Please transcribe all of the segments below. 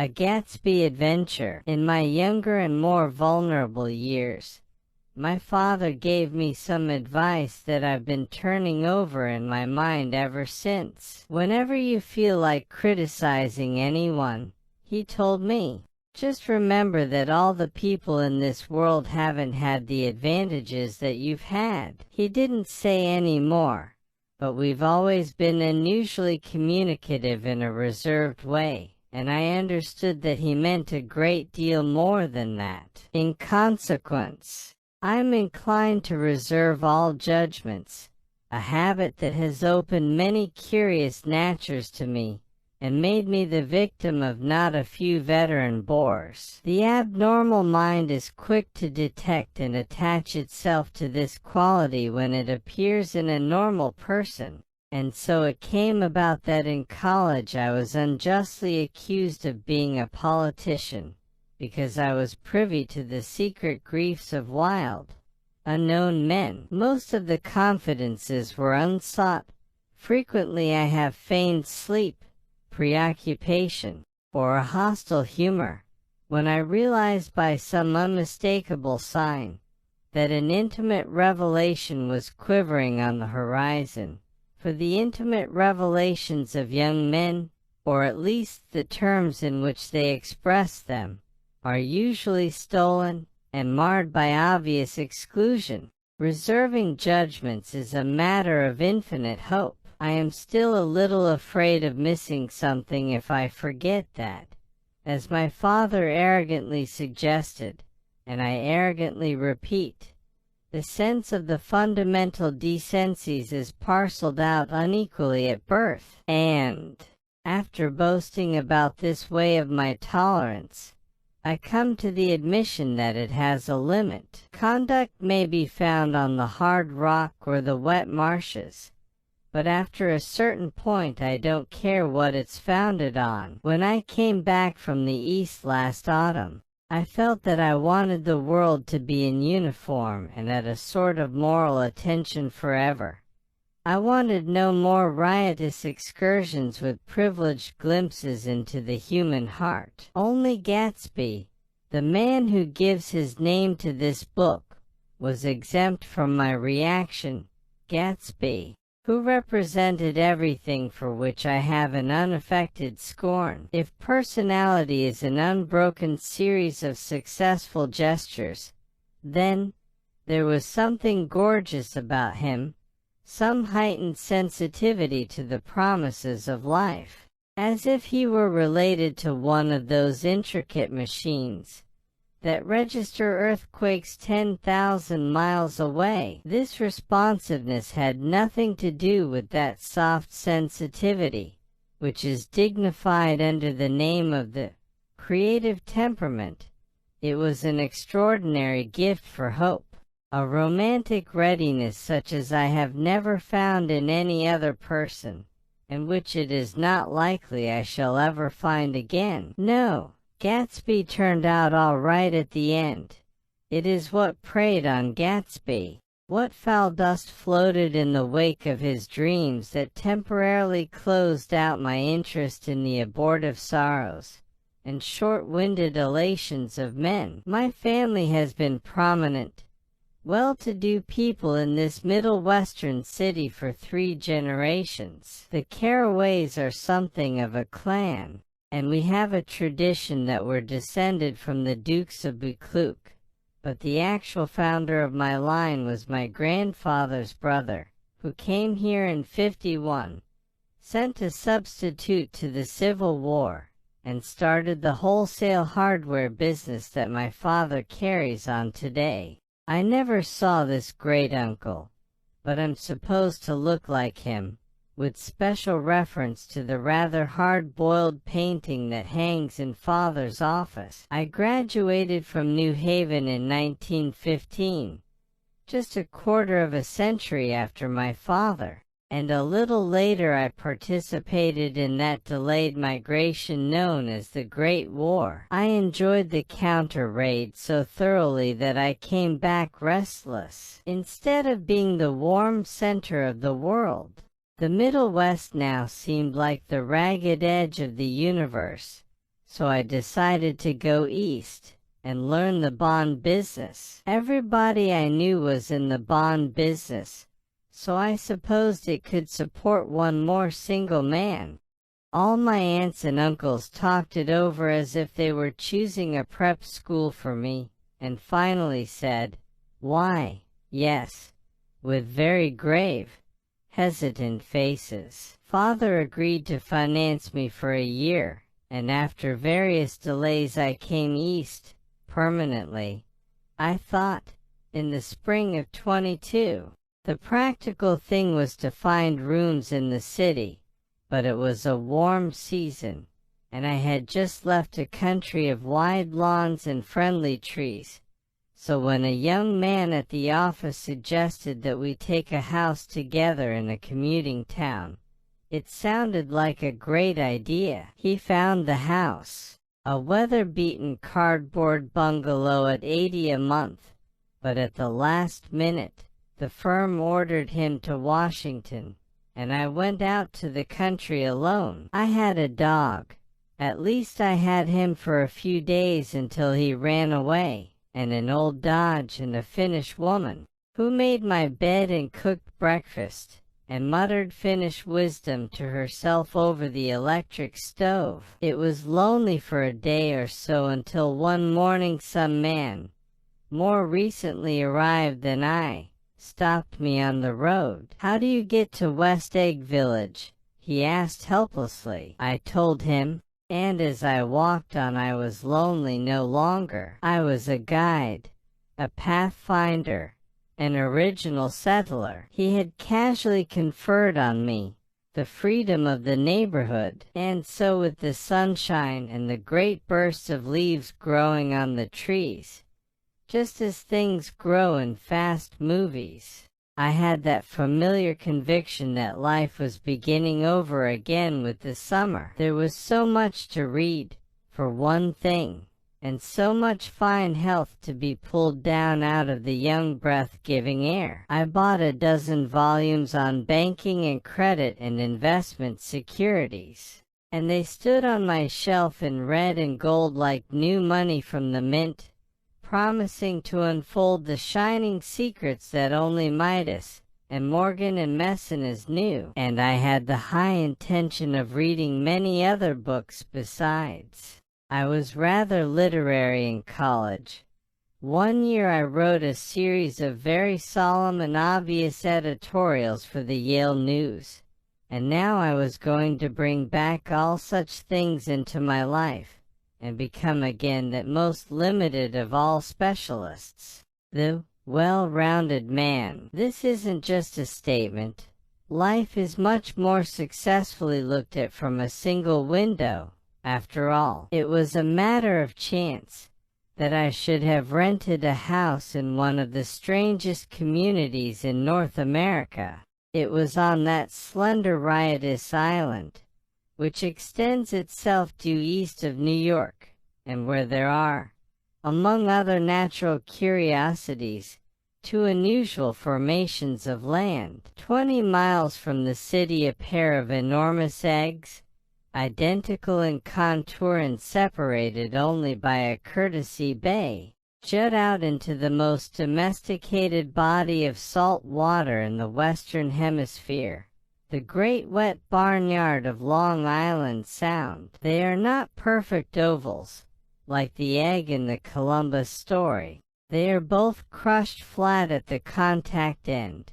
A Gatsby adventure. In my younger and more vulnerable years, my father gave me some advice that I've been turning over in my mind ever since. Whenever you feel like criticizing anyone, he told me, just remember that all the people in this world haven't had the advantages that you've had. He didn't say any more, but we've always been unusually communicative in a reserved way, and I understood that he meant a great deal more than that. In consequence, I'm inclined to reserve all judgments, a habit that has opened many curious natures to me and made me the victim of not a few veteran bores. The abnormal mind is quick to detect and attach itself to this quality when it appears in a normal person, and so it came about that in college I was unjustly accused of being a politician, because I was privy to the secret griefs of wild, unknown men. Most of the confidences were unsought. Frequently I have feigned sleep, preoccupation, or a hostile humor, when I realized by some unmistakable sign that an intimate revelation was quivering on the horizon. For the intimate revelations of young men, or at least the terms in which they express them, are usually stolen and marred by obvious exclusion. Reserving judgments is a matter of infinite hope. I am still a little afraid of missing something if I forget that, as my father arrogantly suggested, and I arrogantly repeat, the sense of the fundamental decencies is parceled out unequally at birth. And, after boasting about this way of my tolerance, I come to the admission that it has a limit. Conduct may be found on the hard rock or the wet marshes, but after a certain point I don't care what it's founded on. When I came back from the East last autumn, I felt that I wanted the world to be in uniform and at a sort of moral attention forever. I wanted no more riotous excursions with privileged glimpses into the human heart. Only Gatsby, the man who gives his name to this book, was exempt from my reaction. Gatsby, who represented everything for which I have an unaffected scorn. If personality is an unbroken series of successful gestures, then there was something gorgeous about him, some heightened sensitivity to the promises of life, as if he were related to one of those intricate machines that register earthquakes 10,000 miles away. This responsiveness had nothing to do with that soft sensitivity, which is dignified under the name of the creative temperament. It was an extraordinary gift for hope, a romantic readiness such as I have never found in any other person, and which it is not likely I shall ever find again. No, Gatsby turned out all right at the end. It is what preyed on Gatsby, what foul dust floated in the wake of his dreams that temporarily closed out my interest in the abortive sorrows and short-winded elations of men. My family has been prominent, well-to-do people in this Middle Western city for 3 generations. The Carraways are something of a clan, and we have a tradition that we're descended from the Dukes of Buccleuch, but the actual founder of my line was my grandfather's brother, who came here in '51, sent a substitute to the Civil War, and started the wholesale hardware business that my father carries on today. I never saw this great-uncle, but I'm supposed to look like him, with special reference to the rather hard-boiled painting that hangs in Father's office. I graduated from New Haven in 1915, just a quarter of a century after my father, and a little later I participated in that delayed migration known as the Great War. I enjoyed the counter-raid so thoroughly that I came back restless. Instead of being the warm center of the world, the Middle West now seemed like the ragged edge of the universe, so I decided to go east and learn the bond business. Everybody I knew was in the bond business, so I supposed it could support one more single man. All my aunts and uncles talked it over as if they were choosing a prep school for me, and finally said, "Why, yes," with very grave, hesitant faces. Father agreed to finance me for a year, and after various delays I came east, permanently, I thought, in the spring of 22. The practical thing was to find rooms in the city, but it was a warm season, and I had just left a country of wide lawns and friendly trees. So when a young man at the office suggested that we take a house together in a commuting town, it sounded like a great idea. He found the house, a weather-beaten cardboard bungalow at $80 a month, but at the last minute, the firm ordered him to Washington, and I went out to the country alone. I had a dog. At least I had him for a few days until he ran away, and an old Dodge and a Finnish woman, who made my bed and cooked breakfast, and muttered Finnish wisdom to herself over the electric stove. It was lonely for a day or so until one morning some man, more recently arrived than I, stopped me on the road. "How do you get to West Egg Village?" he asked helplessly. I told him, and as I walked on I was lonely no longer. I was a guide, a pathfinder, an original settler. He had casually conferred on me the freedom of the neighborhood, and so with the sunshine and the great bursts of leaves growing on the trees, just as things grow in fast movies, I had that familiar conviction that life was beginning over again with the summer. There was so much to read, for one thing, and so much fine health to be pulled down out of the young breath-giving air. I bought a dozen volumes on banking and credit and investment securities, and they stood on my shelf in red and gold like new money from the mint, promising to unfold the shining secrets that only Midas and Morgan and Mecenas knew. And I had the high intention of reading many other books besides. I was rather literary in college. One year I wrote a series of very solemn and obvious editorials for the Yale News, and now I was going to bring back all such things into my life, and become again that most limited of all specialists, the well-rounded man. This isn't just a statement. Life is much more successfully looked at from a single window, after all. It was a matter of chance that I should have rented a house in one of the strangest communities in North America. It was on that slender riotous island, which extends itself due east of New York, and where there are, among other natural curiosities, two unusual formations of land. 20 miles from the city a pair of enormous eggs, identical in contour and separated only by a courtesy bay, jut out into the most domesticated body of salt water in the Western Hemisphere, the great wet barnyard of Long Island Sound. They are not perfect ovals, like the egg in the Columbus story. They are both crushed flat at the contact end,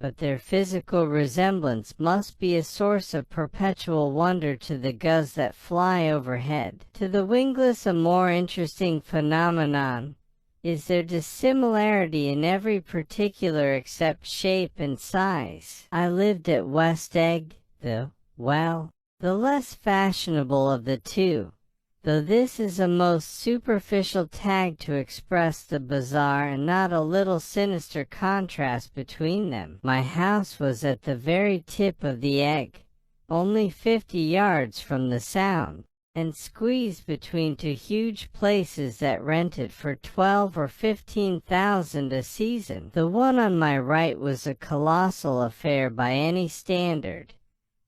but their physical resemblance must be a source of perpetual wonder to the gulls that fly overhead. To the wingless a more interesting phenomenon is their dissimilarity in every particular except shape and size. I lived at West Egg, the less fashionable of the two, though this is a most superficial tag to express the bizarre and not a little sinister contrast between them. My house was at the very tip of the egg, only 50 yards from the Sound, and squeezed between two huge places that rented for $12,000 or $15,000 a season. The one on my right was a colossal affair by any standard,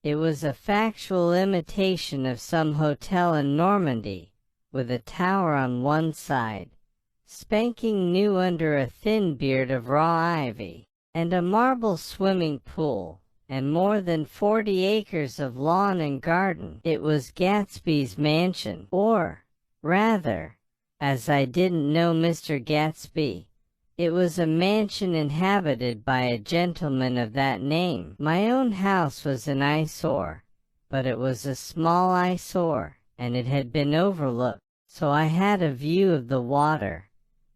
It was a factual imitation of some hotel in Normandy, with a tower on one side, spanking new under a thin beard of raw ivy, and a marble swimming pool, and more than 40 acres of lawn and garden. It was Gatsby's mansion, or, rather, as I didn't know Mr. Gatsby, it was a mansion inhabited by a gentleman of that name. My own house was an eyesore, but it was a small eyesore, and it had been overlooked, so I had a view of the water,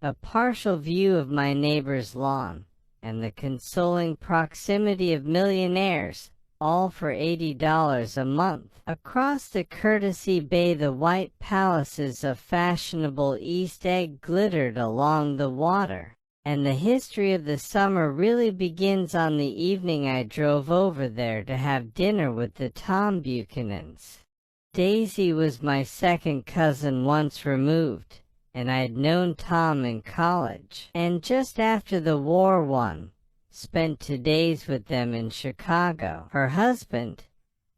a partial view of my neighbor's lawn, and the consoling proximity of millionaires, all for $80 a month. Across the Courtesy Bay the white palaces of fashionable East Egg glittered along the water, and the history of the summer really begins on the evening I drove over there to have dinner with the Tom Buchanans. Daisy was my second cousin once removed, and I'd known Tom in college, and just after the war spent 2 days with them in Chicago. Her husband,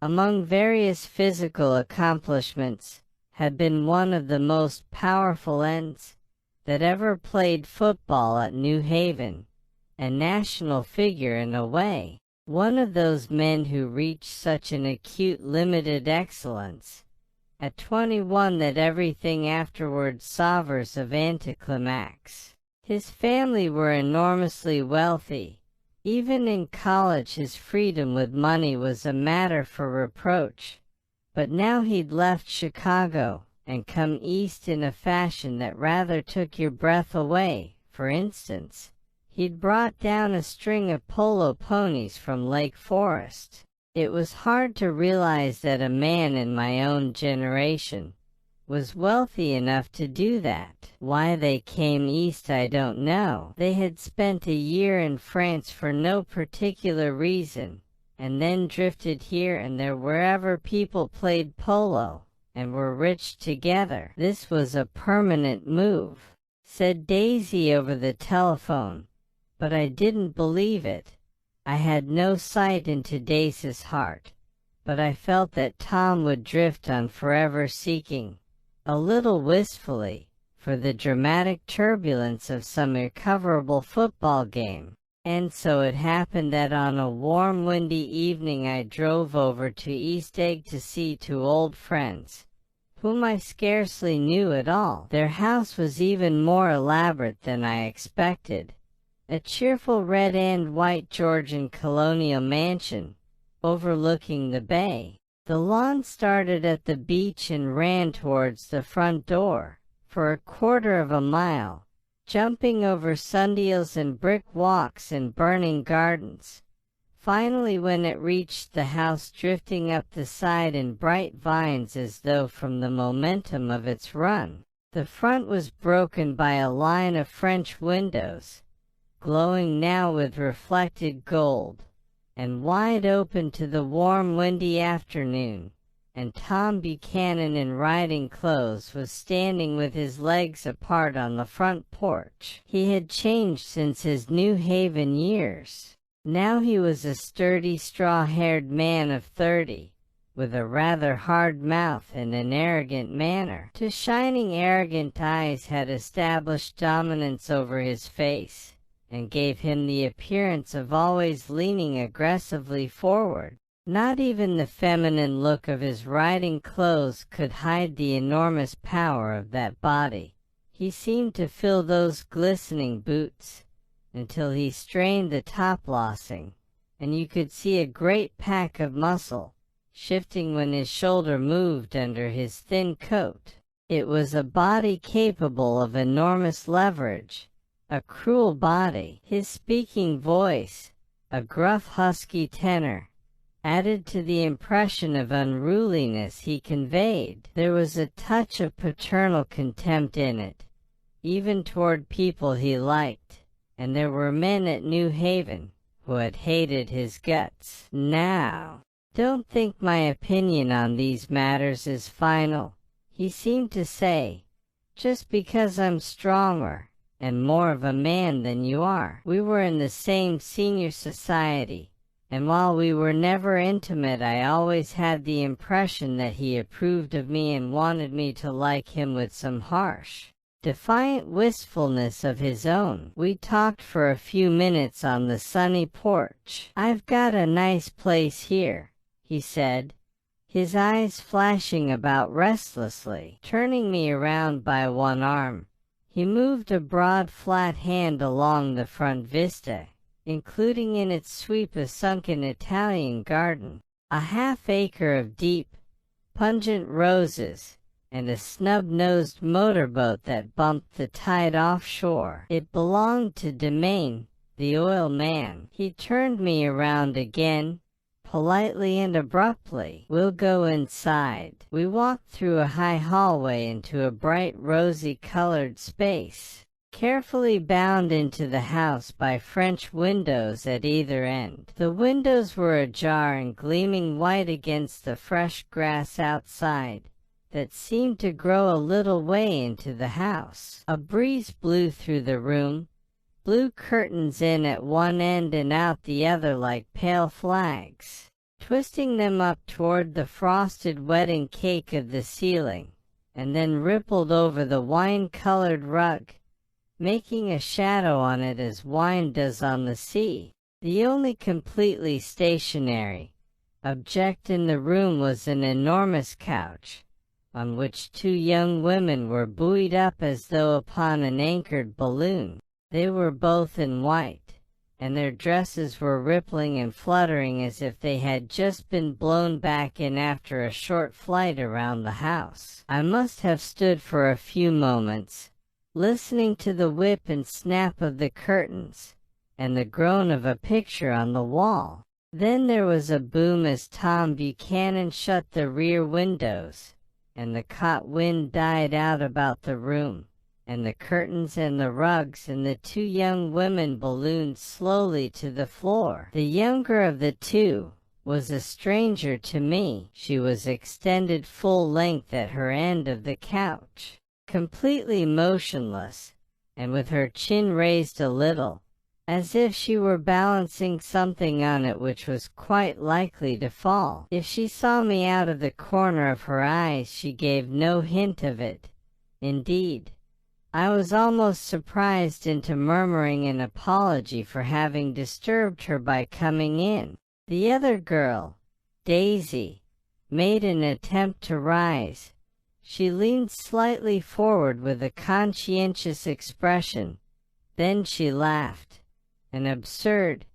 among various physical accomplishments, had been one of the most powerful ends that ever played football at New Haven, a national figure in a way, one of those men who reached such an acute limited excellence at 21 that everything afterward savours of anticlimax. His family were enormously wealthy. Even in college his freedom with money was a matter for reproach, but now he'd left Chicago and come east in a fashion that rather took your breath away. For instance, he'd brought down a string of polo ponies from Lake Forest. It was hard to realize that a man in my own generation was wealthy enough to do that. Why they came east I don't know. They had spent a year in France for no particular reason, and then drifted here and there wherever people played polo, and were rich together. This was a permanent move, said Daisy over the telephone, but I didn't believe it. I had no sight into Daisy's heart, but I felt that Tom would drift on forever seeking, a little wistfully, for the dramatic turbulence of some irrecoverable football game. And so it happened that on a warm windy evening I drove over to East Egg to see 2 old friends, whom I scarcely knew at all. Their house was even more elaborate than I expected, a cheerful red and white Georgian colonial mansion, overlooking the bay. The lawn started at the beach and ran towards the front door, for a quarter of a mile, jumping over sundials and brick walks and burning gardens. Finally, when it reached the house, drifting up the side in bright vines as though from the momentum of its run, the front was broken by a line of French windows, glowing now with reflected gold, and wide open to the warm windy afternoon, and Tom Buchanan in riding clothes was standing with his legs apart on the front porch. He had changed since his New Haven years. Now he was a sturdy, straw-haired man of 30, with a rather hard mouth and an arrogant manner. Two shining arrogant eyes had established dominance over his face, and gave him the appearance of always leaning aggressively forward. Not even the feminine look of his riding clothes could hide the enormous power of that body. He seemed to fill those glistening boots, until he strained the top-lossing, and you could see a great pack of muscle, shifting when his shoulder moved under his thin coat. It was a body capable of enormous leverage, a cruel body. His speaking voice, a gruff husky tenor, added to the impression of unruliness he conveyed. There was a touch of paternal contempt in it, even toward people he liked, and there were men at New Haven who had hated his guts. Now, don't think my opinion on these matters is final, he seemed to say, just because I'm stronger and more of a man than you are. We were in the same senior society, and while we were never intimate, I always had the impression that he approved of me and wanted me to like him with some harsh, defiant wistfulness of his own. We talked for a few minutes on the sunny porch. "I've got a nice place here," he said, his eyes flashing about restlessly. Turning me around by one arm, he moved a broad flat hand along the front vista, including in its sweep a sunken Italian garden, a half-acre of deep, pungent roses, and a snub-nosed motorboat that bumped the tide offshore. It belonged to Domain, the oil man. He turned me around again, politely and abruptly. "We'll go inside." We walked through a high hallway into a bright rosy-colored space, carefully bound into the house by French windows at either end. The windows were ajar and gleaming white against the fresh grass outside that seemed to grow a little way into the house. A breeze blew through the room, blew curtains in at one end and out the other like pale flags, twisting them up toward the frosted wedding cake of the ceiling, and then rippled over the wine-colored rug, making a shadow on it as wine does on the sea. The only completely stationary object in the room was an enormous couch, on which two young women were buoyed up as though upon an anchored balloon. They were both in white, and their dresses were rippling and fluttering as if they had just been blown back in after a short flight around the house. I must have stood for a few moments, listening to the whip and snap of the curtains, and the groan of a picture on the wall. Then there was a boom as Tom Buchanan shut the rear windows, and the caught wind died out about the room, and the curtains and the rugs and the two young women ballooned slowly to the floor. The younger of the two was a stranger to me. She was extended full length at her end of the couch, completely motionless, and with her chin raised a little, as if she were balancing something on it which was quite likely to fall. If she saw me out of the corner of her eyes, she gave no hint of it. Indeed, I was almost surprised into murmuring an apology for having disturbed her by coming in. The other girl, Daisy, made an attempt to rise. She leaned slightly forward with a conscientious expression. Then she laughed, an absurd,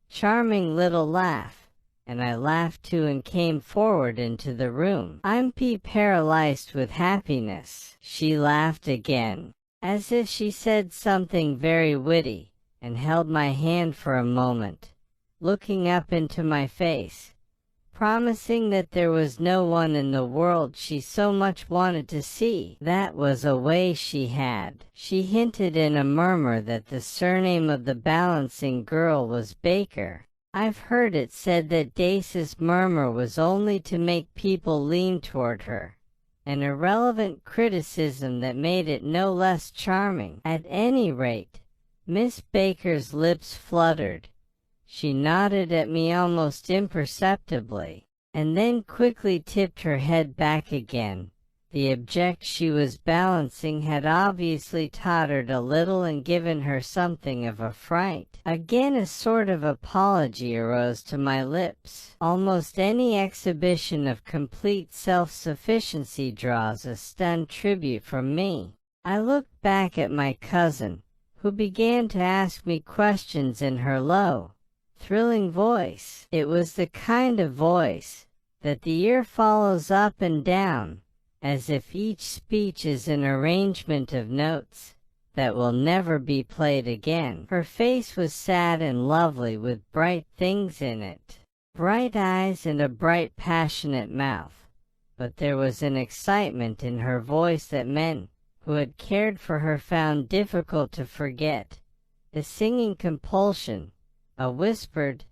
charming little laugh, and I laughed too and came forward into the room. "I'm paralyzed with happiness." She laughed again, as if she said something very witty, and held my hand for a moment, looking up into my face, promising that there was no one in the world she so much wanted to see. That was a way she had. She hinted in a murmur that the surname of the balancing girl was Baker. I've heard it said that Daisy's murmur was only to make people lean toward her, an irrelevant criticism that made it no less charming. At any rate, Miss Baker's lips fluttered. She nodded at me almost imperceptibly, and then quickly tipped her head back again. The object she was balancing had obviously tottered a little and given her something of a fright. Again a sort of apology arose to my lips. Almost any exhibition of complete self-sufficiency draws a stunned tribute from me. I looked back at my cousin, who began to ask me questions in her low, thrilling voice. It was the kind of voice that the ear follows up and down, as if each speech is an arrangement of notes that will never be played again. Her face was sad and lovely with bright things in it, bright eyes and a bright passionate mouth, but there was an excitement in her voice that men who had cared for her found difficult to forget, a singing compulsion, a whispered,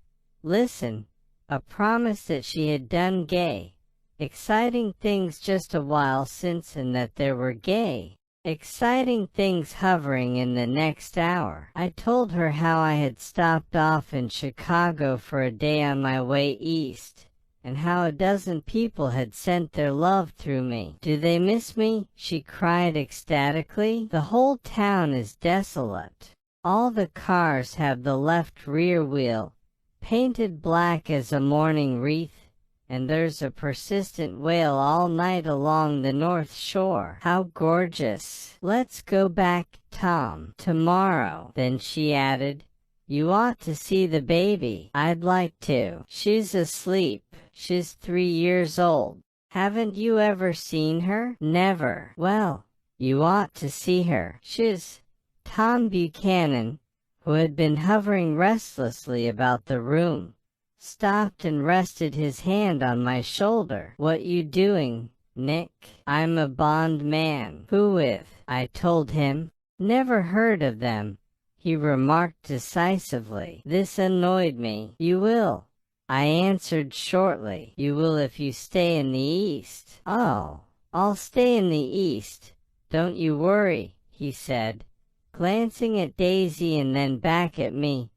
"Listen," a promise that she had done gay, exciting things just a while since and that there were gay, Exciting things hovering in the next hour. I told her how I had stopped off in Chicago for a day on my way east, and how a dozen people had sent their love through me. "Do they miss me?" she cried ecstatically. "The whole town is desolate. All the cars have the left rear wheel painted black as a mourning wreath, and there's a persistent wail all night along the North Shore. How gorgeous! Let's go back, Tom, tomorrow." Then she added, "You ought to see the baby." "I'd like to. She's asleep. She's 3 years old." "Haven't you ever seen her?" "Never." "Well, you ought to see her. She's—" Tom Buchanan, who had been hovering restlessly about the room, stopped and rested his hand on my shoulder. "What you doing, Nick?" "I'm a bond man." "Who with?" I told him. "Never heard of them," he remarked decisively. This annoyed me. "You will," I answered shortly. "You will if you stay in the East." "Oh, I'll stay in the East. Don't you worry," he said, glancing at Daisy and then back at me,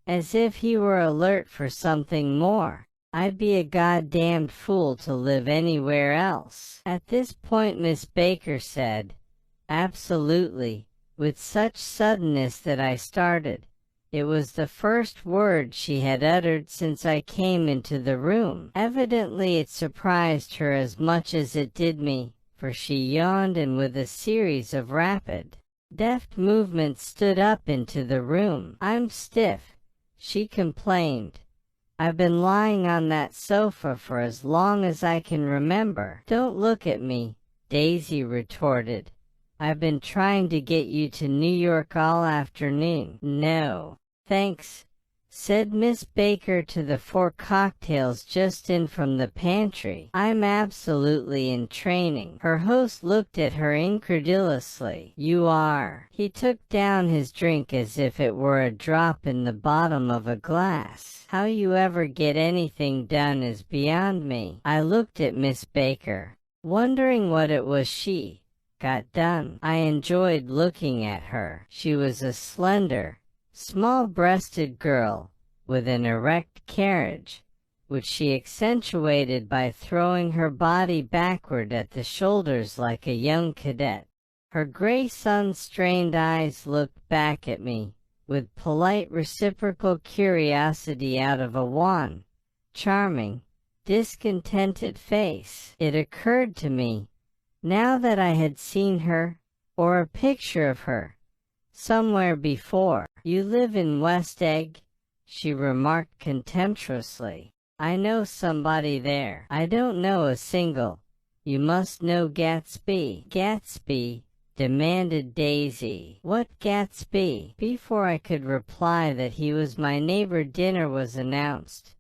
as if he were alert for something more. "I'd be a goddamned fool to live anywhere else." At this point Miss Baker said, "Absolutely," with such suddenness that I started. It was the first word she had uttered since I came into the room. Evidently it surprised her as much as it did me, for she yawned and with a series of rapid, deft movements stood up into the room. "I'm stiff," she complained. "I've been lying on that sofa for as long as I can remember." "Don't look at me," Daisy retorted. "I've been trying to get you to New York all afternoon." "No, thanks," said Miss Baker to the 4 cocktails just in from the pantry. "I'm absolutely in training." Her host looked at her incredulously. "You are?" He took down his drink as if it were a drop in the bottom of a glass. "How you ever get anything done is beyond me." I looked at Miss Baker, wondering what it was she got done. I enjoyed looking at her. She was a slender, small-breasted girl with an erect carriage, which she accentuated by throwing her body backward at the shoulders like a young cadet. Her gray sun-strained eyes looked back at me with polite reciprocal curiosity out of a wan, charming, discontented face. It occurred to me, now that I had seen her, or a picture of her, somewhere before. "You live in West Egg?" she remarked contemptuously. "I know somebody there." "I don't know a single. You must know Gatsby." "Gatsby?" demanded Daisy. "What Gatsby?" Before I could reply that he was my neighbor, dinner was announced,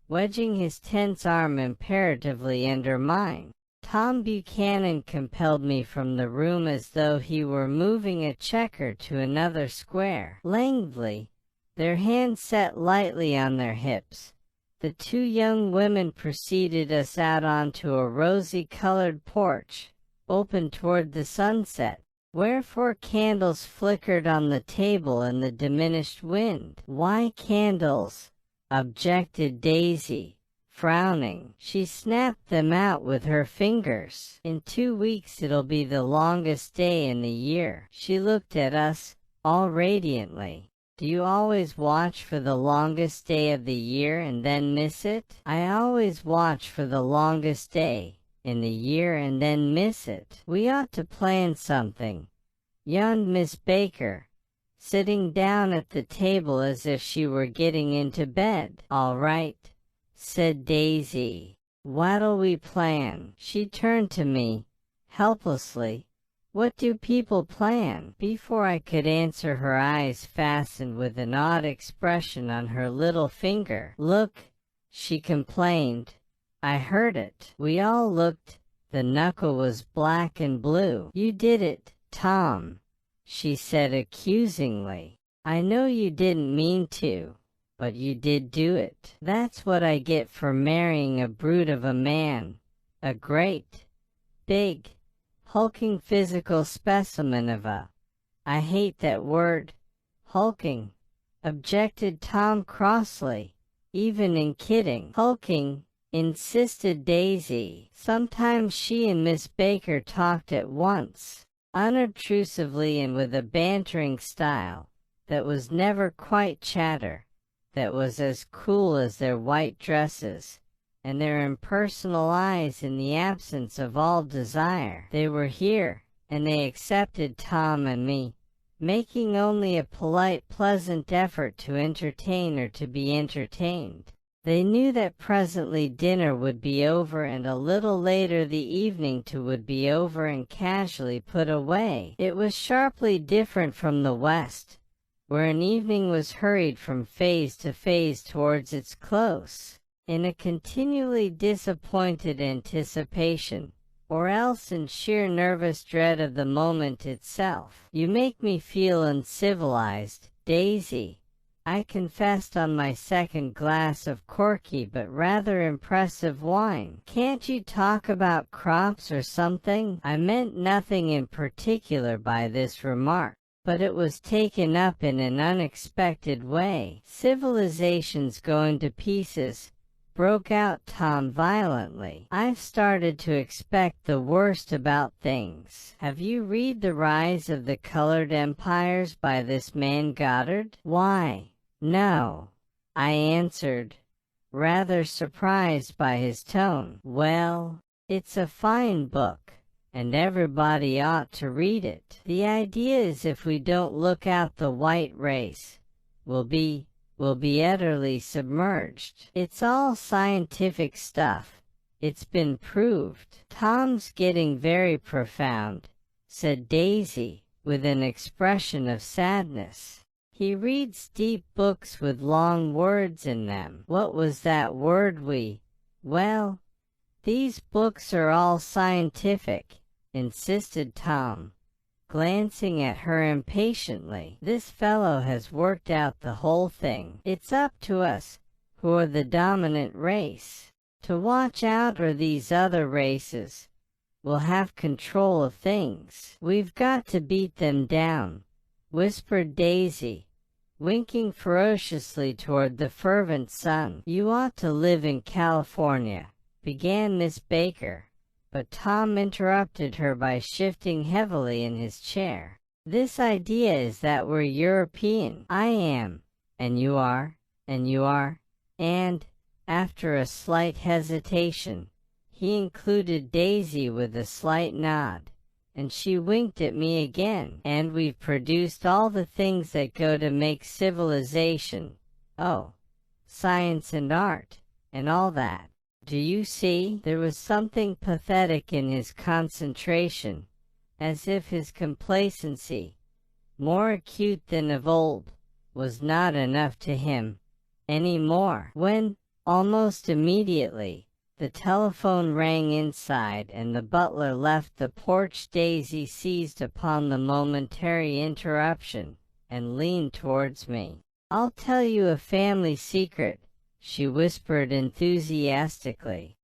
wedging his tense arm imperatively under mine. Tom Buchanan compelled me from the room as though he were moving a checker to another square. Languidly, their hands set lightly on their hips, the 2 young women preceded us out onto a rosy-colored porch, open toward the sunset, where 4 candles flickered on the table in the diminished wind. "Why candles?" objected Daisy, frowning. She snapped them out with her fingers. "In 2 weeks it'll be the longest day in the year." She looked at us, all radiantly. "Do you always watch for the longest day of the year and then miss it?" "I always watch for the longest day in the year and then miss it." "We ought to plan something," yawned Miss Baker, sitting down at the table as if she were getting into bed. "All right," said Daisy. "What'll we plan?" She turned to me, helplessly. "What do people plan?" Before I could answer, her eyes fastened with an odd expression on her little finger. "Look," she complained. I heard it. We all looked. The knuckle was black and blue. "You did it, Tom," she said accusingly. "I know you didn't mean to, but you did do it. That's what I get for marrying a brute of a man. A great, big, hulking physical specimen of a— I hate that word, hulking, objected Tom crossly. Even in kidding. Hulking, insisted Daisy. Sometimes she and Miss Baker talked at once, unobtrusively and with a bantering style that was never quite chatter, that was as cool as their white dresses and their impersonal eyes in the absence of all desire. They were here, and they accepted Tom and me, making only a polite, pleasant effort to entertain or to be entertained. They knew that presently dinner would be over, and a little later the evening too would be over and casually put away. It was sharply different from the West, where an evening was hurried from phase to phase towards its close, in a continually disappointed anticipation, or else in sheer nervous dread of the moment itself. "You make me feel uncivilized, Daisy," I confessed on my second glass of corky but rather impressive wine. "Can't you talk about crops or something?" I meant nothing in particular by this remark, but it was taken up in an unexpected way. "Civilization's going to pieces," broke out Tom violently. "I've started to expect the worst about things. Have you read The Rise of the Colored Empires by this man Goddard?" "Why, no," I answered, rather surprised by his tone. "Well, it's a fine book, and everybody ought to read it. The idea is if we don't look out, the white race will be utterly submerged. It's all scientific stuff. It's been proved." "Tom's getting very profound," said Daisy, with an expression of sadness. "He reads deep books with long words in them." "What was that word well, these books are all scientific," insisted Tom, glancing at her impatiently. "This fellow has worked out the whole thing. It's up to us, who are the dominant race, to watch out, or these other races will have control of things. We've got to beat them down," whispered Daisy, winking ferociously toward the fervent sun. "You ought to live in California," began Miss Baker, but Tom interrupted her by shifting heavily in his chair. "This idea is that we're European. I am, and you are, and you are, and," after a slight hesitation, he included Daisy with a slight nod, and she winked at me again. "And we've produced all the things that go to make civilization. Oh, science and art, and all that. Do you see?" There was something pathetic in his concentration, as if his complacency, more acute than of old, was not enough to him any more. When, almost immediately, the telephone rang inside and the butler left the porch, Daisy seized upon the momentary interruption and leaned towards me. "I'll tell you a family secret," she whispered enthusiastically.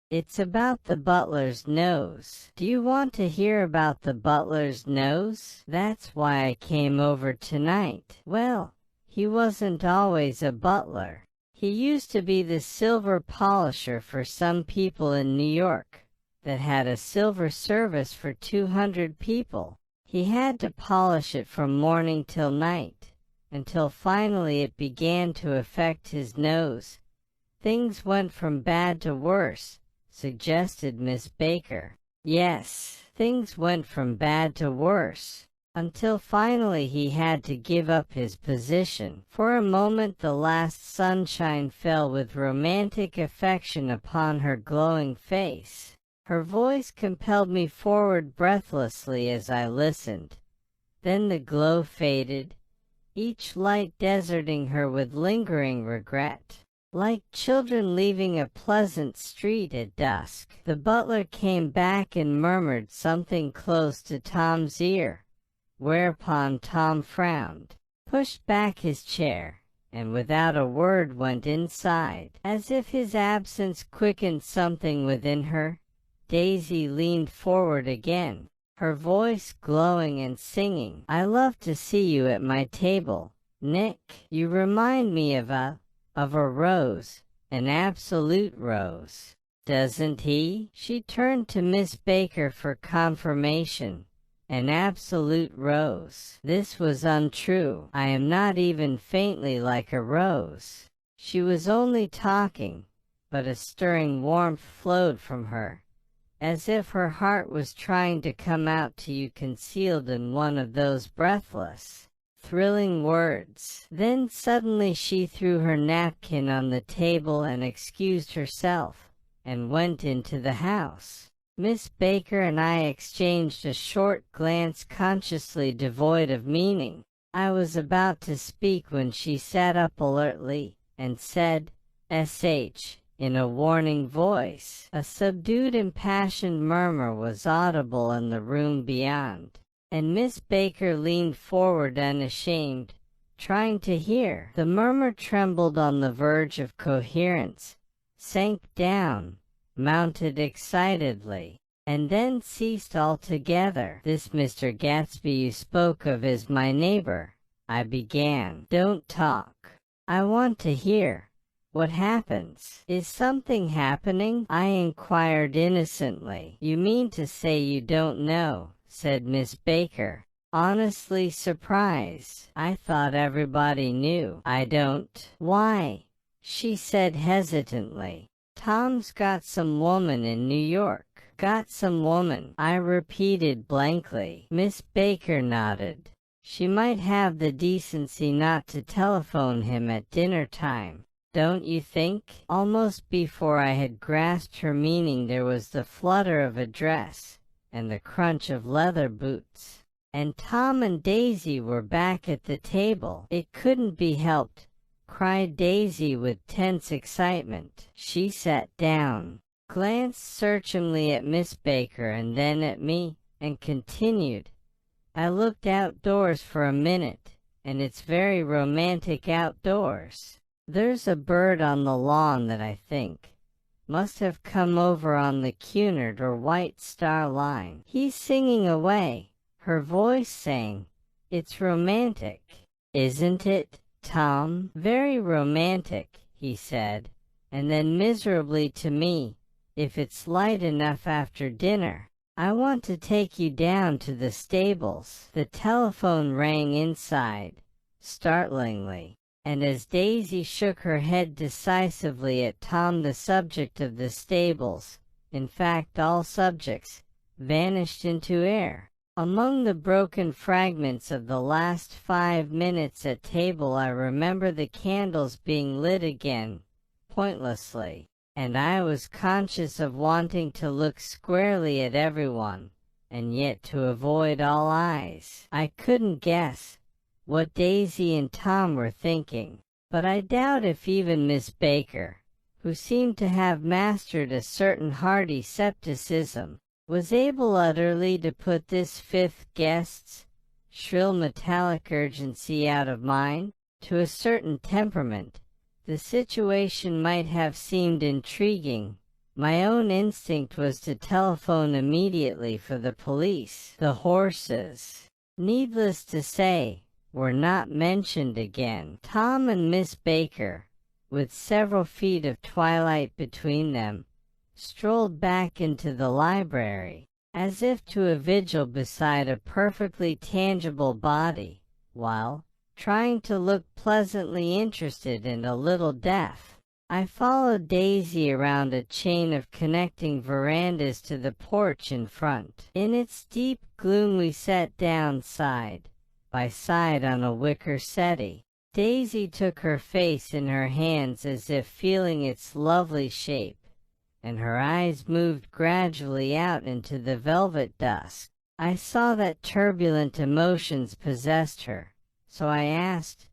"It's about the butler's nose." "Do you want to hear about the butler's nose?" "That's why I came over tonight." "Well, he wasn't always a butler. He used to be the silver polisher for some people in New York that had a silver service for 200 people. He had to polish it from morning till night, until finally it began to affect his nose. Things went from bad to worse," suggested Miss Baker. "Yes, things went from bad to worse, until finally he had to give up his position." For a moment the last sunshine fell with romantic affection upon her glowing face. Her voice compelled me forward breathlessly as I listened. Then the glow faded, each light deserting her with lingering regret. Like children leaving a pleasant street at dusk, the butler came back and murmured something close to Tom's ear, whereupon Tom frowned, pushed back his chair, and without a word went inside. As if his absence quickened something within her, Daisy leaned forward again, her voice glowing and singing. "I love to see you at my table, Nick. You remind me of a rose, an absolute rose. Doesn't he?" She turned to Miss Baker for confirmation. "An absolute rose." This was untrue. "I am not even faintly like a rose." She was only talking, but a stirring warmth flowed from her, as if her heart was trying to come out to you concealed in one of those breathless, thrilling words. Then suddenly she threw her napkin on the table and excused herself, and went into the house. Miss Baker and I exchanged a short glance consciously devoid of meaning. I was about to speak when she sat up alertly, and said, "SH," in a warning voice. A subdued impassioned murmur was audible in the room beyond, and Miss Baker leaned forward unashamed, trying to hear. The murmur trembled on the verge of coherence, sank down, mounted excitedly, and then ceased altogether. "This Mr. Gatsby you spoke of is my neighbor," I began. "Don't talk. I want to hear. What happens?" "Is something happening?" I inquired innocently. "You mean to say you don't know?" said Miss Baker, honestly surprised. "I thought everybody knew." "I don't." "Why?" she said hesitantly. "Tom's got some woman in New York." "Got some woman?" I repeated blankly. Miss Baker nodded. "She might have the decency not to telephone him at dinner time, don't you think?" Almost before I had grasped her meaning there was the flutter of a dress, and the crunch of leather boots, and Tom and Daisy were back at the table. "It couldn't be helped," cried Daisy with tense excitement. She sat down, glanced searchingly at Miss Baker and then at me, and continued, "I looked outdoors for a minute, and it's very romantic outdoors. There's a bird on the lawn that I think must have come over on the Cunard or White Star Line. He's singing away," her voice sang. "It's romantic, isn't it, Tom?" "Very romantic," he said, and then miserably to me, "if it's light enough after dinner. I want to take you down to the stables." The telephone rang inside, startlingly, and as Daisy shook her head decisively at Tom, the subject of the stables, in fact all subjects, vanished into air. Among the broken fragments of the last 5 minutes at table I remember the candles being lit again, pointlessly, and I was conscious of wanting to look squarely at everyone, and yet to avoid all eyes. I couldn't guess what Daisy and Tom were thinking, but I doubt if even Miss Baker, who seemed to have mastered a certain hearty scepticism, was able utterly to put this fifth guest's shrill metallic urgency out of mind. To a certain temperament, the situation might have seemed intriguing. My own instinct was to telephone immediately for the police. The horses, needless to say, were not mentioned again. Tom and Miss Baker, with several feet of twilight between them, strolled back into the library, as if to a vigil beside a perfectly tangible body, while, trying to look pleasantly interested and a little deaf, I followed Daisy around a chain of connecting verandas to the porch in front. In its deep gloom we sat down side by side on a wicker settee. Daisy took her face in her hands as if feeling its lovely shape, and her eyes moved gradually out into the velvet dusk. I saw that turbulent emotions possessed her, so I asked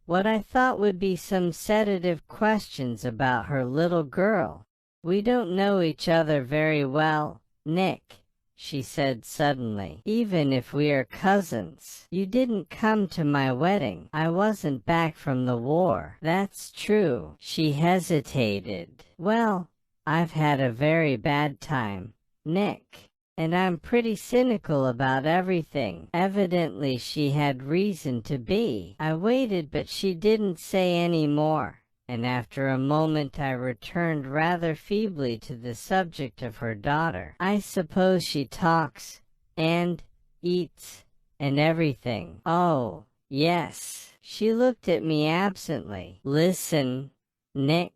what I thought would be some sedative questions about her little girl. "We don't know each other very well, Nick," she said suddenly, "even if we are cousins. You didn't come to my wedding. I wasn't back from the war." "That's true." She hesitated. "Well, I've had a very bad time. Nick. And I'm pretty cynical about everything." Evidently she had reason to be. I waited, but she didn't say any more, and after a moment I returned rather feebly to the subject of her daughter. "I suppose she talks, and eats, and everything." "Oh, yes." She looked at me absently. "Listen, Nick.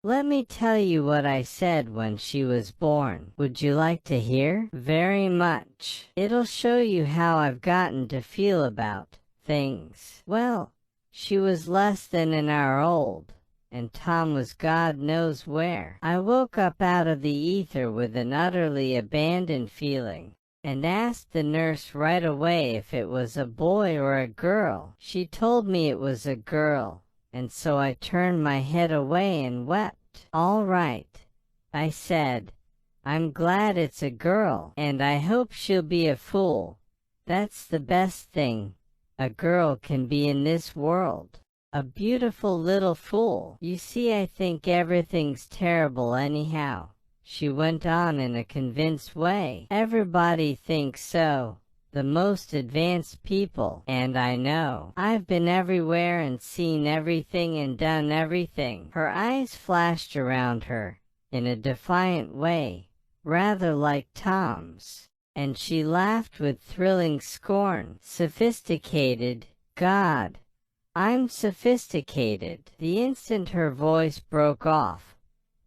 Let me tell you what I said when she was born. Would you like to hear?" "Very much. It'll show you how I've gotten to feel about things." Well, she was less than an hour old, and Tom was God knows where. I woke up out of the ether with an utterly abandoned feeling, and asked the nurse right away if it was a boy or a girl. She told me it was a girl, and so I turned my head away and wept. "All right," I said. "I'm glad it's a girl, and I hope she'll be a fool. That's the best thing a girl can be in this world. A beautiful little fool. You see, I think everything's terrible anyhow," she went on in a convinced way. "Everybody thinks so. The most advanced people, and I know. I've been everywhere and seen everything and done everything." Her eyes flashed around her in a defiant way, rather like Tom's, and she laughed with thrilling scorn. "Sophisticated? God, I'm sophisticated." The instant her voice broke off,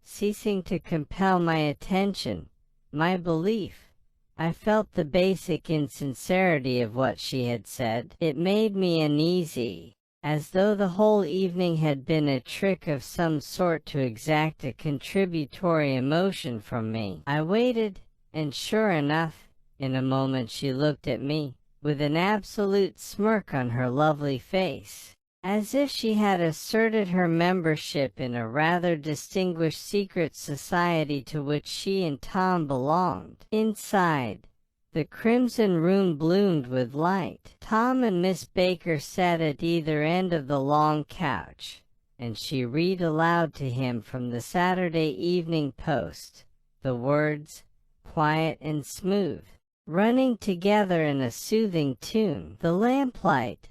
ceasing to compel my attention, my belief, I felt the basic insincerity of what she had said. It made me uneasy, as though the whole evening had been a trick of some sort to exact a contributory emotion from me. I waited, and sure enough, in a moment she looked at me, with an absolute smirk on her lovely face, as if she had asserted her membership in a rather distinguished secret society to which she and Tom belonged. Inside, the crimson room bloomed with light. Tom and Miss Baker sat at either end of the long couch, and she read aloud to him from the Saturday Evening Post, the words, quiet and smooth, running together in a soothing tune. The lamplight,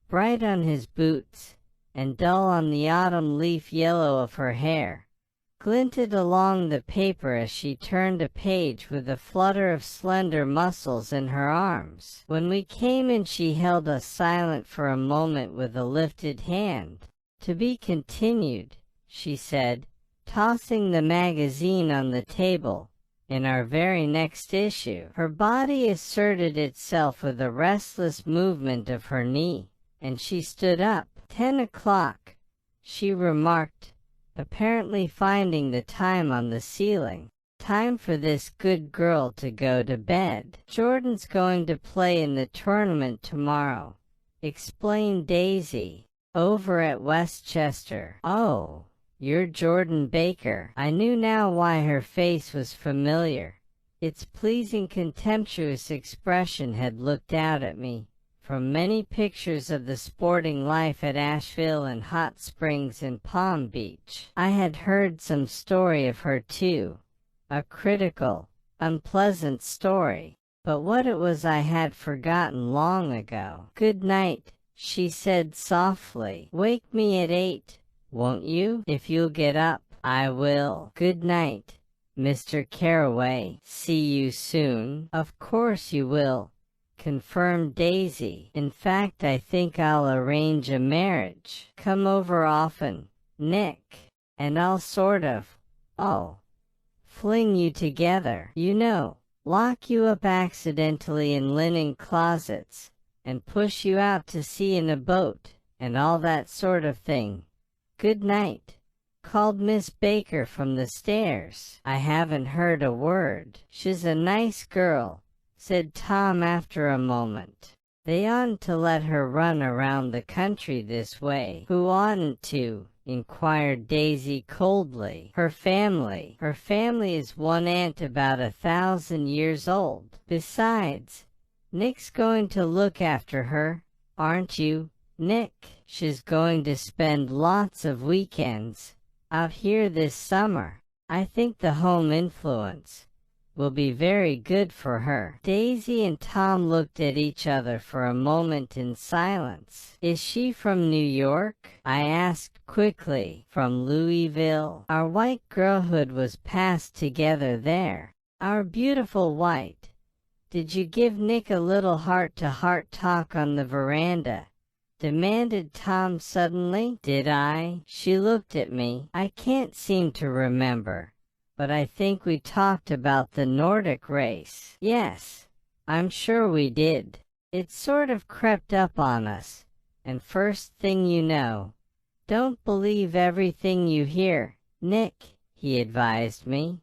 bright on his boots, and dull on the autumn leaf yellow of her hair, glinted along the paper as she turned a page with a flutter of slender muscles in her arms. When we came in she held us silent for a moment with a lifted hand. "To be continued," she said, tossing the magazine on the table. "In our very next issue." Her body asserted itself with a restless movement of her knee, and she stood up. 10 o'clock, she remarked, apparently finding the time on the ceiling. "Time for this good girl to go to bed. Jordan's going to play in the tournament tomorrow," explained Daisy, "over at Westchester." "Oh, you're Jordan Baker." I knew now why her face was familiar. Its pleasing contemptuous expression had looked out at me from many pictures of the sporting life at Asheville and Hot Springs and Palm Beach. I had heard some story of her too, a critical, unpleasant story, but what it was I had forgotten long ago. "Good night," she said softly. "Wake me at 8, won't you? If you'll get up." "I will. Good night, Mr. Carraway. See you soon." "Of course you will," confirmed Daisy. "In fact, I think I'll arrange a marriage. Come over often, Nick, and I'll sort of, fling you together. You know, lock you up accidentally in linen closets, and push you out to sea in a boat, and all that sort of thing." "Good night," called Miss Baker from the stairs. "I haven't heard a word." "She's a nice girl," said Tom after a moment. "They oughtn't to let her run around the country this way." "Who oughtn't to?" inquired Daisy coldly. Her family is one aunt about 1,000 years old. Besides, Nick's going to look after her, aren't you, Nick? She's going to spend lots of weekends out here this summer. I think the home influence will be very good for her." Daisy and Tom looked at each other for a moment in silence. "Is she from New York?" I asked quickly. "From Louisville. Our white girlhood was passed together there. Our beautiful white. Did you give Nick a little heart-to-heart talk on the veranda?" demanded Tom suddenly. "Did I?" She looked at me. "I can't seem to remember, but I think we talked about the Nordic race." "Yes, I'm sure we did. It sort of crept up on us, and first thing you know, don't believe everything you hear, Nick," he advised me.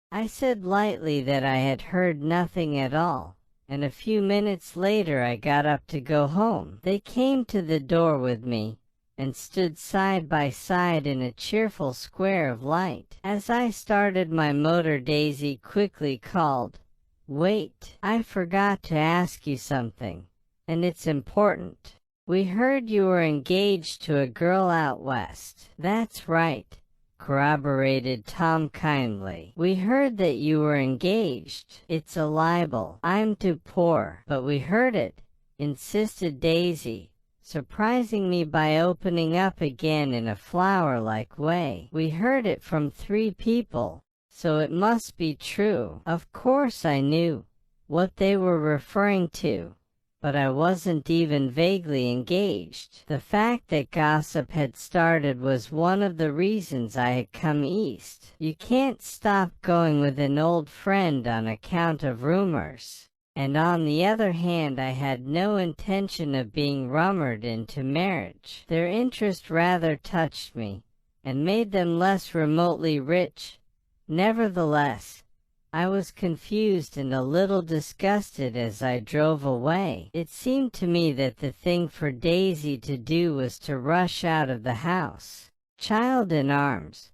I said lightly that I had heard nothing at all, and a few minutes later I got up to go home. They came to the door with me and stood side by side in a cheerful square of light. As I started my motor, Daisy quickly called, "Wait, I forgot to ask you something, and it's important. We heard you were engaged to a girl out west." "That's right," corroborated Tom kindly. "We heard that you were engaged." "It's a libel. I'm too poor." "But we heard it," insisted Daisy, surprising me by opening up again in a flower-like way. "We heard it from 3 people, so it must be true." Of course I knew what they were referring to, but I wasn't even vaguely engaged. The fact that gossip had started was one of the reasons I had come east. You can't stop going with an old friend on account of rumors. And on the other hand, I had no intention of being rumored into marriage. Their interest rather touched me, and made them less remotely rich. Nevertheless, I was confused and a little disgusted as I drove away. It seemed to me that the thing for Daisy to do was to rush out of the house, child in arms,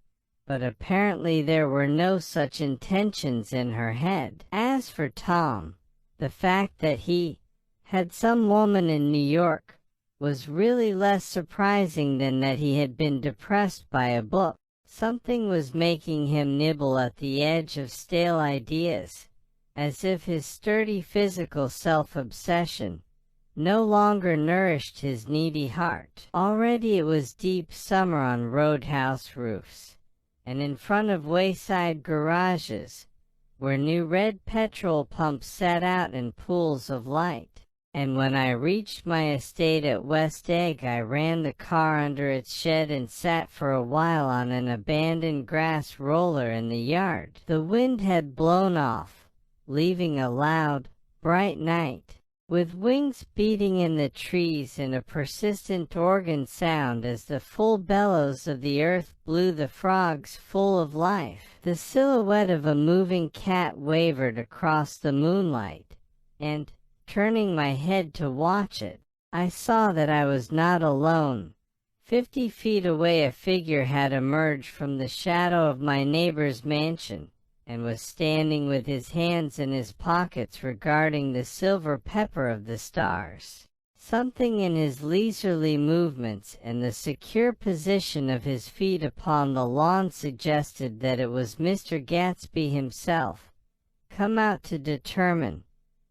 but apparently there were no such intentions in her head. As for Tom, the fact that he had some woman in New York was really less surprising than that he had been depressed by a book. Something was making him nibble at the edge of stale ideas, as if his sturdy physical self-obsession no longer nourished his needy heart. Already it was deep summer on roadhouse roofs, and in front of wayside garages, where new red petrol pumps sat out in pools of light. And when I reached my estate at West Egg, I ran the car under its shed and sat for a while on an abandoned grass roller in the yard. The wind had blown off, leaving a loud, bright night, with wings beating in the trees and a persistent organ sound as the full bellows of the earth blew the frogs full of life. The silhouette of a moving cat wavered across the moonlight, and, turning my head to watch it, I saw that I was not alone. 50 feet away a figure had emerged from the shadow of my neighbor's mansion, and was standing with his hands in his pockets regarding the silver pepper of the stars. Something in his leisurely movements and the secure position of his feet upon the lawn suggested that it was Mr. Gatsby himself, come out to determine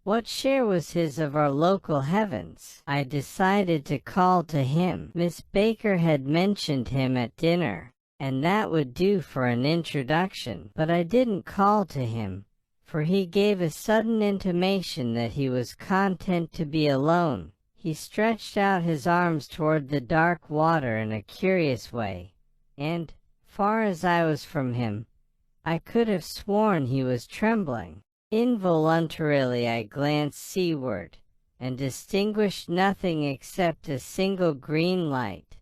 what share was his of our local heavens. I decided to call to him. Miss Baker had mentioned him at dinner, and that would do for an introduction. But I didn't call to him, for he gave a sudden intimation that he was content to be alone. He stretched out his arms toward the dark water in a curious way, and, far as I was from him, I could have sworn he was trembling. Involuntarily I glanced seaward, and distinguished nothing except a single green light,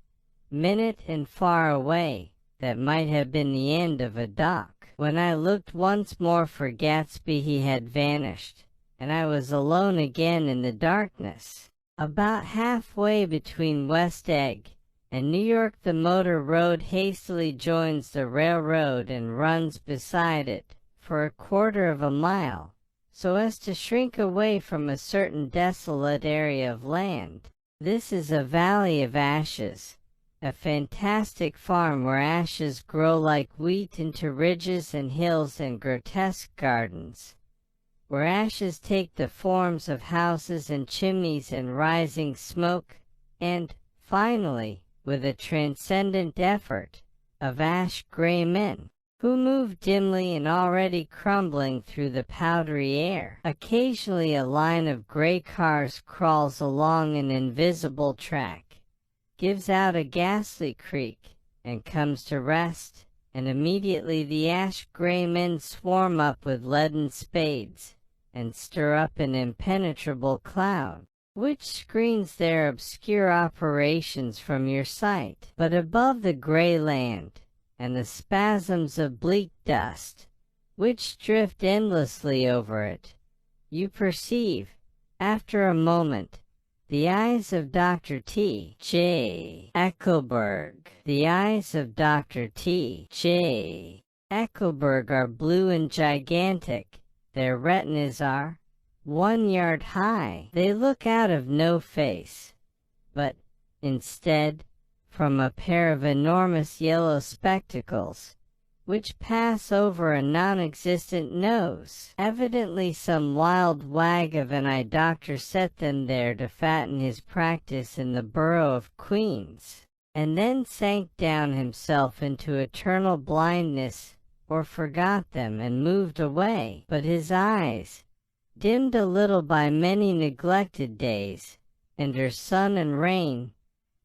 minute and far away, that might have been the end of a dock. When I looked once more for Gatsby, he had vanished, and I was alone again in the darkness. About halfway between West Egg and New York, the motor road hastily joins the railroad and runs beside it for a quarter of a mile, so as to shrink away from a certain desolate area of land. This is a valley of ashes, a fantastic farm where ashes grow like wheat into ridges and hills and grotesque gardens, where ashes take the forms of houses and chimneys and rising smoke, and, finally, with a transcendent effort, of ash-gray men, who move dimly and already crumbling through the powdery air. Occasionally a line of gray cars crawls along an invisible track, gives out a ghastly creak, and comes to rest, and immediately the ash-gray men swarm up with leaden spades, and stir up an impenetrable cloud, which screens their obscure operations from your sight. But above the gray land, and the spasms of bleak dust, which drift endlessly over it, you perceive, after a moment, the eyes of Dr. T. J. Eckelberg. The eyes of Dr. T. J. Eckelberg are blue and gigantic. Their retinas are 1 yard high. They look out of no face, but, instead, from a pair of enormous yellow spectacles, which pass over a non-existent nose. Evidently some wild wag of an eye doctor set them there to fatten his practice in the borough of Queens, and then sank down himself into eternal blindness, or forgot them and moved away. But his eyes, dimmed a little by many neglected days, under sun and rain,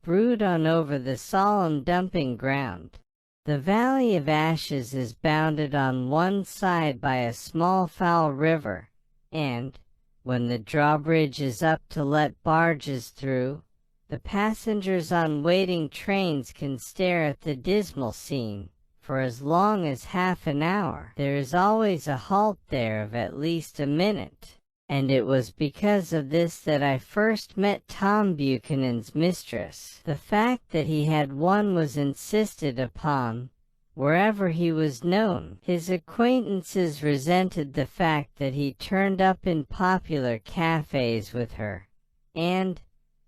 brood on over the solemn dumping ground. The Valley of Ashes is bounded on one side by a small foul river, and, when the drawbridge is up to let barges through, the passengers on waiting trains can stare at the dismal scene for as long as half an hour. There is always a halt there of at least a minute, and it was because of this that I first met Tom Buchanan's mistress. The fact that he had one was insisted upon wherever he was known. His acquaintances resented the fact that he turned up in popular cafes with her, and,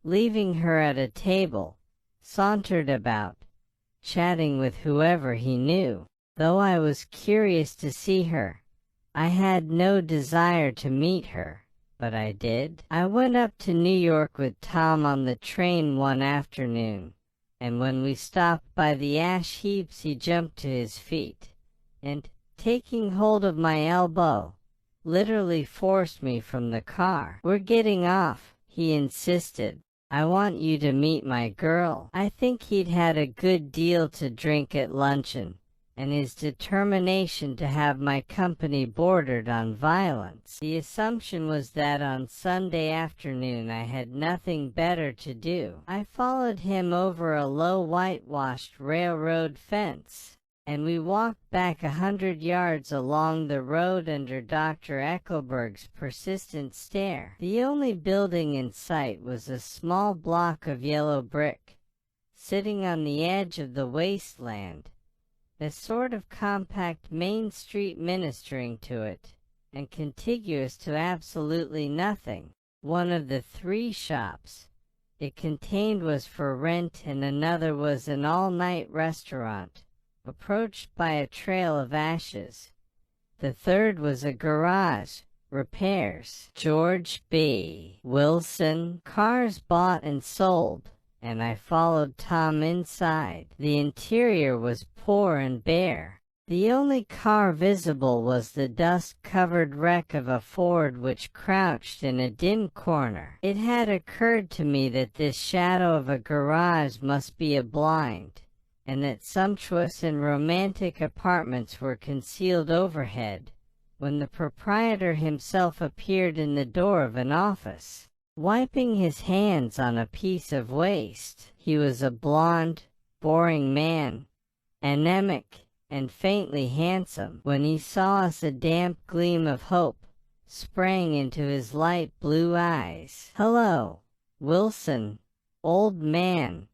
leaving her at a table, sauntered about, chatting with whoever he knew. Though I was curious to see her, I had no desire to meet her, but I did. I went up to New York with Tom on the train one afternoon, and when we stopped by the ash heaps he jumped to his feet, and, taking hold of my elbow, literally forced me from the car. "We're getting off," he insisted. "I want you to meet my girl." I think he'd had a good deal to drink at luncheon, and his determination to have my company bordered on violence. The assumption was that on Sunday afternoon I had nothing better to do. I followed him over a low whitewashed railroad fence, and we walked back 100 yards along the road under Dr. Eckelberg's persistent stare. The only building in sight was a small block of yellow brick, sitting on the edge of the wasteland, a sort of compact main street ministering to it, and contiguous to absolutely nothing. One of the 3 shops it contained was for rent, and another was an all-night restaurant, approached by a trail of ashes. The third was a garage, repairs, George B. Wilson, cars bought and sold, and I followed Tom inside. The interior was poor and bare. The only car visible was the dust-covered wreck of a Ford which crouched in a dim corner. It had occurred to me that this shadow of a garage must be a blind, and that sumptuous and romantic apartments were concealed overhead, when the proprietor himself appeared in the door of an office, wiping his hands on a piece of waste. He was a blond, boring man, anemic, and faintly handsome. When he saw us, a damp gleam of hope sprang into his light blue eyes. "Hello, Wilson, old man,"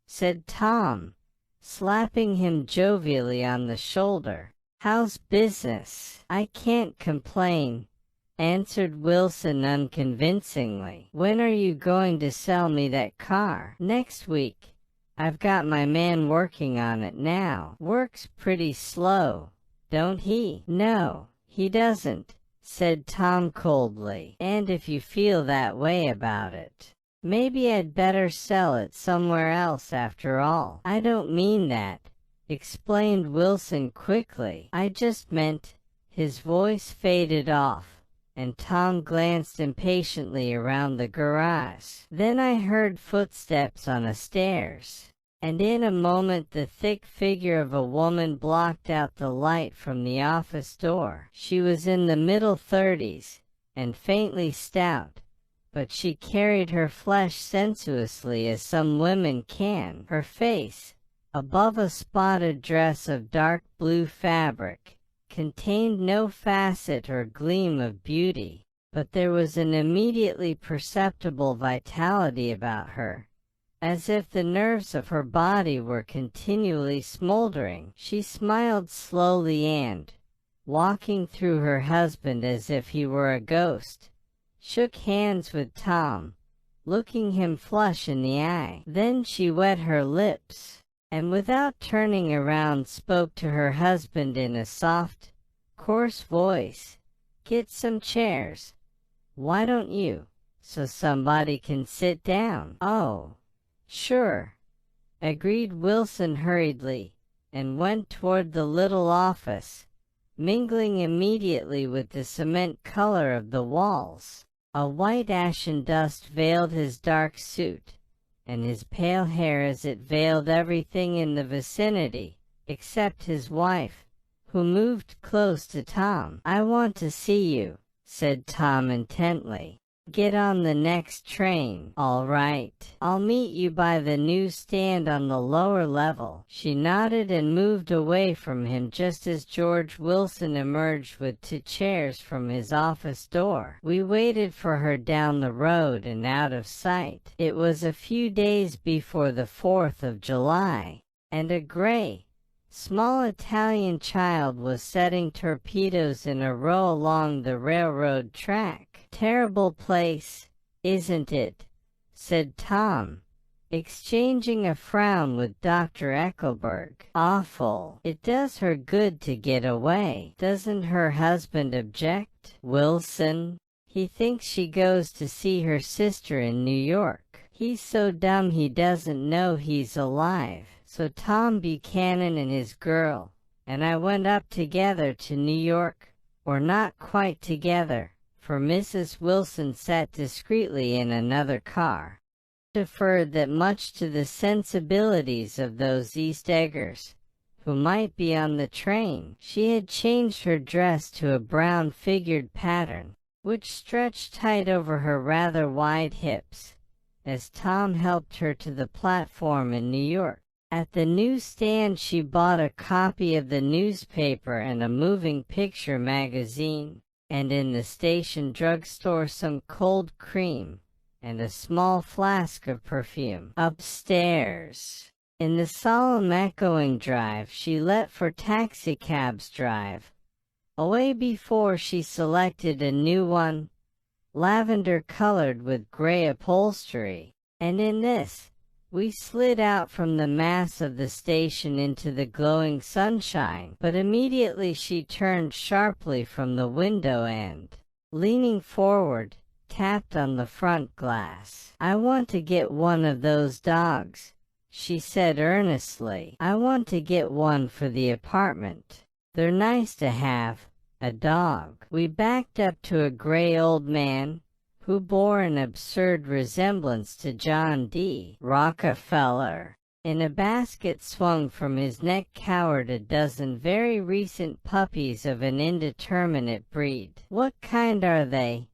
said Tom, slapping him jovially on the shoulder. "How's business?" "I can't complain," answered Wilson unconvincingly. "When are you going to sell me that car?" "Next week," I've got my man working on it now. Works pretty slow, don't he?" "No, he doesn't," said Tom coldly. "And if you feel that way about it, maybe I'd better sell it somewhere else after all." "I don't mean that," explained Wilson quickly. "I just meant—" His voice faded off, and Tom glanced impatiently around the garage. Then I heard footsteps on the stairs, and in a moment the thick figure of a woman blocked out the light from the office door. She was in the middle 30s, and faintly stout, but she carried her flesh sensuously as some women can. Her face, above a spotted dress of dark blue fabric, contained no facet or gleam of beauty, but there was an immediately perceptible vitality about her, as if the nerves of her body were continually smoldering. She smiled slowly and, walking through her husband as if he were a ghost, shook hands with Tom, looking him flush in the eye. Then she wet her lips, and without turning around spoke to her husband in a soft, coarse voice. "Get some chairs. Why don't you, so somebody can sit down?" "Oh, sure," agreed Wilson hurriedly, and went toward the little office, mingling immediately with the cement color of the walls. A white ashen dust veiled his dark suit, and his pale hair as it veiled everything in the vicinity, except his wife, who moved close to Tom. "I want to see you," said Tom intently. "Get on the next train." "All right. I'll meet you by the newsstand on the lower level." She nodded and moved away from him just as George Wilson emerged with 2 chairs from his office door. We waited for her down the road and out of sight. It was a few days before the 4th of July, and a gray, small Italian child was setting torpedoes in a row along the railroad track. "Terrible place, isn't it?" said Tom, exchanging a frown with Dr. Eckelberg. "Awful. It does her good to get away." "Doesn't her husband object?" "Wilson? He thinks she goes to see her sister in New York. He's so dumb he doesn't know he's alive." So Tom Buchanan and his girl and I went up together to New York, or not quite together, for Mrs. Wilson sat discreetly in another car. Deferred that much to the sensibilities of those East Eggers who might be on the train. She had changed her dress to a brown figured pattern, which stretched tight over her rather wide hips, as Tom helped her to the platform in New York. At the newsstand she bought a copy of the newspaper and a moving picture magazine, and in the station drugstore some cold cream and a small flask of perfume. Upstairs, in the solemn echoing drive she let for taxicabs drive away before she selected a new one, lavender-colored with gray upholstery, and in this we slid out from the mass of the station into the glowing sunshine. But immediately she turned sharply from the window and, leaning forward, tapped on the front glass. "I want to get one of those dogs," she said earnestly. "I want to get one for the apartment. They're nice to have, a dog." We backed up to a gray old man who bore an absurd resemblance to John D. Rockefeller. In a basket swung from his neck cowered a dozen very recent puppies of an indeterminate breed. "What kind are they?"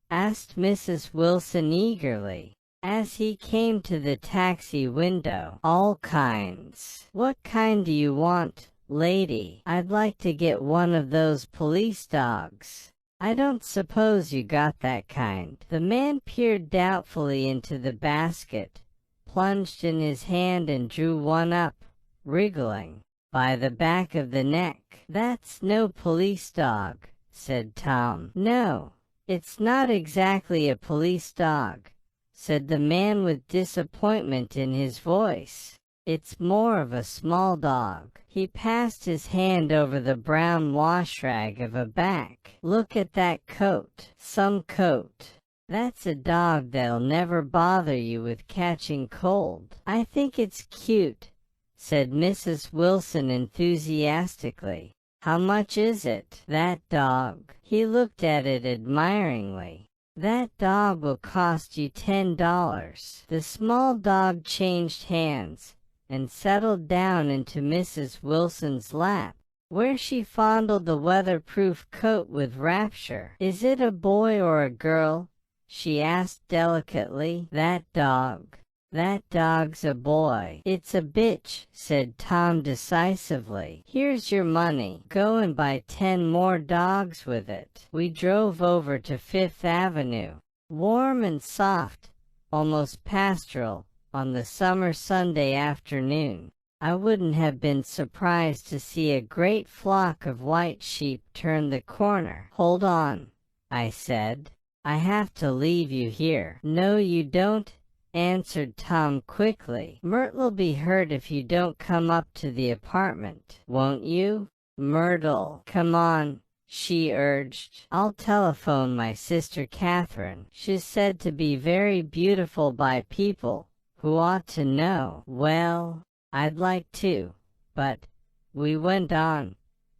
asked Mrs. Wilson eagerly, as he came to the taxi window. "All kinds." "What kind do you want, lady?" "I'd like to get one of those police dogs." "I don't suppose you got that kind." The man peered doubtfully into the basket, plunged in his hand and drew one up, wriggling, by the back of the neck. "That's no police dog," said Tom. "No, it's not exactly a police dog," said the man with disappointment in his voice. It's more of a small dog." He passed his hand over the brown wash rag of a back. "Look at that coat. Some coat. That's a dog that'll never bother you with catching cold." "I think it's cute," said Mrs. Wilson enthusiastically. "How much is it?" "That dog." He looked at it admiringly. "That dog will cost you $10. The small dog changed hands and settled down into Mrs. Wilson's lap, where she fondled the weatherproof coat with rapture. "Is it a boy or a girl?" she asked delicately. "That dog's a boy." "It's a bitch," said Tom decisively. "Here's your money. Go and buy 10 more dogs with it." We drove over to Fifth Avenue, warm and soft, almost pastoral, on the summer Sunday afternoon. I wouldn't have been surprised to see a great flock of white sheep turn the corner. "Hold on," I said. "I have to leave you here." "No, you don't," answered Tom quickly. "Myrtle'll be hurt if you don't come up to the apartment." "Won't you?" "Myrtle, come on," she urged. "I'll telephone my sister Catherine. She's said to be very beautiful by people who ought to know." "Well, I'd like to, but," we went on,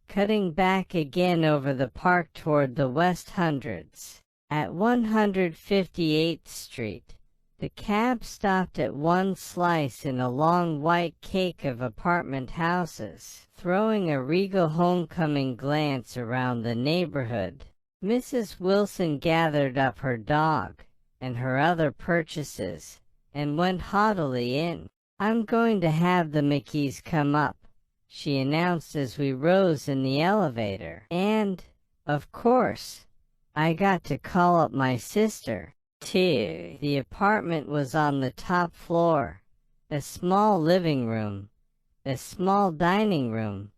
cutting back again over the park toward the West Hundreds. At 158th Street, the cab stopped at one slice in a long white cake of apartment houses. Throwing a regal homecoming glance around the neighborhood, Mrs. Wilson gathered up her dog and her other purchases and went haughtily in. "I'm going to have the Mickeys come up," she announced as we rose in the elevator. "And, of course, I got to call up my sister, too." The apartment was on the top floor. A small living room, a small dining room,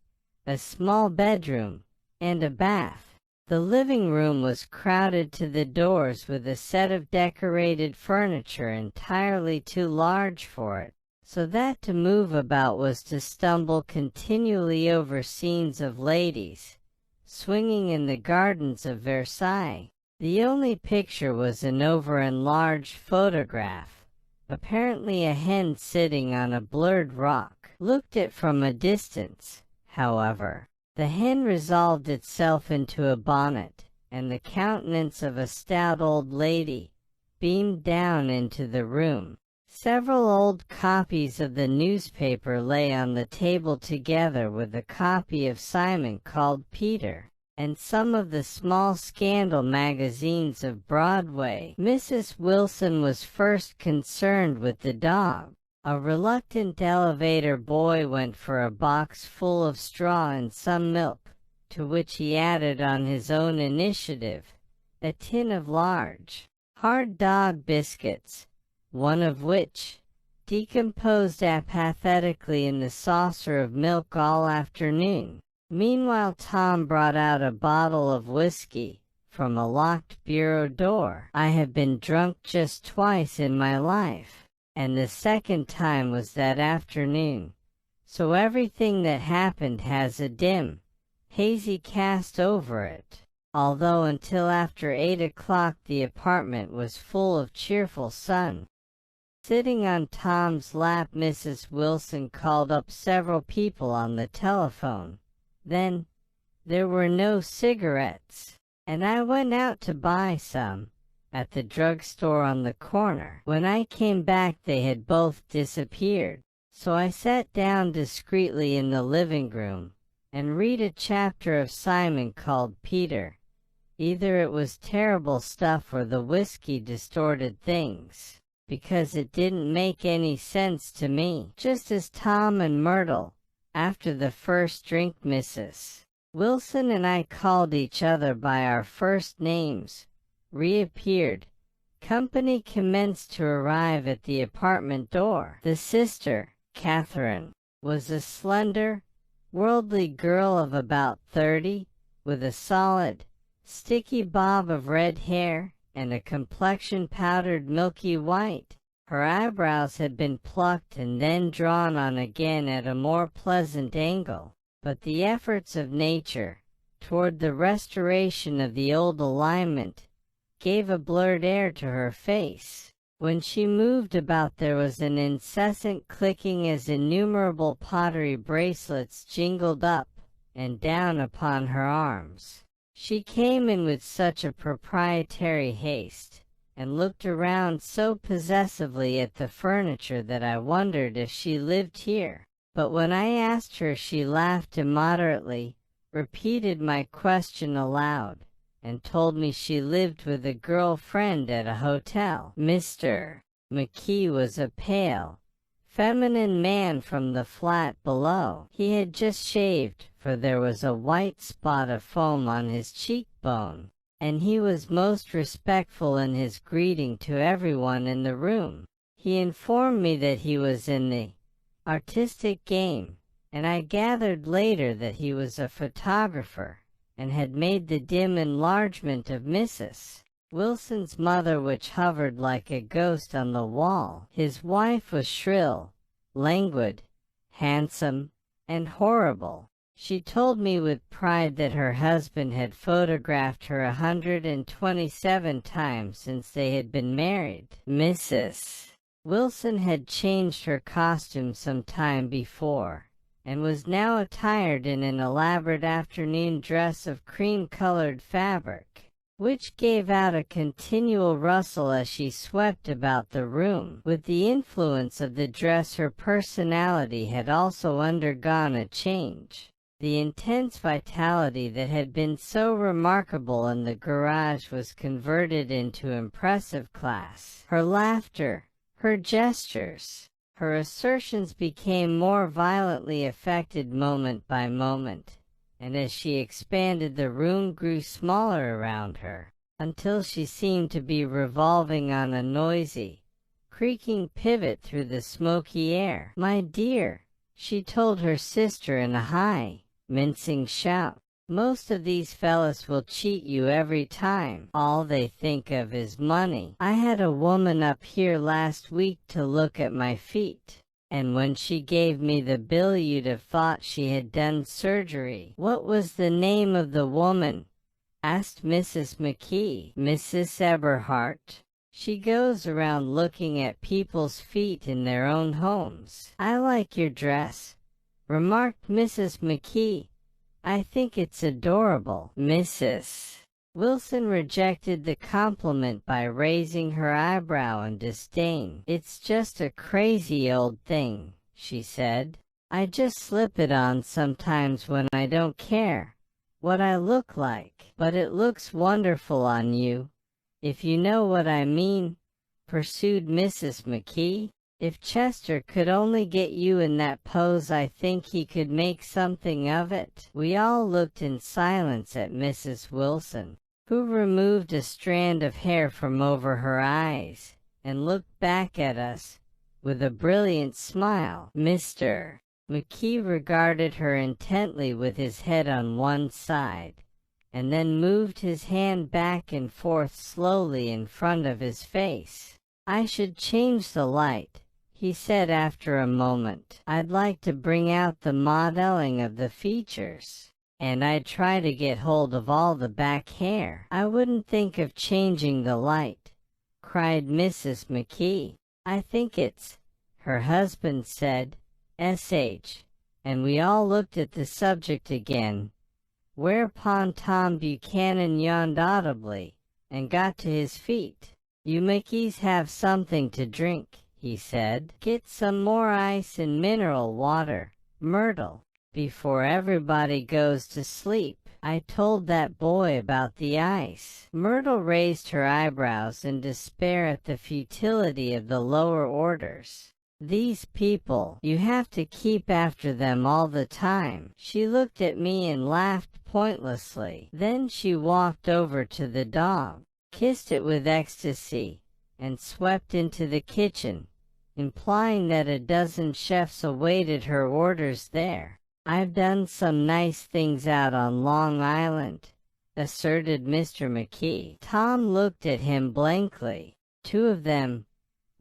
a small bedroom, and a bath. The living room was crowded to the doors with a set of decorated furniture entirely too large for it, so that to move about was to stumble continually over scenes of ladies swinging in the gardens of Versailles. The only picture was an over-enlarged photograph, apparently a hen sitting on a blurred rock. Looked at from a distance, however, the hen resolved itself into a bonnet, and the countenance of a stout old lady beamed down into the room. Several old copies of the newspaper lay on the table together with a copy of Simon called Peter, and some of the small scandal magazines of Broadway. Mrs. Wilson was first concerned with the dog. A reluctant elevator boy went for a box full of straw and some milk, to which he added on his own initiative a tin of large, hard dog biscuits, one of which decomposed apathetically in the saucer of milk all afternoon. Meanwhile Tom brought out a bottle of whiskey from a locked bureau door. "I have been drunk just twice in my life, and the second time was that afternoon, so everything that happened has a dim, hazy cast over it, although until after 8 o'clock the apartment was full of cheerful sun." Sitting on Tom's lap, Mrs. Wilson called up several people on the telephone. Then, there were no cigarettes, and I went out to buy some at the drugstore on the corner. When I came back they had both disappeared, so I sat down discreetly in the living room and read a chapter of Simon called Peter. Either it was terrible stuff or the whiskey distorted things, because it didn't make any sense to me. Just as Tom and Myrtle, after the first drink, Mrs. Wilson and I called each other by our first names, reappeared, company commenced to arrive at the apartment door. The sister, Catherine, was a slender, worldly girl of about 30, with a solid, sticky bob of red hair and a complexion powdered milky white. Her eyebrows had been plucked and then drawn on again at a more pleasant angle, but the efforts of nature toward the restoration of the old alignment gave a blurred air to her face. When she moved about, there was an incessant clicking as innumerable pottery bracelets jingled up and down upon her arms. She came in with such a proprietary haste, and looked around so possessively at the furniture that I wondered if she lived here. But when I asked her, she laughed immoderately, repeated my question aloud, and told me she lived with a girl-friend at a hotel. Mr. McKee was a pale, feminine man from the flat below. He had just shaved, for there was a white spot of foam on his cheekbone, and he was most respectful in his greeting to everyone in the room. He informed me that he was in the artistic game, and I gathered later that he was a photographer, and had made the dim enlargement of Mrs. Wilson's mother, which hovered like a ghost on the wall. His wife was shrill, languid, handsome, and horrible. She told me with pride that her husband had photographed her 127 times since they had been married. Mrs. Wilson had changed her costume some time before, and was now attired in an elaborate afternoon dress of cream-colored fabric, which gave out a continual rustle as she swept about the room. With the influence of the dress, her personality had also undergone a change. The intense vitality that had been so remarkable in the garage was converted into impressive class. Her laughter, her gestures, her assertions became more violently affected moment by moment, and as she expanded, the room grew smaller around her, until she seemed to be revolving on a noisy, creaking pivot through the smoky air. "My dear," she told her sister in a high, mincing shout, "most of these fellas will cheat you every time. All they think of is money. I had a woman up here last week to look at my feet, and when she gave me the bill you'd have thought she had done surgery." "What was the name of the woman?" asked Mrs. McKee. "Mrs. Eberhart. She goes around looking at people's feet in their own homes." "I like your dress," remarked Mrs. McKee. "I think it's adorable." Mrs. Wilson rejected the compliment by raising her eyebrow in disdain. "It's just a crazy old thing," she said. "I just slip it on sometimes when I don't care what I look like. But it looks wonderful on you, if you know what I mean," pursued Mrs. McKee. "If Chester could only get you in that pose, I think he could make something of it." We all looked in silence at Mrs. Wilson, who removed a strand of hair from over her eyes, and looked back at us with a brilliant smile. Mr. McKee regarded her intently with his head on one side, and then moved his hand back and forth slowly in front of his face. "I should change the light," he said after a moment. "I'd like to bring out the modeling of the features, and I'd try to get hold of all the back hair." "I wouldn't think of changing the light," cried Mrs. McKee. "I think it's," her husband said, "sh," and we all looked at the subject again, whereupon Tom Buchanan yawned audibly and got to his feet. "You Mickeys have something to drink," he said. "Get some more ice and mineral water, Myrtle, before everybody goes to sleep. I told that boy about the ice." Myrtle raised her eyebrows in despair at the futility of the lower orders. "These people, you have to keep after them all the time." She looked at me and laughed pointlessly. Then she walked over to the dog, kissed it with ecstasy, and swept into the kitchen, implying that a dozen chefs awaited her orders there. "I've done some nice things out on Long Island," asserted Mr. McKee. Tom looked at him blankly. "2 of them,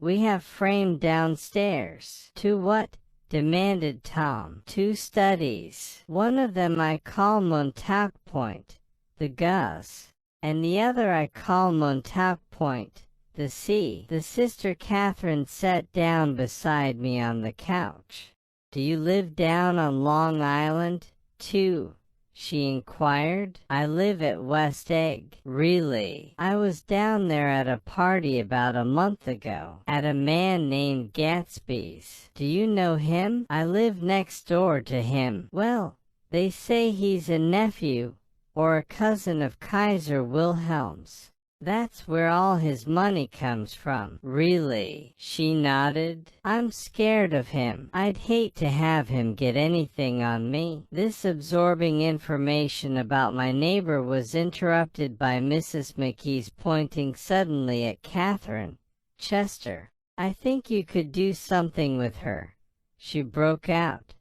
We have framed downstairs. To what? Demanded Tom. 2 studies. One of them I call Montauk Point, the Gus, and the other I call Montauk Point, the sea. The sister Catherine sat down beside me on the couch. Do you live down on Long Island, too? She inquired. I live at West Egg. Really? I was down there at a party about a month ago, at a man named Gatsby's. Do you know him? I live next door to him. Well, they say he's a nephew or a cousin of Kaiser Wilhelm's. That's where all his money comes from. Really? She nodded. I'm scared of him. I'd hate to have him get anything on me. This absorbing information about my neighbor was interrupted by Mrs. McKee's pointing suddenly at Catherine. Chester, I think you could do something with her, she broke out.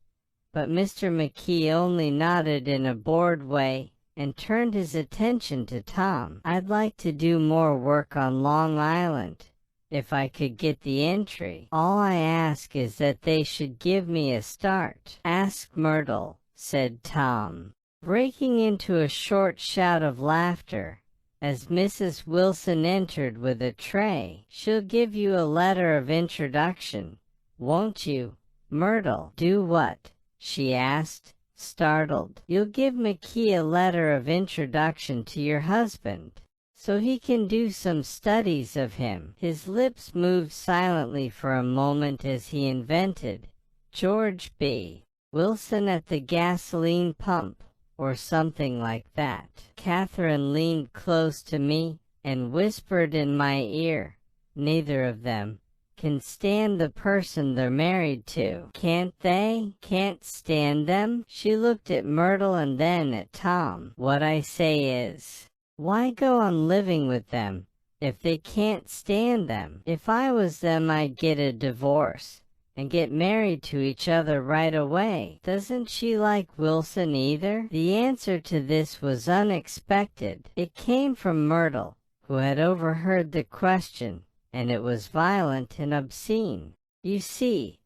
But Mr. McKee only nodded in a bored way and turned his attention to Tom. I'd like to do more work on Long Island, if I could get the entry. All I ask is that they should give me a start. Ask Myrtle, said Tom, breaking into a short shout of laughter as Mrs. Wilson entered with a tray. She'll give you a letter of introduction, won't you, Myrtle? Do what? She asked, startled. You'll give McKee a letter of introduction to your husband, so he can do some studies of him. His lips moved silently for a moment as he invented George B. Wilson at the gasoline pump, or something like that. Catherine leaned close to me and whispered in my ear, neither of them can stand the person they're married to. Can't they? Can't stand them? She looked at Myrtle and then at Tom. What I say is, why go on living with them if they can't stand them? If I was them, I'd get a divorce and get married to each other right away. Doesn't she like Wilson either? The answer to this was unexpected. It came from Myrtle, who had overheard the question, and it was violent and obscene. You see,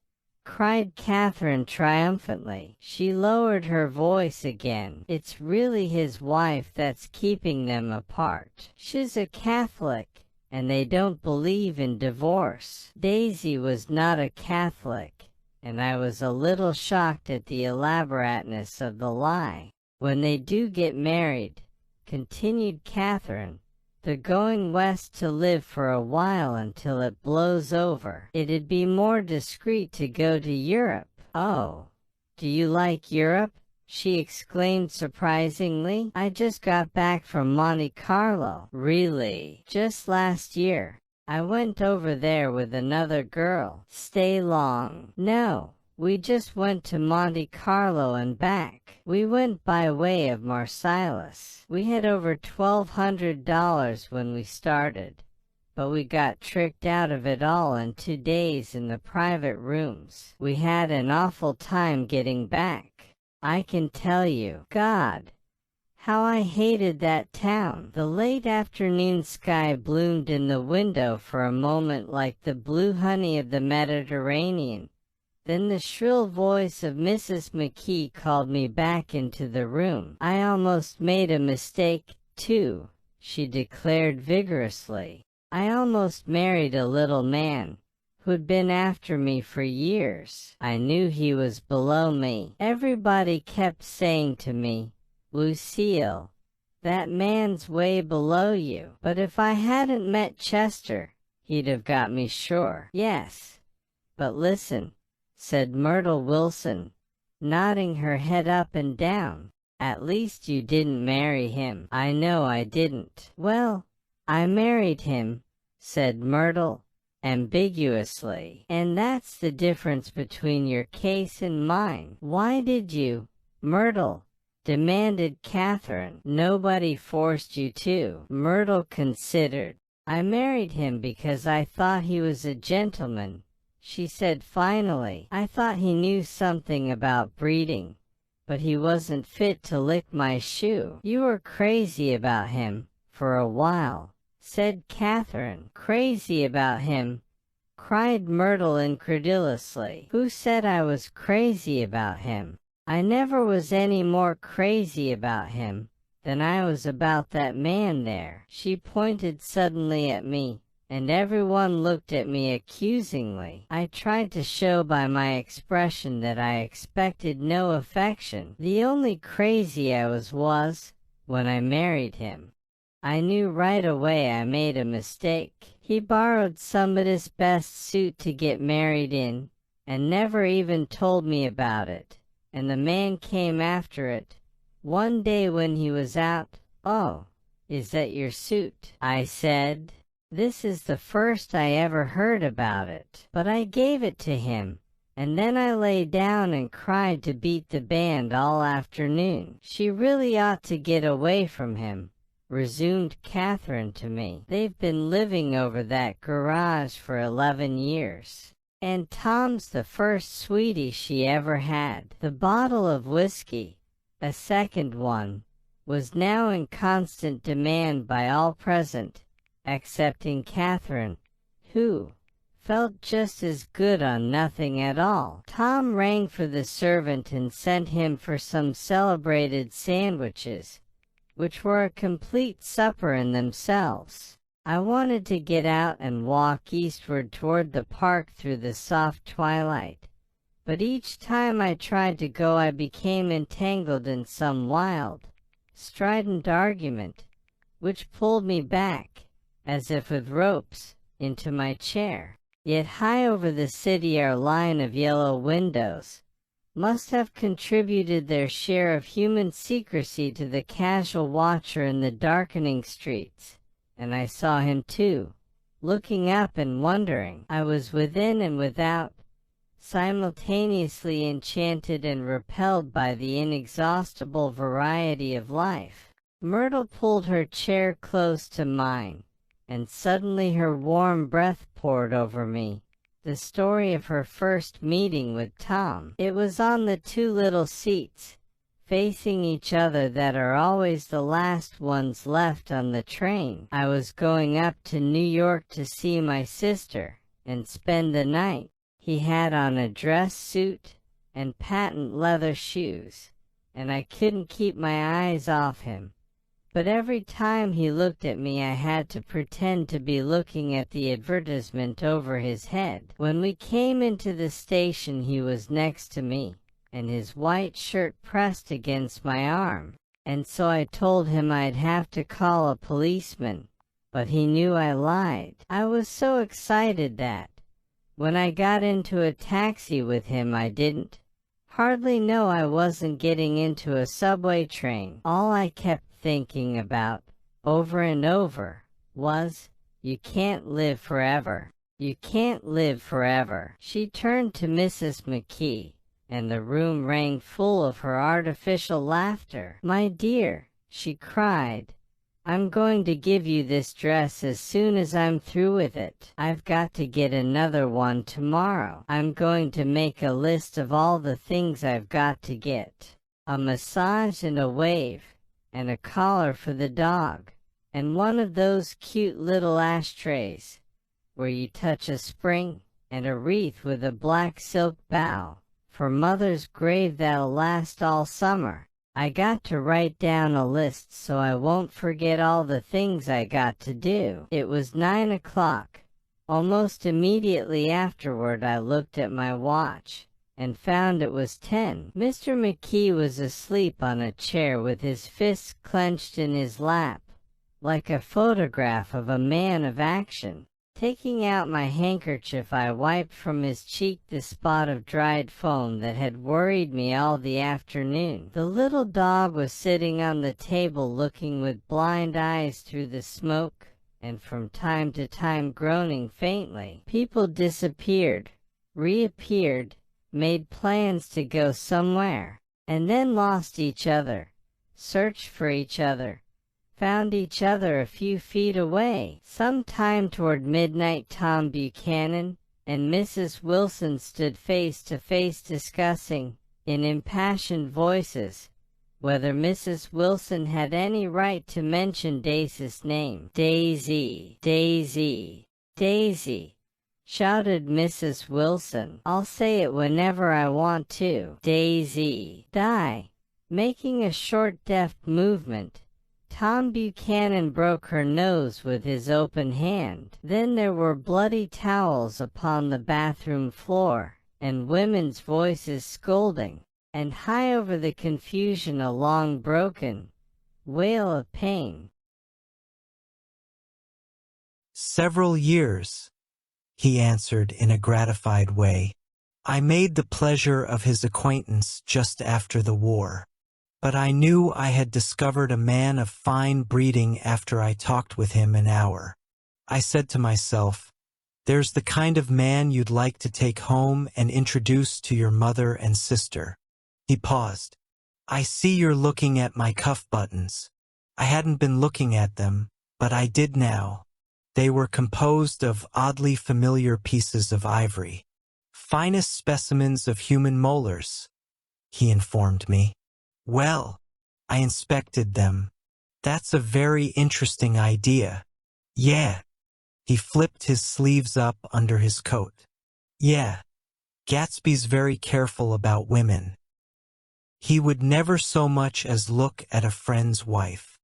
cried Catherine triumphantly. She lowered her voice again. It's really his wife that's keeping them apart. She's a Catholic, and they don't believe in divorce. Daisy was not a Catholic, and I was a little shocked at the elaborateness of the lie. When they do get married, continued Catherine, they're going west to live for a while until it blows over. It'd be more discreet to go to Europe. Oh, do you like Europe? She exclaimed surprisingly. I just got back from Monte Carlo. Really? Just last year. I went over there with another girl. Stay long? No. We just went to Monte Carlo and back. We went by way of Marseilles. We had over $1,200 when we started, but we got tricked out of it all in 2 days in the private rooms. We had an awful time getting back, I can tell you. God, how I hated that town. The late afternoon sky bloomed in the window for a moment like the blue honey of the Mediterranean. Then the shrill voice of Mrs. McKee called me back into the room. I almost made a mistake, too, she declared vigorously. I almost married a little man who'd been after me for years. I knew he was below me. Everybody kept saying to me, Lucille, that man's way below you. But if I hadn't met Chester, he'd have got me sure. Yes. But listen, said Myrtle Wilson, nodding her head up and down. At least you didn't marry him. I know I didn't. Well, I married him, said Myrtle, ambiguously. And that's the difference between your case and mine. Why did you, Myrtle? Demanded Catherine. Nobody forced you to. Myrtle considered. I married him because I thought he was a gentleman, she said finally. I thought he knew something about breeding, but he wasn't fit to lick my shoe. You were crazy about him, for a while, said Catherine. Crazy about him? cried Myrtle incredulously. Who said I was crazy about him? I never was any more crazy about him than I was about that man there. She pointed suddenly at me, and everyone looked at me accusingly. I tried to show by my expression that I expected no affection. The only crazy I was when I married him. I knew right away I made a mistake. He borrowed somebody's best suit to get married in, and never even told me about it, and the man came after it one day when he was out. "Oh, is that your suit?" I said. This is the first I ever heard about it. But I gave it to him, and then I lay down and cried to beat the band all afternoon. "She really ought to get away from him," resumed Catherine to me. "They've been living over that garage for 11 years. And Tom's the first sweetie she ever had." The bottle of whiskey, a second one, was now in constant demand by all present, excepting Catherine, who felt just as good on nothing at all. Tom rang for the servant and sent him for some celebrated sandwiches, which were a complete supper in themselves. I wanted to get out and walk eastward toward the park through the soft twilight, but each time I tried to go I became entangled in some wild, strident argument, which pulled me back, as if with ropes, into my chair. Yet high over the city our line of yellow windows must have contributed their share of human secrecy to the casual watcher in the darkening streets, and I saw him too, looking up and wondering. I was within and without, simultaneously enchanted and repelled by the inexhaustible variety of life. Myrtle pulled her chair close to mine, and suddenly her warm breath poured over me. The story of her first meeting with Tom. It was on the two little seats, facing each other, that are always the last ones left on the train. I was going up to New York to see my sister and spend the night. He had on a dress suit and patent leather shoes, and I couldn't keep my eyes off him. But every time he looked at me I had to pretend to be looking at the advertisement over his head. When we came into the station he was next to me, and his white shirt pressed against my arm, and so I told him I'd have to call a policeman, but he knew I lied. I was so excited that, when I got into a taxi with him, I didn't hardly know I wasn't getting into a subway train. All I kept thinking about, over and over, was, "You can't live forever. You can't live forever." She turned to Mrs. McKee, and the room rang full of her artificial laughter. "My dear," she cried, "I'm going to give you this dress as soon as I'm through with it. I've got to get another one tomorrow. I'm going to make a list of all the things I've got to get. A massage and a wave, and a collar for the dog, and one of those cute little ashtrays where you touch a spring, and a wreath with a black silk bow for Mother's grave that'll last all summer. I got to write down a list so I won't forget all the things I got to do." It was 9 o'clock. Almost immediately afterward I looked at my watch, and found it was 10. Mr. McKee was asleep on a chair with his fists clenched in his lap, like a photograph of a man of action. Taking out my handkerchief I wiped from his cheek the spot of dried foam that had worried me all the afternoon. The little dog was sitting on the table looking with blind eyes through the smoke, and from time to time groaning faintly. People disappeared, reappeared, made plans to go somewhere, and then lost each other, searched for each other, found each other a few feet away. Some time toward midnight Tom Buchanan and Mrs. Wilson stood face to face discussing, in impassioned voices, whether Mrs. Wilson had any right to mention Daisy's name. "Daisy, Daisy, Daisy," shouted Mrs. Wilson. "I'll say it whenever I want to." Daisy. Die. Making a short deft movement, Tom Buchanan broke her nose with his open hand. Then there were bloody towels upon the bathroom floor, and women's voices scolding, and high over the confusion a long broken wail of pain. "Several years," he answered in a gratified way. "I made the pleasure of his acquaintance just after the war. But I knew I had discovered a man of fine breeding after I talked with him an hour. I said to myself, there's the kind of man you'd like to take home and introduce to your mother and sister." He paused. "I see you're looking at my cuff buttons." I hadn't been looking at them, but I did now. They were composed of oddly familiar pieces of ivory. "Finest specimens of human molars," he informed me. "Well," I inspected them. "That's a very interesting idea." "Yeah." He flipped his sleeves up under his coat. "Yeah. Gatsby's very careful about women. He would never so much as look at a friend's wife."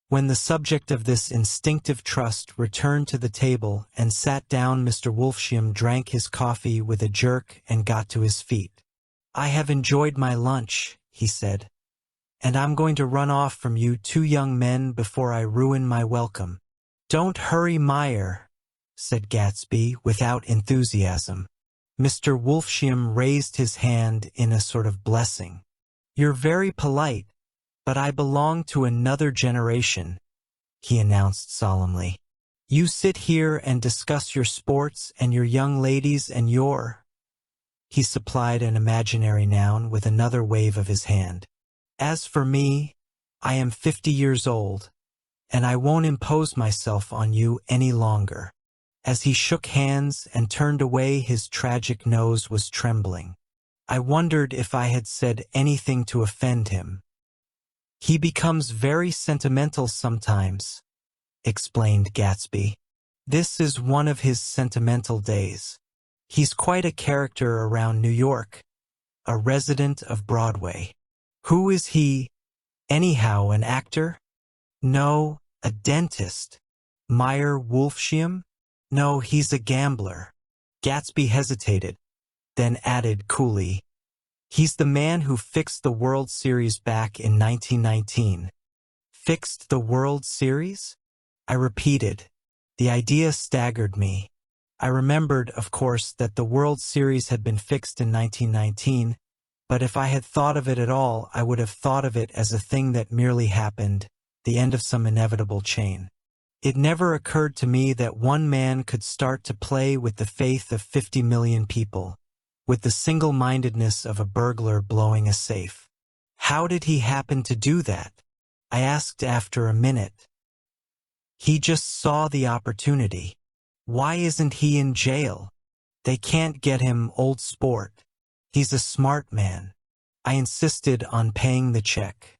When the subject of this instinctive trust returned to the table and sat down, Mr. Wolfsham drank his coffee with a jerk and got to his feet. "I have enjoyed my lunch," he said, "and I'm going to run off from you two young men before I ruin my welcome." "Don't hurry, Meyer," said Gatsby without enthusiasm. Mr. Wolfsham raised his hand in a sort of blessing. "You're very polite, but I belong to another generation," he announced solemnly. "You sit here and discuss your sports and your young ladies and your—" He supplied an imaginary noun with another wave of his hand. "As for me, I am 50 years old, and I won't impose myself on you any longer." As he shook hands and turned away, his tragic nose was trembling. I wondered if I had said anything to offend him. "He becomes very sentimental sometimes," explained Gatsby. "This is one of his sentimental days. He's quite a character around New York, a resident of Broadway." "Who is he, anyhow, an actor?" "No, a dentist." "Meyer Wolfsham?" "No, he's a gambler." Gatsby hesitated, then added coolly, "He's the man who fixed the World Series back in 1919. "Fixed the World Series?" I repeated. The idea staggered me. I remembered, of course, that the World Series had been fixed in 1919, but if I had thought of it at all, I would have thought of it as a thing that merely happened, the end of some inevitable chain. It never occurred to me that one man could start to play with the faith of 50 million people, with the single-mindedness of a burglar blowing a safe. How did he happen to do that? I asked after a minute. He just saw the opportunity. Why isn't he in jail? They can't get him, old sport. He's a smart man. I insisted on paying the check.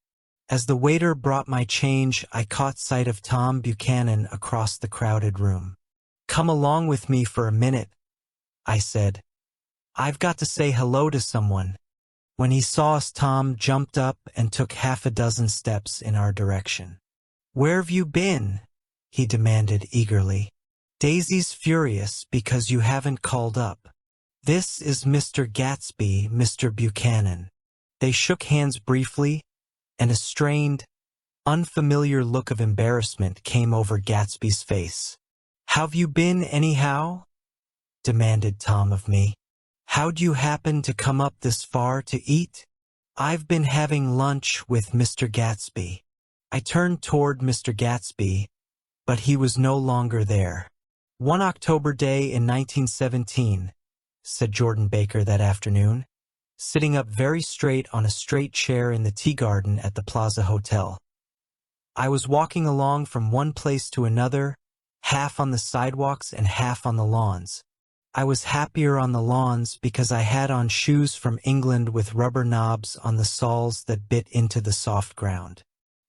As the waiter brought my change, I caught sight of Tom Buchanan across the crowded room. "Come along with me for a minute," I said. "I've got to say hello to someone." When he saw us, Tom jumped up and took half a dozen steps in our direction. "Where've you been?" he demanded eagerly. "Daisy's furious because you haven't called up. This is Mr. Gatsby, Mr. Buchanan." They shook hands briefly, and a strained, unfamiliar look of embarrassment came over Gatsby's face. "How've you been, anyhow?" demanded Tom of me. "How'd you happen to come up this far to eat?" "I've been having lunch with Mr. Gatsby." I turned toward Mr. Gatsby, but he was no longer there. "One October day in 1917, said Jordan Baker that afternoon, sitting up very straight on a straight chair in the tea garden at the Plaza Hotel. "I was walking along from one place to another, half on the sidewalks and half on the lawns. I was happier on the lawns because I had on shoes from England with rubber knobs on the soles that bit into the soft ground.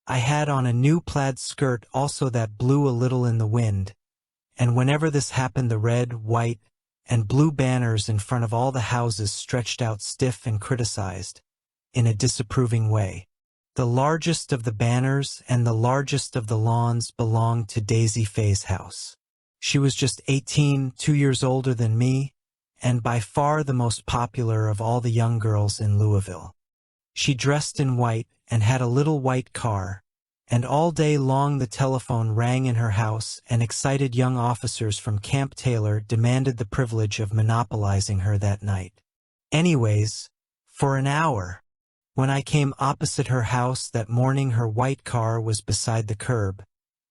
I had on a new plaid skirt also that blew a little in the wind, and whenever this happened the red, white, and blue banners in front of all the houses stretched out stiff and criticized, in a disapproving way. The largest of the banners and the largest of the lawns belonged to Daisy Faye's house. She was just 18, 2 years older than me, and by far the most popular of all the young girls in Louisville. She dressed in white and had a little white car, and all day long the telephone rang in her house and excited young officers from Camp Taylor demanded the privilege of monopolizing her that night. Anyways, for an hour. When I came opposite her house that morning, her white car was beside the curb,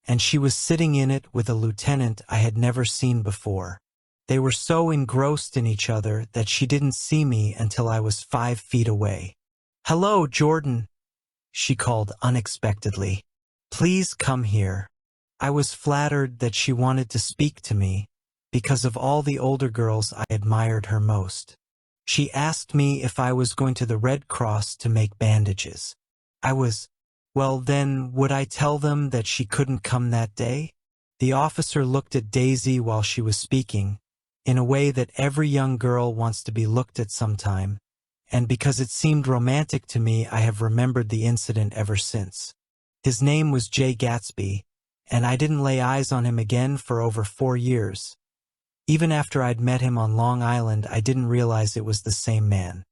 and she was sitting in it with a lieutenant I had never seen before. They were so engrossed in each other that she didn't see me until I was 5 feet away. "Hello, Jordan," she called unexpectedly. "Please come here." I was flattered that she wanted to speak to me, because of all the older girls I admired her most. She asked me if I was going to the Red Cross to make bandages. I was, well then, would I tell them that she couldn't come that day? The officer looked at Daisy while she was speaking, in a way that every young girl wants to be looked at sometime, and because it seemed romantic to me, I have remembered the incident ever since. His name was Gatsby, and I didn't lay eyes on him again for over 4 years. Even after I'd met him on Long Island, I didn't realize it was the same man.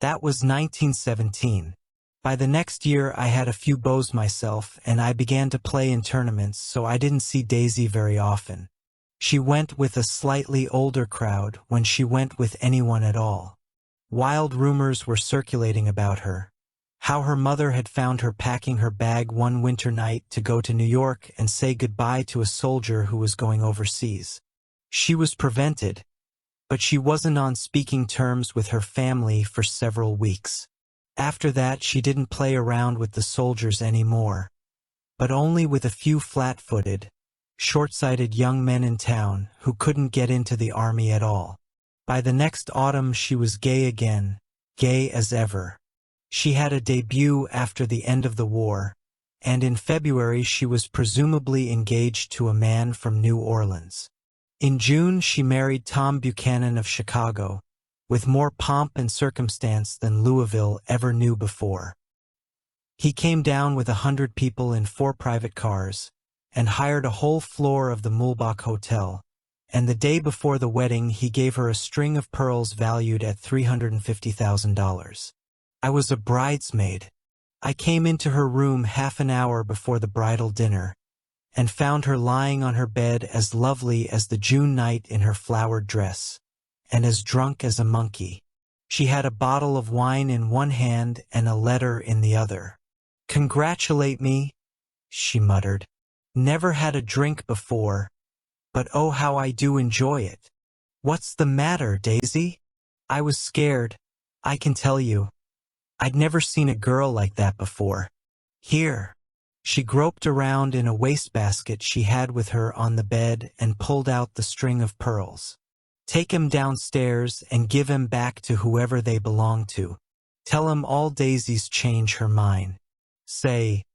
That was 1917. By the next year, I had a few beaux myself, and I began to play in tournaments, so I didn't see Daisy very often. She went with a slightly older crowd when she went with anyone at all. Wild rumors were circulating about her. How her mother had found her packing her bag one winter night to go to New York and say goodbye to a soldier who was going overseas. She was prevented, but she wasn't on speaking terms with her family for several weeks. After that, she didn't play around with the soldiers anymore, but only with a few flat-footed, short-sighted young men in town who couldn't get into the army at all. By the next autumn, she was gay again, gay as ever. She had a debut after the end of the war, and in February she was presumably engaged to a man from New Orleans. In June, she married Tom Buchanan of Chicago, with more pomp and circumstance than Louisville ever knew before. He came down with 100 people in 4 private cars, and hired a whole floor of the Mulbach Hotel, and the day before the wedding he gave her a string of pearls valued at $350,000. I was a bridesmaid. I came into her room half an hour before the bridal dinner, and found her lying on her bed as lovely as the June night in her flowered dress, and as drunk as a monkey. She had a bottle of wine in one hand and a letter in the other. "Congratulate me," she muttered. "Never had a drink before, but oh how I do enjoy it." "What's the matter, Daisy?" I was scared, I can tell you. I'd never seen a girl like that before. "Here." She groped around in a wastebasket she had with her on the bed and pulled out the string of pearls. "Take 'em downstairs and give 'em back to whoever they belong to. Tell 'em all Daisy's change her mind. Say,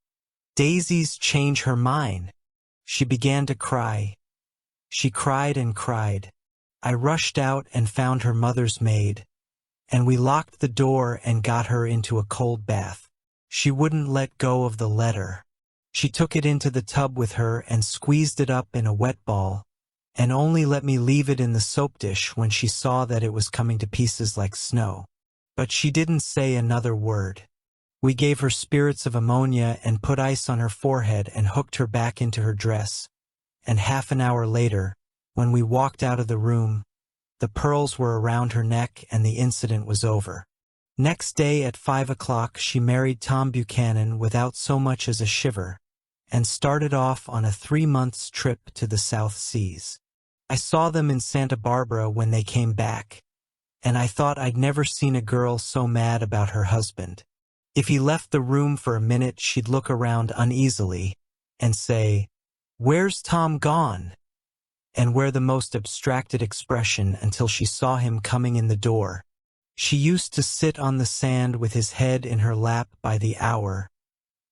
Daisy's change her mind." She began to cry. She cried and cried. I rushed out and found her mother's maid, and we locked the door and got her into a cold bath. She wouldn't let go of the letter. She took it into the tub with her and squeezed it up in a wet ball, and only let me leave it in the soap dish when she saw that it was coming to pieces like snow. But she didn't say another word. We gave her spirits of ammonia and put ice on her forehead and hooked her back into her dress, and half an hour later, when we walked out of the room, the pearls were around her neck and the incident was over. Next day at 5 o'clock she married Tom Buchanan without so much as a shiver, and started off on a 3 months trip to the South Seas. I saw them in Santa Barbara when they came back, and I thought I'd never seen a girl so mad about her husband. If he left the room for a minute, she'd look around uneasily and say, "Where's Tom gone?" and wear the most abstracted expression until she saw him coming in the door. She used to sit on the sand with his head in her lap by the hour,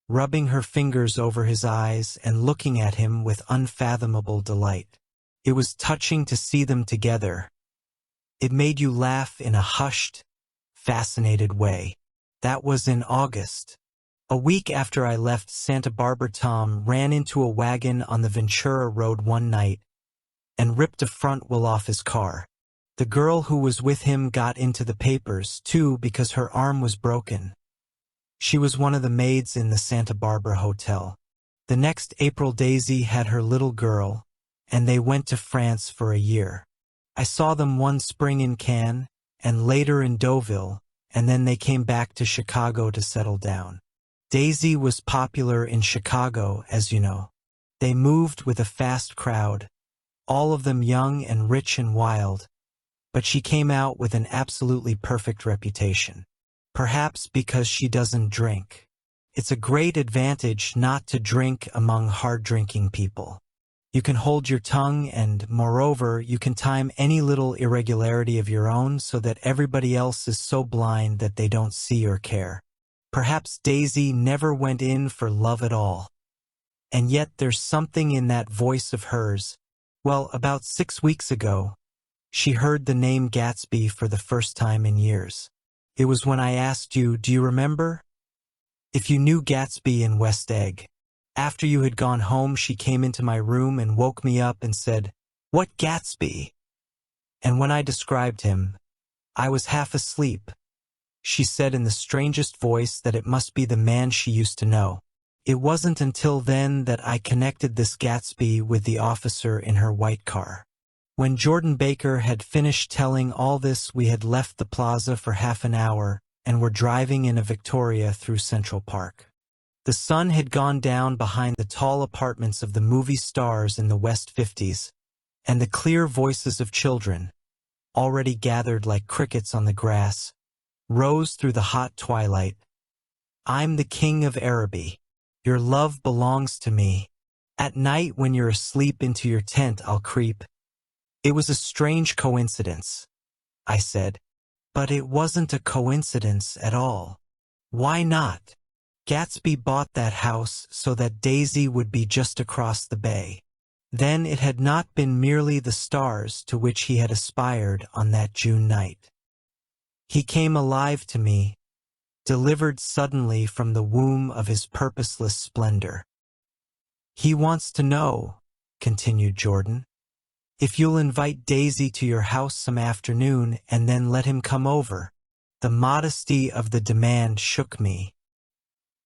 rubbing her fingers over his eyes and looking at him with unfathomable delight. It was touching to see them together, It made you laugh in a hushed, fascinated way. That was in August. A week after I left Santa Barbara, Tom ran into a wagon on the Ventura Road one night and ripped a front wheel off his car. The girl who was with him got into the papers, too, because her arm was broken. She was one of the maids in the Santa Barbara hotel. The next April, Daisy had her little girl, and they went to France for a year. I saw them one spring in Cannes, and later in Deauville, and then they came back to Chicago to settle down. Daisy was popular in Chicago, as you know. They moved with a fast crowd, all of them young and rich and wild, but she came out with an absolutely perfect reputation. Perhaps because she doesn't drink. It's a great advantage not to drink among hard-drinking people. You can hold your tongue and, moreover, you can time any little irregularity of your own so that everybody else is so blind that they don't see or care. Perhaps Daisy never went in for love at all. And yet there's something in that voice of hers. Well, about 6 weeks ago, she heard the name Gatsby for the first time in years. It was when I asked you, do you remember? If you knew Gatsby in West Egg. After you had gone home, she came into my room and woke me up and said, "What Gatsby?" And when I described him, I was half asleep. She said in the strangest voice that it must be the man she used to know. It wasn't until then that I connected this Gatsby with the officer in her white car. When Jordan Baker had finished telling all this, we had left the plaza for half an hour and were driving in a Victoria through Central Park. The sun had gone down behind the tall apartments of the movie stars in the West 50s, and the clear voices of children, already gathered like crickets on the grass, rose through the hot twilight. I'm the king of Araby. Your love belongs to me. At night when you're asleep into your tent I'll creep. It was a strange coincidence, I said. But it wasn't a coincidence at all. Why not? Gatsby bought that house so that Daisy would be just across the bay. Then it had not been merely the stars to which he had aspired on that June night. He came alive to me, delivered suddenly from the womb of his purposeless splendor. He wants to know, continued Jordan, if you'll invite Daisy to your house some afternoon and then let him come over. The modesty of the demand shook me.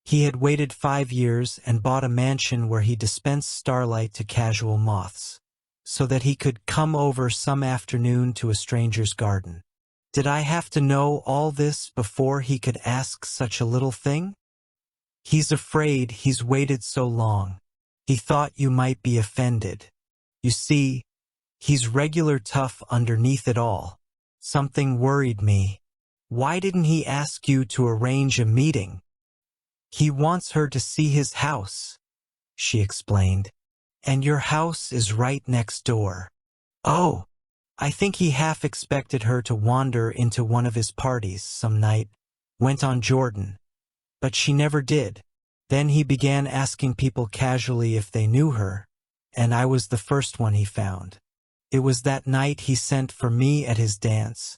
He had waited 5 years and bought a mansion where he dispensed starlight to casual moths, so that he could come over some afternoon to a stranger's garden. Did I have to know all this before he could ask such a little thing? He's afraid he's waited so long. He thought you might be offended. You see, he's regular tough underneath it all. Something worried me. Why didn't he ask you to arrange a meeting? He wants her to see his house, she explained. And your house is right next door. Oh, I think he half expected her to wander into one of his parties some night, went on Jordan. But she never did. Then he began asking people casually if they knew her, and I was the first one he found. It was that night he sent for me at his dance,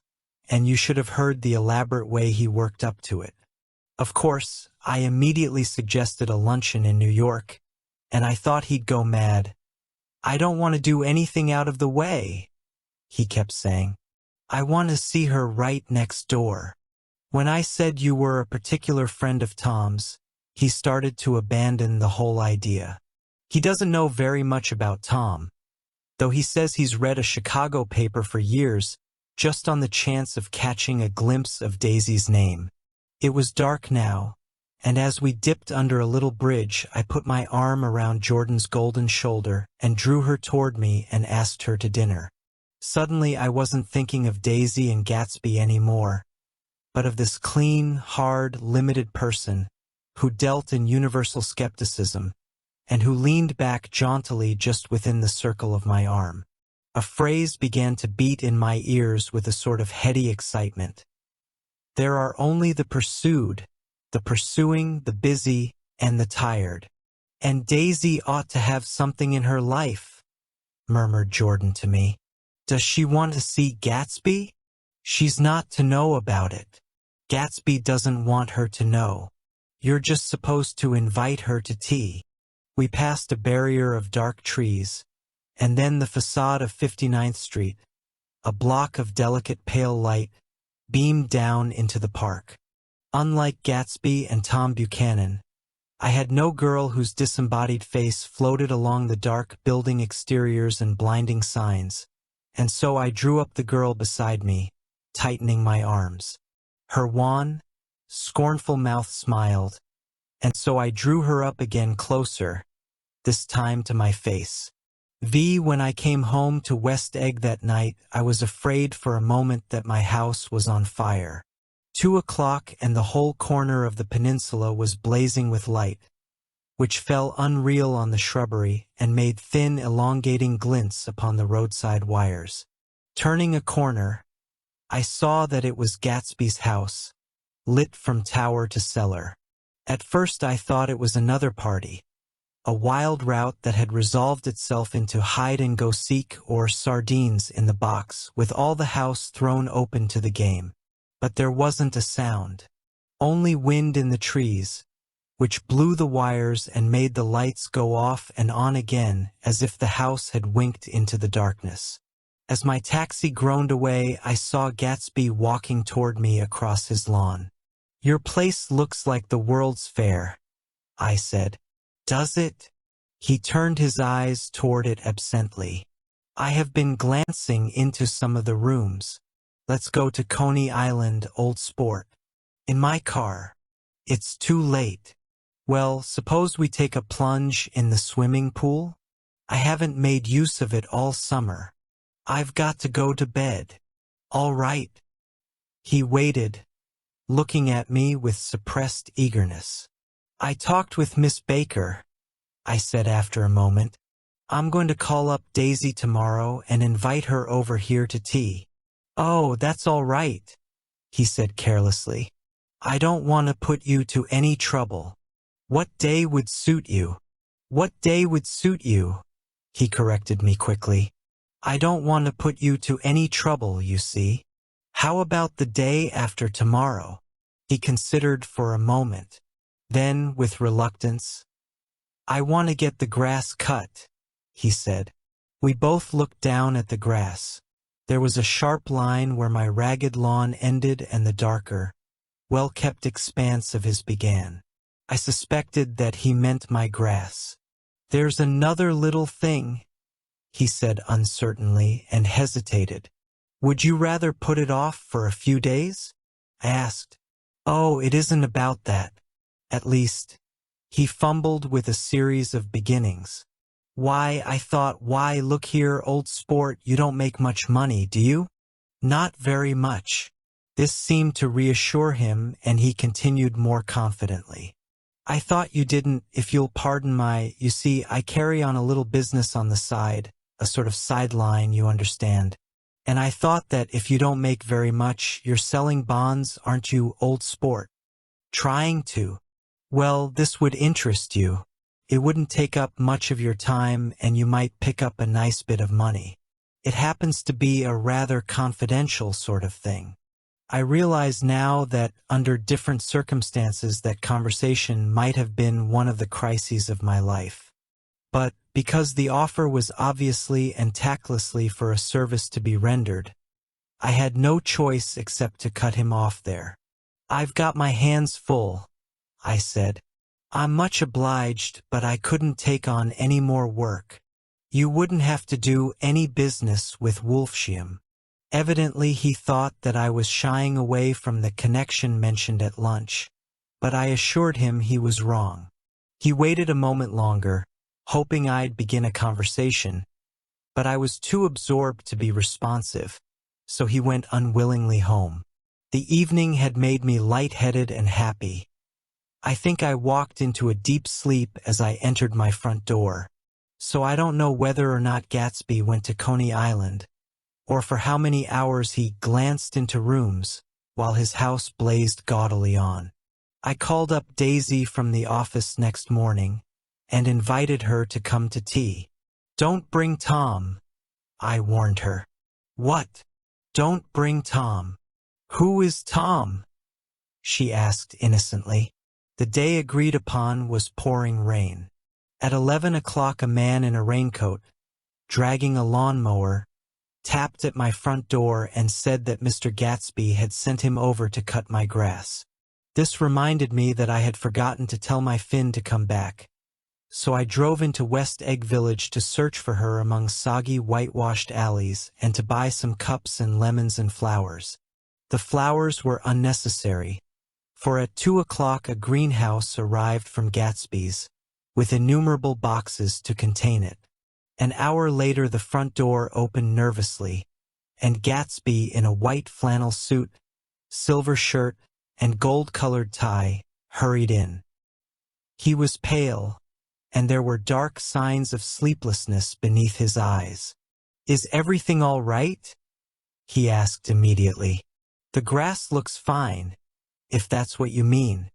and you should have heard the elaborate way he worked up to it. Of course, I immediately suggested a luncheon in New York, and I thought he'd go mad. I don't want to do anything out of the way, he kept saying. I want to see her right next door. When I said you were a particular friend of Tom's, he started to abandon the whole idea. He doesn't know very much about Tom, though he says he's read a Chicago paper for years just on the chance of catching a glimpse of Daisy's name. It was dark now, and as we dipped under a little bridge, I put my arm around Jordan's golden shoulder and drew her toward me and asked her to dinner. Suddenly I wasn't thinking of Daisy and Gatsby anymore, but of this clean, hard, limited person who dealt in universal skepticism and who leaned back jauntily just within the circle of my arm. A phrase began to beat in my ears with a sort of heady excitement. There are only the pursued, the pursuing, the busy, and the tired. And Daisy ought to have something in her life, murmured Jordan to me. Does she want to see Gatsby? She's not to know about it. Gatsby doesn't want her to know. You're just supposed to invite her to tea. We passed a barrier of dark trees, and then the facade of 59th Street, a block of delicate pale light, beamed down into the park. Unlike Gatsby and Tom Buchanan, I had no girl whose disembodied face floated along the dark building exteriors and blinding signs, and so I drew up the girl beside me, tightening my arms. Her wan, scornful mouth smiled, and so I drew her up again closer, this time to my face. When I came home to West Egg that night, I was afraid for a moment that my house was on fire. 2 o'clock and the whole corner of the peninsula was blazing with light, which fell unreal on the shrubbery and made thin, elongating glints upon the roadside wires. Turning a corner, I saw that it was Gatsby's house, lit from tower to cellar. At first I thought it was another party, a wild rout that had resolved itself into hide-and-go-seek or sardines in the box, with all the house thrown open to the game. But there wasn't a sound, only wind in the trees, which blew the wires and made the lights go off and on again as if the house had winked into the darkness. As my taxi groaned away, I saw Gatsby walking toward me across his lawn. "Your place looks like the World's Fair," I said. "Does it?" He turned his eyes toward it absently. "I have been glancing into some of the rooms. Let's go to Coney Island, old sport." "In my car." "It's too late." "Well, suppose we take a plunge in the swimming pool? I haven't made use of it all summer. I've got to go to bed." "All right." He waited, looking at me with suppressed eagerness. "I talked with Miss Baker," I said after a moment. "I'm going to call up Daisy tomorrow and invite her over here to tea." "Oh, that's all right," he said carelessly. "I don't want to put you to any trouble." "What day would suit you?" "What day would suit you?" he corrected me quickly. "I don't want to put you to any trouble, you see. How about the day after tomorrow?" He considered for a moment. Then, with reluctance, "I want to get the grass cut," he said. We both looked down at the grass. There was a sharp line where my ragged lawn ended and the darker, well-kept expanse of his began. I suspected that he meant my grass. "There's another little thing," he said uncertainly, and hesitated. "Would you rather put it off for a few days?" I asked. "Oh, it isn't about that. At least," he fumbled with a series of beginnings. Why, look here, old sport, you don't make much money, do you?" "Not very much." This seemed to reassure him, and he continued more confidently. "I thought you didn't, if you'll pardon you see, I carry on a little business on the side, a sort of sideline, you understand. And I thought that if you don't make very much, you're selling bonds, aren't you, old sport?" "Trying to." "Well, this would interest you. It wouldn't take up much of your time, and you might pick up a nice bit of money. It happens to be a rather confidential sort of thing." I realize now that under different circumstances that conversation might have been one of the crises of my life. But because the offer was obviously and tactlessly for a service to be rendered, I had no choice except to cut him off there. "I've got my hands full," I said. "I'm much obliged, but I couldn't take on any more work. You wouldn't have to do any business with Wolfsheim." Evidently he thought that I was shying away from the connection mentioned at lunch, but I assured him he was wrong. He waited a moment longer, hoping I'd begin a conversation, but I was too absorbed to be responsive, so he went unwillingly home. The evening had made me light-headed and happy. I think I walked into a deep sleep as I entered my front door, so I don't know whether or not Gatsby went to Coney Island, or for how many hours he glanced into rooms while his house blazed gaudily on. I called up Daisy from the office next morning and invited her to come to tea. "Don't bring Tom," I warned her. "What?" Don't bring Tom." "Who is Tom?" she asked innocently. The day agreed upon was pouring rain. At 11 o'clock a man in a raincoat, dragging a lawnmower, tapped at my front door and said that Mr. Gatsby had sent him over to cut my grass. This reminded me that I had forgotten to tell my Finn to come back. So I drove into West Egg Village to search for her among soggy whitewashed alleys and to buy some cups and lemons and flowers. The flowers were unnecessary, for at 2 o'clock a greenhouse arrived from Gatsby's, with innumerable boxes to contain it. An hour later the front door opened nervously, and Gatsby in a white flannel suit, silver shirt, and gold-colored tie hurried in. He was pale, and there were dark signs of sleeplessness beneath his eyes. "Is everything all right?" he asked immediately. "The grass looks fine, if that's what you mean."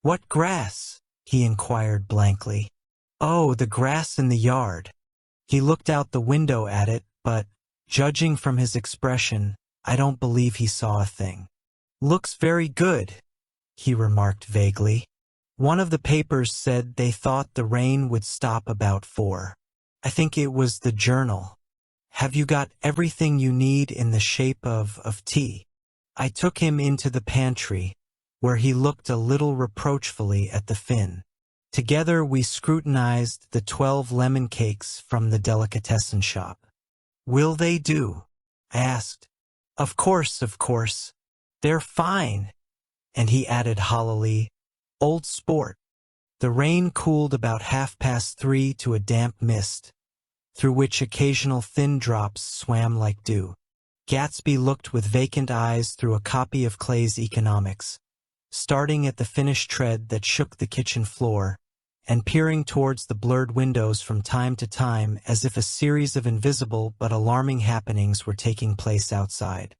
"What grass?" he inquired blankly. "Oh, the grass in the yard." He looked out the window at it, but, judging from his expression, I don't believe he saw a thing. "Looks very good," he remarked vaguely. "One of the papers said they thought the rain would stop about 4. I think it was the Journal. Have you got everything you need in the shape of tea?" I took him into the pantry, where he looked a little reproachfully at the Finn. Together we scrutinized the 12 lemon cakes from the delicatessen shop. "Will they do?" I asked. Of course. They're fine." And he added hollowly, "Old sport." The rain cooled about 3:30 to a damp mist, through which occasional thin drops swam like dew. Gatsby looked with vacant eyes through a copy of Clay's Economics, starting at the finished tread that shook the kitchen floor, and peering towards the blurred windows from time to time as if a series of invisible but alarming happenings were taking place outside.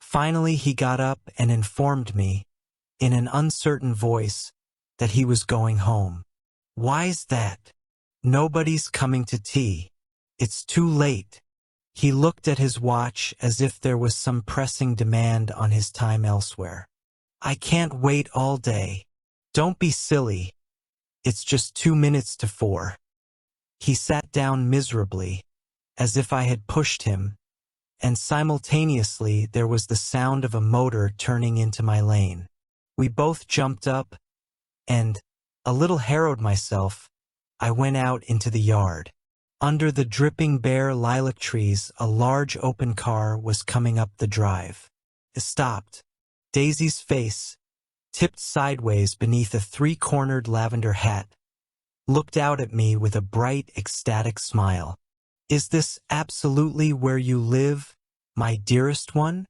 Finally he got up and informed me, in an uncertain voice, that he was going home. "Why's that?" "Nobody's coming to tea. It's too late." He looked at his watch as if there was some pressing demand on his time elsewhere. "I can't wait all day." "Don't be silly. It's just 2 minutes to 4. He sat down miserably, as if I had pushed him, and simultaneously there was the sound of a motor turning into my lane. We both jumped up, and, a little harrowed myself, I went out into the yard. Under the dripping bare lilac trees, a large open car was coming up the drive. It stopped. Daisy's face, tipped sideways beneath a 3-cornered lavender hat, looked out at me with a bright, ecstatic smile. "Is this absolutely where you live, my dearest one?"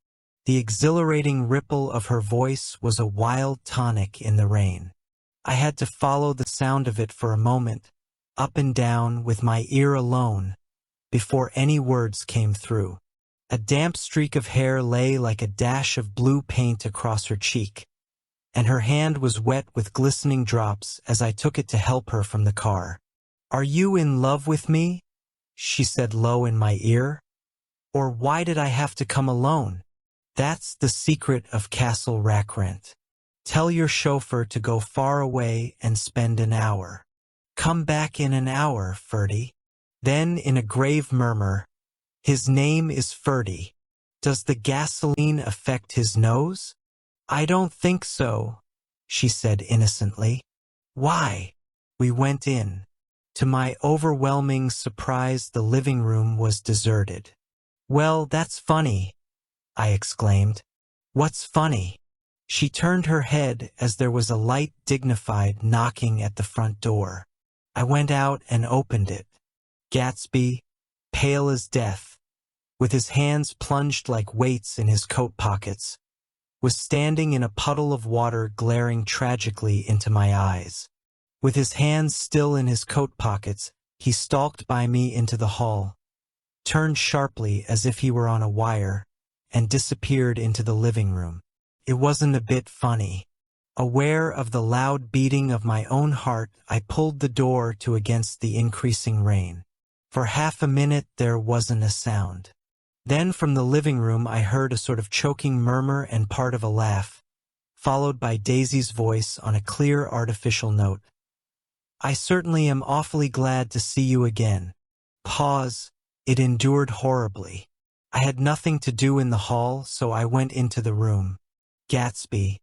The exhilarating ripple of her voice was a wild tonic in the rain. I had to follow the sound of it for a moment, up and down with my ear alone, before any words came through. A damp streak of hair lay like a dash of blue paint across her cheek, and her hand was wet with glistening drops as I took it to help her from the car. "Are you in love with me?" she said low in my ear. "Or why did I have to come alone? That's the secret of Castle Rackrent. Tell your chauffeur to go far away and spend an hour. Come back in an hour, Ferdy." Then, in a grave murmur, "His name is Ferdy. Does the gasoline affect his nose?" "I don't think so," she said innocently. "Why?" We went in. To my overwhelming surprise, the living room was deserted. "Well, that's funny," I exclaimed. "What's funny?" She turned her head as there was a light, dignified knocking at the front door. I went out and opened it. Gatsby, pale as death, with his hands plunged like weights in his coat pockets, was standing in a puddle of water glaring tragically into my eyes. With his hands still in his coat pockets, he stalked by me into the hall, turned sharply as if he were on a wire, and disappeared into the living room. It wasn't a bit funny. Aware of the loud beating of my own heart, I pulled the door to against the increasing rain. For half a minute there wasn't a sound. Then from the living room I heard a sort of choking murmur and part of a laugh, followed by Daisy's voice on a clear artificial note. "I certainly am awfully glad to see you again." Pause. It endured horribly. I had nothing to do in the hall, so I went into the room. Gatsby,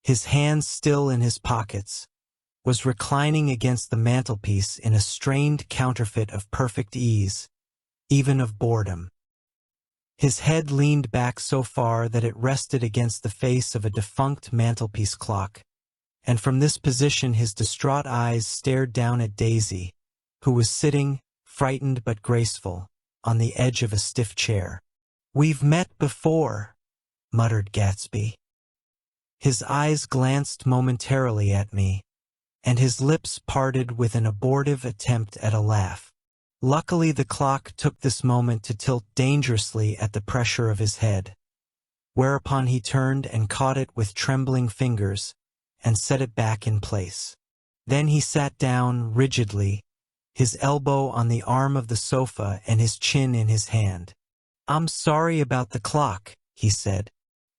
his hands still in his pockets, was reclining against the mantelpiece in a strained counterfeit of perfect ease, even of boredom. His head leaned back so far that it rested against the face of a defunct mantelpiece clock, and from this position his distraught eyes stared down at Daisy, who was sitting, frightened but graceful, on the edge of a stiff chair. "We've met before," muttered Gatsby. His eyes glanced momentarily at me, and his lips parted with an abortive attempt at a laugh. Luckily the clock took this moment to tilt dangerously at the pressure of his head, whereupon he turned and caught it with trembling fingers and set it back in place. Then he sat down rigidly, his elbow on the arm of the sofa and his chin in his hand. "I'm sorry about the clock," he said.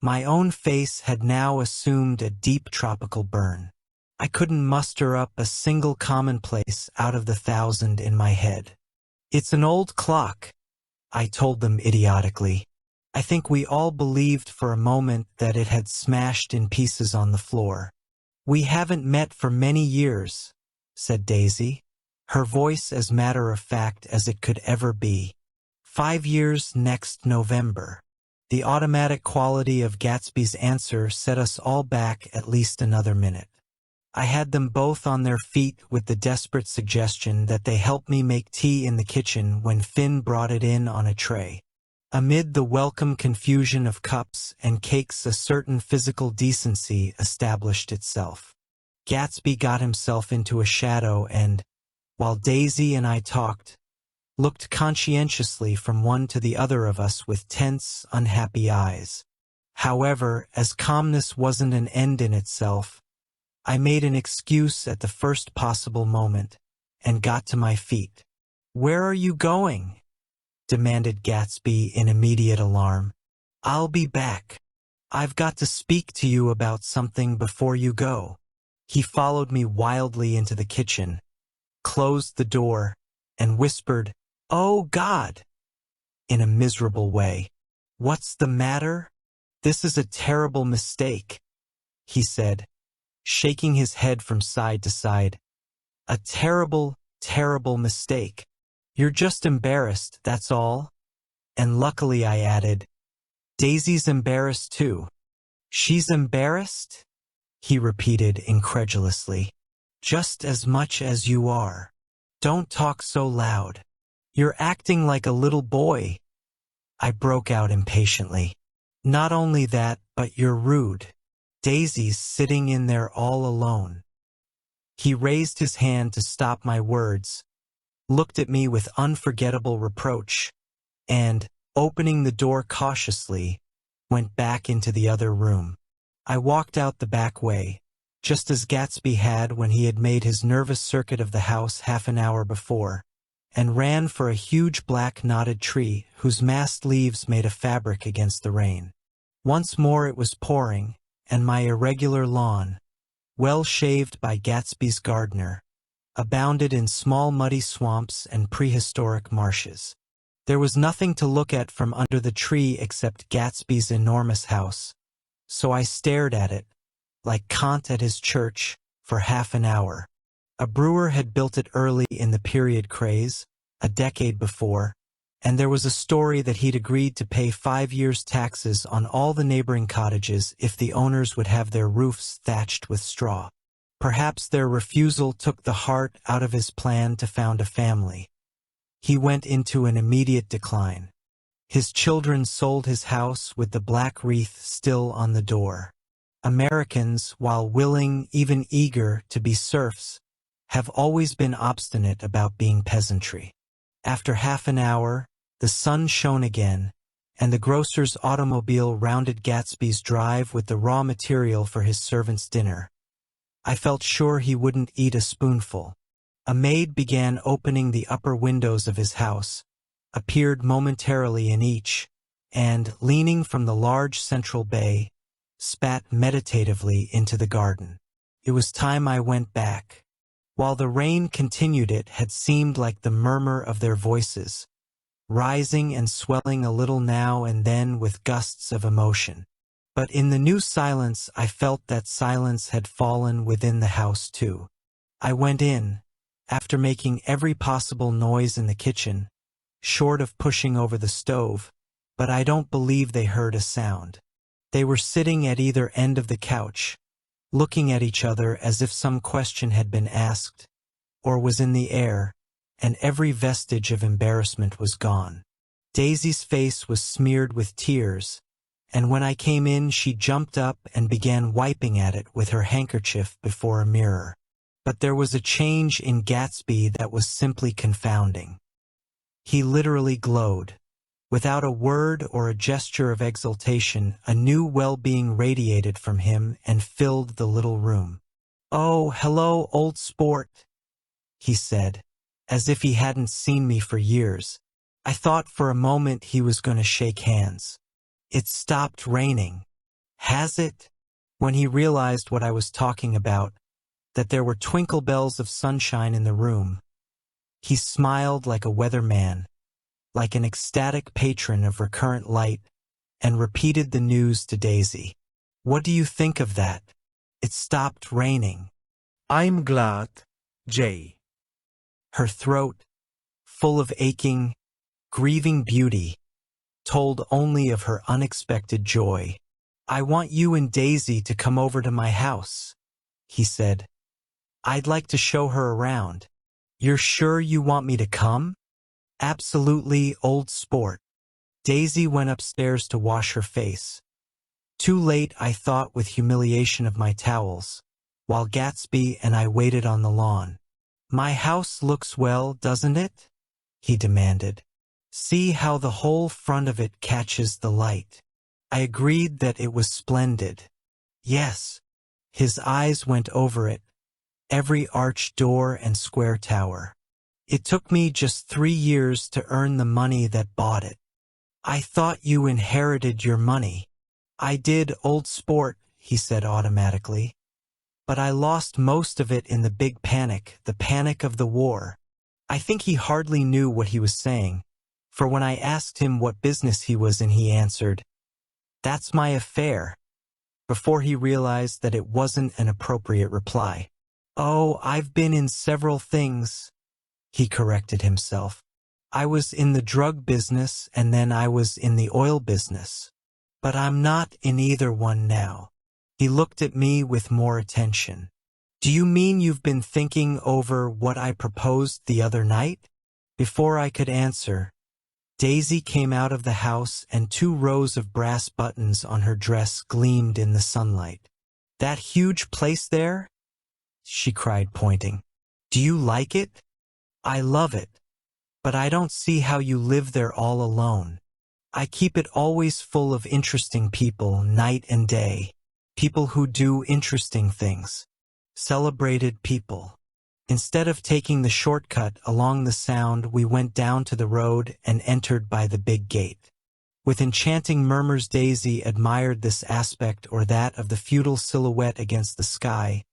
My own face had now assumed a deep tropical burn. I couldn't muster up a single commonplace out of the 1,000 in my head. "It's an old clock," I told them idiotically. I think we all believed for a moment that it had smashed in pieces on the floor. "We haven't met for many years," said Daisy, her voice as matter-of-fact as it could ever be. 5 years next November." The automatic quality of Gatsby's answer set us all back at least another minute. I had them both on their feet with the desperate suggestion that they help me make tea in the kitchen when Finn brought it in on a tray. Amid the welcome confusion of cups and cakes a certain physical decency established itself. Gatsby got himself into a shadow and, while Daisy and I talked, looked conscientiously from one to the other of us with tense, unhappy eyes. However, as calmness wasn't an end in itself, I made an excuse at the first possible moment and got to my feet. "Where are you going?" demanded Gatsby in immediate alarm. "I'll be back. I've got to speak to you about something before you go." He followed me wildly into the kitchen, closed the door, and whispered, "Oh, God!" in a miserable way. "What's the matter?" "This is a terrible mistake," he said, shaking his head from side to side. "A terrible, terrible mistake. You're just embarrassed, that's all." And luckily I added, "Daisy's embarrassed too." "She's embarrassed?" he repeated incredulously. "Just as much as you are. Don't talk so loud. You're acting like a little boy," I broke out impatiently. "Not only that, but you're rude. Daisy's sitting in there all alone." He raised his hand to stop my words, looked at me with unforgettable reproach, and, opening the door cautiously, went back into the other room. I walked out the back way, just as Gatsby had when he had made his nervous circuit of the house half an hour before, and ran for a huge black knotted tree whose massed leaves made a fabric against the rain. Once more it was pouring, and my irregular lawn, well shaved by Gatsby's gardener, abounded in small muddy swamps and prehistoric marshes. There was nothing to look at from under the tree except Gatsby's enormous house, so I stared at it, like Kant at his church, for half an hour. A brewer had built it early in the period craze, a decade before, and there was a story that he'd agreed to pay 5 years' taxes on all the neighboring cottages if the owners would have their roofs thatched with straw. Perhaps their refusal took the heart out of his plan to found a family. He went into an immediate decline. His children sold his house with the black wreath still on the door. Americans, while willing, even eager, to be serfs, have always been obstinate about being peasantry. After half an hour, the sun shone again, and the grocer's automobile rounded Gatsby's drive with the raw material for his servant's dinner. I felt sure he wouldn't eat a spoonful. A maid began opening the upper windows of his house, appeared momentarily in each, and, leaning from the large central bay, spat meditatively into the garden. It was time I went back. While the rain continued, it had seemed like the murmur of their voices, rising and swelling a little now and then with gusts of emotion. But in the new silence, I felt that silence had fallen within the house too. I went in, after making every possible noise in the kitchen, short of pushing over the stove, but I don't believe they heard a sound. They were sitting at either end of the couch, looking at each other as if some question had been asked, or was in the air, and every vestige of embarrassment was gone. Daisy's face was smeared with tears, and when I came in she jumped up and began wiping at it with her handkerchief before a mirror. But there was a change in Gatsby that was simply confounding. He literally glowed. Without a word or a gesture of exultation, a new well-being radiated from him and filled the little room. "Oh, hello, old sport," he said, as if he hadn't seen me for years. I thought for a moment he was going to shake hands. "It stopped raining." "Has it?" When he realized what I was talking about, that there were twinkle bells of sunshine in the room, he smiled like a weatherman, like an ecstatic patron of recurrent light, and repeated the news to Daisy. "What do you think of that? It stopped raining." "I'm glad, Jay." Her throat, full of aching, grieving beauty, told only of her unexpected joy. "I want you and Daisy to come over to my house," he said. "I'd like to show her around." "You're sure you want me to come?" "Absolutely, old sport." Daisy went upstairs to wash her face. Too late, I thought, with humiliation of my towels, while Gatsby and I waited on the lawn. "My house looks well, doesn't it?" he demanded. "See how the whole front of it catches the light." I agreed that it was splendid. "Yes." His eyes went over it, every arched door and square tower. "It took me just 3 years to earn the money that bought it." "I thought you inherited your money." "I did, old sport," he said automatically. "But I lost most of it in the big panic, the panic of the war." I think he hardly knew what he was saying, for when I asked him what business he was in, he answered, "That's my affair," before he realized that it wasn't an appropriate reply. "Oh, I've been in several things," he corrected himself. "I was in the drug business and then I was in the oil business. But I'm not in either one now." He looked at me with more attention. "Do you mean you've been thinking over what I proposed the other night?" Before I could answer, Daisy came out of the house and 2 rows of brass buttons on her dress gleamed in the sunlight. "That huge place there?" she cried, pointing. "Do you like it?" "I love it. But I don't see how you live there all alone. I keep it always full of interesting people, night and day. People who do interesting things. Celebrated people." Instead of taking the shortcut along the Sound, we went down to the road and entered by the big gate. With enchanting murmurs, Daisy admired this aspect or that of the feudal silhouette against the sky,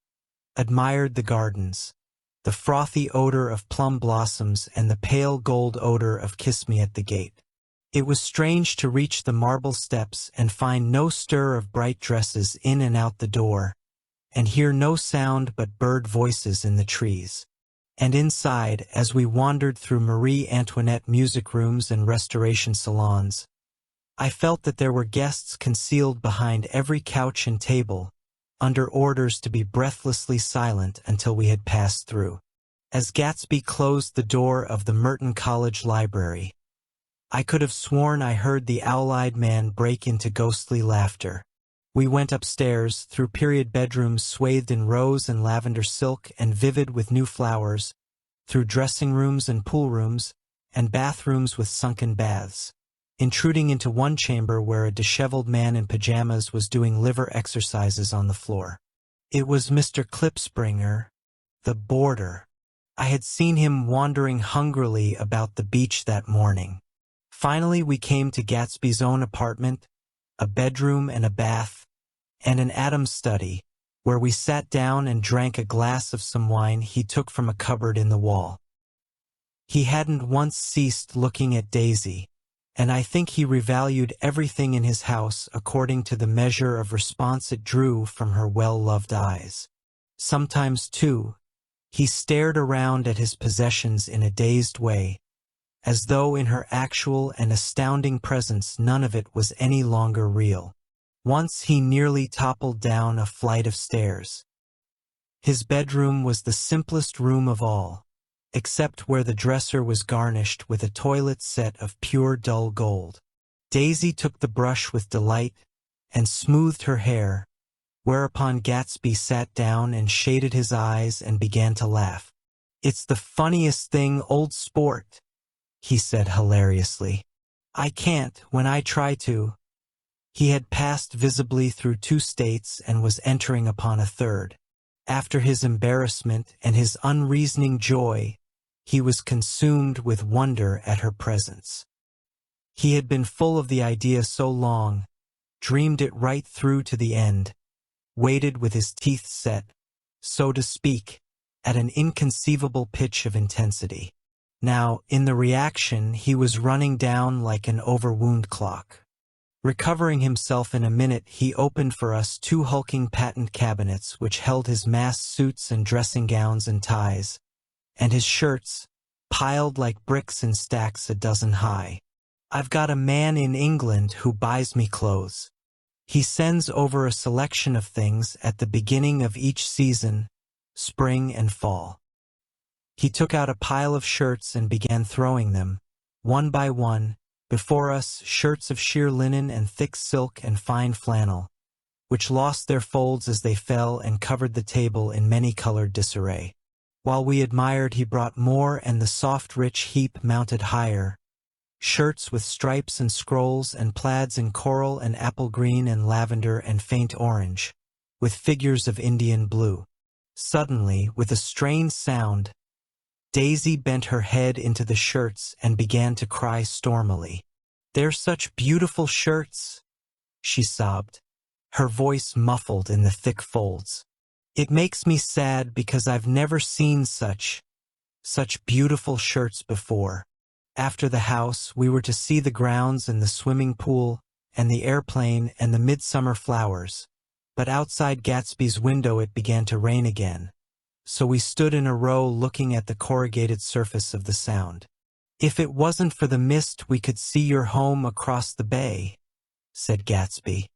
admired the gardens, the frothy odor of plum blossoms and the pale gold odor of Kiss Me at the gate. It was strange to reach the marble steps and find no stir of bright dresses in and out the door, and hear no sound but bird voices in the trees. And inside, as we wandered through Marie Antoinette music rooms and restoration salons, I felt that there were guests concealed behind every couch and table, under orders to be breathlessly silent until we had passed through. As Gatsby closed the door of the Merton College Library, I could have sworn I heard the owl-eyed man break into ghostly laughter. We went upstairs, through period bedrooms swathed in rose and lavender silk and vivid with new flowers, through dressing rooms and pool rooms, and bathrooms with sunken baths, intruding into one chamber where a disheveled man in pajamas was doing liver exercises on the floor. It was Mr. Klipspringer, the boarder. I had seen him wandering hungrily about the beach that morning. Finally, we came to Gatsby's own apartment, a bedroom and a bath, and an Adam's study, where we sat down and drank a glass of some wine he took from a cupboard in the wall. He hadn't once ceased looking at Daisy, and I think he revalued everything in his house according to the measure of response it drew from her well-loved eyes. Sometimes, too, he stared around at his possessions in a dazed way, as though in her actual and astounding presence none of it was any longer real. Once he nearly toppled down a flight of stairs. His bedroom was the simplest room of all, except where the dresser was garnished with a toilet set of pure dull gold. Daisy took the brush with delight and smoothed her hair, whereupon Gatsby sat down and shaded his eyes and began to laugh. "It's the funniest thing, old sport," he said hilariously. "I can't when I try to." He had passed visibly through 2 states and was entering upon a third. After his embarrassment and his unreasoning joy, he was consumed with wonder at her presence. He had been full of the idea so long, dreamed it right through to the end, waited with his teeth set, so to speak, at an inconceivable pitch of intensity. Now, in the reaction, he was running down like an overwound clock. Recovering himself in a minute, he opened for us 2 hulking patent cabinets which held his mass suits and dressing gowns and ties, and his shirts, piled like bricks in stacks a dozen high. "I've got a man in England who buys me clothes. He sends over a selection of things at the beginning of each season, spring and fall." He took out a pile of shirts and began throwing them, one by one, before us, shirts of sheer linen and thick silk and fine flannel, which lost their folds as they fell and covered the table in many-colored disarray. While we admired, he brought more, and the soft, rich heap mounted higher, shirts with stripes and scrolls and plaids in coral and apple green and lavender and faint orange, with figures of Indian blue. Suddenly, with a strained sound, Daisy bent her head into the shirts and began to cry stormily. "They're such beautiful shirts," she sobbed, her voice muffled in the thick folds. "It makes me sad because I've never seen such beautiful shirts before." After the house, we were to see the grounds and the swimming pool and the airplane and the midsummer flowers, but outside Gatsby's window it began to rain again. So we stood in a row looking at the corrugated surface of the Sound. "If it wasn't for the mist, we could see your home across the bay," said Gatsby.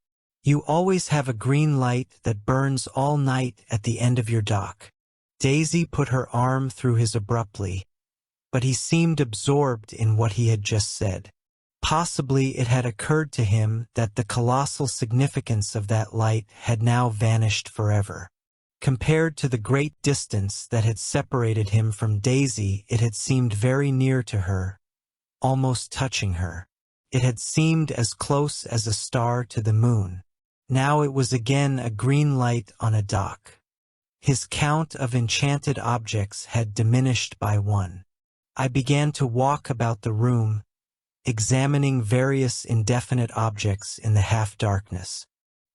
"You always have a green light that burns all night at the end of your dock." Daisy put her arm through his abruptly, but he seemed absorbed in what he had just said. Possibly it had occurred to him that the colossal significance of that light had now vanished forever. Compared to the great distance that had separated him from Daisy, it had seemed very near to her, almost touching her. It had seemed as close as a star to the moon. Now it was again a green light on a dock. His count of enchanted objects had diminished by 1. I began to walk about the room, examining various indefinite objects in the half-darkness.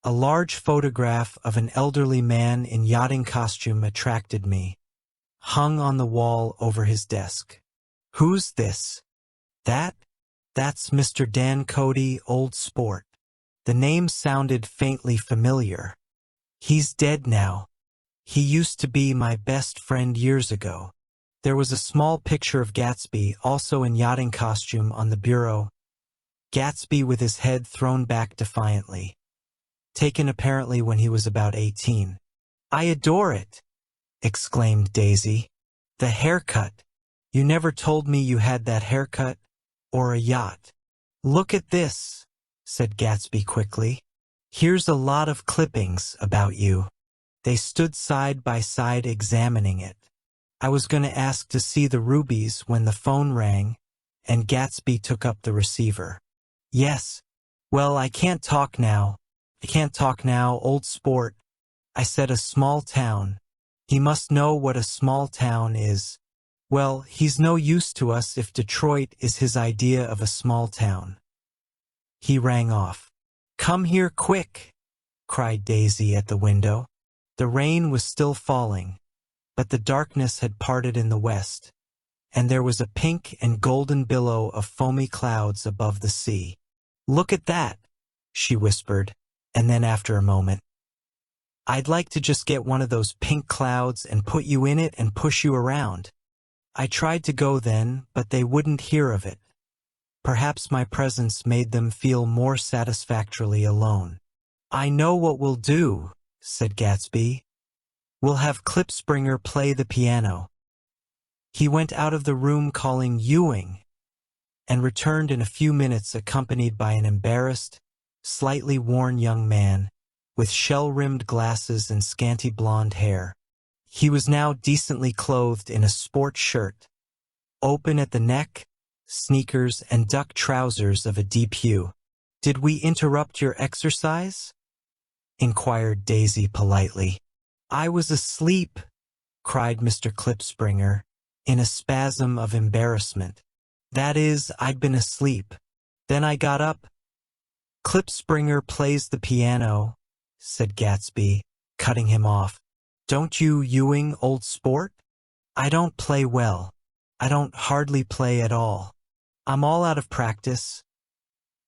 A large photograph of an elderly man in yachting costume attracted me, hung on the wall over his desk. "Who's this?" That's Mr. Dan Cody, old sport." The name sounded faintly familiar. "He's dead now. He used to be my best friend years ago." There was a small picture of Gatsby, also in yachting costume, on the bureau. Gatsby with his head thrown back defiantly. Taken apparently when he was about 18. "I adore it," exclaimed Daisy. "The haircut. You never told me you had that haircut, or a yacht." "Look at this," said Gatsby quickly. "Here's a lot of clippings about you." They stood side by side examining it. I was going to ask to see the rubies when the phone rang, and Gatsby took up the receiver. "Yes. Well, I can't talk now, old sport." I said, "A small town. He must know what a small town is." Well, he's no use to us if Detroit is his idea of a small town. He rang off. "Come here quick!" cried Daisy at the window. The rain was still falling, but the darkness had parted in the west, and there was a pink and golden billow of foamy clouds above the sea. "Look at that," she whispered, and then after a moment, "I'd like to just get one of those pink clouds and put you in it and push you around." I tried to go then, but they wouldn't hear of it. Perhaps my presence made them feel more satisfactorily alone. "I know what we'll do," said Gatsby. "We'll have Klipspringer play the piano." He went out of the room calling Ewing, and returned in a few minutes accompanied by an embarrassed, slightly worn young man, with shell-rimmed glasses and scanty blonde hair. He was now decently clothed in a sport shirt, open at the neck, sneakers, and duck trousers of a deep hue. "Did we interrupt your exercise?" inquired Daisy politely. "I was asleep," cried Mr. Klipspringer, in a spasm of embarrassment. "That is, I'd been asleep. Then I got up." "Klipspringer plays the piano," said Gatsby, cutting him off. "Don't you, Ewing, old sport?" "I don't play well. I don't hardly play at all. I'm all out of practice."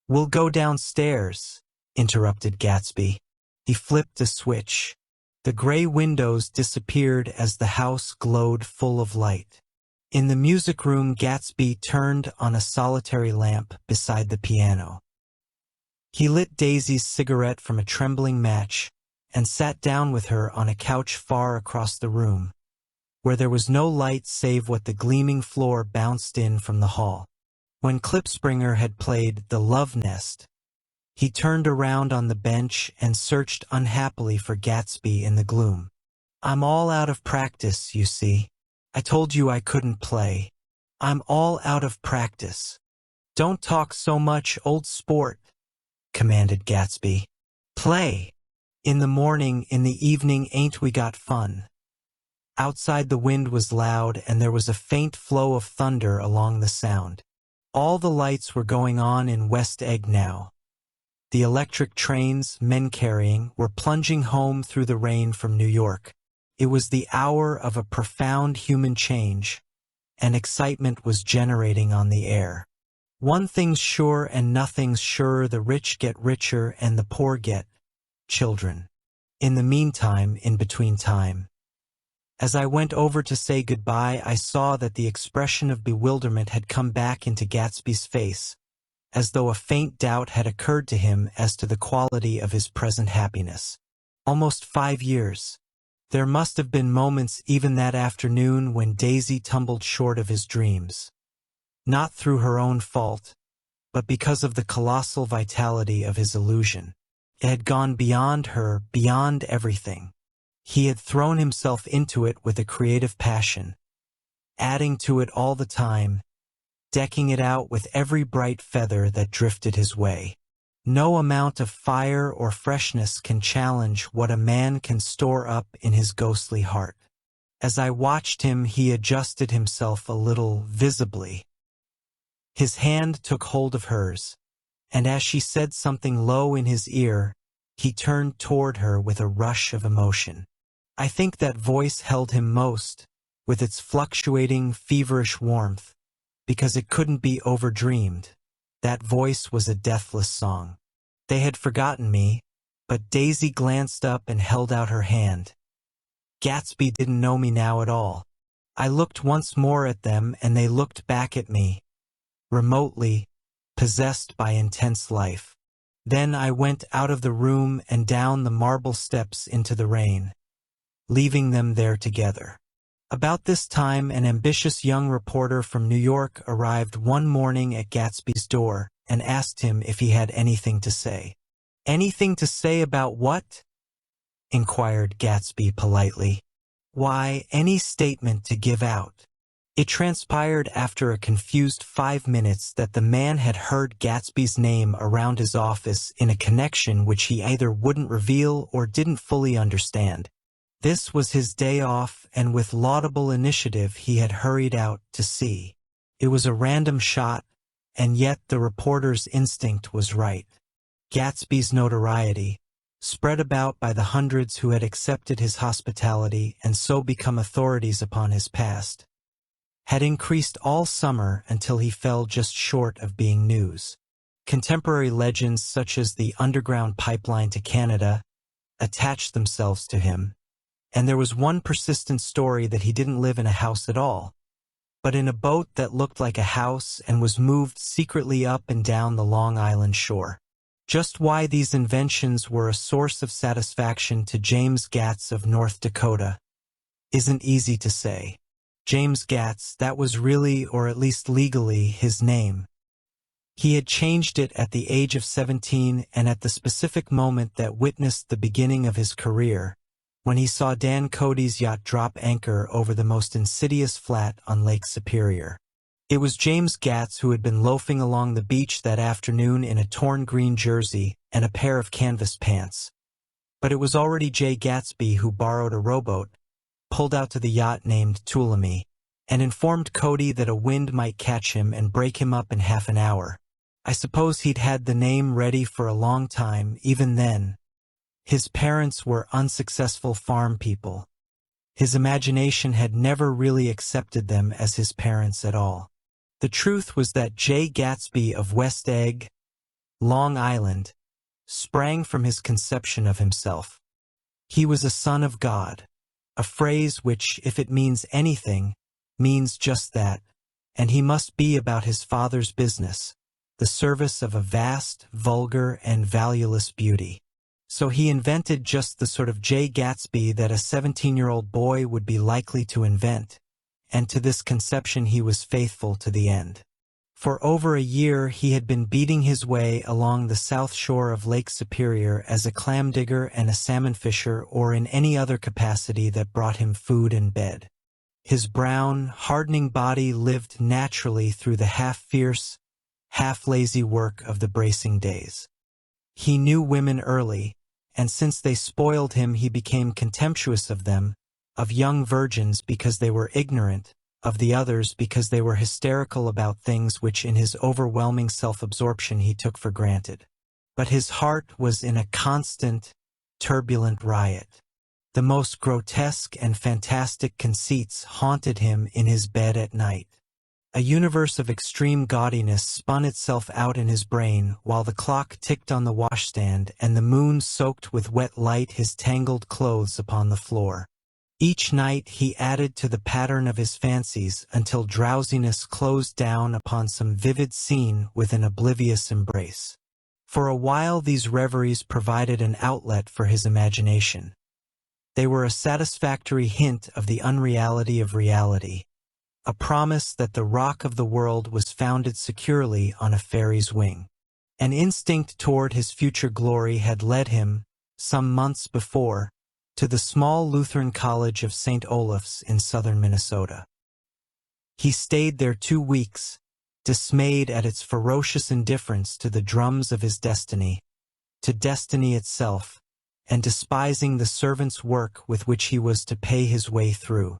"We'll go downstairs," interrupted Gatsby. He flipped a switch. The gray windows disappeared as the house glowed full of light. In the music room, Gatsby turned on a solitary lamp beside the piano. He lit Daisy's cigarette from a trembling match and sat down with her on a couch far across the room, where there was no light save what the gleaming floor bounced in from the hall. When Klipspringer had played The Love Nest, he turned around on the bench and searched unhappily for Gatsby in the gloom. "I'm all out of practice, you see. I told you I couldn't play. I'm all out of practice." "Don't talk so much, old sport," commanded Gatsby. "Play. In the morning, in the evening, ain't we got fun?" Outside the wind was loud, and there was a faint flow of thunder along the sound. All the lights were going on in West Egg now. The electric trains, men carrying, were plunging home through the rain from New York. It was the hour of a profound human change, and excitement was generating on the air. One thing's sure and nothing's surer: the rich get richer and the poor get children. In the meantime, in between time, as I went over to say goodbye, I saw that the expression of bewilderment had come back into Gatsby's face, as though a faint doubt had occurred to him as to the quality of his present happiness. Almost 5 years. There must have been moments even that afternoon when Daisy tumbled short of his dreams. Not through her own fault, but because of the colossal vitality of his illusion. It had gone beyond her, beyond everything. He had thrown himself into it with a creative passion, adding to it all the time, decking it out with every bright feather that drifted his way. No amount of fire or freshness can challenge what a man can store up in his ghostly heart. As I watched him, he adjusted himself a little, visibly. His hand took hold of hers, and as she said something low in his ear, he turned toward her with a rush of emotion. I think that voice held him most, with its fluctuating, feverish warmth, because it couldn't be overdreamed. That voice was a deathless song. They had forgotten me, but Daisy glanced up and held out her hand. Gatsby didn't know me now at all. I looked once more at them, and they looked back at me, remotely, possessed by intense life. Then I went out of the room and down the marble steps into the rain, leaving them there together. About this time, an ambitious young reporter from New York arrived one morning at Gatsby's door and asked him if he had anything to say. "Anything to say about what?" inquired Gatsby politely. "Why, any statement to give out." It transpired after a confused 5 minutes that the man had heard Gatsby's name around his office in a connection which he either wouldn't reveal or didn't fully understand. This was his day off, and with laudable initiative he had hurried out to sea. It was a random shot, and yet the reporter's instinct was right. Gatsby's notoriety, spread about by the hundreds who had accepted his hospitality and so become authorities upon his past, had increased all summer until he fell just short of being news. Contemporary legends such as the underground pipeline to Canada attached themselves to him, and there was one persistent story that he didn't live in a house at all, but in a boat that looked like a house and was moved secretly up and down the Long Island shore. Just why these inventions were a source of satisfaction to James Gatz of North Dakota isn't easy to say. James Gatz, that was really, or at least legally, his name. He had changed it at the age of 17 and at the specific moment that witnessed the beginning of his career, when he saw Dan Cody's yacht drop anchor over the most insidious flat on Lake Superior. It was James Gatz who had been loafing along the beach that afternoon in a torn green jersey and a pair of canvas pants. But it was already Jay Gatsby who borrowed a rowboat, pulled out to the yacht named Tuolumne, and informed Cody that a wind might catch him and break him up in half an hour. I suppose he'd had the name ready for a long time, even then. His parents were unsuccessful farm people. His imagination had never really accepted them as his parents at all. The truth was that Jay Gatsby of West Egg, Long Island, sprang from his conception of himself. He was a son of God, a phrase which, if it means anything, means just that, and he must be about his father's business, the service of a vast, vulgar, and valueless beauty. So he invented just the sort of Jay Gatsby that a 17-year-old boy would be likely to invent, and to this conception he was faithful to the end. For over a year he had been beating his way along the south shore of Lake Superior as a clam digger and a salmon fisher, or in any other capacity that brought him food and bed. His brown, hardening body lived naturally through the half-fierce, half-lazy work of the bracing days. He knew women early, and since they spoiled him he became contemptuous of them, of young virgins because they were ignorant, of the others because they were hysterical about things which in his overwhelming self-absorption he took for granted. But his heart was in a constant, turbulent riot. The most grotesque and fantastic conceits haunted him in his bed at night. A universe of extreme gaudiness spun itself out in his brain while the clock ticked on the washstand and the moon soaked with wet light his tangled clothes upon the floor. Each night he added to the pattern of his fancies until drowsiness closed down upon some vivid scene with an oblivious embrace. For a while these reveries provided an outlet for his imagination. They were a satisfactory hint of the unreality of reality, a promise that the rock of the world was founded securely on a fairy's wing. An instinct toward his future glory had led him, some months before, to the small Lutheran college of St. Olaf's in southern Minnesota. He stayed there 2 weeks, dismayed at its ferocious indifference to the drums of his destiny, to destiny itself, and despising the servant's work with which he was to pay his way through.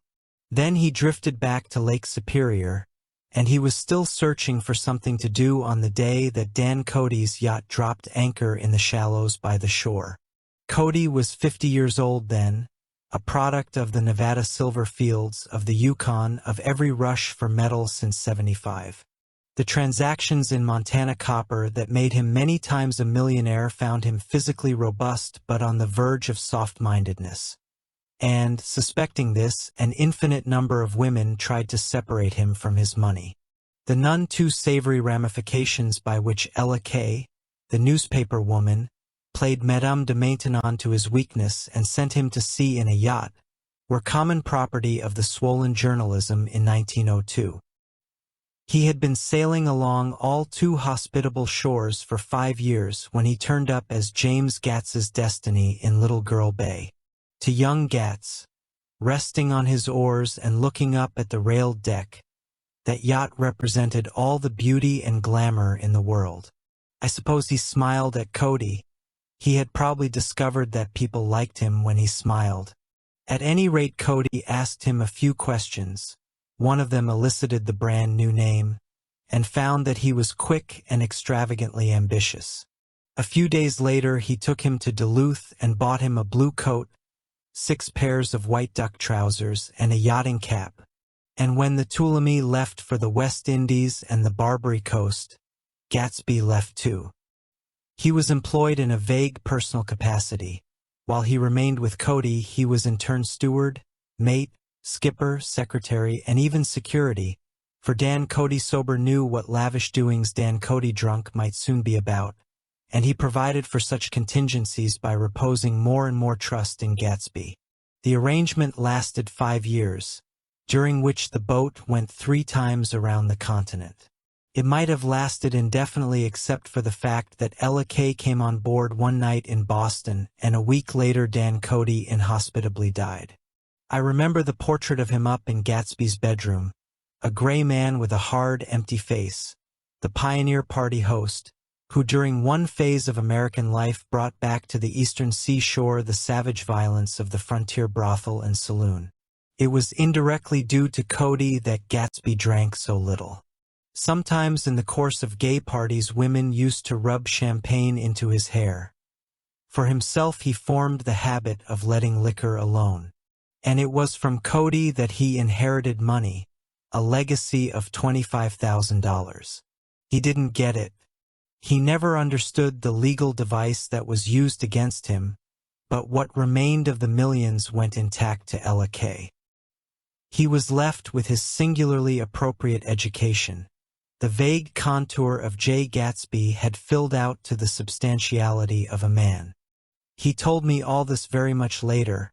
Then he drifted back to Lake Superior, and he was still searching for something to do on the day that Dan Cody's yacht dropped anchor in the shallows by the shore. Cody was 50 years old then, a product of the Nevada silver fields, of the Yukon, of every rush for metal since '75. The transactions in Montana copper that made him many times a millionaire found him physically robust but on the verge of soft-mindedness. And, suspecting this, an infinite number of women tried to separate him from his money. The none too savory ramifications by which Ella Kay, the newspaper woman, played Madame de Maintenon to his weakness and sent him to sea in a yacht, were common property of the swollen journalism in 1902. He had been sailing along all too hospitable shores for 5 years when he turned up as James Gatz's destiny in Little Girl Bay. To young Gatz, resting on his oars and looking up at the railed deck, that yacht represented all the beauty and glamour in the world. I suppose he smiled at Cody. He had probably discovered that people liked him when he smiled. At any rate, Cody asked him a few questions. One of them elicited the brand new name, and found that he was quick and extravagantly ambitious. A few days later, he took him to Duluth and bought him a blue coat, 6 pairs of white duck trousers, and a yachting cap. And when the Tuolumne left for the West Indies and the Barbary Coast, Gatsby left too. He was employed in a vague personal capacity. While he remained with Cody, he was in turn steward, mate, skipper, secretary, and even security, for Dan Cody sober knew what lavish doings Dan Cody drunk might soon be about, and he provided for such contingencies by reposing more and more trust in Gatsby. The arrangement lasted 5 years, during which the boat went 3 times around the continent. It might have lasted indefinitely except for the fact that Ella Kay came on board one night in Boston, and a week later Dan Cody inhospitably died. I remember the portrait of him up in Gatsby's bedroom, a gray man with a hard, empty face, the pioneer party host, who during one phase of American life brought back to the eastern seashore the savage violence of the frontier brothel and saloon. It was indirectly due to Cody that Gatsby drank so little. Sometimes in the course of gay parties, women used to rub champagne into his hair. For himself, he formed the habit of letting liquor alone. And it was from Cody that he inherited money, a legacy of $25,000. He didn't get it. He never understood the legal device that was used against him, but what remained of the millions went intact to Ella Kay. He was left with his singularly appropriate education. The vague contour of J. Gatsby had filled out to the substantiality of a man. He told me all this very much later,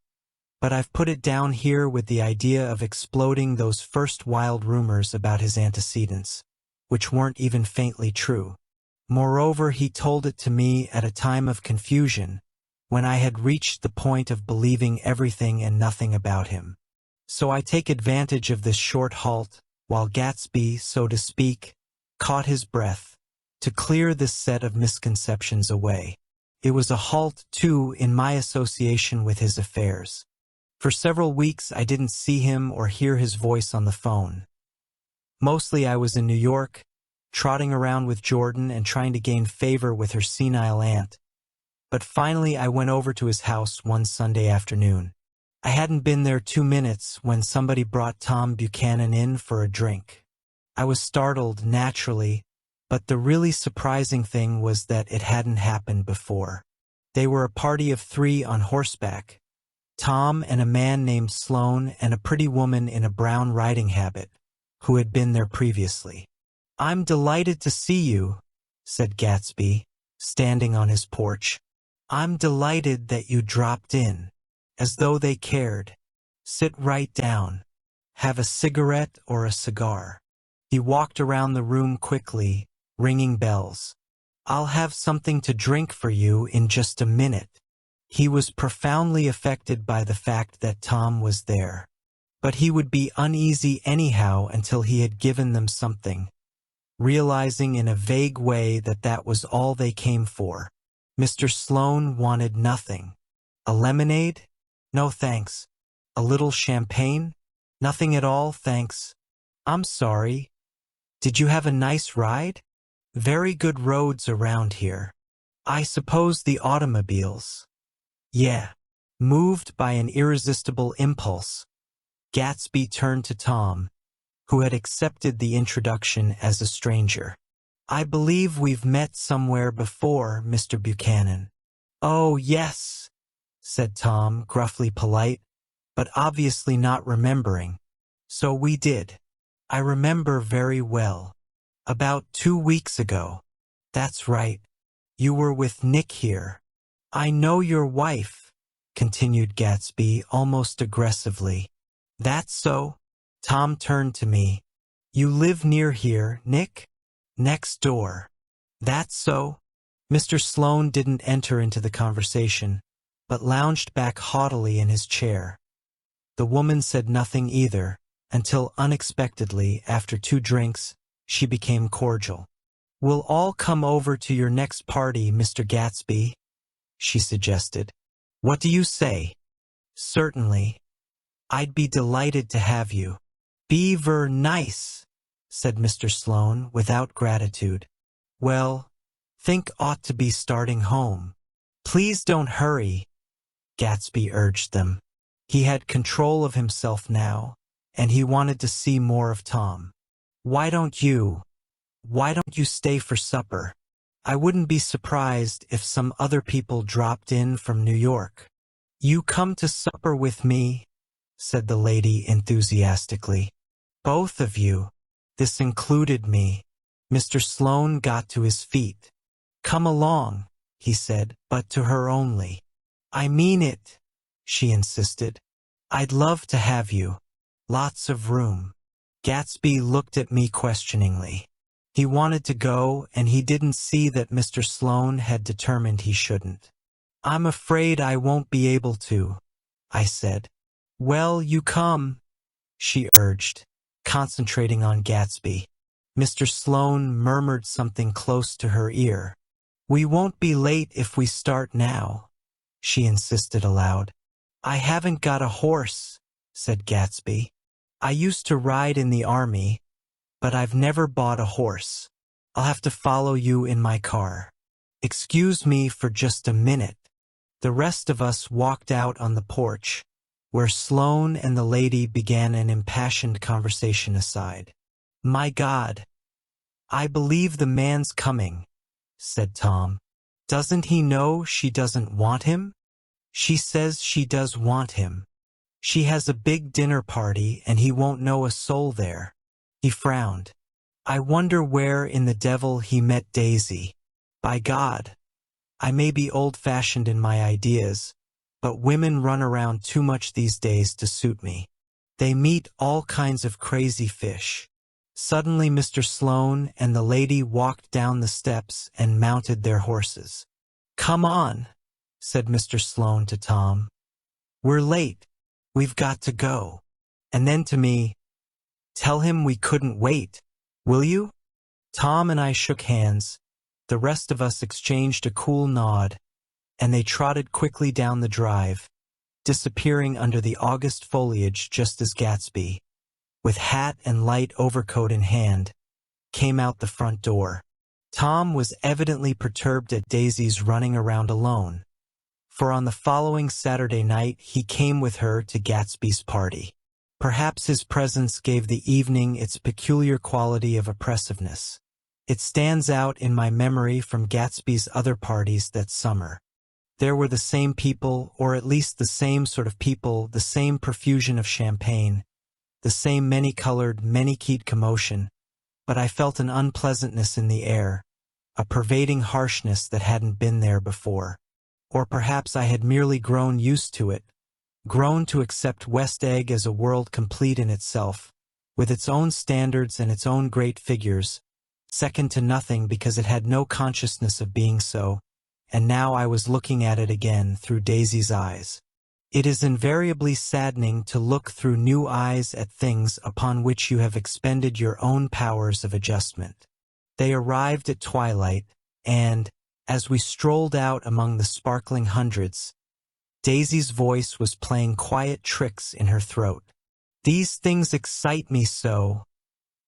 but I've put it down here with the idea of exploding those first wild rumors about his antecedents, which weren't even faintly true. Moreover, he told it to me at a time of confusion, when I had reached the point of believing everything and nothing about him. So I take advantage of this short halt, while Gatsby, so to speak, caught his breath, to clear this set of misconceptions away. It was a halt, too, in my association with his affairs. For several weeks I didn't see him or hear his voice on the phone. Mostly I was in New York, trotting around with Jordan and trying to gain favor with her senile aunt. But finally I went over to his house one Sunday afternoon. I hadn't been there 2 minutes when somebody brought Tom Buchanan in for a drink. I was startled, naturally, but the really surprising thing was that it hadn't happened before. They were a party of 3 on horseback, Tom and a man named Sloan and a pretty woman in a brown riding habit, who had been there previously. "I'm delighted to see you," said Gatsby, standing on his porch. "I'm delighted that you dropped in," as though they cared. "Sit right down. Have a cigarette or a cigar." He walked around the room quickly, ringing bells. "I'll have something to drink for you in just a minute." He was profoundly affected by the fact that Tom was there. But he would be uneasy anyhow until he had given them something, realizing in a vague way that that was all they came for. Mr. Sloan wanted nothing. A lemonade? No thanks. A little champagne? Nothing at all, thanks. I'm sorry. Did you have a nice ride? Very good roads around here. I suppose the automobiles. Yeah. Moved by an irresistible impulse, Gatsby turned to Tom, who had accepted the introduction as a stranger. "I believe we've met somewhere before, Mr. Buchanan." "Oh, yes," said Tom, gruffly polite, but obviously not remembering. "So we did. I remember very well. About 2 weeks ago." "That's right. You were with Nick here." "I know your wife," continued Gatsby almost aggressively. "That's so?" Tom turned to me. "You live near here, Nick?" "Next door." "That's so?" Mr. Sloan didn't enter into the conversation, but lounged back haughtily in his chair. The woman said nothing either, until unexpectedly, after 2 drinks, she became cordial. "We'll all come over to your next party, Mr. Gatsby," she suggested. "What do you say?" Certainly. I'd be delighted to have you. Beaver nice, said Mr. Sloane without gratitude. Well, think ought to be starting home. Please don't hurry, Gatsby urged them. He had control of himself now, and he wanted to see more of Tom. Why don't you stay for supper? I wouldn't be surprised if some other people dropped in from New York. You come to supper with me, said the lady enthusiastically. Both of you. This included me. Mr. Sloane got to his feet. Come along, he said, but to her only. I mean it, she insisted. I'd love to have you. Lots of room. Gatsby looked at me questioningly. He wanted to go, and he didn't see that Mr. Sloane had determined he shouldn't. I'm afraid I won't be able to, I said. Well, you come, she urged, concentrating on Gatsby. Mr. Sloane murmured something close to her ear. We won't be late if we start now, she insisted aloud. I haven't got a horse, said Gatsby. I used to ride in the army, but I've never bought a horse. I'll have to follow you in my car. Excuse me for just a minute. The rest of us walked out on the porch, where Sloane and the lady began an impassioned conversation aside. My God, I believe the man's coming, said Tom. Doesn't he know she doesn't want him? She says she does want him. She has a big dinner party and he won't know a soul there. He frowned. I wonder where in the devil he met Daisy. By God, I may be old-fashioned in my ideas, but women run around too much these days to suit me. They meet all kinds of crazy fish. Suddenly Mr. Sloane and the lady walked down the steps and mounted their horses. Come on, said Mr. Sloane to Tom. We're late. We've got to go. And then to me, tell him we couldn't wait, will you? Tom and I shook hands. The rest of us exchanged a cool nod, and they trotted quickly down the drive, disappearing under the August foliage just as Gatsby, with hat and light overcoat in hand, came out the front door. Tom was evidently perturbed at Daisy's running around alone, for on the following Saturday night he came with her to Gatsby's party. Perhaps his presence gave the evening its peculiar quality of oppressiveness. It stands out in my memory from Gatsby's other parties that summer. There were the same people, or at least the same sort of people, the same profusion of champagne, the same many-colored, many-keyed commotion, but I felt an unpleasantness in the air, a pervading harshness that hadn't been there before. Or perhaps I had merely grown used to it, grown to accept West Egg as a world complete in itself, with its own standards and its own great figures, second to nothing because it had no consciousness of being so, and now I was looking at it again through Daisy's eyes. It is invariably saddening to look through new eyes at things upon which you have expended your own powers of adjustment. They arrived at twilight, and, as we strolled out among the sparkling hundreds, Daisy's voice was playing quiet tricks in her throat. These things excite me so,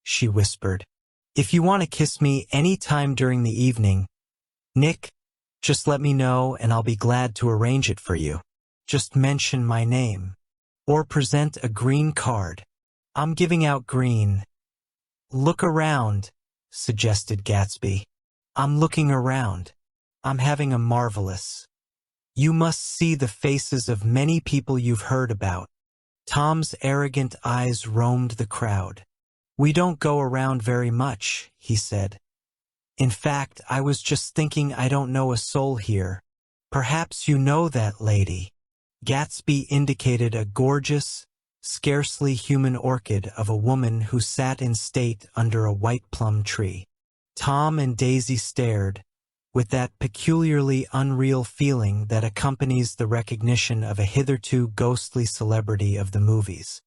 she whispered. If you want to kiss me any time during the evening, Nick, just let me know and I'll be glad to arrange it for you. Just mention my name. Or present a green card. I'm giving out green. Look around, suggested Gatsby. I'm looking around. I'm having a marvelous. You must see the faces of many people you've heard about. Tom's arrogant eyes roamed the crowd. We don't go around very much, he said. In fact, I was just thinking I don't know a soul here. Perhaps you know that lady. Gatsby indicated a gorgeous, scarcely human orchid of a woman who sat in state under a white plum tree. Tom and Daisy stared, with that peculiarly unreal feeling that accompanies the recognition of a hitherto ghostly celebrity of the movies.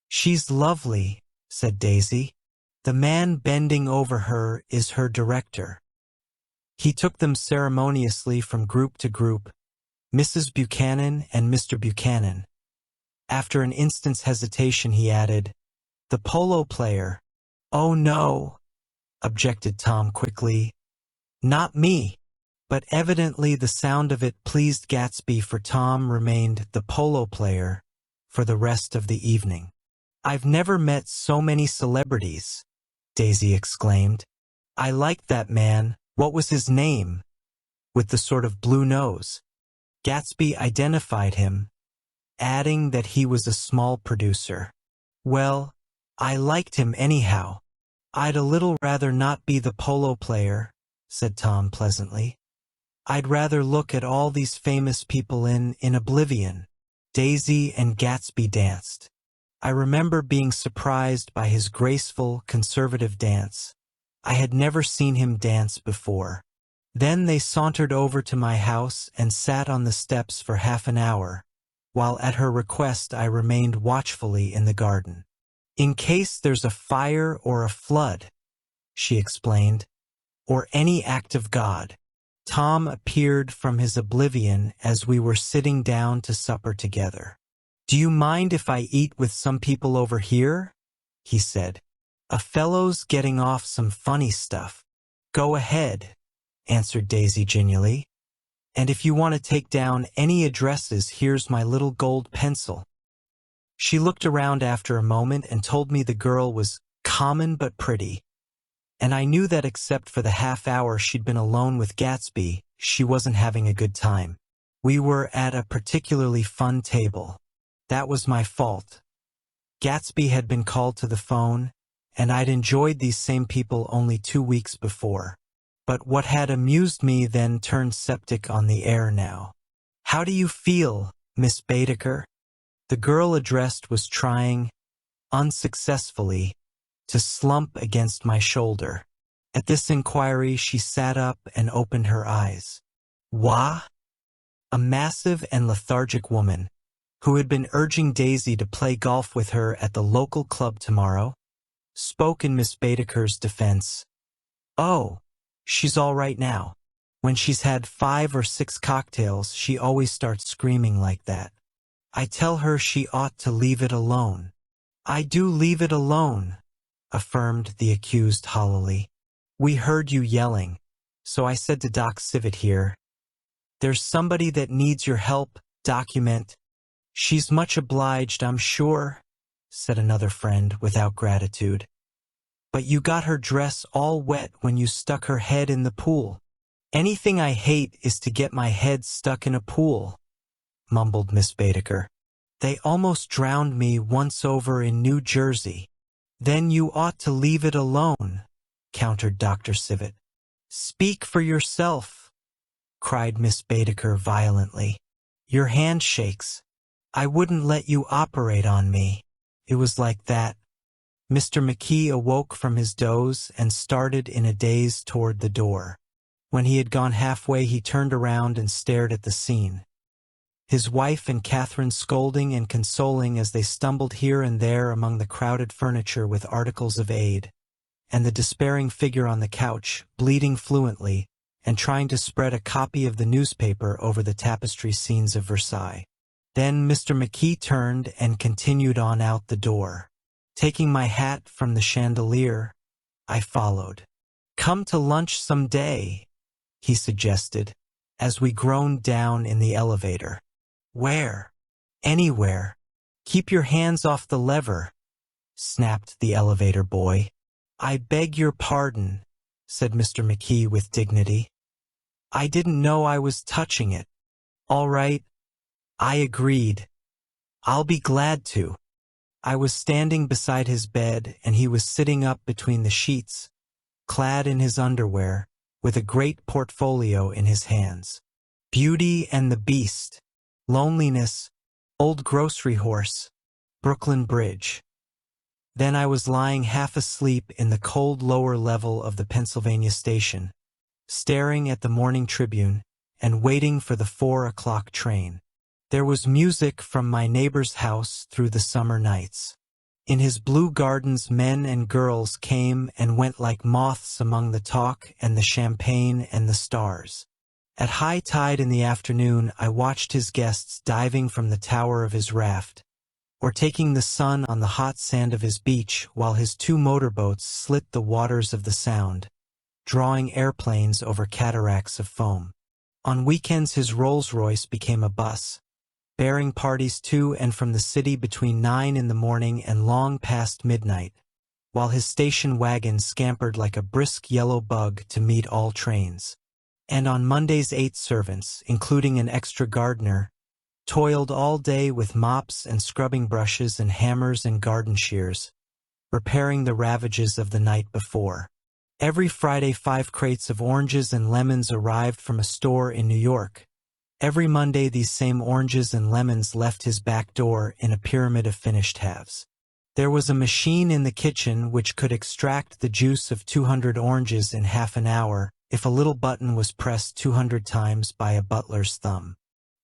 She's lovely, said Daisy. The man bending over her is her director. He took them ceremoniously from group to group, Mrs. Buchanan and Mr. Buchanan, After an instant's hesitation, he added, "The polo player." "Oh no," objected Tom quickly. "Not me." But evidently the sound of it pleased Gatsby, for Tom remained the polo player for the rest of the evening. "I've never met so many celebrities," Daisy exclaimed. "I liked that man. What was his name? With the sort of blue nose." Gatsby identified him, adding that he was a small producer. "Well, I liked him anyhow." "I'd a little rather not be the polo player," said Tom pleasantly. "I'd rather look at all these famous people in oblivion." Daisy and Gatsby danced. I remember being surprised by his graceful, conservative dance. I had never seen him dance before. Then they sauntered over to my house and sat on the steps for half an hour, while at her request I remained watchfully in the garden. "In case there's a fire or a flood," she explained, "or any act of God." Tom appeared from his oblivion as we were sitting down to supper together. "Do you mind if I eat with some people over here?" he said. "A fellow's getting off some funny stuff." "Go ahead," answered Daisy genially. "And if you want to take down any addresses, here's my little gold pencil." She looked around after a moment and told me the girl was common but pretty, and I knew that except for the half hour she'd been alone with Gatsby, she wasn't having a good time. We were at a particularly fun table. That was my fault. Gatsby had been called to the phone, and I'd enjoyed these same people only 2 weeks before. But what had amused me then turned septic on the air now. "How do you feel, Miss Baedeker?" The girl addressed was trying, unsuccessfully, to slump against my shoulder. At this inquiry she sat up and opened her eyes. "Wah?" A massive and lethargic woman, who had been urging Daisy to play golf with her at the local club tomorrow, spoke in Miss Baedeker's defense. "Oh, she's all right now. When she's had 5 or 6 cocktails, she always starts screaming like that. I tell her she ought to leave it alone." "I do leave it alone," affirmed the accused hollowly. "We heard you yelling, so I said to Doc Civet here, 'There's somebody that needs your help, document.'" "She's much obliged, I'm sure," said another friend without gratitude. "But you got her dress all wet when you stuck her head in the pool." "Anything I hate is to get my head stuck in a pool," mumbled Miss Baedeker. "They almost drowned me once over in New Jersey." "Then you ought to leave it alone," countered Dr. Civet. "Speak for yourself," cried Miss Baedeker violently. "Your hand shakes. I wouldn't let you operate on me." It was like that. Mr. McKee awoke from his doze and started in a daze toward the door. When he had gone halfway, he turned around and stared at the scene. His wife and Catherine scolding and consoling as they stumbled here and there among the crowded furniture with articles of aid, and the despairing figure on the couch, bleeding fluently, and trying to spread a copy of the newspaper over the tapestry scenes of Versailles. Then Mr. McKee turned and continued on out the door. Taking my hat from the chandelier, I followed. "Come to lunch some day," he suggested, as we groaned down in the elevator. "Where?" "Anywhere. Keep your hands off the lever," snapped the elevator boy. "I beg your pardon," said Mr. McKee with dignity. "I didn't know I was touching it." "All right," I agreed. "I'll be glad to." I was standing beside his bed, and he was sitting up between the sheets, clad in his underwear, with a great portfolio in his hands. Beauty and the Beast, Loneliness, Old Grocery Horse, Brooklyn Bridge. Then I was lying half asleep in the cold lower level of the Pennsylvania station, staring at the Morning Tribune and waiting for the 4 o'clock train. There was music from my neighbor's house through the summer nights. In his blue gardens, men and girls came and went like moths among the talk and the champagne and the stars. At high tide in the afternoon, I watched his guests diving from the tower of his raft, or taking the sun on the hot sand of his beach while his 2 motorboats slit the waters of the Sound, drawing airplanes over cataracts of foam. On weekends his Rolls-Royce became a bus, bearing parties to and from the city between 9 in the morning and long past midnight, while his station wagon scampered like a brisk yellow bug to meet all trains. And on Mondays 8 servants, including an extra gardener, toiled all day with mops and scrubbing brushes and hammers and garden shears, repairing the ravages of the night before. Every Friday 5 crates of oranges and lemons arrived from a store in New York. Every Monday these same oranges and lemons left his back door in a pyramid of finished halves. There was a machine in the kitchen which could extract the juice of 200 oranges in half an hour if a little button was pressed 200 times by a butler's thumb.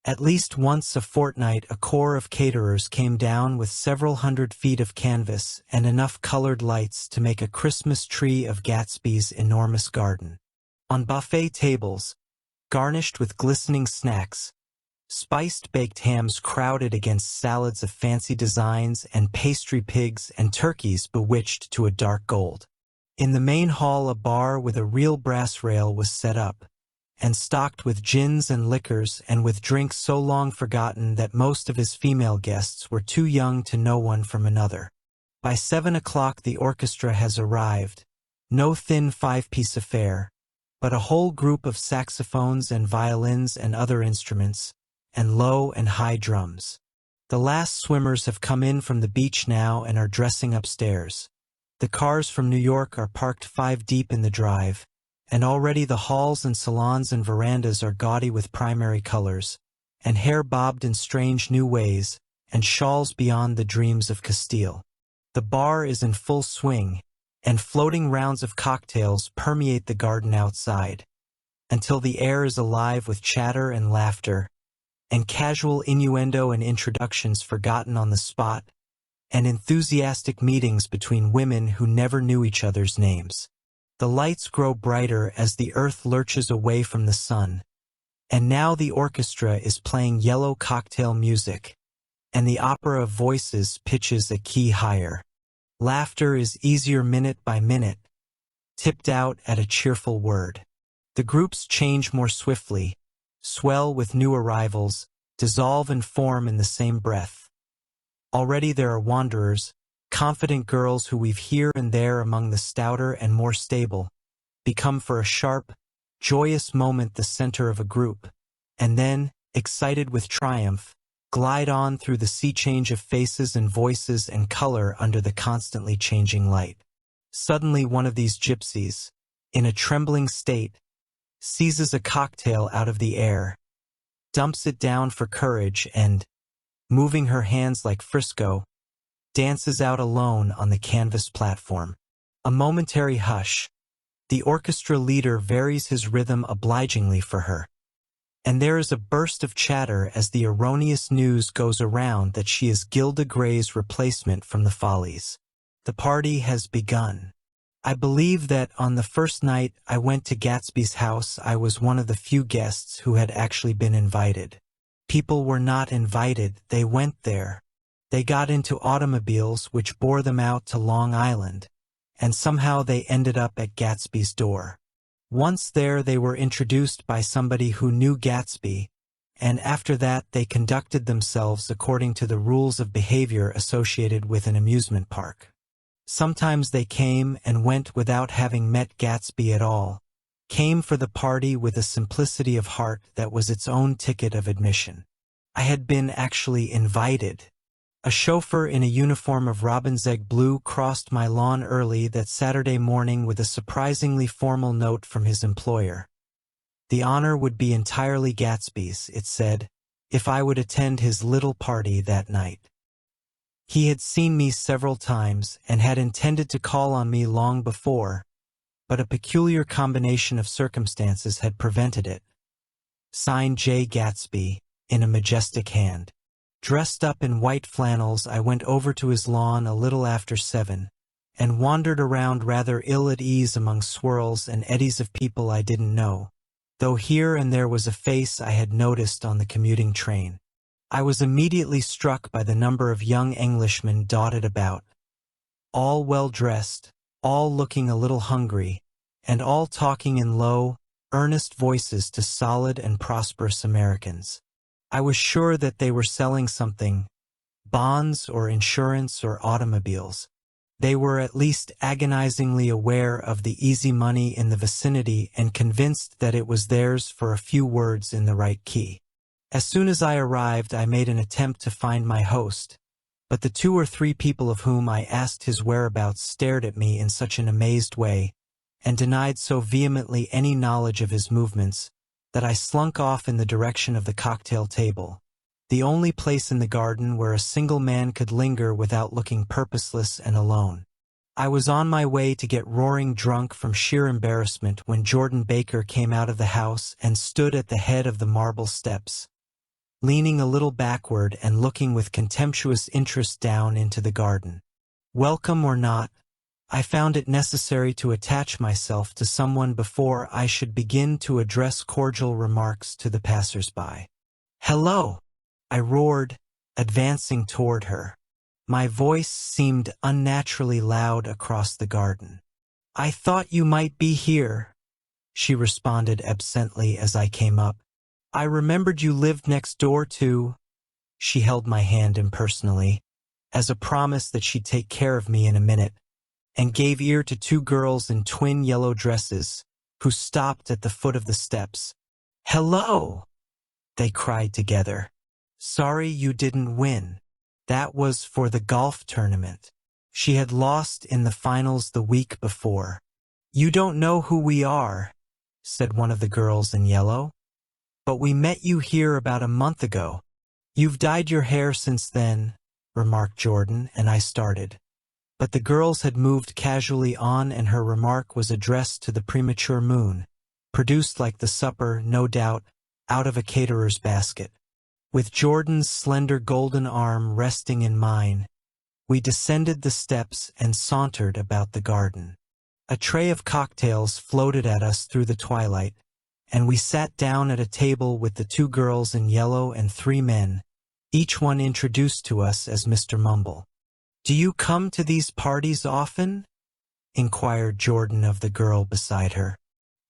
At least once a fortnight a corps of caterers came down with several hundred feet of canvas and enough colored lights to make a Christmas tree of Gatsby's enormous garden. On buffet tables, garnished with glistening snacks, spiced baked hams crowded against salads of fancy designs and pastry pigs and turkeys bewitched to a dark gold. In the main hall a bar with a real brass rail was set up, and stocked with gins and liquors and with drinks so long forgotten that most of his female guests were too young to know one from another. By 7 o'clock the orchestra has arrived, no thin 5-piece affair, but a whole group of saxophones and violins and other instruments, and low and high drums. The last swimmers have come in from the beach now and are dressing upstairs. The cars from New York are parked 5 deep in the drive, and already the halls and salons and verandas are gaudy with primary colors, and hair bobbed in strange new ways, and shawls beyond the dreams of Castile. The bar is in full swing, and floating rounds of cocktails permeate the garden outside, until the air is alive with chatter and laughter, and casual innuendo and introductions forgotten on the spot, and enthusiastic meetings between women who never knew each other's names. The lights grow brighter as the earth lurches away from the sun, and now the orchestra is playing yellow cocktail music, and the opera of voices pitches a key higher. Laughter is easier minute by minute, tipped out at a cheerful word. The groups change more swiftly, swell with new arrivals, dissolve and form in the same breath. Already there are wanderers, confident girls who weave here and there among the stouter and more stable, become for a sharp, joyous moment the center of a group, and then, excited with triumph, glide on through the sea change of faces and voices and color under the constantly changing light. Suddenly one of these gypsies, in a trembling state, seizes a cocktail out of the air, dumps it down for courage and, moving her hands like Frisco, dances out alone on the canvas platform. A momentary hush. The orchestra leader varies his rhythm obligingly for her. And there is a burst of chatter as the erroneous news goes around that she is Gilda Gray's replacement from the Follies. The party has begun. I believe that on the first night I went to Gatsby's house I was one of the few guests who had actually been invited. People were not invited, they went there. They got into automobiles which bore them out to Long Island, and somehow they ended up at Gatsby's door. Once there they were introduced by somebody who knew Gatsby, and after that they conducted themselves according to the rules of behavior associated with an amusement park. Sometimes they came and went without having met Gatsby at all, came for the party with a simplicity of heart that was its own ticket of admission. I had been actually invited. A chauffeur in a uniform of robin's egg blue crossed my lawn early that Saturday morning with a surprisingly formal note from his employer. The honor would be entirely Gatsby's, it said, if I would attend his little party that night. He had seen me several times and had intended to call on me long before, but a peculiar combination of circumstances had prevented it. Signed J. Gatsby, in a majestic hand. Dressed up in white flannels, I went over to his lawn a little after 7, and wandered around rather ill at ease among swirls and eddies of people I didn't know, though here and there was a face I had noticed on the commuting train. I was immediately struck by the number of young Englishmen dotted about, all well-dressed, all looking a little hungry, and all talking in low, earnest voices to solid and prosperous Americans. I was sure that they were selling something, bonds or insurance or automobiles. They were at least agonizingly aware of the easy money in the vicinity and convinced that it was theirs for a few words in the right key. As soon as I arrived, I made an attempt to find my host, but the 2 or 3 people of whom I asked his whereabouts stared at me in such an amazed way, and denied so vehemently any knowledge of his movements, that I slunk off in the direction of the cocktail table, the only place in the garden where a single man could linger without looking purposeless and alone. I was on my way to get roaring drunk from sheer embarrassment when Jordan Baker came out of the house and stood at the head of the marble steps, leaning a little backward and looking with contemptuous interest down into the garden. Welcome or not, I found it necessary to attach myself to someone before I should begin to address cordial remarks to the passers-by. "Hello!" I roared, advancing toward her. My voice seemed unnaturally loud across the garden. "I thought you might be here," she responded absently as I came up. "I remembered you lived next door to—" She held my hand impersonally, as a promise that she'd take care of me in a minute, and gave ear to 2 girls in twin yellow dresses, who stopped at the foot of the steps. "Hello!" they cried together. "Sorry you didn't win. That was for the golf tournament." She had lost in the finals the week before. "You don't know who we are," said one of the girls in yellow. "But we met you here about a month ago." "You've dyed your hair since then," remarked Jordan, and I started. But the girls had moved casually on, and her remark was addressed to the premature moon, produced like the supper, no doubt, out of a caterer's basket. With Jordan's slender golden arm resting in mine, we descended the steps and sauntered about the garden. A tray of cocktails floated at us through the twilight, and we sat down at a table with the 2 girls in yellow and 3 men, each one introduced to us as Mr. Mumble. "Do you come to these parties often?" inquired Jordan of the girl beside her.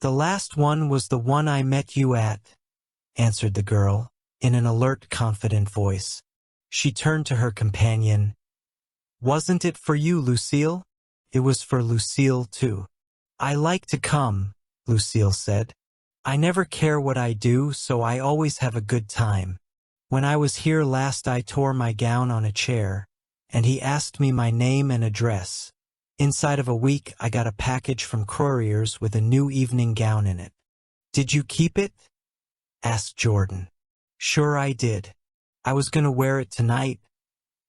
"The last one was the one I met you at," answered the girl, in an alert, confident voice. She turned to her companion. "Wasn't it for you, Lucille?" "It was for Lucille, too." "I like to come," Lucille said. "I never care what I do, so I always have a good time. When I was here last, I tore my gown on a chair, and he asked me my name and address. Inside of a week, I got a package from Courier's with a new evening gown in it." "Did you keep it?" asked Jordan. "Sure I did. I was going to wear it tonight,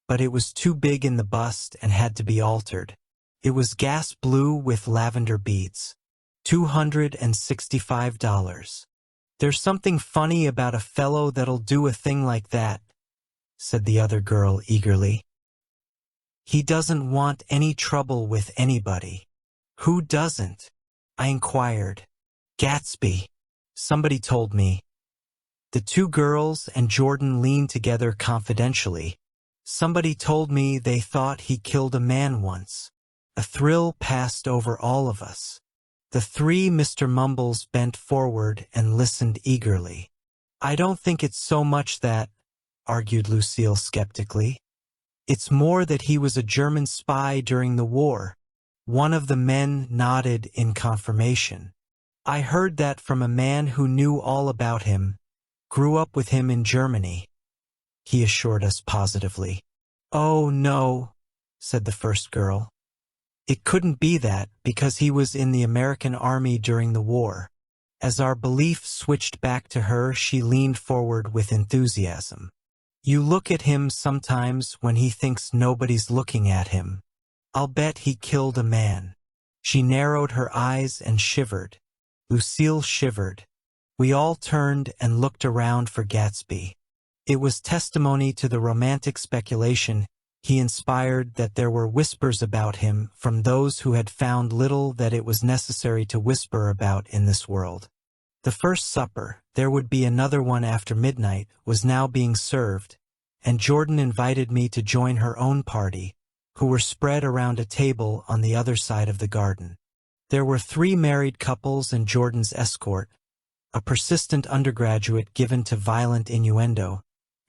but it was too big in the bust and had to be altered. It was gas blue with lavender beads. $265. "There's something funny about a fellow that'll do a thing like that," said the other girl eagerly. "He doesn't want any trouble with anybody." "Who doesn't?" I inquired. "Gatsby. Somebody told me." The 2 girls and Jordan leaned together confidentially. "Somebody told me they thought he killed a man once." A thrill passed over all of us. The 3 Mr. Mumbles bent forward and listened eagerly. "I don't think it's so much that," argued Lucille skeptically. "It's more that he was a German spy during the war." One of the men nodded in confirmation. "I heard that from a man who knew all about him, grew up with him in Germany," he assured us positively. "Oh, no," said the first girl. "It couldn't be that, because he was in the American Army during the war." As our belief switched back to her, she leaned forward with enthusiasm. "You look at him sometimes when he thinks nobody's looking at him. I'll bet he killed a man." She narrowed her eyes and shivered. Lucille shivered. We all turned and looked around for Gatsby. It was testimony to the romantic speculation he inspired that there were whispers about him from those who had found little that it was necessary to whisper about in this world. The first supper, there would be another one after midnight, was now being served, and Jordan invited me to join her own party, who were spread around a table on the other side of the garden. There were 3 married couples and Jordan's escort, a persistent undergraduate given to violent innuendo,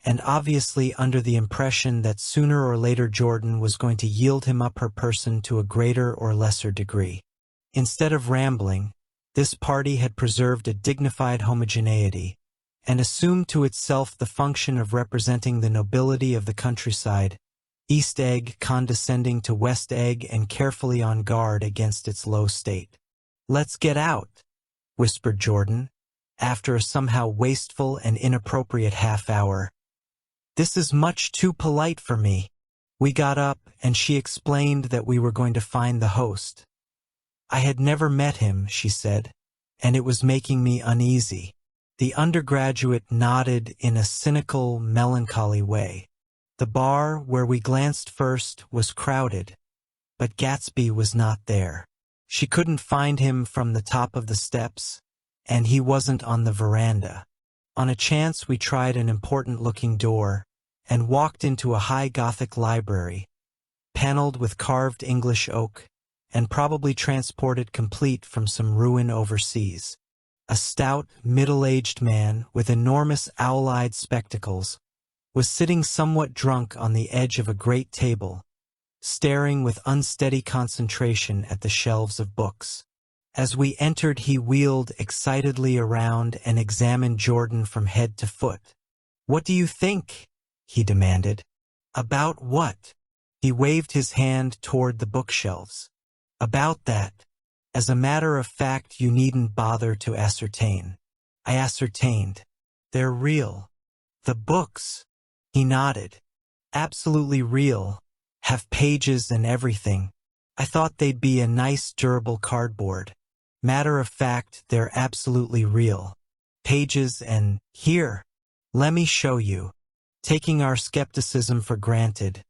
and obviously under the impression that sooner or later Jordan was going to yield him up her person to a greater or lesser degree. Instead of rambling, this party had preserved a dignified homogeneity, and assumed to itself the function of representing the nobility of the countryside, East Egg condescending to West Egg and carefully on guard against its low state. "Let's get out," whispered Jordan, after a somehow wasteful and inappropriate half-hour. "This is much too polite for me." We got up, and she explained that we were going to find the host. I had never met him, she said, and it was making me uneasy. The undergraduate nodded in a cynical, melancholy way. The bar, where we glanced first, was crowded, but Gatsby was not there. She couldn't find him from the top of the steps, and he wasn't on the veranda. On a chance, we tried an important-looking door and walked into a high Gothic library, paneled with carved English oak, and probably transported complete from some ruin overseas. A stout, middle-aged man with enormous owl-eyed spectacles was sitting somewhat drunk on the edge of a great table, staring with unsteady concentration at the shelves of books. As we entered, he wheeled excitedly around and examined Jordan from head to foot. "What do you think?" he demanded. "About what?" He waved his hand toward the bookshelves. "About that. As a matter of fact, you needn't bother to ascertain." I ascertained. "They're real." "The books?" He nodded. "Absolutely real. Have pages and everything. I thought they'd be a nice durable cardboard. Matter of fact, they're absolutely real. Pages and here. Let me show you." Taking our skepticism for granted,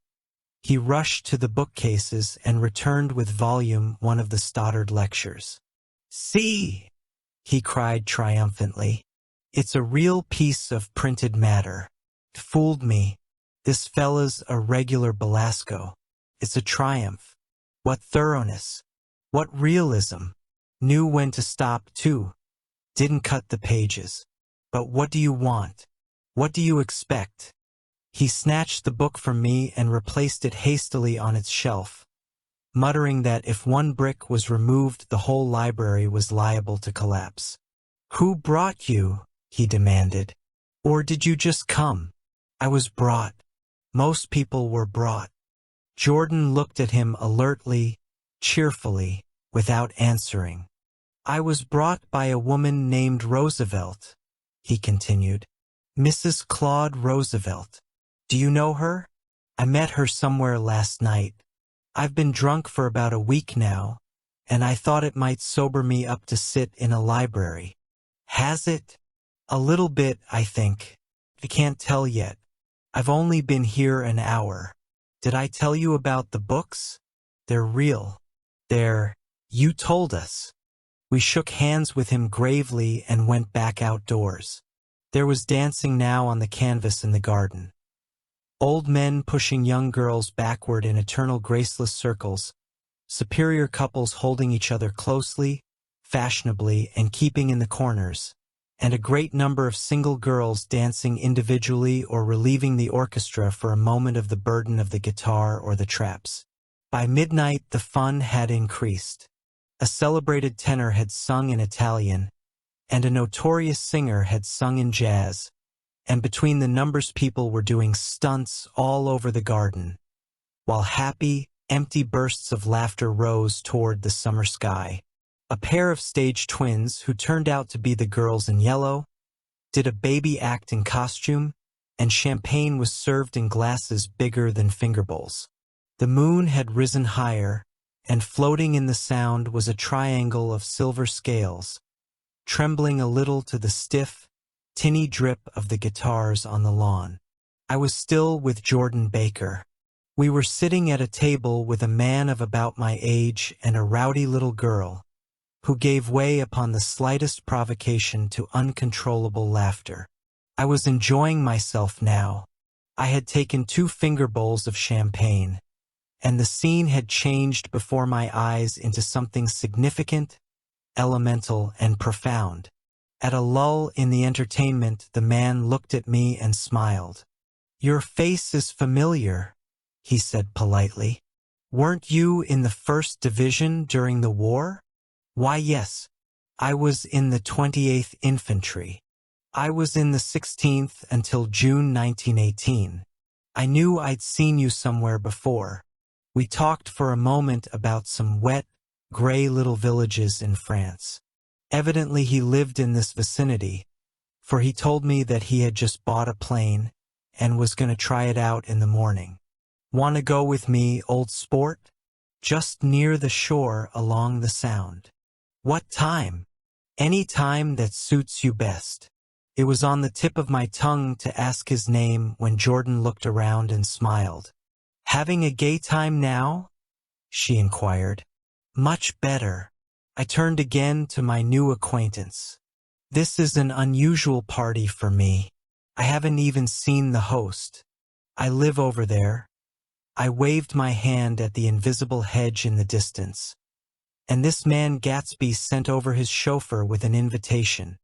he rushed to the bookcases and returned with volume 1 of the Stoddard lectures. "See!" he cried triumphantly. "It's a real piece of printed matter. It fooled me. This fella's a regular Belasco. It's a triumph. What thoroughness. What realism. Knew when to stop, too. Didn't cut the pages. But what do you want? What do you expect?" He snatched the book from me and replaced it hastily on its shelf, muttering that if one brick was removed, the whole library was liable to collapse. "Who brought you?" he demanded. "Or did you just come?" "I was brought. Most people were brought." Jordan looked at him alertly, cheerfully, without answering. "I was brought by a woman named Roosevelt," he continued. "Mrs. Claude Roosevelt. Do you know her? I met her somewhere last night. I've been drunk for about a week now, and I thought it might sober me up to sit in a library." "Has it?" "A little bit, I think. I can't tell yet. I've only been here an hour. Did I tell you about the books? They're real. You told us." We shook hands with him gravely and went back outdoors. There was dancing now on the canvas in the garden. Old men pushing young girls backward in eternal graceless circles, superior couples holding each other closely, fashionably, and keeping in the corners, and a great number of single girls dancing individually or relieving the orchestra for a moment of the burden of the guitar or the traps. By midnight, the fun had increased. A celebrated tenor had sung in Italian, and a notorious singer had sung in jazz, and between the numbers people were doing stunts all over the garden, while happy, empty bursts of laughter rose toward the summer sky. A pair of stage twins, who turned out to be the girls in yellow, did a baby act in costume, and champagne was served in glasses bigger than finger bowls. The moon had risen higher, and floating in the sound was a triangle of silver scales, trembling a little to the stiff, tinny drip of the guitars on the lawn. I was still with Jordan Baker. We were sitting at a table with a man of about my age and a rowdy little girl, who gave way upon the slightest provocation to uncontrollable laughter. I was enjoying myself now. I had taken 2 finger bowls of champagne, and the scene had changed before my eyes into something significant, elemental, and profound. At a lull in the entertainment, the man looked at me and smiled. "Your face is familiar," he said politely. "Weren't you in the 1st Division during the war?" "Why, yes. I was in the 28th Infantry. I was in the 16th until June 1918. I knew I'd seen you somewhere before. We talked for a moment about some wet, gray little villages in France. Evidently he lived in this vicinity, for he told me that he had just bought a plane and was going to try it out in the morning. Want to go with me, old sport? Just near the shore along the Sound." "What time?" "Any time that suits you best." It was on the tip of my tongue to ask his name when Jordan looked around and smiled. "Having a gay time now?" she inquired. "Much better." I turned again to my new acquaintance. "This is an unusual party for me. I haven't even seen the host. I live over there." I waved my hand at the invisible hedge in the distance. "And this man Gatsby sent over his chauffeur with an invitation."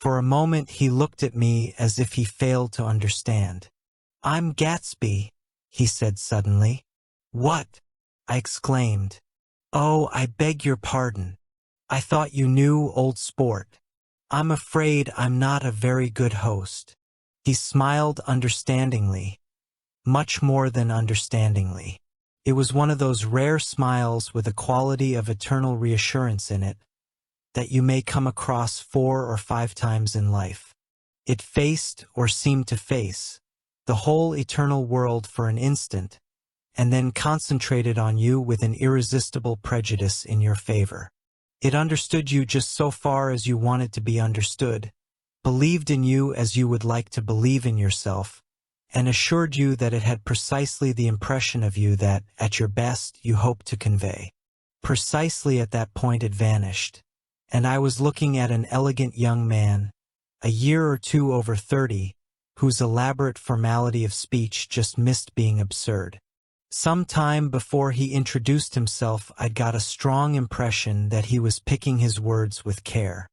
For a moment he looked at me as if he failed to understand. "I'm Gatsby," he said suddenly. "What?" I exclaimed. "Oh, I beg your pardon. I thought you knew, old sport. I'm afraid I'm not a very good host." He smiled understandingly, much more than understandingly. It was one of those rare smiles with a quality of eternal reassurance in it that you may come across 4 or 5 times in life. It faced, or seemed to face, the whole eternal world for an instant, and then concentrated on you with an irresistible prejudice in your favor. It understood you just so far as you wanted to be understood, believed in you as you would like to believe in yourself, and assured you that it had precisely the impression of you that, at your best, you hoped to convey. Precisely at that point it vanished, and I was looking at an elegant young man, a year or 2 over 30, whose elaborate formality of speech just missed being absurd. Some time before he introduced himself, I'd got a strong impression that he was picking his words with care.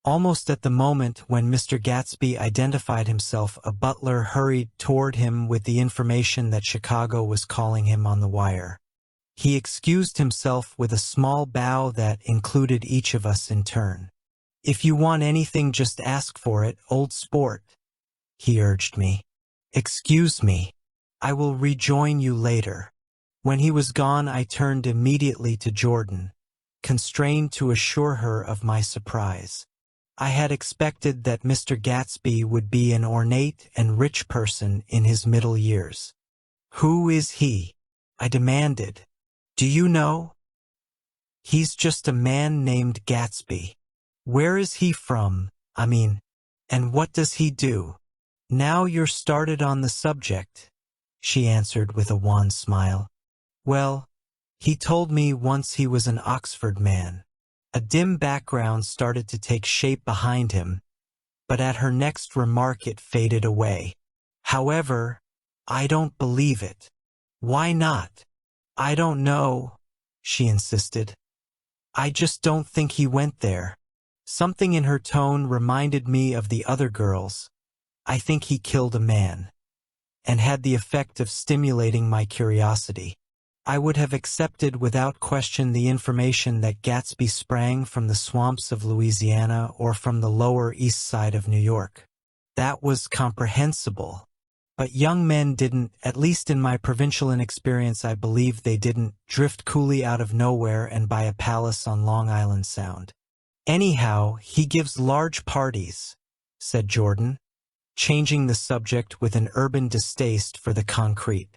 Almost at the moment when Mr. Gatsby identified himself, a butler hurried toward him with the information that Chicago was calling him on the wire. He excused himself with a small bow that included each of us in turn. "If you want anything, just ask for it, old sport," he urged me. "Excuse me. I will rejoin you later." When he was gone, I turned immediately to Jordan, constrained to assure her of my surprise. I had expected that Mr. Gatsby would be an ornate and rich person in his middle years. "Who is he?" I demanded. "Do you know?" "He's just a man named Gatsby." "Where is he from? And what does he do?" "Now you're started on the subject," she answered with a wan smile. "Well, he told me once he was an Oxford man." A dim background started to take shape behind him, but at her next remark it faded away. "However, I don't believe it." "Why not?" "I don't know," she insisted. "I just don't think he went there." Something in her tone reminded me of the other girls. "I think he killed a man," and had the effect of stimulating my curiosity. I would have accepted without question the information that Gatsby sprang from the swamps of Louisiana or from the Lower East Side of New York. That was comprehensible. But young men didn't, at least in my provincial inexperience I believe they didn't, drift coolly out of nowhere and buy a palace on Long Island Sound. "Anyhow, he gives large parties," said Jordan, changing the subject with an urban distaste for the concrete.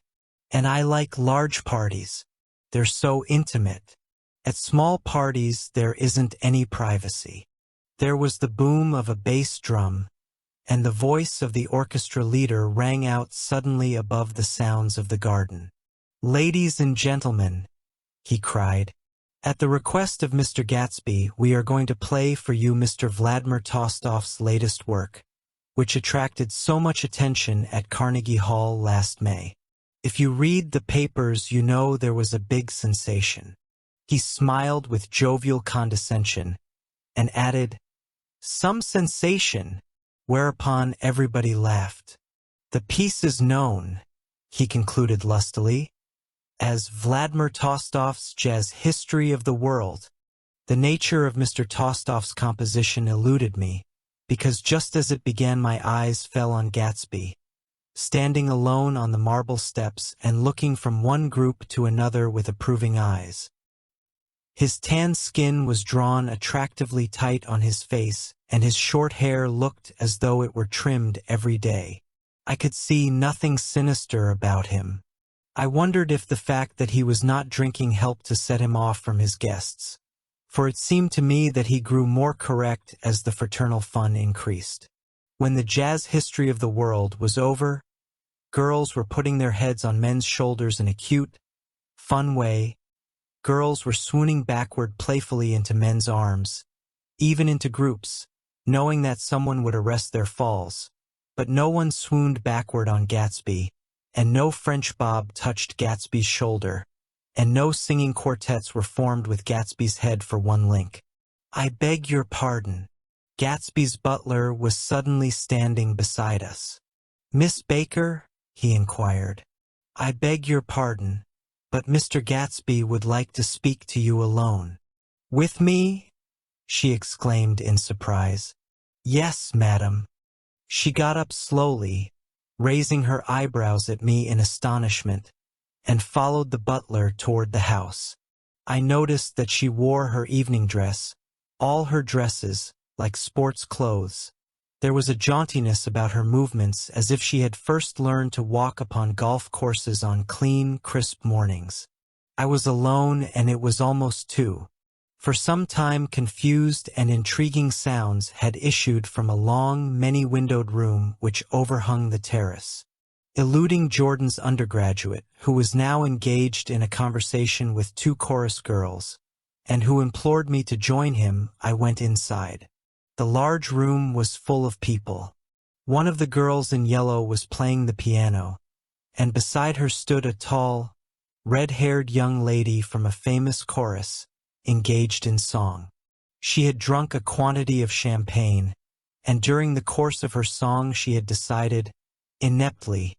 "And I like large parties. They're so intimate. At small parties there isn't any privacy." There was the boom of a bass drum, and the voice of the orchestra leader rang out suddenly above the sounds of the garden. "Ladies and gentlemen," he cried, "at the request of Mr. Gatsby, we are going to play for you Mr. Vladimir Tolstoy's latest work, which attracted so much attention at Carnegie Hall last May. If you read the papers, you know there was a big sensation. He smiled with jovial condescension and added, "Some sensation," whereupon everybody laughed. "The piece is known," he concluded lustily, "as Vladimir Tolstoy's Jazz History of the World." The nature of Mr. Tolstoy's composition eluded me, because just as it began my eyes fell on Gatsby, standing alone on the marble steps and looking from one group to another with approving eyes. His tan skin was drawn attractively tight on his face, and his short hair looked as though it were trimmed every day. I could see nothing sinister about him. I wondered if the fact that he was not drinking helped to set him off from his guests, for it seemed to me that he grew more correct as the fraternal fun increased. When the Jazz History of the World was over, girls were putting their heads on men's shoulders in a cute, fun way. Girls were swooning backward playfully into men's arms, even into groups, knowing that someone would arrest their falls. But no one swooned backward on Gatsby, and no French bob touched Gatsby's shoulder, and no singing quartets were formed with Gatsby's head for one link. "I beg your pardon." Gatsby's butler was suddenly standing beside us. "Miss Baker?" he inquired. "I beg your pardon, but Mr. Gatsby would like to speak to you alone." "With me?" she exclaimed in surprise. "Yes, madam." She got up slowly, raising her eyebrows at me in astonishment, and followed the butler toward the house. I noticed that she wore her evening dress, all her dresses, like sports clothes. There was a jauntiness about her movements as if she had first learned to walk upon golf courses on clean, crisp mornings. I was alone, and it was almost 2. For some time confused and intriguing sounds had issued from a long, many-windowed room which overhung the terrace. Eluding Jordan's undergraduate, who was now engaged in a conversation with 2 chorus girls, and who implored me to join him, I went inside. The large room was full of people. One of the girls in yellow was playing the piano, and beside her stood a tall, red-haired young lady from a famous chorus, engaged in song. She had drunk a quantity of champagne, and during the course of her song she had decided, ineptly,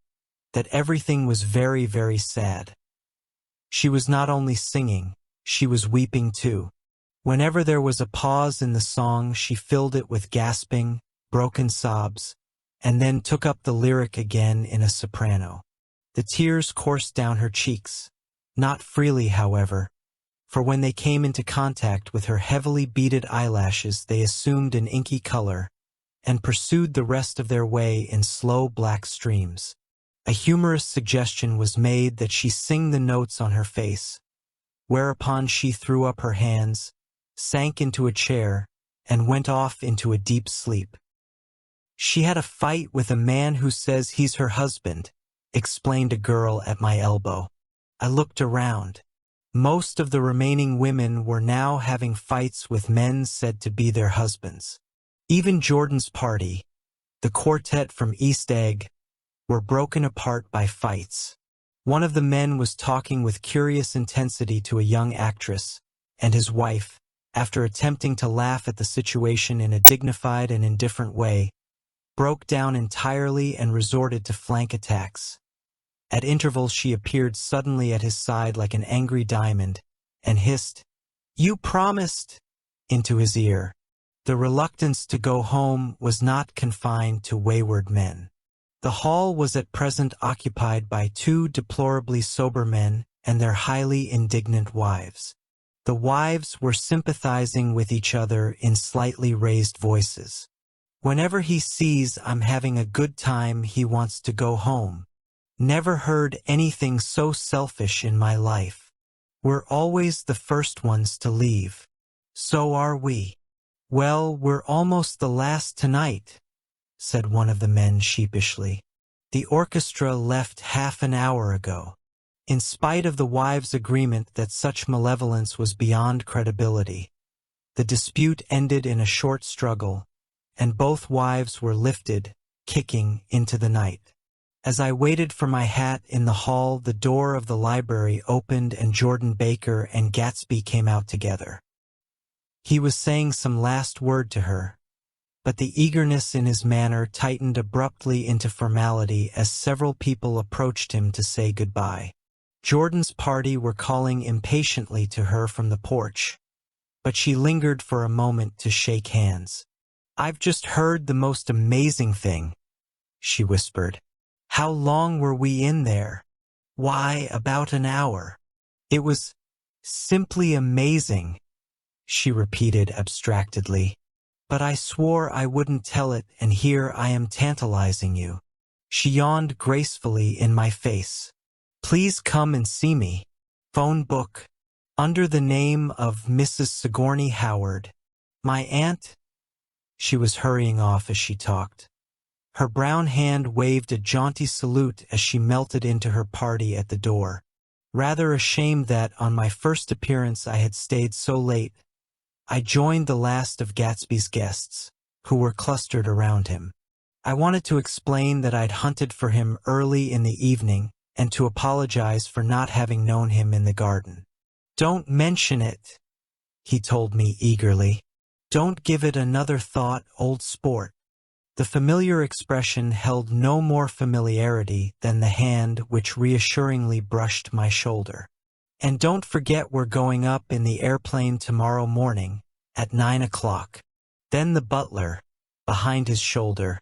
that everything was very, very sad. She was not only singing, she was weeping too. Whenever there was a pause in the song, she filled it with gasping, broken sobs, and then took up the lyric again in a soprano. The tears coursed down her cheeks, not freely, however, for when they came into contact with her heavily beaded eyelashes they assumed an inky color, and pursued the rest of their way in slow black streams. A humorous suggestion was made that she sing the notes on her face, whereupon she threw up her hands, sank into a chair, and went off into a deep sleep. "She had a fight with a man who says he's her husband," explained a girl at my elbow. I looked around. Most of the remaining women were now having fights with men said to be their husbands. Even Jordan's party, the quartet from East Egg, were broken apart by fights. One of the men was talking with curious intensity to a young actress, and his wife, after attempting to laugh at the situation in a dignified and indifferent way, broke down entirely and resorted to flank attacks. At intervals she appeared suddenly at his side like an angry diamond, and hissed, "You promised," into his ear. The reluctance to go home was not confined to wayward men. The hall was at present occupied by 2 deplorably sober men and their highly indignant wives. The wives were sympathizing with each other in slightly raised voices. "Whenever he sees I'm having a good time, he wants to go home. Never heard anything so selfish in my life. We're always the first ones to leave. So are we." "Well, we're almost the last tonight," said one of the men sheepishly. "The orchestra left half an hour ago." In spite of the wives' agreement that such malevolence was beyond credibility, the dispute ended in a short struggle, and both wives were lifted, kicking into the night. As I waited for my hat in the hall, the door of the library opened and Jordan Baker and Gatsby came out together. He was saying some last word to her, but the eagerness in his manner tightened abruptly into formality as several people approached him to say goodbye. Jordan's party were calling impatiently to her from the porch, but she lingered for a moment to shake hands. "I've just heard the most amazing thing," she whispered. "How long were we in there?" "Why, about an hour." "It was simply amazing," she repeated abstractedly. "But I swore I wouldn't tell it, and here I am tantalizing you." She yawned gracefully in my face. "Please come and see me. Phone book. Under the name of Mrs. Sigourney Howard. My aunt." She was hurrying off as she talked. Her brown hand waved a jaunty salute as she melted into her party at the door. Rather ashamed that, on my first appearance, I had stayed so late, I joined the last of Gatsby's guests, who were clustered around him. I wanted to explain that I'd hunted for him early in the evening and to apologize for not having known him in the garden. "Don't mention it," he told me eagerly. "Don't give it another thought, old sport." The familiar expression held no more familiarity than the hand which reassuringly brushed my shoulder. "And don't forget we're going up in the airplane tomorrow morning at 9 o'clock. Then the butler, behind his shoulder.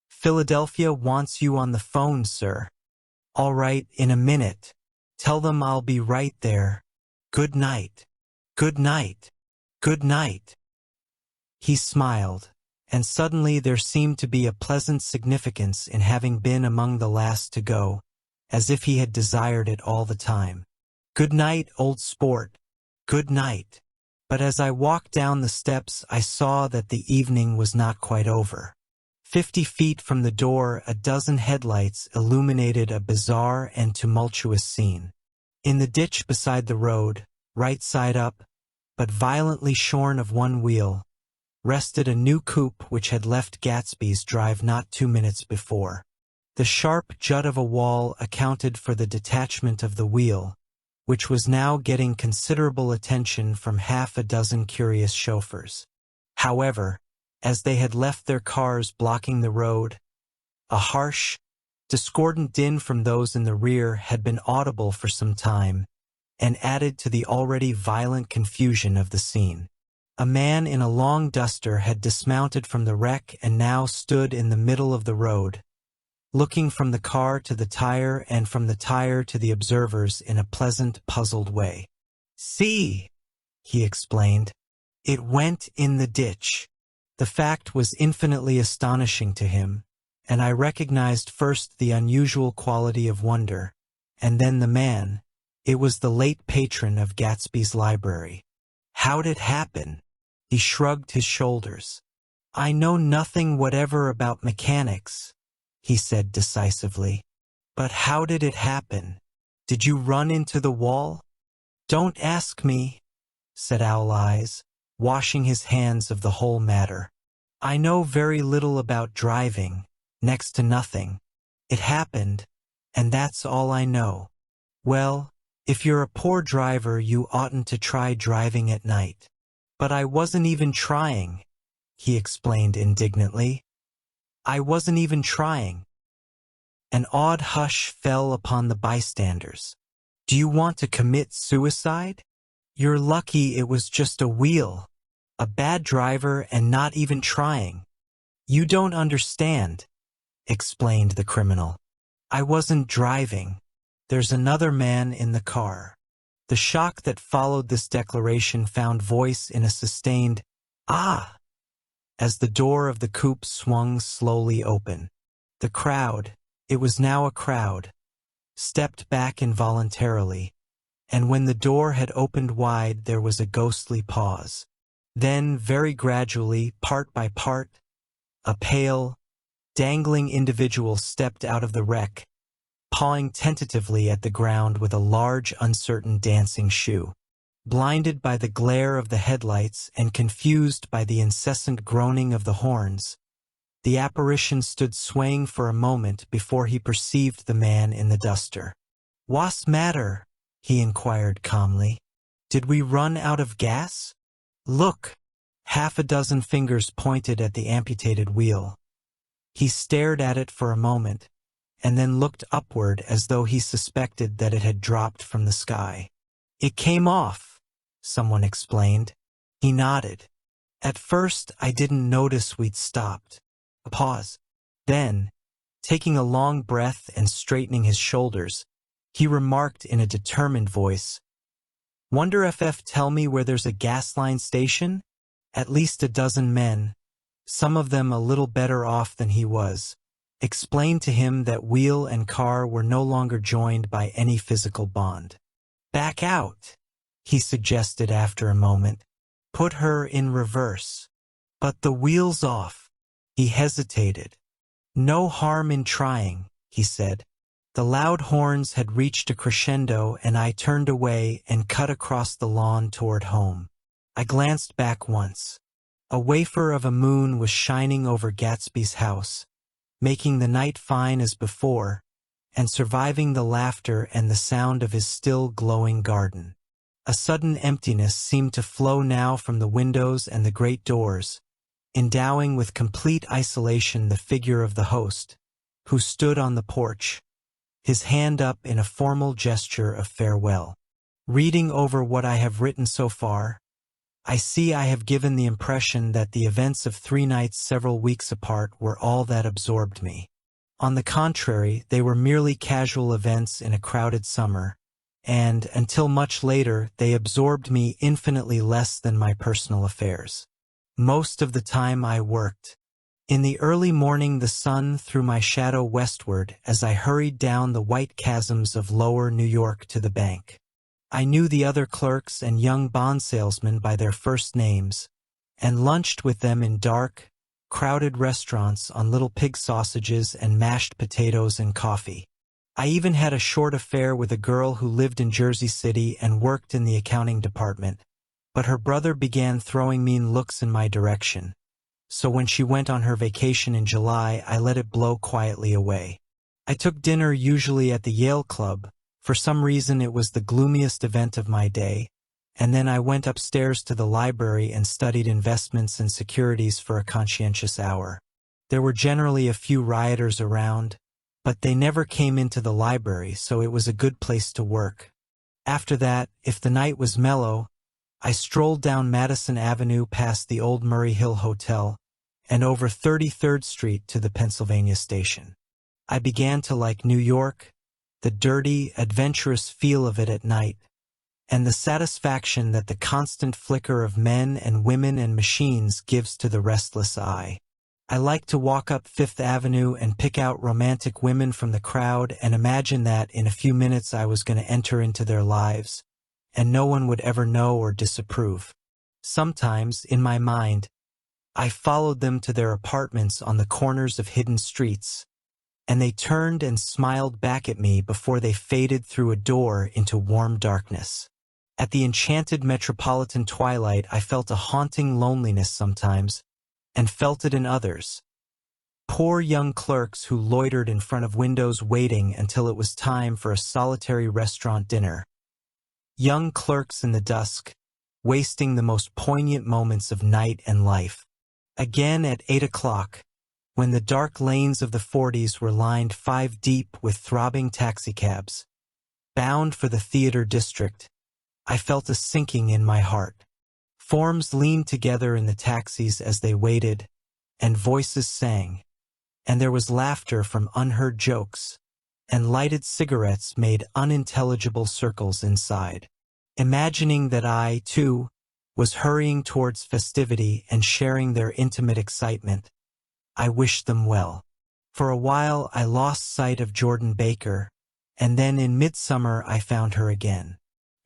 "Philadelphia wants you on the phone, sir." "All right, in a minute. Tell them I'll be right there. Good night. Good night. Good night." He smiled, and suddenly there seemed to be a pleasant significance in having been among the last to go, as if he had desired it all the time. "Good night, old sport. Good night." But as I walked down the steps, I saw that the evening was not quite over. 50 feet from the door, a dozen headlights illuminated a bizarre and tumultuous scene. In the ditch beside the road, right side up, but violently shorn of one wheel, rested a new coupe which had left Gatsby's drive not 2 minutes before. The sharp jut of a wall accounted for the detachment of the wheel, which was now getting considerable attention from half a dozen curious chauffeurs. However, as they had left their cars blocking the road, a harsh, discordant din from those in the rear had been audible for some time, and added to the already violent confusion of the scene. A man in a long duster had dismounted from the wreck and now stood in the middle of the road, looking from the car to the tire and from the tire to the observers in a pleasant, puzzled way. "See," he explained, "it went in the ditch." The fact was infinitely astonishing to him, and I recognized first the unusual quality of wonder, and then the man. It was the late patron of Gatsby's library. "How'd it happen?" He shrugged his shoulders. "I know nothing whatever about mechanics," he said decisively. "But how did it happen? Did you run into the wall?" "Don't ask me," said Owl Eyes, washing his hands of the whole matter. "I know very little about driving, next to nothing. It happened, and that's all I know." "Well, if you're a poor driver, you oughtn't to try driving at night." "But I wasn't even trying," he explained indignantly. "I wasn't even trying." An odd hush fell upon the bystanders. "Do you want to commit suicide? You're lucky it was just a wheel. A bad driver and not even trying." "You don't understand," explained the criminal. "I wasn't driving. There's another man in the car." The shock that followed this declaration found voice in a sustained "Ah!" as the door of the coupe swung slowly open. The crowd, it was now a crowd, stepped back involuntarily, and when the door had opened wide there was a ghostly pause. Then, very gradually, part by part, a pale, dangling individual stepped out of the wreck, pawing tentatively at the ground with a large, uncertain dancing shoe. Blinded by the glare of the headlights and confused by the incessant groaning of the horns, The apparition stood swaying for a moment before he perceived the man in the duster. "What's matter?" he inquired calmly. "Did we run out of gas?" "Look!" Half a dozen fingers pointed at the amputated wheel. He stared at it for a moment, and then looked upward as though he suspected that it had dropped from the sky. "It came off," someone explained. He nodded. "At first, I didn't notice we'd stopped." A pause. Then, taking a long breath and straightening his shoulders, he remarked in a determined voice, "Wonder if tell me where there's a gas line station?" At least a dozen men, some of them a little better off than he was, explained to him that wheel and car were no longer joined by any physical bond. "Back out," he suggested after a moment. "Put her in reverse." "But the wheel's off." He hesitated. "No harm in trying," he said. The loud horns had reached a crescendo, and I turned away and cut across the lawn toward home. I glanced back once. A wafer of a moon was shining over Gatsby's house, making the night fine as before, and surviving the laughter and the sound of his still glowing garden. A sudden emptiness seemed to flow now from the windows and the great doors, endowing with complete isolation the figure of the host, who stood on the porch, his hand up in a formal gesture of farewell. Reading over what I have written so far, I see I have given the impression that the events of 3 nights several weeks apart were all that absorbed me. On the contrary, they were merely casual events in a crowded summer, and, until much later, they absorbed me infinitely less than my personal affairs. Most of the time I worked. In the early morning the sun threw my shadow westward as I hurried down the white chasms of lower New York to the bank. I knew the other clerks and young bond salesmen by their first names, and lunched with them in dark, crowded restaurants on little pig sausages and mashed potatoes and coffee. I even had a short affair with a girl who lived in Jersey City and worked in the accounting department, but her brother began throwing mean looks in my direction, so when she went on her vacation in July, I let it blow quietly away. I took dinner usually at the Yale Club. For some reason it was the gloomiest event of my day, and then I went upstairs to the library and studied investments and securities for a conscientious hour. There were generally a few rioters around, but they never came into the library, so it was a good place to work. After that, if the night was mellow, I strolled down Madison Avenue past the old Murray Hill Hotel and over 33rd Street to the Pennsylvania Station. I began to like New York, the dirty, adventurous feel of it at night, and the satisfaction that the constant flicker of men and women and machines gives to the restless eye. I liked to walk up Fifth Avenue and pick out romantic women from the crowd and imagine that in a few minutes I was going to enter into their lives, and no one would ever know or disapprove. Sometimes, in my mind, I followed them to their apartments on the corners of hidden streets, and they turned and smiled back at me before they faded through a door into warm darkness. At the enchanted metropolitan twilight, I felt a haunting loneliness sometimes, and felt it in others. Poor young clerks who loitered in front of windows waiting until it was time for a solitary restaurant dinner. Young clerks in the dusk, wasting the most poignant moments of night and life. Again at 8 o'clock, when the dark lanes of the 40s were lined 5 deep with throbbing taxicabs, bound for the theater district, I felt a sinking in my heart. Forms leaned together in the taxis as they waited, and voices sang, and there was laughter from unheard jokes, and lighted cigarettes made unintelligible circles inside. Imagining that I, too, was hurrying towards festivity and sharing their intimate excitement, I wished them well. For a while I lost sight of Jordan Baker, and then in midsummer I found her again.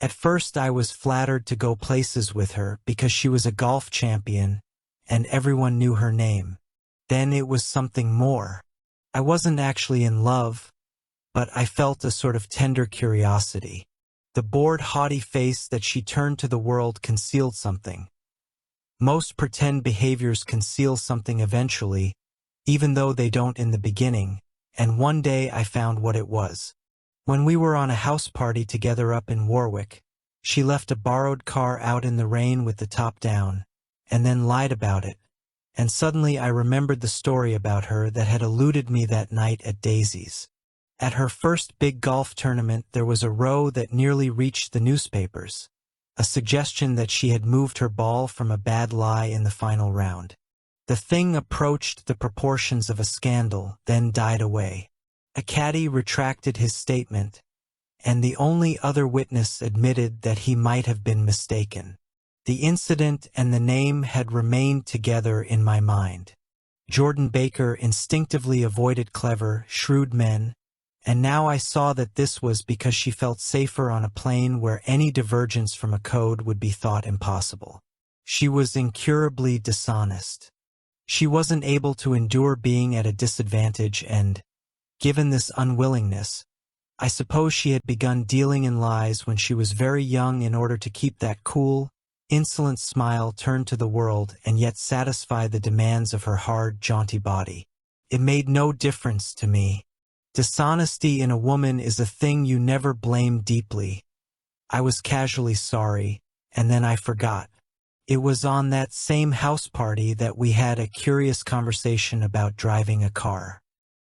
At first I was flattered to go places with her because she was a golf champion and everyone knew her name. Then it was something more. I wasn't actually in love, but I felt a sort of tender curiosity. The bored, haughty face that she turned to the world concealed something. Most pretend behaviors conceal something eventually, even though they don't in the beginning, and one day I found what it was. When we were on a house party together up in Warwick, she left a borrowed car out in the rain with the top down, and then lied about it, and suddenly I remembered the story about her that had eluded me that night at Daisy's. At her first big golf tournament there was a row that nearly reached the newspapers, a suggestion that she had moved her ball from a bad lie in the final round. The thing approached the proportions of a scandal, then died away. A caddy retracted his statement, and the only other witness admitted that he might have been mistaken. The incident and the name had remained together in my mind. Jordan Baker instinctively avoided clever, shrewd men, and now I saw that this was because she felt safer on a plane where any divergence from a code would be thought impossible. She was incurably dishonest. She wasn't able to endure being at a disadvantage and, given this unwillingness, I suppose she had begun dealing in lies when she was very young in order to keep that cool, insolent smile turned to the world and yet satisfy the demands of her hard, jaunty body. It made no difference to me. Dishonesty in a woman is a thing you never blame deeply. I was casually sorry, and then I forgot. It was on that same house party that we had a curious conversation about driving a car.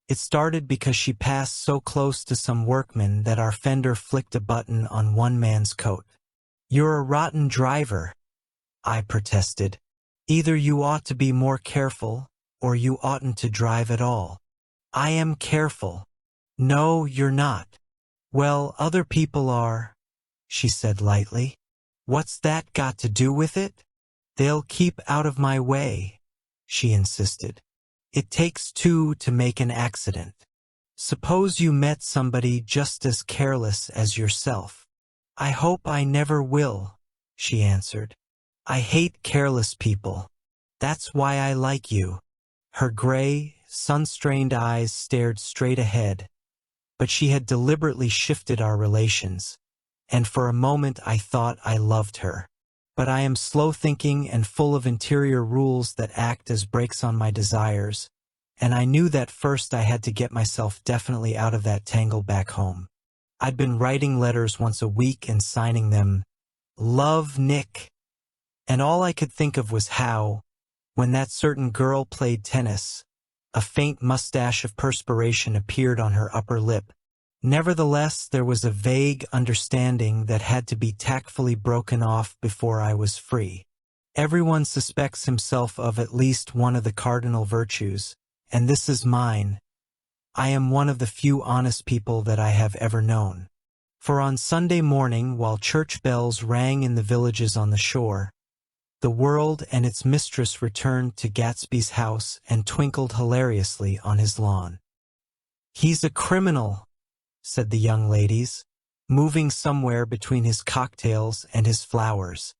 It started because she passed so close to some workmen that our fender flicked a button on one man's coat. "You're a rotten driver," I protested. "Either you ought to be more careful, or you oughtn't to drive at all." "I am careful." "No, you're not." "Well, other people are," she said lightly. "What's that got to do with it?" "They'll keep out of my way," she insisted. "It takes two to make an accident. Suppose you met somebody just as careless as yourself." "I hope I never will," she answered. "I hate careless people. That's why I like you." Her gray, sun-strained eyes stared straight ahead, but she had deliberately shifted our relations, and for a moment I thought I loved her. But I am slow-thinking and full of interior rules that act as brakes on my desires, and I knew that first I had to get myself definitely out of that tangle back home. I'd been writing letters once a week and signing them, "Love, Nick," and all I could think of was how, when that certain girl played tennis, a faint mustache of perspiration appeared on her upper lip. Nevertheless, there was a vague understanding that had to be tactfully broken off before I was free. Everyone suspects himself of at least one of the cardinal virtues, and this is mine. I am one of the few honest people that I have ever known. For on Sunday morning, while church bells rang in the villages on the shore, the world and its mistress returned to Gatsby's house and twinkled hilariously on his lawn. "He's a criminal," said the young ladies, moving somewhere between his cocktails and his flowers.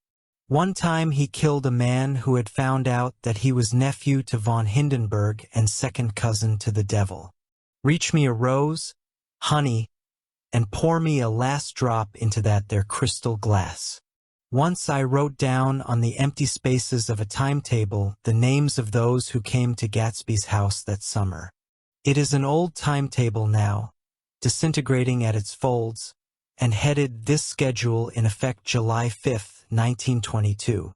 "One time he killed a man who had found out that he was nephew to von Hindenburg and second cousin to the devil. Reach me a rose, honey, and pour me a last drop into that there crystal glass." Once I wrote down on the empty spaces of a timetable the names of those who came to Gatsby's house that summer. It is an old timetable now, disintegrating at its folds, and headed "This schedule in effect July 5, 1922.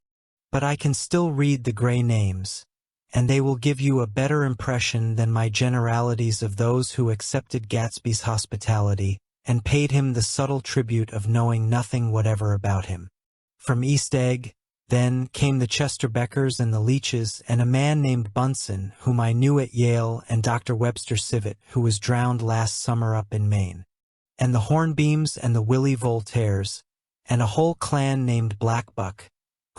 But I can still read the gray names, and they will give you a better impression than my generalities of those who accepted Gatsby's hospitality and paid him the subtle tribute of knowing nothing whatever about him. From East Egg, then, came the Chester Beckers and the Leaches and a man named Bunsen, whom I knew at Yale, and Dr. Webster Civet, who was drowned last summer up in Maine, and the Hornbeams and the Willie Voltaires, and a whole clan named Blackbuck,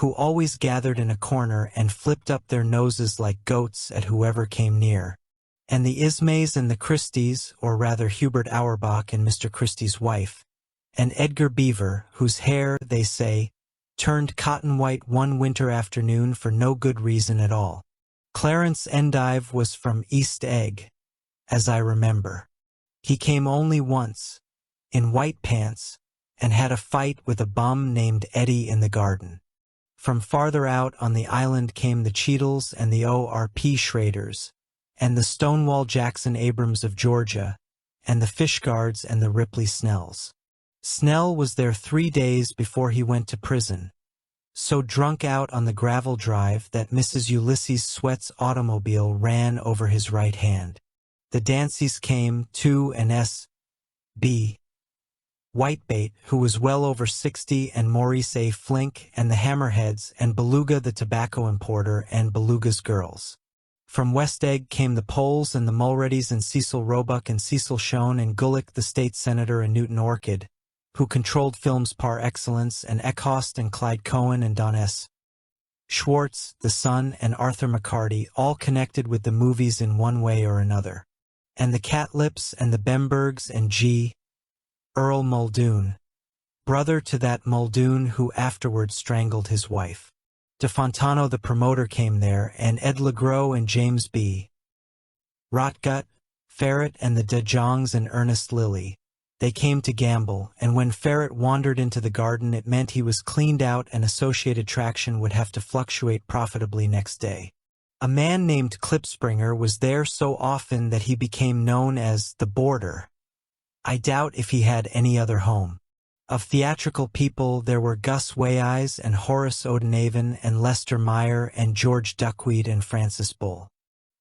who always gathered in a corner and flipped up their noses like goats at whoever came near, and the Ismays and the Christies, or rather Hubert Auerbach and Mr. Christie's wife, and Edgar Beaver, whose hair, they say, turned cotton white one winter afternoon for no good reason at all. Clarence Endive was from East Egg, as I remember. He came only once, in white pants, and had a fight with a bum named Eddie in the garden. From farther out on the island came the Cheadles and the O.R.P. Schraders, and the Stonewall Jackson Abrams of Georgia, and the Fishguards and the Ripley Snells. Snell was there 3 days before he went to prison, so drunk out on the gravel drive that Mrs. Ulysses Sweat's automobile ran over his right hand. The Danceys came, too, and S.B. Whitebait, who was well over 60, and Maurice A. Flink, and the Hammerheads, and Beluga the tobacco importer, and Beluga's girls. From West Egg came the Poles and the Mulreadys and Cecil Roebuck and Cecil Schoen and Gulick the state senator and Newton Orchid, who controlled films par excellence, and Eckhost and Clyde Cohen and Don S. Schwartz, the son, and Arthur McCarty, all connected with the movies in one way or another. And the Catlips and the Bembergs and G. Earl Muldoon, brother to that Muldoon who afterward strangled his wife. De Fontano the promoter came there, and Ed LeGros and James B. Rotgut, Ferret and the De Jongs and Ernest Lilly. They came to gamble, and when Ferret wandered into the garden it meant he was cleaned out and Associated Traction would have to fluctuate profitably next day. A man named Klipspringer was there so often that he became known as the Boarder. I doubt if he had any other home. Of theatrical people there were Gus Weyes and Horace Odenaven and Lester Meyer and George Duckweed and Francis Bull.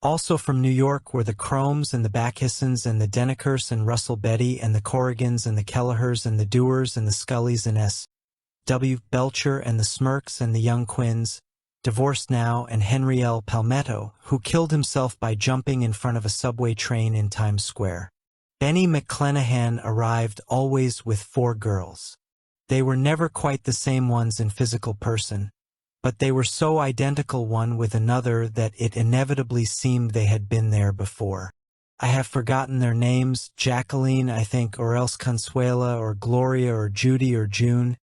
Also from New York were the Chromes and the Backhissons and the Denekers and Russell Betty and the Corrigans and the Kellehers and the Dewars and the Scullys and S. W. Belcher and the Smirks and the Young Quins, divorced now, and Henry L. Palmetto, who killed himself by jumping in front of a subway train in Times Square. Benny McClenahan arrived always with 4 girls. They were never quite the same ones in physical person, but they were so identical one with another that it inevitably seemed they had been there before. I have forgotten their names, Jacqueline, I think, or else Consuela, or Gloria, or Judy, or June,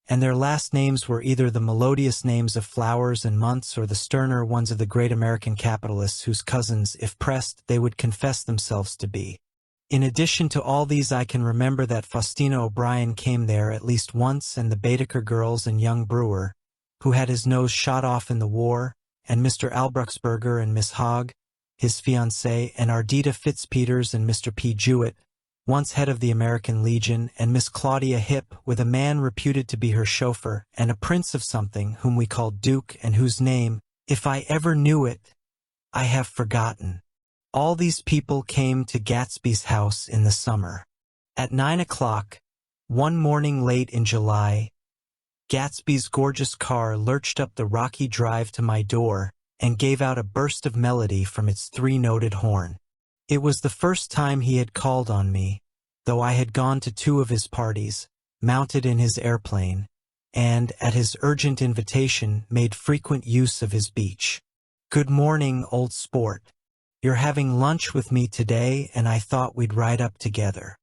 and their last names were either the melodious names of flowers and months or the sterner ones of the great American capitalists whose cousins, if pressed, they would confess themselves to be. In addition to all these, I can remember that Faustina O'Brien came there at least once, and the Baedeker girls and young Brewer, who had his nose shot off in the war, and Mr. Albruxberger and Miss Hogg, his fiancée, and Ardita Fitzpeters and Mr. P. Jewett, once head of the American Legion, and Miss Claudia Hipp, with a man reputed to be her chauffeur, and a prince of something whom we called Duke, and whose name, if I ever knew it, I have forgotten. All these people came to Gatsby's house in the summer. At 9 o'clock, one morning late in July, Gatsby's gorgeous car lurched up the rocky drive to my door and gave out a burst of melody from its 3-noted horn. It was the first time he had called on me, though I had gone to 2 of his parties, mounted in his airplane, and, at his urgent invitation, made frequent use of his beach. "Good morning, old sport. You're having lunch with me today, and I thought we'd ride up together."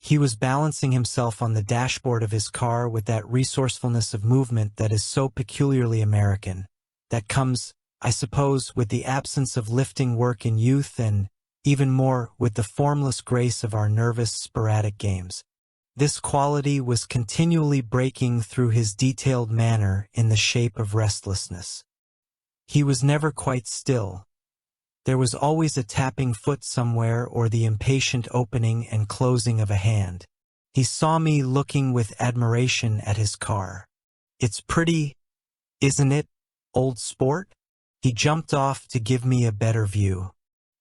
He was balancing himself on the dashboard of his car with that resourcefulness of movement that is so peculiarly American, that comes, I suppose, with the absence of lifting work in youth and, even more, with the formless grace of our nervous, sporadic games. This quality was continually breaking through his detailed manner in the shape of restlessness. He was never quite still. There was always a tapping foot somewhere or the impatient opening and closing of a hand. He saw me looking with admiration at his car. "It's pretty, isn't it, old sport?" He jumped off to give me a better view.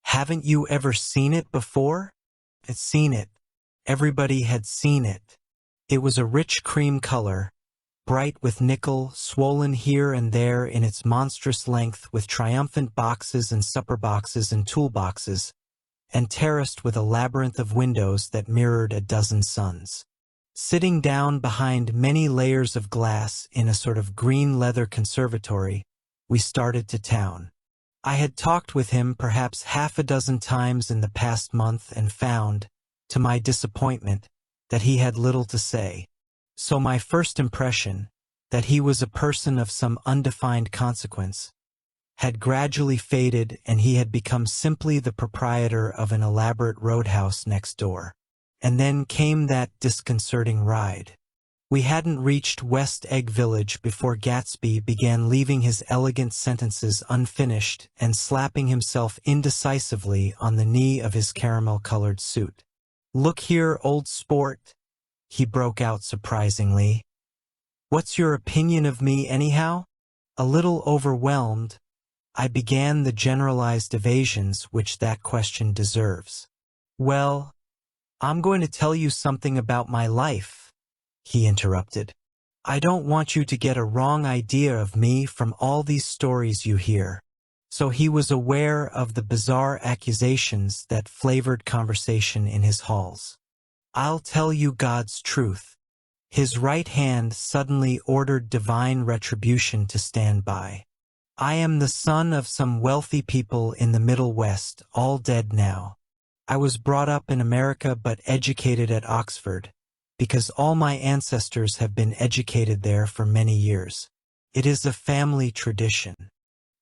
"Haven't you ever seen it before?" I'd seen it. Everybody had seen it. It was a rich cream color, bright with nickel, swollen here and there in its monstrous length with triumphant boxes and supper boxes and toolboxes, and terraced with a labyrinth of windows that mirrored a dozen suns. Sitting down behind many layers of glass in a sort of green leather conservatory, we started to town. I had talked with him perhaps half a dozen times in the past month and found, to my disappointment, that he had little to say. So my first impression, that he was a person of some undefined consequence, had gradually faded, and he had become simply the proprietor of an elaborate roadhouse next door. And then came that disconcerting ride. We hadn't reached West Egg Village before Gatsby began leaving his elegant sentences unfinished and slapping himself indecisively on the knee of his caramel-colored suit. "Look here, old sport," he broke out surprisingly. "What's your opinion of me, anyhow?" A little overwhelmed, I began the generalized evasions which that question deserves. "Well, I'm going to tell you something about my life," he interrupted. "I don't want you to get a wrong idea of me from all these stories you hear." So he was aware of the bizarre accusations that flavored conversation in his halls. "I'll tell you God's truth." His right hand suddenly ordered divine retribution to stand by. "I am the son of some wealthy people in the Middle West, all dead now. I was brought up in America but educated at Oxford, because all my ancestors have been educated there for many years. It is a family tradition."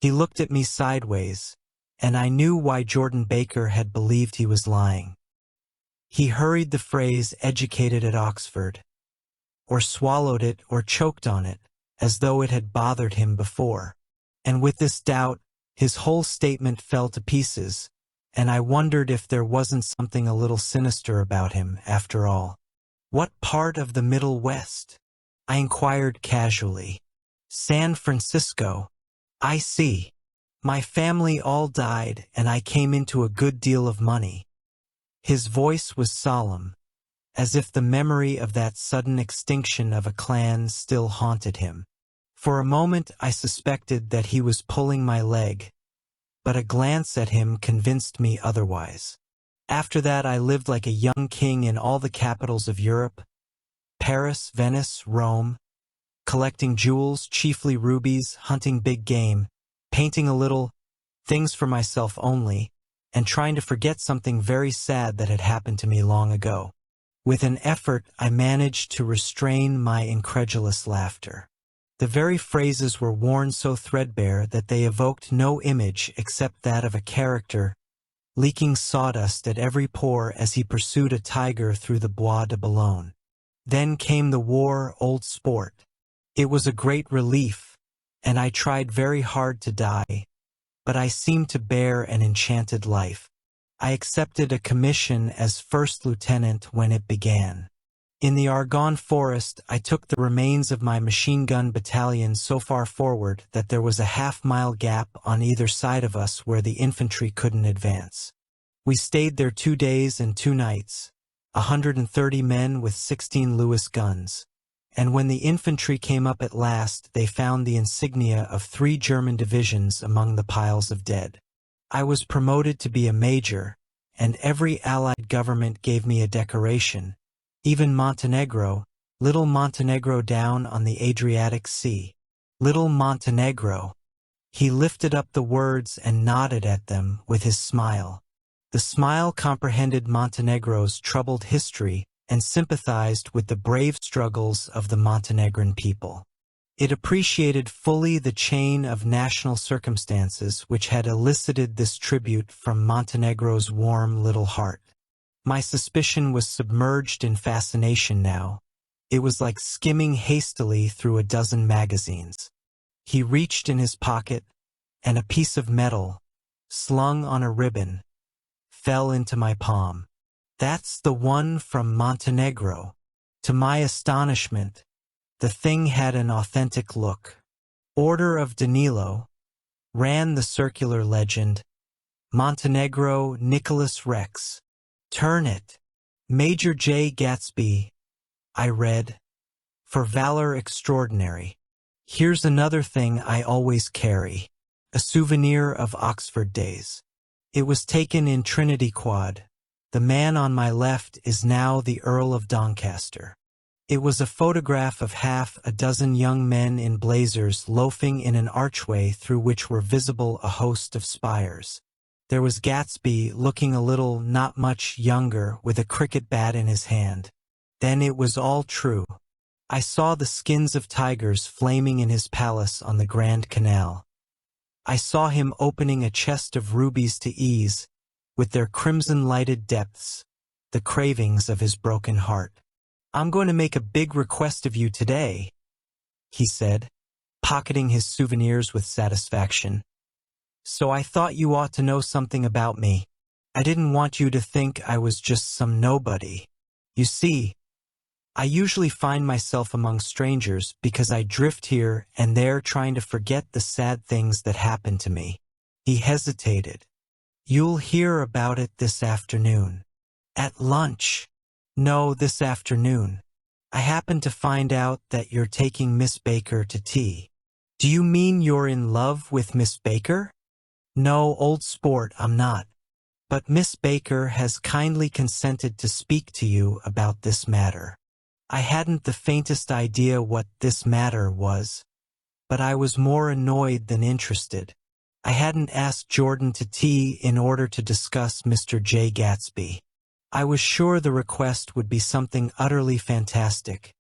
He looked at me sideways, and I knew why Jordan Baker had believed he was lying. He hurried the phrase "educated at Oxford," or swallowed it or choked on it, as though it had bothered him before. And with this doubt, his whole statement fell to pieces, and I wondered if there wasn't something a little sinister about him, after all. "What part of the Middle West?" I inquired casually. "San Francisco." "I see. My family all died, and I came into a good deal of money." His voice was solemn, as if the memory of that sudden extinction of a clan still haunted him. For a moment I suspected that he was pulling my leg, but a glance at him convinced me otherwise. After that I lived like a young king in all the capitals of Europe, Paris, Venice, Rome, collecting jewels, chiefly rubies, hunting big game, painting a little, things for myself only, and trying to forget something very sad that had happened to me long ago. With an effort, I managed to restrain my incredulous laughter. The very phrases were worn so threadbare that they evoked no image except that of a character leaking sawdust at every pore as he pursued a tiger through the Bois de Boulogne. Then came the war, old sport. It was a great relief, and I tried very hard to die, but I seemed to bear an enchanted life. I accepted a commission as first lieutenant when it began. In the Argonne forest, I took the remains of my machine gun battalion so far forward that there was a half-mile gap on either side of us where the infantry couldn't advance. We stayed there 2 days and 2 nights, 130 men with 16 Lewis guns. And when the infantry came up at last, they found the insignia of 3 German divisions among the piles of dead. I was promoted to be a major, and every Allied government gave me a decoration, even Montenegro, little Montenegro down on the Adriatic Sea. Little Montenegro. He lifted up the words and nodded at them with his smile. The smile comprehended Montenegro's troubled history and sympathized with the brave struggles of the Montenegrin people. It appreciated fully the chain of national circumstances which had elicited this tribute from Montenegro's warm little heart. My suspicion was submerged in fascination now. It was like skimming hastily through a dozen magazines. He reached in his pocket, and a piece of metal, slung on a ribbon, fell into my palm. "That's the one from Montenegro." To my astonishment, the thing had an authentic look. "Order of Danilo," ran the circular legend. "Montenegro, Nicholas Rex. Turn it. Major J. Gatsby," I read, "for valor extraordinary. Here's another thing I always carry, a souvenir of Oxford days. It was taken in Trinity Quad. The man on my left is now the Earl of Doncaster." It was a photograph of half a dozen young men in blazers loafing in an archway through which were visible a host of spires. There was Gatsby looking a little not much younger with a cricket bat in his hand. Then it was all true. I saw the skins of tigers flaming in his palace on the Grand Canal. I saw him opening a chest of rubies to ease, with their crimson-lighted depths, the cravings of his broken heart. I'm going to make a big request of you today, he said, pocketing his souvenirs with satisfaction. So I thought you ought to know something about me. I didn't want you to think I was just some nobody. You see, I usually find myself among strangers because I drift here and there trying to forget the sad things that happened to me. He hesitated. You'll hear about it this afternoon. At lunch. No, this afternoon. I happened to find out that you're taking Miss Baker to tea. Do you mean you're in love with Miss Baker? No, old sport, I'm not. But Miss Baker has kindly consented to speak to you about this matter. I hadn't the faintest idea what this matter was, but I was more annoyed than interested. I hadn't asked Jordan to tea in order to discuss Mr. J. Gatsby. I was sure the request would be something utterly fantastic,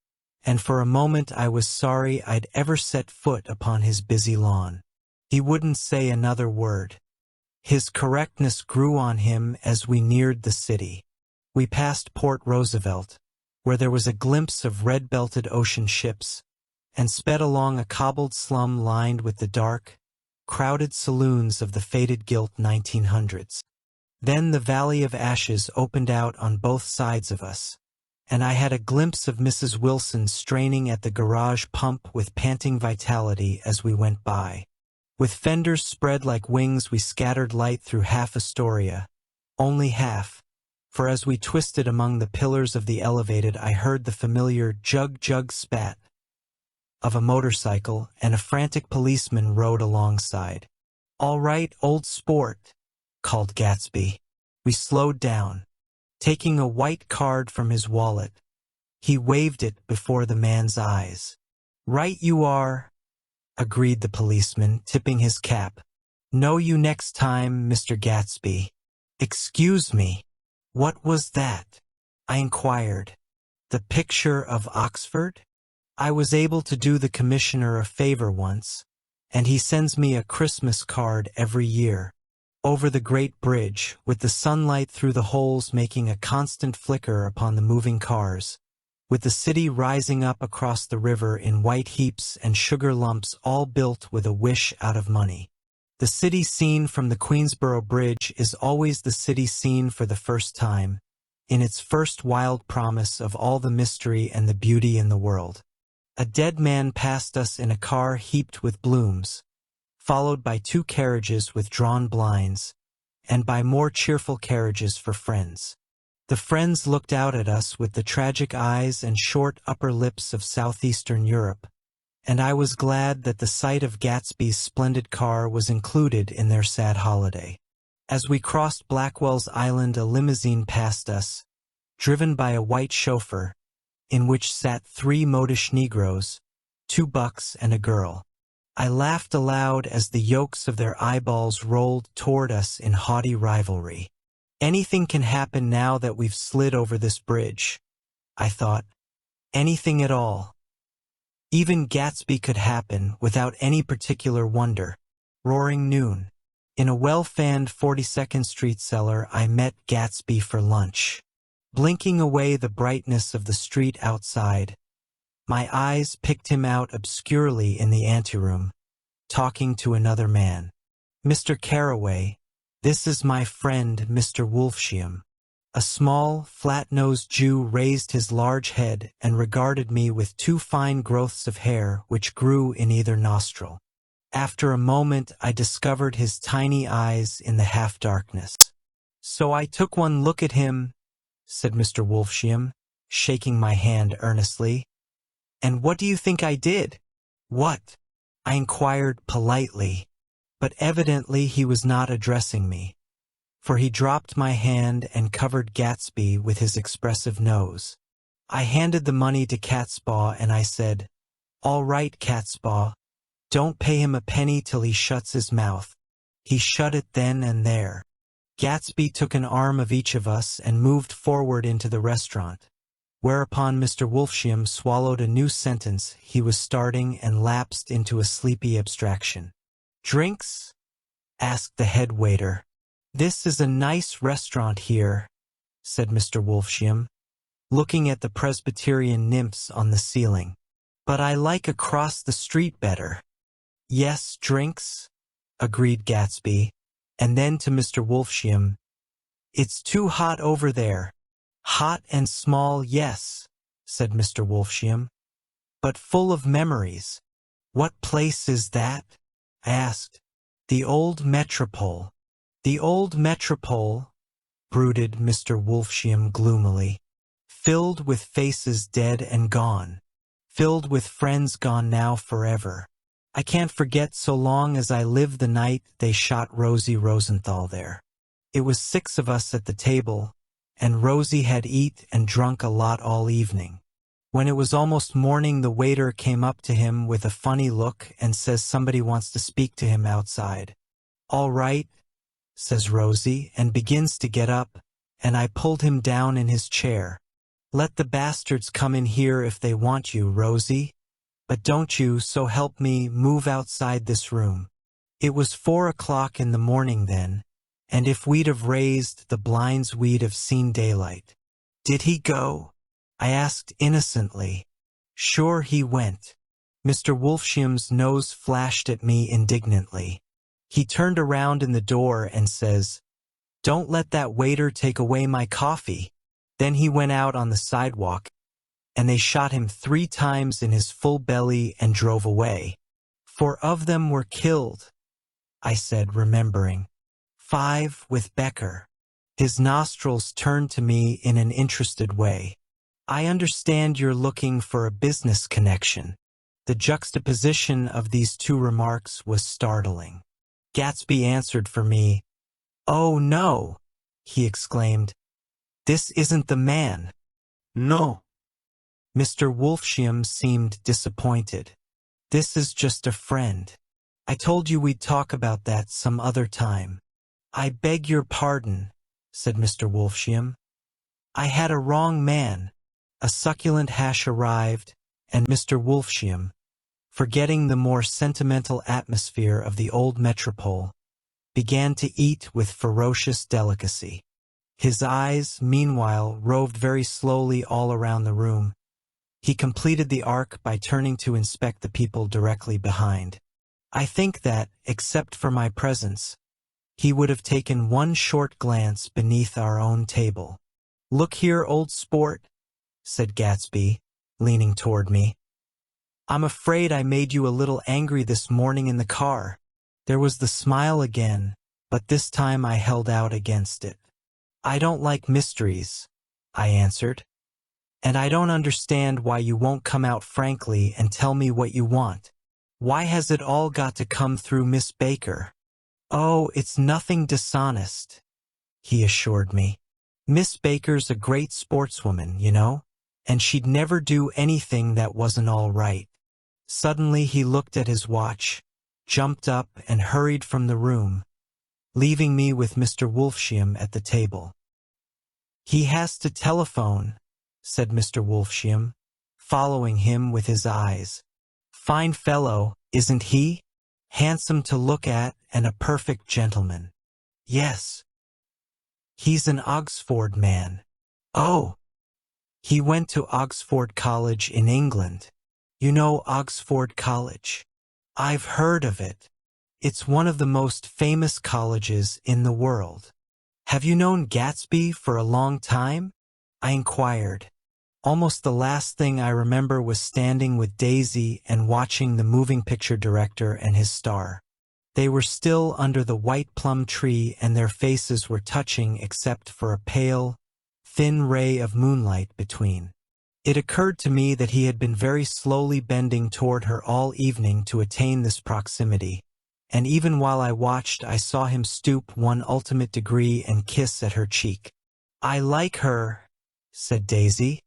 and for a moment I was sorry I'd ever set foot upon his busy lawn. He wouldn't say another word. His correctness grew on him as we neared the city. We passed Port Roosevelt, where there was a glimpse of red-belted ocean ships, and sped along a cobbled slum lined with the dark, crowded saloons of the faded gilt 1900s. Then the Valley of Ashes opened out on both sides of us, and I had a glimpse of Mrs. Wilson straining at the garage pump with panting vitality as we went by. With fenders spread like wings, we scattered light through half Astoria. Only half, for as we twisted among the pillars of the elevated, I heard the familiar jug-jug spat of a motorcycle, and a frantic policeman rode alongside. "All right, old sport," called Gatsby. We slowed down. Taking a white card from his wallet, he waved it before the man's eyes. "Right you are," agreed the policeman, tipping his cap. "Know you next time, Mr. Gatsby." "Excuse me, what was that?" I inquired. "The picture of Oxford? I was able to do the commissioner a favor once, and he sends me a Christmas card every year. Over the great bridge, with the sunlight through the holes making a constant flicker upon the moving cars, with the city rising up across the river in white heaps and sugar lumps, all built with a wish out of money. The city seen from the Queensboro Bridge is always the city seen for the first time, in its first wild promise of all the mystery and the beauty in the world. A dead man passed us in a car heaped with blooms, followed by 2 carriages with drawn blinds, and by more cheerful carriages for friends. The friends looked out at us with the tragic eyes and short upper lips of southeastern Europe, and I was glad that the sight of Gatsby's splendid car was included in their sad holiday. As we crossed Blackwell's Island, a limousine passed us, driven by a white chauffeur, in which sat 3 modish Negroes, 2 bucks and a girl. I laughed aloud as the yolks of their eyeballs rolled toward us in haughty rivalry. Anything can happen now that we've slid over this bridge, I thought. Anything at all. Even Gatsby could happen without any particular wonder. Roaring noon. In a well-fanned 42nd Street cellar, I met Gatsby for lunch. Blinking away the brightness of the street outside, my eyes picked him out obscurely in the anteroom, talking to another man. "Mr. Carraway, this is my friend, Mr. Wolfsheim." A small, flat-nosed Jew raised his large head and regarded me with 2 fine growths of hair which grew in either nostril. After a moment I discovered his tiny eyes in the half-darkness. "So I took one look at him," said Mr. Wolfsheim, shaking my hand earnestly. "And what do you think I did?" "What?" I inquired politely, but evidently he was not addressing me, for he dropped my hand and covered Gatsby with his expressive nose. I handed the money to Catspaw and I said, "All right, Catspaw, don't pay him a penny till he shuts his mouth." He shut it then and there. Gatsby took an arm of each of us and moved forward into the restaurant, whereupon Mr. Wolfsheim swallowed a new sentence he was starting and lapsed into a sleepy abstraction. "Drinks?" asked the head waiter. "This is a nice restaurant here," said Mr. Wolfsheim. looking at the Presbyterian nymphs on the ceiling. But I like across the street better. Yes, drinks, agreed Gatsby, and then to Mr. Wolfsheim, it's too hot over there. Hot and small, yes, said Mr. Wolfsheim, but full of memories. What place is that? I asked. The old Metropole. The old Metropole, brooded Mr. Wolfsheim gloomily, filled with faces dead and gone, filled with friends gone now forever. I can't forget so long as I live the night they shot Rosie Rosenthal there. It was 6 of us at the table, and Rosie had eat and drunk a lot all evening. When it was almost morning, the waiter came up to him with a funny look and says somebody wants to speak to him outside. All right, says Rosie, and begins to get up, and I pulled him down in his chair. Let the bastards come in here if they want you, Rosie, but don't you, so help me, move outside this room. It was 4 o'clock in the morning then, and if we'd have raised the blinds we'd have seen daylight. Did he go? I asked innocently. Sure he went. Mr. Wolfsheim's nose flashed at me indignantly. He turned around in the door and says, Don't let that waiter take away my coffee. Then he went out on the sidewalk, and they shot him 3 times in his full belly and drove away. 4 of them were killed, I said, remembering. 5 with Becker. His nostrils turned to me in an interested way. I understand you're looking for a business connection. The juxtaposition of these 2 remarks was startling. Gatsby answered for me. Oh no, he exclaimed. This isn't the man. No. Mr. Wolfsheim seemed disappointed. This is just a friend. I told you we'd talk about that some other time. I beg your pardon, said Mr. Wolfsheim. I had a wrong man. A succulent hash arrived, and Mr. Wolfsheim, forgetting the more sentimental atmosphere of the old metropole, began to eat with ferocious delicacy. His eyes, meanwhile, roved very slowly all around the room. He completed the arc by turning to inspect the people directly behind. I think that, except for my presence, he would have taken one short glance beneath our own table. Look here, old sport, said Gatsby, leaning toward me. I'm afraid I made you a little angry this morning in the car. There was the smile again, but this time I held out against it. I don't like mysteries, I answered. And I don't understand why you won't come out frankly and tell me what you want. Why has it all got to come through Miss Baker? Oh, it's nothing dishonest, he assured me. Miss Baker's a great sportswoman, you know, and she'd never do anything that wasn't all right. Suddenly he looked at his watch, jumped up, and hurried from the room, leaving me with Mr. Wolfsheim at the table. He has to telephone, said Mr. Wolfsheim, following him with his eyes. Fine fellow, isn't he? Handsome to look at and a perfect gentleman. Yes. He's an Oxford man. Oh. He went to Oxford College in England. You know Oxford College? I've heard of it. It's one of the most famous colleges in the world. Have you known Gatsby for a long time? I inquired. Almost the last thing I remember was standing with Daisy and watching the moving picture director and his star. They were still under the white plum tree and their faces were touching except for a pale, thin ray of moonlight between. It occurred to me that he had been very slowly bending toward her all evening to attain this proximity, and even while I watched I saw him stoop one ultimate degree and kiss at her cheek. I like her, said Daisy.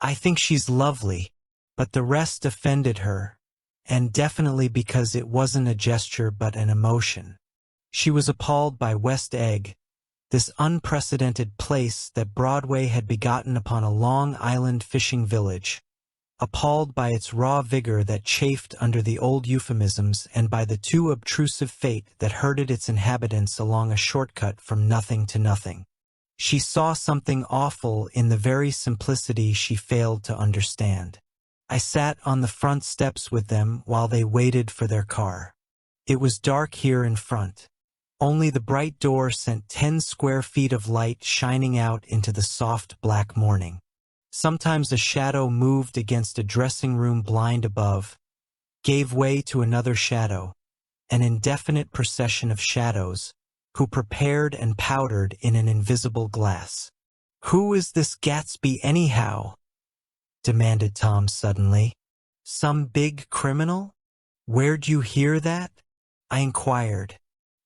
I think she's lovely, but the rest offended her, and definitely because it wasn't a gesture but an emotion. She was appalled by West Egg, this unprecedented place that Broadway had begotten upon a Long Island fishing village, appalled by its raw vigor that chafed under the old euphemisms and by the too obtrusive fate that herded its inhabitants along a shortcut from nothing to nothing. She saw something awful in the very simplicity she failed to understand. I sat on the front steps with them while they waited for their car. It was dark here in front. Only the bright door sent 10 square feet of light shining out into the soft black morning. Sometimes a shadow moved against a dressing room blind above, gave way to another shadow, an indefinite procession of shadows, who prepared and powdered in an invisible glass. "Who is this Gatsby anyhow?" demanded Tom suddenly. "Some big criminal? Where'd you hear that?" I inquired.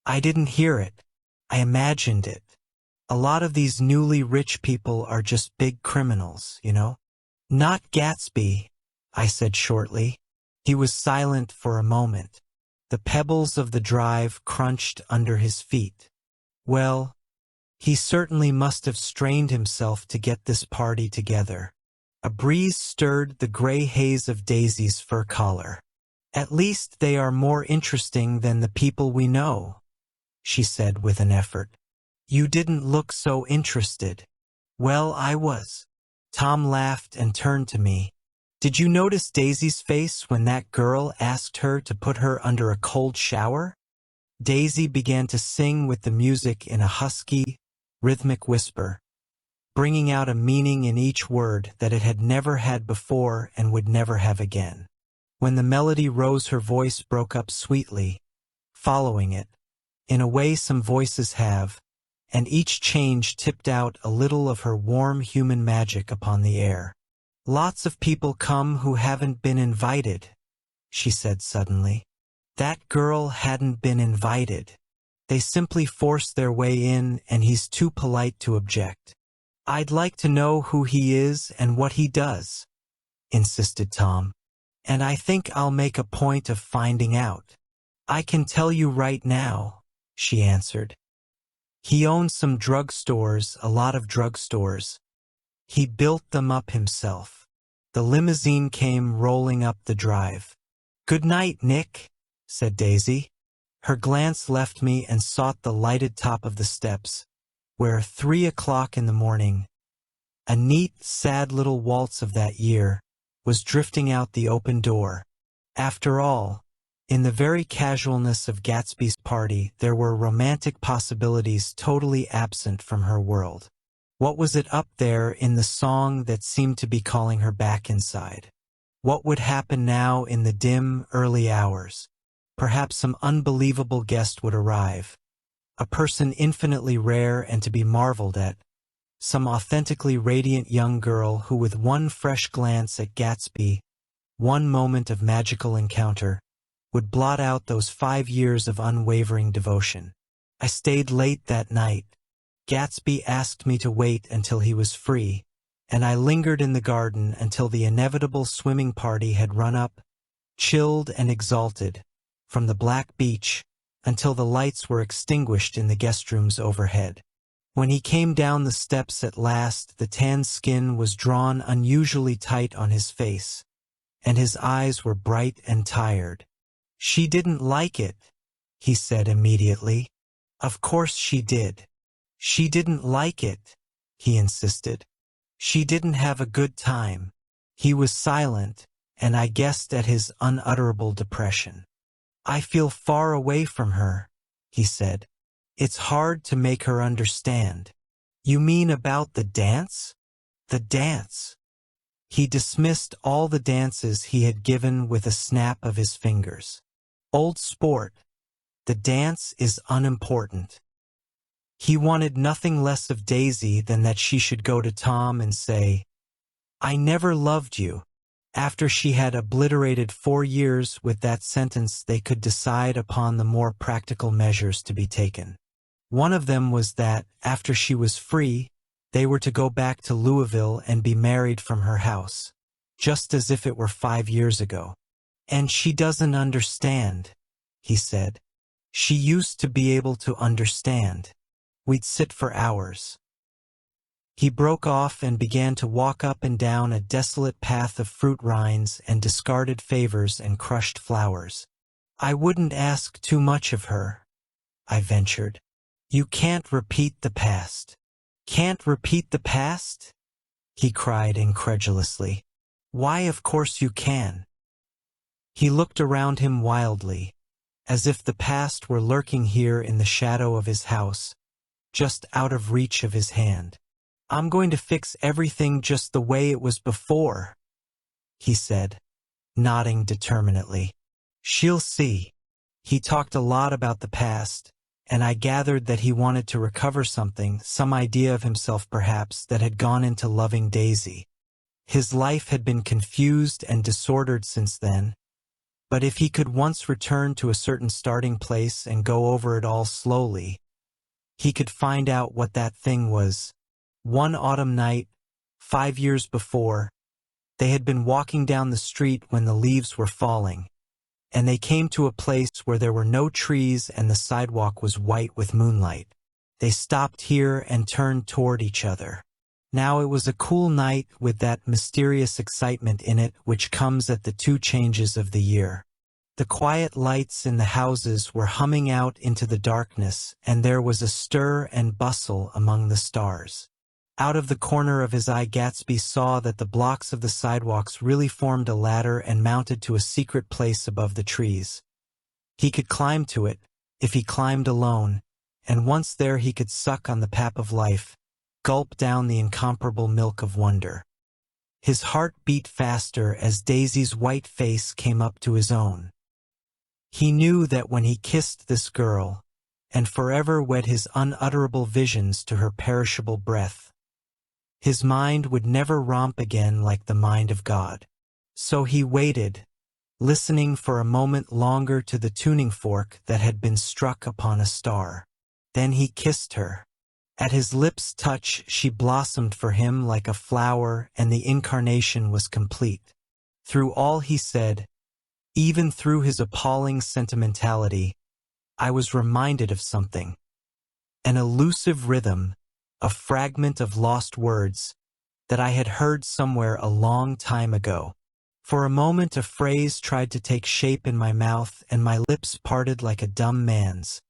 "I didn't hear it. I imagined it. A lot of these newly rich people are just big criminals, you know." "Not Gatsby," I said shortly. He was silent for a moment. The pebbles of the drive crunched under his feet. "Well, he certainly must have strained himself to get this party together." A breeze stirred the gray haze of Daisy's fur collar. "At least they are more interesting than the people we know," she said with an effort. "You didn't look so interested." "Well, I was." Tom laughed and turned to me. "Did you notice Daisy's face when that girl asked her to put her under a cold shower?" Daisy began to sing with the music in a husky, rhythmic whisper, bringing out a meaning in each word that it had never had before and would never have again. When the melody rose, her voice broke up sweetly, following it, in a way some voices have, and each change tipped out a little of her warm human magic upon the air. "Lots of people come who haven't been invited," she said suddenly. "That girl hadn't been invited. They simply forced their way in, and he's too polite to object." "I'd like to know who he is and what he does," insisted Tom. "And I think I'll make a point of finding out." "I can tell you right now," she answered. "He owns some drugstores, a lot of drugstores. He built them up himself." The limousine came rolling up the drive. "Good night, Nick," said Daisy. Her glance left me and sought the lighted top of the steps, where 3 o'clock in the morning, a neat, sad little waltz of that year, was drifting out the open door. After all, in the very casualness of Gatsby's party, there were romantic possibilities totally absent from her world. What was it up there in the song that seemed to be calling her back inside? What would happen now in the dim, early hours? Perhaps some unbelievable guest would arrive, a person infinitely rare and to be marveled at, some authentically radiant young girl who, with one fresh glance at Gatsby, one moment of magical encounter, would blot out those 5 years of unwavering devotion. I stayed late that night. Gatsby asked me to wait until he was free, and I lingered in the garden until the inevitable swimming party had run up, chilled and exalted, from the black beach, until the lights were extinguished in the guest rooms overhead. When he came down the steps at last, the tan skin was drawn unusually tight on his face, and his eyes were bright and tired. "She didn't like it," he said immediately. "Of course she did. She didn't like it," he insisted. "She didn't have a good time." He was silent, and I guessed at his unutterable depression. "I feel far away from her," he said. "It's hard to make her understand." "You mean about the dance?" "The dance." He dismissed all the dances he had given with a snap of his fingers. "Old sport. The dance is unimportant." He wanted nothing less of Daisy than that she should go to Tom and say, "I never loved you." After she had obliterated 4 years with that sentence, they could decide upon the more practical measures to be taken. One of them was that, after she was free, they were to go back to Louisville and be married from her house, just as if it were 5 years ago. "And she doesn't understand," he said. "She used to be able to understand. We'd sit for hours." He broke off and began to walk up and down a desolate path of fruit rinds and discarded favors and crushed flowers. "I wouldn't ask too much of her," I ventured. "You can't repeat the past." Can't repeat the past? He cried incredulously. Why, of course you can. He looked around him wildly, as if the past were lurking here in the shadow of his house, just out of reach of his hand. I'm going to fix everything just the way it was before, he said, nodding determinedly. She'll see. He talked a lot about the past, and I gathered that he wanted to recover something, some idea of himself perhaps, that had gone into loving Daisy. His life had been confused and disordered since then, but if he could once return to a certain starting place and go over it all slowly, he could find out what that thing was. One autumn night, 5 years before, they had been walking down the street when the leaves were falling, and they came to a place where there were no trees and the sidewalk was white with moonlight. They stopped here and turned toward each other. Now it was a cool night with that mysterious excitement in it which comes at the 2 changes of the year. The quiet lights in the houses were humming out into the darkness, and there was a stir and bustle among the stars. Out of the corner of his eye Gatsby saw that the blocks of the sidewalks really formed a ladder and mounted to a secret place above the trees. He could climb to it, if he climbed alone, and once there he could suck on the pap of life, gulp down the incomparable milk of wonder. His heart beat faster as Daisy's white face came up to his own. He knew that when he kissed this girl, and forever wed his unutterable visions to her perishable breath, his mind would never romp again like the mind of God. So he waited, listening for a moment longer to the tuning fork that had been struck upon a star. Then he kissed her. At his lips' touch she blossomed for him like a flower, and the incarnation was complete. Through all he said, even through his appalling sentimentality, I was reminded of something. An elusive rhythm, a fragment of lost words, that I had heard somewhere a long time ago. For a moment a phrase tried to take shape in my mouth, and my lips parted like a dumb man's,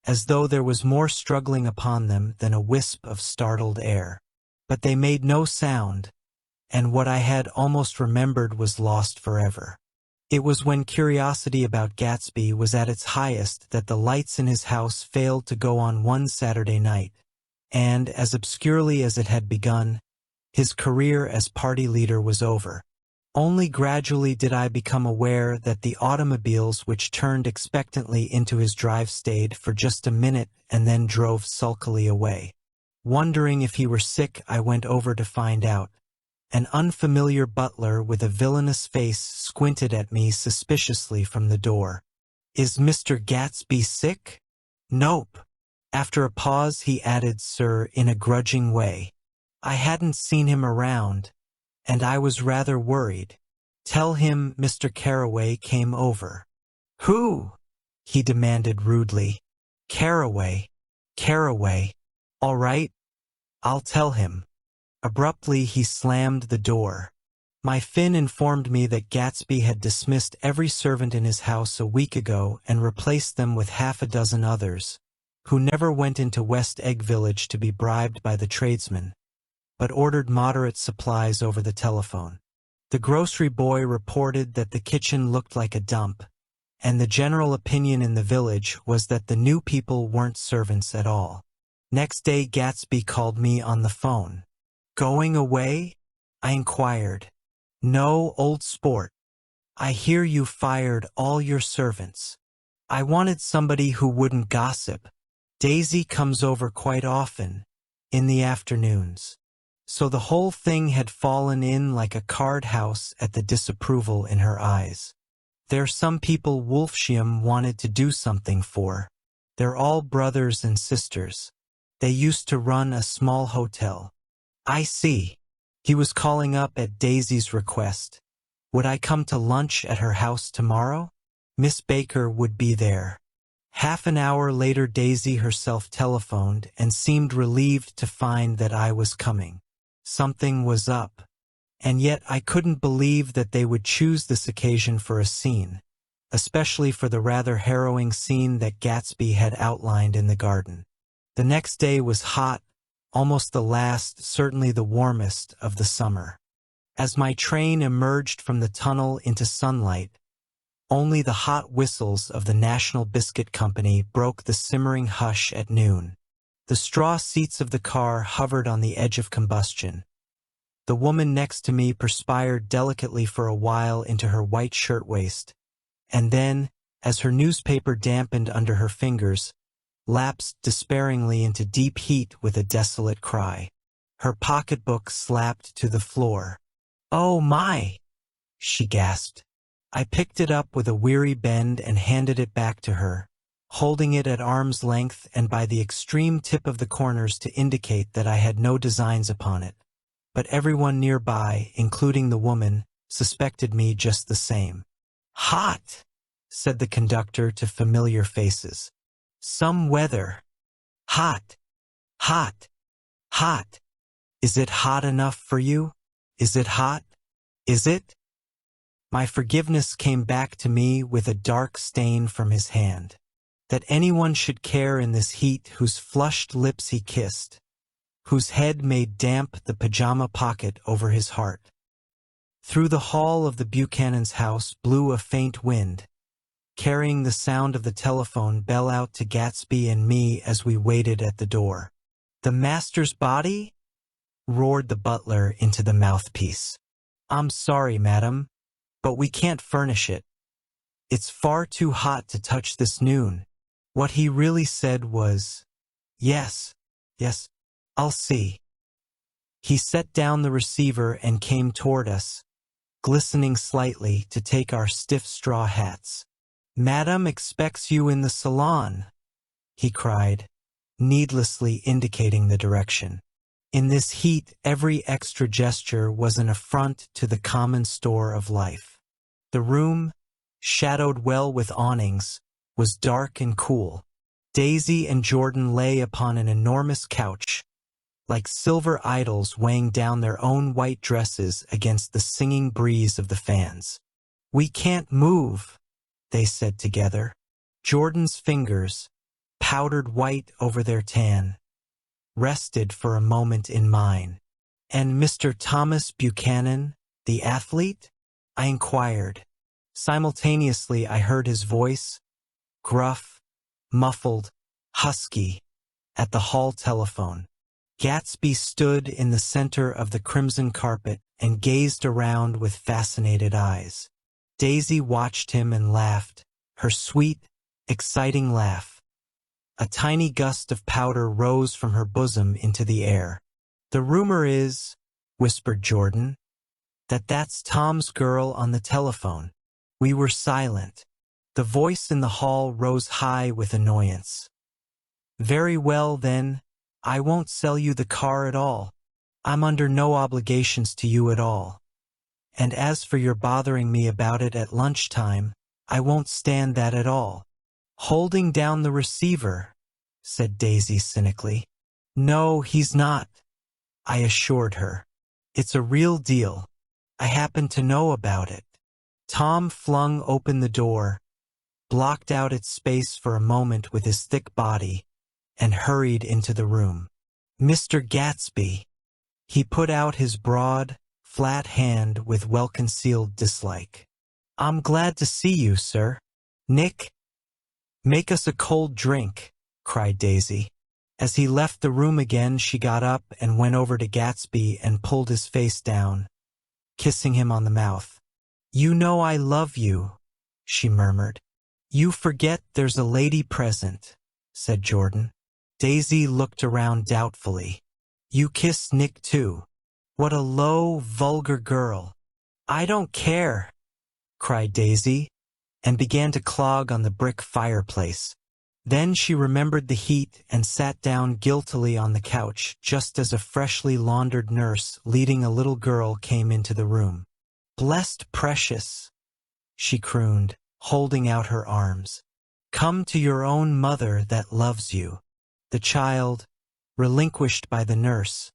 as though there was more struggling upon them than a wisp of startled air. But they made no sound, and what I had almost remembered was lost forever. It was when curiosity about Gatsby was at its highest that the lights in his house failed to go on one Saturday night, and, as obscurely as it had begun, his career as party leader was over. Only gradually did I become aware that the automobiles which turned expectantly into his drive stayed for just a minute and then drove sulkily away. Wondering if he were sick, I went over to find out. An unfamiliar butler with a villainous face squinted at me suspiciously from the door. "Is Mr. Gatsby sick?" "Nope." After a pause he added, "Sir," in a grudging way. I hadn't seen him around, and I was rather worried. "Tell him Mr. Carraway came over." "Who?" he demanded rudely. "Carraway. Carraway. All right, I'll tell him." Abruptly he slammed the door. My Finn informed me that Gatsby had dismissed every servant in his house a week ago and replaced them with half a dozen others, who never went into West Egg Village to be bribed by the tradesmen, but ordered moderate supplies over the telephone. The grocery boy reported that the kitchen looked like a dump, and the general opinion in the village was that the new people weren't servants at all. Next day Gatsby called me on the phone. "Going away?" I inquired. "No, old sport. I hear you fired all your servants. I wanted somebody who wouldn't gossip. Daisy comes over quite often, in the afternoons." So the whole thing had fallen in like a card house at the disapproval in her eyes. There's some people Wolfsheim wanted to do something for. They're all brothers and sisters. They used to run a small hotel. I see. He was calling up at Daisy's request. Would I come to lunch at her house tomorrow? Miss Baker would be there. Half an hour later Daisy herself telephoned and seemed relieved to find that I was coming. Something was up, and yet I couldn't believe that they would choose this occasion for a scene, especially for the rather harrowing scene that Gatsby had outlined in the garden. The next day was hot, almost the last, certainly the warmest, of the summer. As my train emerged from the tunnel into sunlight, only the hot whistles of the National Biscuit Company broke the simmering hush at noon. The straw seats of the car hovered on the edge of combustion. The woman next to me perspired delicately for a while into her white shirtwaist, and then, as her newspaper dampened under her fingers, lapsed despairingly into deep heat with a desolate cry. Her pocketbook slapped to the floor. "Oh my!" she gasped. I picked it up with a weary bend and handed it back to her, holding it at arm's length and by the extreme tip of the corners to indicate that I had no designs upon it. But everyone nearby, including the woman, suspected me just the same. "Hot," said the conductor to familiar faces. "Some weather. Hot, hot, hot. Is it hot enough for you? Is it hot? Is it?" My forgiveness came back to me with a dark stain from his hand. That anyone should care in this heat whose flushed lips he kissed, whose head made damp the pajama pocket over his heart. Through the hall of the Buchanan's house blew a faint wind, carrying the sound of the telephone bell out to Gatsby and me as we waited at the door. "The master's body?" roared the butler into the mouthpiece. "I'm sorry, madam, but we can't furnish it. It's far too hot to touch this noon." What he really said was, yes, I'll see." He set down the receiver and came toward us, glistening slightly, to take our stiff straw hats. "Madam expects you in the salon," he cried, needlessly indicating the direction. In this heat, every extra gesture was an affront to the common store of life. The room, shadowed well with awnings, was dark and cool. Daisy and Jordan lay upon an enormous couch, like silver idols weighing down their own white dresses against the singing breeze of the fans. "We can't move," they said together. Jordan's fingers, powdered white over their tan, rested for a moment in mine. "And Mr. Thomas Buchanan, the athlete?" I inquired. Simultaneously I heard his voice, gruff, muffled, husky, at the hall telephone. Gatsby stood in the center of the crimson carpet and gazed around with fascinated eyes. Daisy watched him and laughed, her sweet, exciting laugh. A tiny gust of powder rose from her bosom into the air. "The rumor is," whispered Jordan, "that's Tom's girl on the telephone." We were silent. The voice in the hall rose high with annoyance. "Very well, then, I won't sell you the car at all. I'm under no obligations to you at all. And as for your bothering me about it at lunchtime, I won't stand that at all." "Holding down the receiver," said Daisy cynically. "No, he's not," I assured her. "It's a real deal. I happen to know about it." Tom flung open the door, blocked out its space for a moment with his thick body, and hurried into the room. "Mr. Gatsby." He put out his broad, flat hand with well-concealed dislike. "I'm glad to see you, sir. Nick?" "Make us a cold drink," cried Daisy. As he left the room again, she got up and went over to Gatsby and pulled his face down, kissing him on the mouth. "You know I love you," she murmured. "You forget there's a lady present," said Jordan. Daisy looked around doubtfully. "You kissed Nick too. What a low, vulgar girl." "I don't care," cried Daisy, and began to clog on the brick fireplace. Then she remembered the heat and sat down guiltily on the couch just as a freshly laundered nurse leading a little girl came into the room. "Blessed precious," she crooned, holding out her arms. "Come to your own mother that loves you." The child, relinquished by the nurse,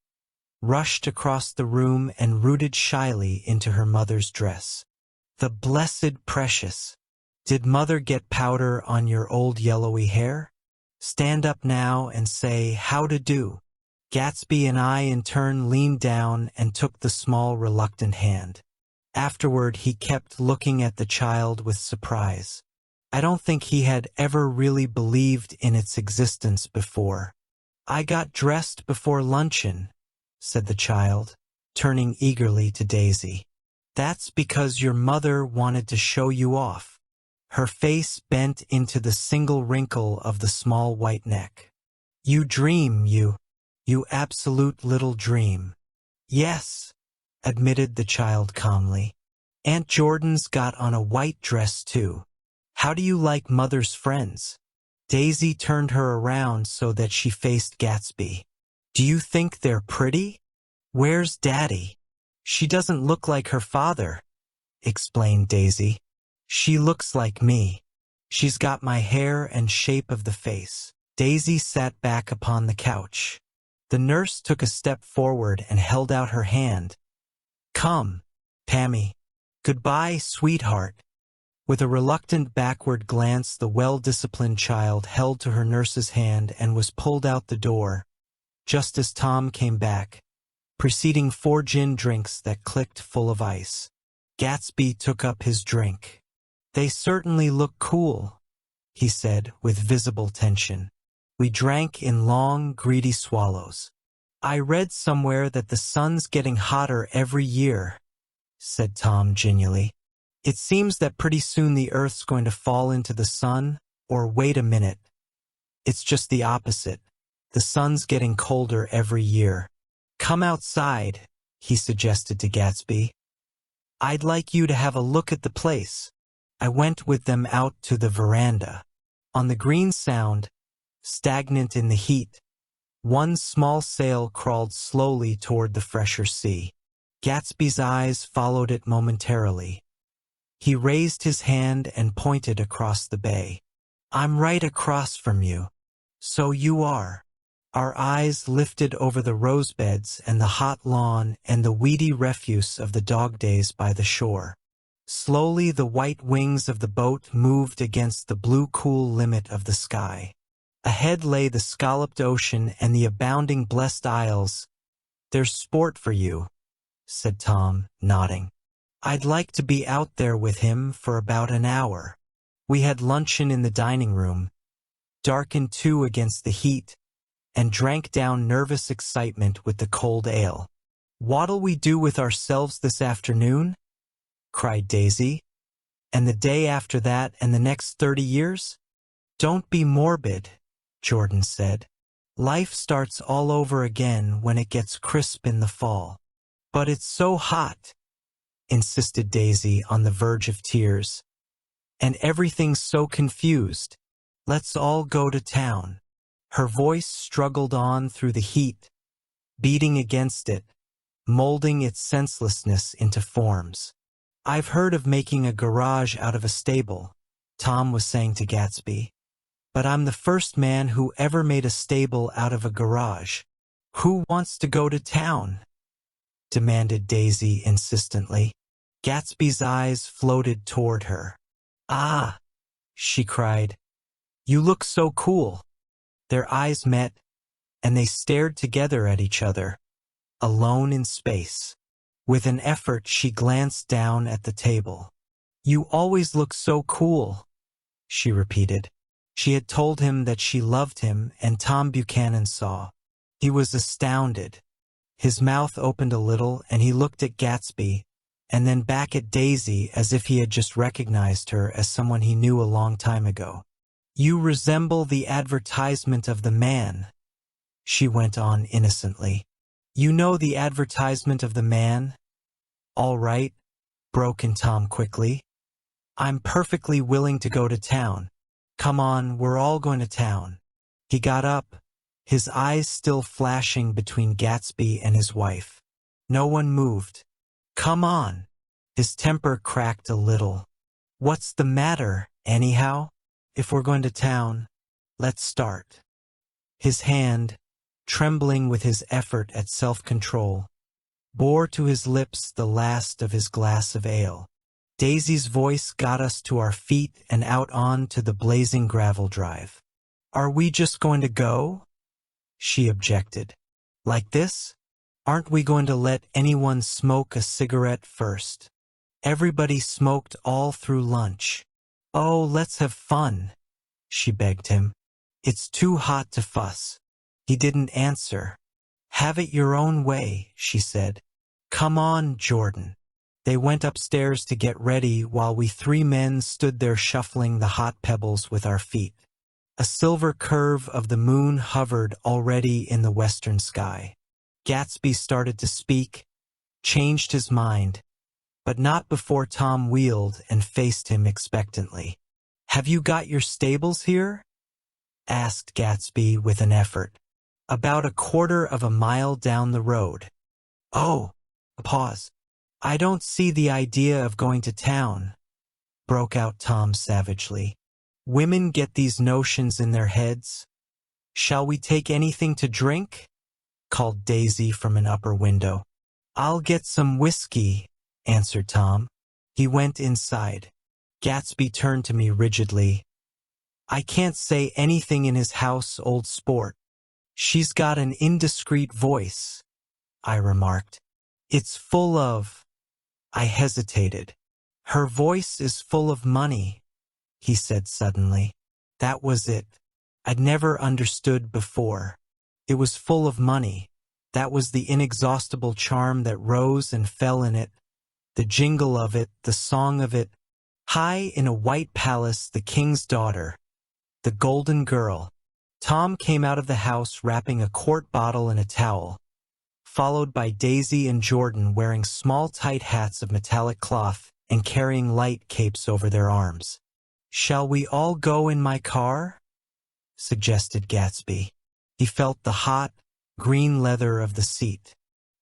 rushed across the room and rooted shyly into her mother's dress. The blessed precious. Did mother get powder on your old yellowy hair? Stand up now and say how to do. Gatsby and I in turn leaned down and took the small, reluctant hand. Afterward, he kept looking at the child with surprise. I don't think he had ever really believed in its existence before. "I got dressed before luncheon," said the child, turning eagerly to Daisy. "That's because your mother wanted to show you off." Her face bent into the single wrinkle of the small white neck. "You dream, you absolute little dream." "Yes," admitted the child calmly. "Aunt Jordan's got on a white dress too. How do you like Mother's friends?" Daisy turned her around so that she faced Gatsby. "Do you think they're pretty? Where's Daddy?" "She doesn't look like her father," explained Daisy. "She looks like me. She's got my hair and shape of the face." Daisy sat back upon the couch. The nurse took a step forward and held out her hand. "Come, Pammy. Goodbye, sweetheart." With a reluctant backward glance, the well-disciplined child held to her nurse's hand and was pulled out the door, just as Tom came back, preceding 4 gin drinks that clicked full of ice. Gatsby took up his drink. "They certainly look cool," he said with visible tension. We drank in long, greedy swallows. "I read somewhere that the sun's getting hotter every year," said Tom genially. "It seems that pretty soon the Earth's going to fall into the sun, or wait a minute. It's just the opposite. The sun's getting colder every year." "Come outside," he suggested to Gatsby. "I'd like you to have a look at the place." I went with them out to the veranda. On the green sound, stagnant in the heat, one small sail crawled slowly toward the fresher sea. Gatsby's eyes followed it momentarily. He raised his hand and pointed across the bay. "I'm right across from you." "So you are." Our eyes lifted over the rosebeds and the hot lawn and the weedy refuse of the dog days by the shore. Slowly the white wings of the boat moved against the blue cool limit of the sky. Ahead lay the scalloped ocean and the abounding blessed isles. "There's sport for you," said Tom, nodding. "I'd like to be out there with him for about an hour." We had luncheon in the dining room, darkened too against the heat, and drank down nervous excitement with the cold ale. "What'll we do with ourselves this afternoon?" cried Daisy. "And the day after that and the next 30 years? "Don't be morbid," Jordan said. "Life starts all over again when it gets crisp in the fall." "But it's so hot," insisted Daisy on the verge of tears. "And everything's so confused. Let's all go to town." Her voice struggled on through the heat, beating against it, molding its senselessness into forms. "I've heard of making a garage out of a stable," Tom was saying to Gatsby. "But I'm the first man who ever made a stable out of a garage." "Who wants to go to town?" demanded Daisy insistently. Gatsby's eyes floated toward her. "Ah!" she cried. "You look so cool." Their eyes met, and they stared together at each other, alone in space. With an effort, she glanced down at the table. "You always look so cool," she repeated. She had told him that she loved him, and Tom Buchanan saw. He was astounded. His mouth opened a little, and he looked at Gatsby, and then back at Daisy as if he had just recognized her as someone he knew a long time ago. "You resemble the advertisement of the man," she went on innocently. "You know the advertisement of the man?" "All right," broke in Tom quickly. "I'm perfectly willing to go to town. Come on, we're all going to town." He got up, his eyes still flashing between Gatsby and his wife. No one moved. "Come on." His temper cracked a little. "What's the matter, anyhow? If we're going to town, let's start." His hand, trembling with his effort at self-control, bore to his lips the last of his glass of ale. Daisy's voice got us to our feet and out on to the blazing gravel drive. "Are we just going to go?" she objected. Like this? Aren't we going to let anyone smoke a cigarette first? Everybody smoked all through lunch. Oh, let's have fun, she begged him. It's too hot to fuss. He didn't answer. Have it your own way, she said. Come on, Jordan. They went upstairs to get ready while we three men stood there shuffling the hot pebbles with our feet. A silver curve of the moon hovered already in the western sky. Gatsby started to speak, changed his mind, but not before Tom wheeled and faced him expectantly. Have you got your stables here? Asked Gatsby with an effort. About a quarter of a mile down the road. Oh, a pause. I don't see the idea of going to town, broke out Tom savagely. Women get these notions in their heads. Shall we take anything to drink? Called Daisy from an upper window. I'll get some whiskey, answered Tom. He went inside. Gatsby turned to me rigidly. I can't say anything in his house, old sport. She's got an indiscreet voice, I remarked. It's full of... I hesitated. Her voice is full of money, he said suddenly. That was it. I'd never understood before. It was full of money. That was the inexhaustible charm that rose and fell in it, the jingle of it, the song of it. High in a white palace, the king's daughter, the golden girl. Tom came out of the house wrapping a quart bottle in a towel, followed by Daisy and Jordan wearing small tight hats of metallic cloth and carrying light capes over their arms. Shall we all go in my car? Suggested Gatsby. He felt the hot, green leather of the seat.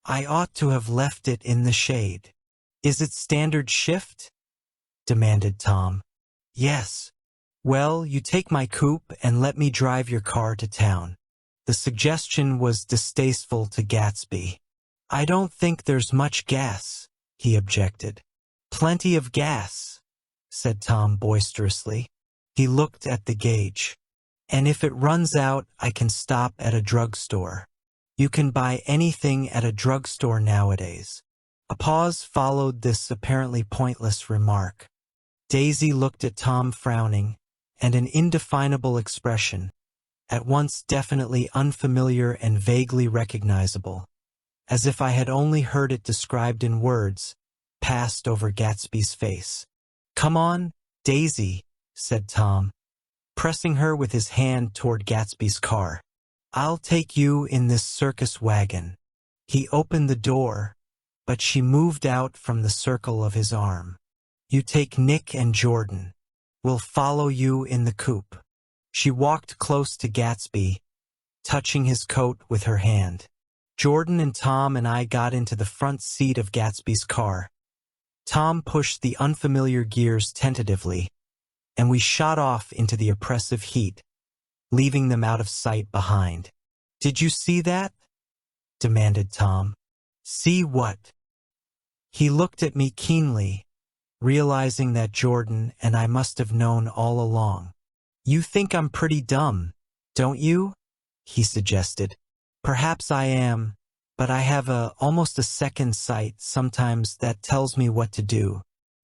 I ought to have left it in the shade. Is it standard shift? Demanded Tom. Yes. Well, you take my coupe and let me drive your car to town. The suggestion was distasteful to Gatsby. I don't think there's much gas, he objected. Plenty of gas, said Tom boisterously. He looked at the gauge. And if it runs out, I can stop at a drugstore. You can buy anything at a drugstore nowadays. A pause followed this apparently pointless remark. Daisy looked at Tom frowning, and an indefinable expression, at once definitely unfamiliar and vaguely recognizable, as if I had only heard it described in words, passed over Gatsby's face. Come on, Daisy, said Tom, pressing her with his hand toward Gatsby's car. I'll take you in this circus wagon. He opened the door, but she moved out from the circle of his arm. You take Nick and Jordan. We'll follow you in the coupe. She walked close to Gatsby, touching his coat with her hand. Jordan and Tom and I got into the front seat of Gatsby's car. Tom pushed the unfamiliar gears tentatively, and we shot off into the oppressive heat, leaving them out of sight behind. Did you see that? Demanded Tom. See what? He looked at me keenly, realizing that Jordan and I must have known all along. You think I'm pretty dumb, don't you? He suggested. Perhaps I am, but I have almost a second sight sometimes that tells me what to do.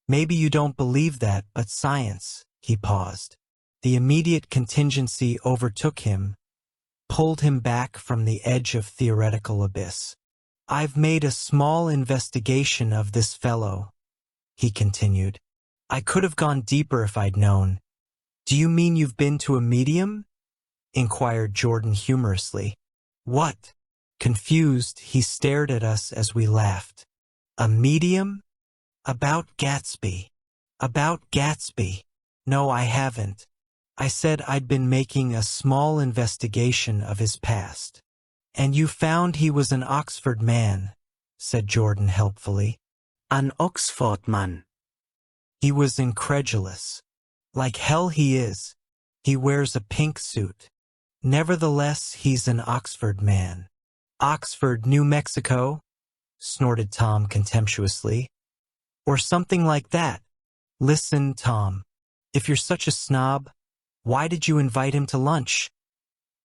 Maybe you don't believe that, but science, he paused. The immediate contingency overtook him, pulled him back from the edge of theoretical abyss. I've made a small investigation of this fellow, he continued. I could have gone deeper if I'd known. Do you mean you've been to a medium? Inquired Jordan humorously. What? Confused, he stared at us as we laughed. A medium? About Gatsby. About Gatsby. No, I haven't. I said I'd been making a small investigation of his past. And you found he was an Oxford man, said Jordan helpfully. An Oxford man. He was incredulous. Like hell he is. He wears a pink suit. Nevertheless, he's an Oxford man. Oxford, New Mexico? Snorted Tom contemptuously. Or something like that. Listen, Tom. If you're such a snob, why did you invite him to lunch?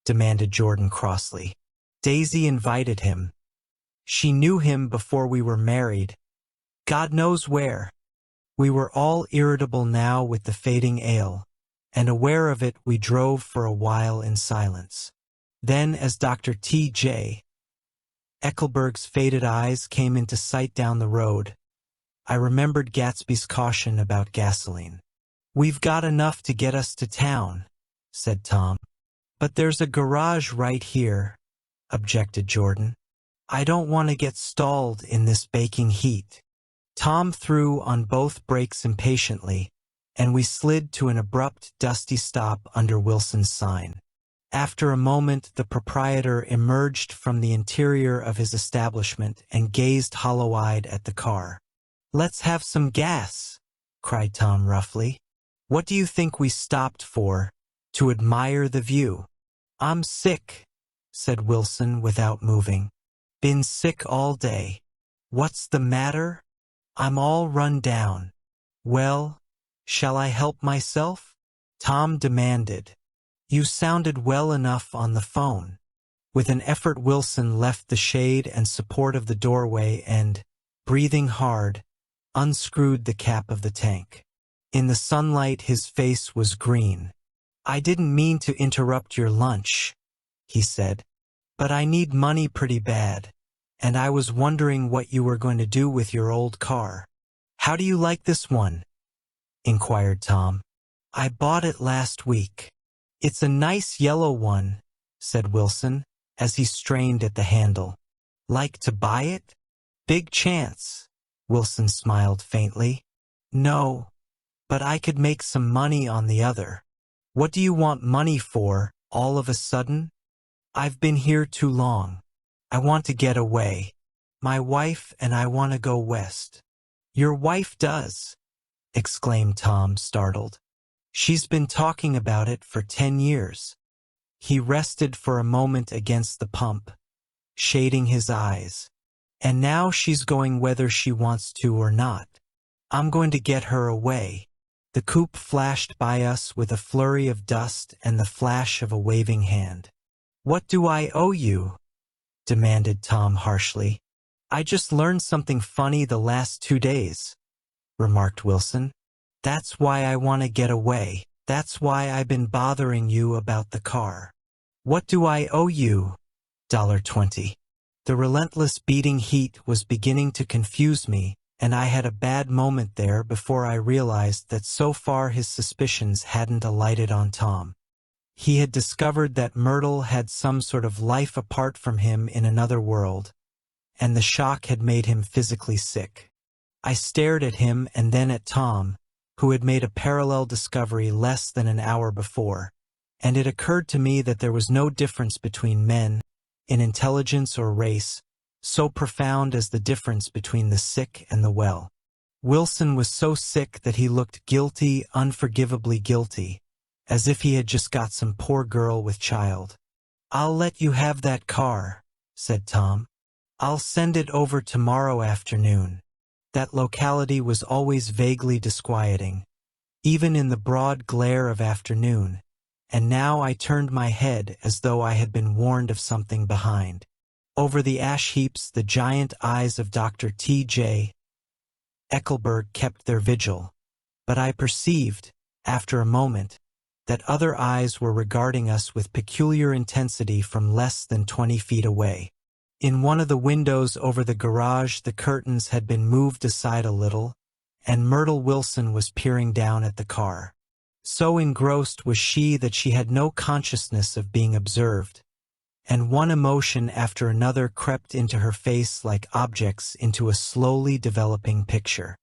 Demanded Jordan crossly. Daisy invited him. She knew him before we were married. God knows where. We were all irritable now with the fading ale, and aware of it we drove for a while in silence. Then as Dr. T.J. Eckelberg's faded eyes came into sight down the road, I remembered Gatsby's caution about gasoline. "We've got enough to get us to town," said Tom. "But there's a garage right here," objected Jordan. "I don't want to get stalled in this baking heat." Tom threw on both brakes impatiently, and we slid to an abrupt, dusty stop under Wilson's sign. After a moment, the proprietor emerged from the interior of his establishment and gazed hollow-eyed at the car. "Let's have some gas," cried Tom roughly. "What do you think we stopped for? To admire the view?" "I'm sick," said Wilson without moving. "Been sick all day." "What's the matter?" "I'm all run down." "Well, shall I help myself?" Tom demanded. "You sounded well enough on the phone." With an effort Wilson left the shade and support of the doorway and, breathing hard, unscrewed the cap of the tank. In the sunlight his face was green. "I didn't mean to interrupt your lunch," he said, "but I need money pretty bad, and I was wondering what you were going to do with your old car." "How do you like this one?" inquired Tom. "I bought it last week." "It's a nice yellow one," said Wilson, as he strained at the handle. "Like to buy it?" "Big chance," Wilson smiled faintly. "No, but I could make some money on the other." "What do you want money for, all of a sudden?" "I've been here too long. I want to get away. My wife and I want to go west." "Your wife does?" exclaimed Tom, startled. "She's been talking about it for 10 years. He rested for a moment against the pump, shading his eyes. "And now she's going whether she wants to or not. I'm going to get her away." The coupe flashed by us with a flurry of dust and the flash of a waving hand. "What do I owe you?" demanded Tom harshly. "I just learned something funny the last 2 days," remarked Wilson. "That's why I want to get away. That's why I've been bothering you about the car." "What do I owe you?" $20. The relentless beating heat was beginning to confuse me, and I had a bad moment there before I realized that so far his suspicions hadn't alighted on Tom. He had discovered that Myrtle had some sort of life apart from him in another world, and the shock had made him physically sick. I stared at him and then at Tom, who had made a parallel discovery less than an hour before, and it occurred to me that there was no difference between men, in intelligence or race, so profound as the difference between the sick and the well. Wilson was so sick that he looked guilty, unforgivably guilty, as if he had just got some poor girl with child. "I'll let you have that car," said Tom. "I'll send it over tomorrow afternoon." That locality was always vaguely disquieting, even in the broad glare of afternoon, and now I turned my head as though I had been warned of something behind. Over the ash heaps the giant eyes of Dr. T.J. Eckelberg kept their vigil, but I perceived, after a moment, that other eyes were regarding us with peculiar intensity from less than 20 feet away. In one of the windows over the garage the curtains had been moved aside a little, and Myrtle Wilson was peering down at the car. So engrossed was she that she had no consciousness of being observed, and one emotion after another crept into her face like objects into a slowly developing picture.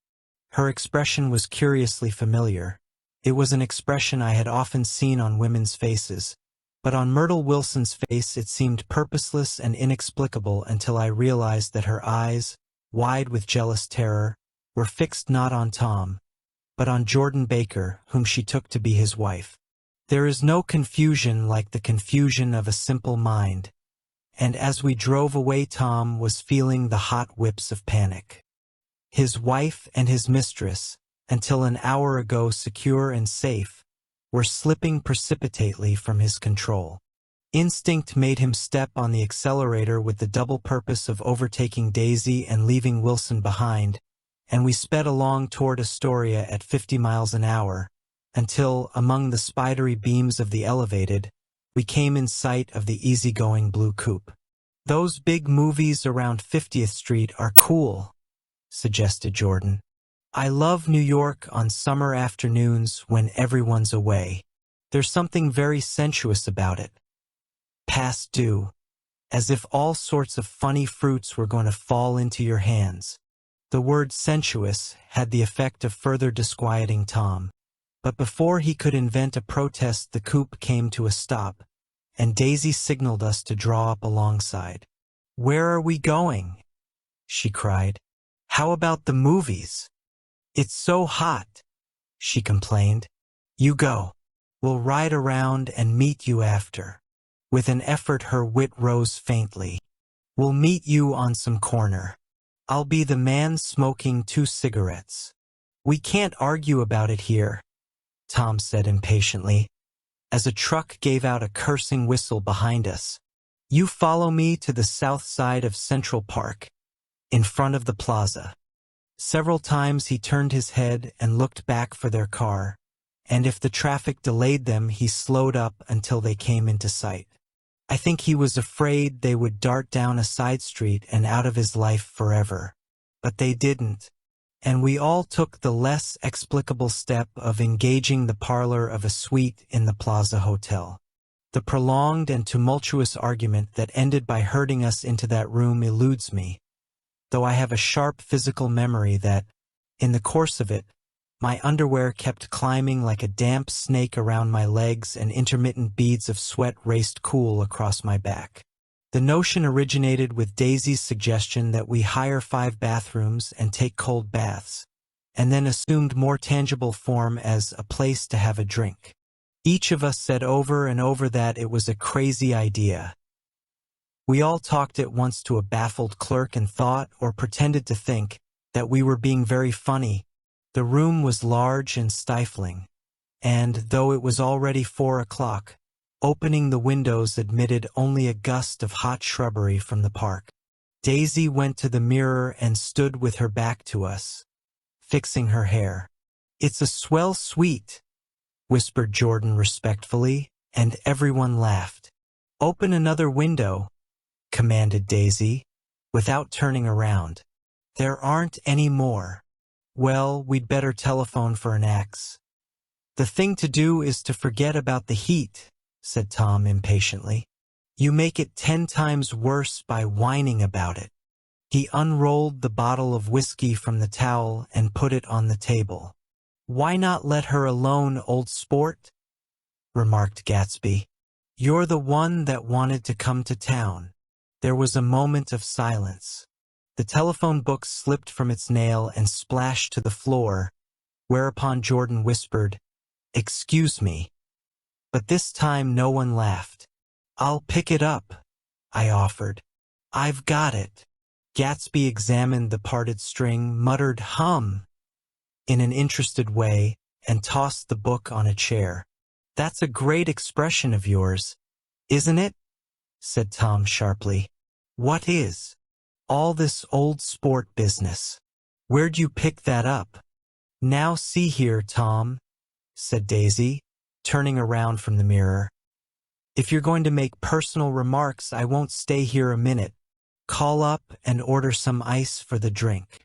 Her expression was curiously familiar. It was an expression I had often seen on women's faces, but on Myrtle Wilson's face it seemed purposeless and inexplicable until I realized that her eyes, wide with jealous terror, were fixed not on Tom, but on Jordan Baker, whom she took to be his wife. There is no confusion like the confusion of a simple mind, and as we drove away Tom was feeling the hot whips of panic. His wife and his mistress, until an hour ago secure and safe, were slipping precipitately from his control. Instinct made him step on the accelerator with the double purpose of overtaking Daisy and leaving Wilson behind, and we sped along toward Astoria at 50 miles an hour, until, among the spidery beams of the elevated, we came in sight of the easygoing blue coupe. "Those big movies around 50th Street are cool," suggested Jordan. "I love New York on summer afternoons when everyone's away. There's something very sensuous about it. Past due, as if all sorts of funny fruits were going to fall into your hands." The word sensuous had the effect of further disquieting Tom, but before he could invent a protest the coupe came to a stop, and Daisy signaled us to draw up alongside. "Where are we going?" she cried. "How about the movies?" "It's so hot," she complained. "You go. We'll ride around and meet you after." With an effort her wit rose faintly. "We'll meet you on some corner. I'll be the man smoking 2 cigarettes. We can't argue about it here," Tom said impatiently, as a truck gave out a cursing whistle behind us. "You follow me to the south side of Central Park, in front of the plaza." Several times he turned his head and looked back for their car, and if the traffic delayed them he slowed up until they came into sight. I think he was afraid they would dart down a side street and out of his life forever. But they didn't, and we all took the less explicable step of engaging the parlor of a suite in the Plaza Hotel. The prolonged and tumultuous argument that ended by herding us into that room eludes me, though I have a sharp physical memory that, in the course of it, my underwear kept climbing like a damp snake around my legs and intermittent beads of sweat raced cool across my back. The notion originated with Daisy's suggestion that we hire 5 bathrooms and take cold baths, and then assumed more tangible form as a place to have a drink. Each of us said over and over that it was a crazy idea. We all talked at once to a baffled clerk and thought, or pretended to think, that we were being very funny. The room was large and stifling, and, though it was already 4 o'clock, opening the windows admitted only a gust of hot shrubbery from the park. Daisy went to the mirror and stood with her back to us, fixing her hair. "It's a swell suite," whispered Jordan respectfully, and everyone laughed. "Open another window," commanded Daisy, without turning around. "There aren't any more." "Well, we'd better telephone for an axe." "The thing to do is to forget about the heat," said Tom impatiently. "You make it 10 times worse by whining about it." He unrolled the bottle of whiskey from the towel and put it on the table. "Why not let her alone, old sport?" remarked Gatsby. "You're the one that wanted to come to town." There was a moment of silence. The telephone book slipped from its nail and splashed to the floor, whereupon Jordan whispered, "Excuse me." But this time no one laughed. "I'll pick it up," I offered. "I've got it." Gatsby examined the parted string, muttered "hum" in an interested way, and tossed the book on a chair. "That's a great expression of yours, isn't it?" said Tom sharply. "What is?" "All this old sport business. Where'd you pick that up?" "Now see here, Tom," said Daisy, turning around from the mirror. "If you're going to make personal remarks, I won't stay here a minute. Call up and order some ice for the drink."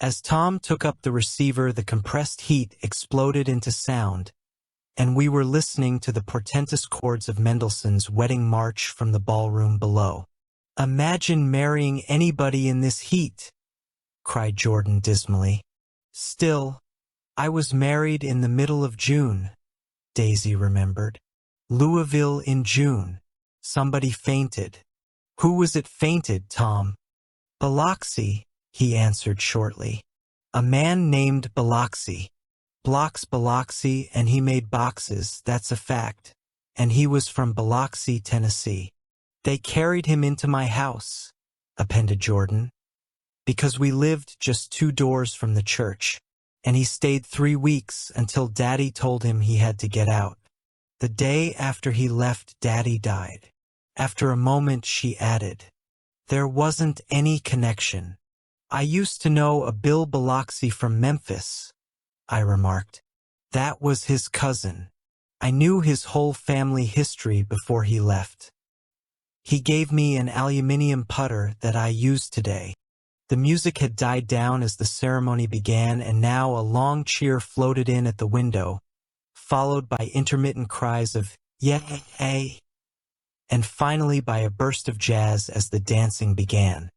As Tom took up the receiver, the compressed heat exploded into sound, and we were listening to the portentous chords of Mendelssohn's Wedding March from the ballroom below. "Imagine marrying anybody in this heat," cried Jordan dismally. "Still, I was married in the middle of June," Daisy remembered. "Louisville in June. Somebody fainted." "Who was it fainted, Tom?" "Biloxi," he answered shortly. "A man named Biloxi. Blocks Biloxi, and he made boxes, that's a fact. And he was from Biloxi, Tennessee. They carried him into my house," appended Jordan, "because we lived just 2 doors from the church, and he stayed 3 weeks until Daddy told him he had to get out. The day after he left, Daddy died." After a moment she added, "There wasn't any connection. I used to know a Bill Biloxi from Memphis," I remarked. "That was his cousin. I knew his whole family history before he left. He gave me an aluminium putter that I used today." The music had died down as the ceremony began, and now a long cheer floated in at the window, followed by intermittent cries of "yay," and finally by a burst of jazz as the dancing began.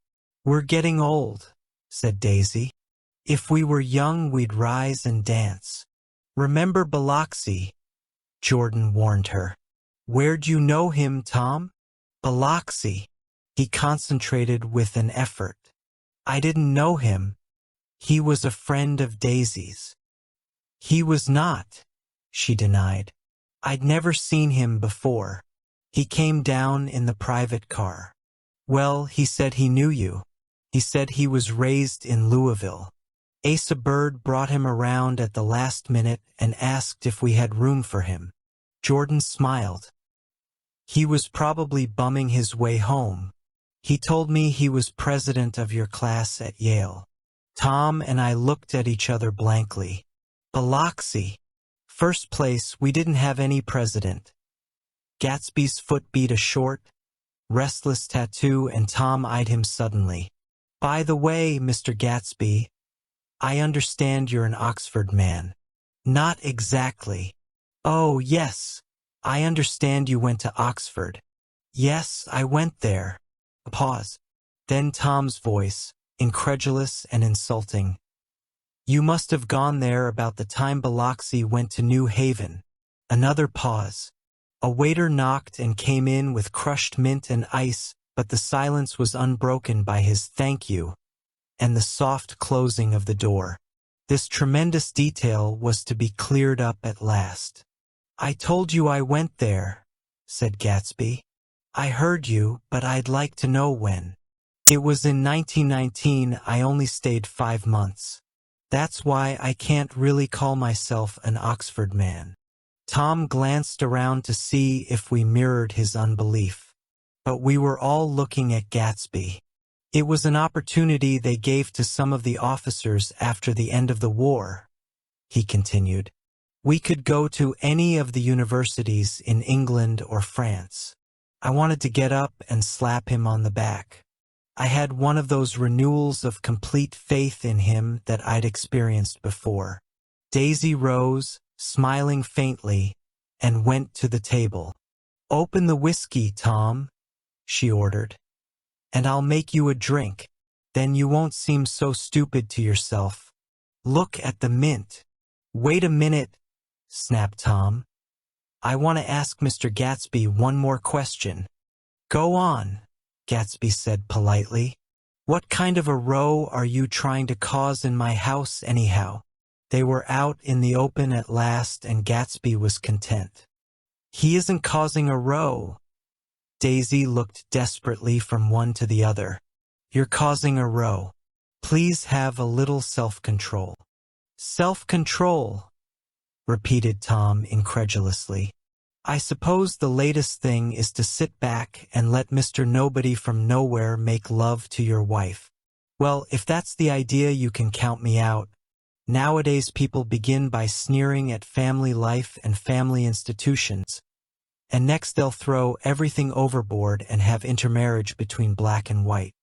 "We're getting old," said Daisy. "If we were young, we'd rise and dance." "Remember Biloxi," Jordan warned her. "Where'd you know him, Tom?" "Biloxi." He concentrated with an effort. "I didn't know him. He was a friend of Daisy's." "He was not," she denied. "I'd never seen him before. He came down in the private car." "Well, he said he knew you. He said he was raised in Louisville. Asa Bird brought him around at the last minute and asked if we had room for him." Jordan smiled. "He was probably bumming his way home. He told me he was president of your class at Yale." Tom and I looked at each other blankly. "Biloxi. First place, we didn't have any president." Gatsby's foot beat a short, restless tattoo, and Tom eyed him suddenly. "By the way, Mr. Gatsby, I understand you're an Oxford man." "Not exactly." "Oh, yes. I understand you went to Oxford." "Yes, I went there." A pause. Then Tom's voice, incredulous and insulting. "You must have gone there about the time Biloxi went to New Haven." Another pause. A waiter knocked and came in with crushed mint and ice, but the silence was unbroken by his "thank you" and the soft closing of the door. This tremendous detail was to be cleared up at last. "I told you I went there," said Gatsby. "I heard you, but I'd like to know when." "It was in 1919. I only stayed 5 months. That's why I can't really call myself an Oxford man." Tom glanced around to see if we mirrored his unbelief. But we were all looking at Gatsby. "It was an opportunity they gave to some of the officers after the end of the war," he continued. "We could go to any of the universities in England or France." I wanted to get up and slap him on the back. I had one of those renewals of complete faith in him that I'd experienced before. Daisy rose, smiling faintly, and went to the table. "Open the whiskey, Tom," she ordered, "and I'll make you a drink. Then you won't seem so stupid to yourself. Look at the mint." "Wait a minute," snapped Tom. "I want to ask Mr. Gatsby one more question." "Go on," Gatsby said politely. "What kind of a row are you trying to cause in my house anyhow?" They were out in the open at last, and Gatsby was content. "He isn't causing a row." Daisy looked desperately from one to the other. "You're causing a row. Please have a little self-control." "Self-control," repeated Tom incredulously. "I suppose the latest thing is to sit back and let Mr. Nobody from Nowhere make love to your wife. Well, if that's the idea, you can count me out. Nowadays people begin by sneering at family life and family institutions, and next they'll throw everything overboard and have intermarriage between black and white."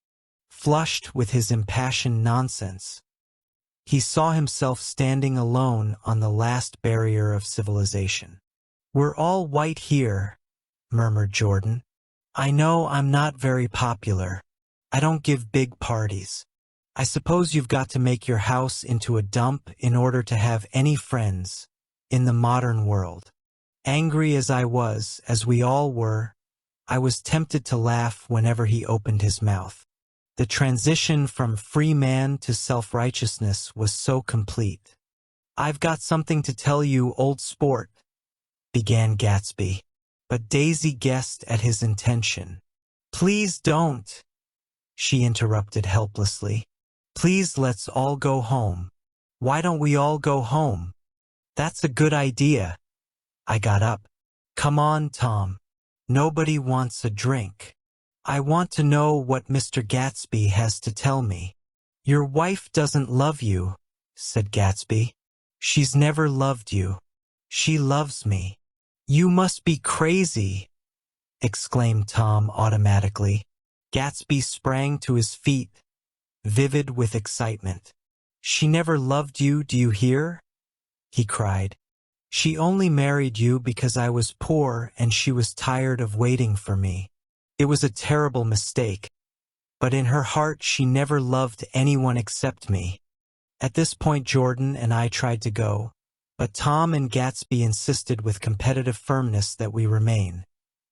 Flushed with his impassioned nonsense, he saw himself standing alone on the last barrier of civilization. "We're all white here," murmured Jordan. "I know I'm not very popular. I don't give big parties. I suppose you've got to make your house into a dump in order to have any friends in the modern world." Angry as I was, as we all were, I was tempted to laugh whenever he opened his mouth. The transition from free man to self-righteousness was so complete. "I've got something to tell you, old sport," began Gatsby, but Daisy guessed at his intention. "Please don't," she interrupted helplessly. "Please, let's all go home." "Why don't we all go home?" "That's a good idea." I got up. "Come on, Tom. Nobody wants a drink. I want to know what Mr. Gatsby has to tell me. Your wife doesn't love you, said Gatsby. She's never loved you. She loves me. You must be crazy, exclaimed Tom automatically. Gatsby sprang to his feet, vivid with excitement. She never loved you, do you hear? He cried. She only married you because I was poor and she was tired of waiting for me. It was a terrible mistake, but in her heart she never loved anyone except me. At this point Jordan and I tried to go, but Tom and Gatsby insisted with competitive firmness that we remain,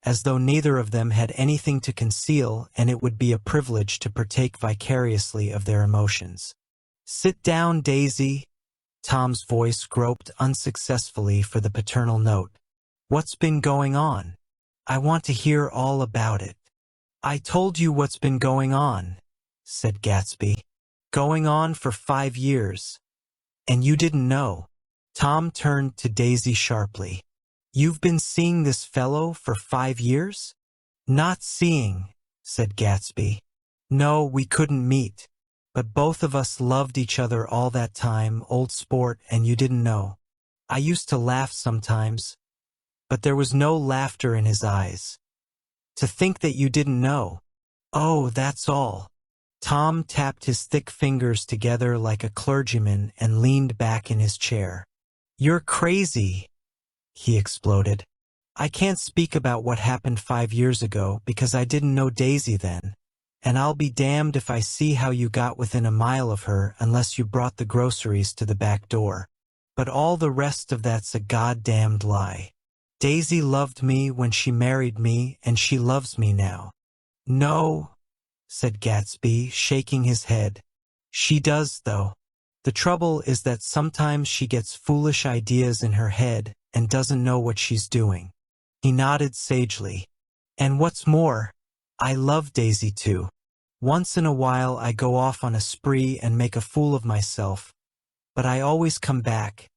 as though neither of them had anything to conceal and it would be a privilege to partake vicariously of their emotions. Sit down, Daisy. Tom's voice groped unsuccessfully for the paternal note. What's been going on? I want to hear all about it. I told you what's been going on, said Gatsby. Going on for 5 years. And you didn't know. Tom turned to Daisy sharply. You've been seeing this fellow for 5 years? Not seeing, said Gatsby. No, we couldn't meet. But both of us loved each other all that time, old sport, and you didn't know. I used to laugh sometimes, but there was no laughter in his eyes. To think that you didn't know. Oh, that's all. Tom tapped his thick fingers together like a clergyman and leaned back in his chair. You're crazy, he exploded. I can't speak about what happened 5 years ago because I didn't know Daisy then. And I'll be damned if I see how you got within a mile of her unless you brought the groceries to the back door. But all the rest of that's a goddamned lie. Daisy loved me when she married me, and she loves me now. No, said Gatsby, shaking his head. She does, though. The trouble is that sometimes she gets foolish ideas in her head and doesn't know what she's doing. He nodded sagely. And what's more, I love Daisy too. Once in a while I go off on a spree and make a fool of myself, but I always come back,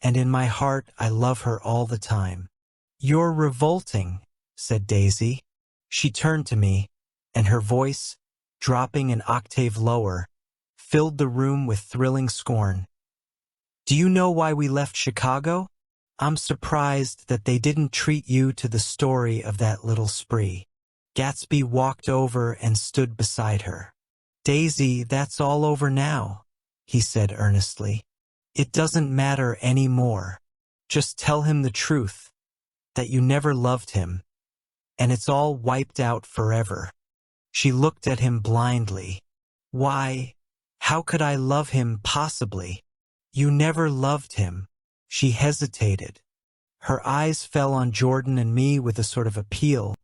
and in my heart I love her all the time. You're revolting, said Daisy. She turned to me, and her voice, dropping an octave lower, filled the room with thrilling scorn. Do you know why we left Chicago? I'm surprised that they didn't treat you to the story of that little spree. Gatsby walked over and stood beside her. Daisy, that's all over now, he said earnestly. It doesn't matter any more. Just tell him the truth, that you never loved him, and it's all wiped out forever. She looked at him blindly. Why, how could I love him possibly? You never loved him. She hesitated. Her eyes fell on Jordan and me with a sort of appeal,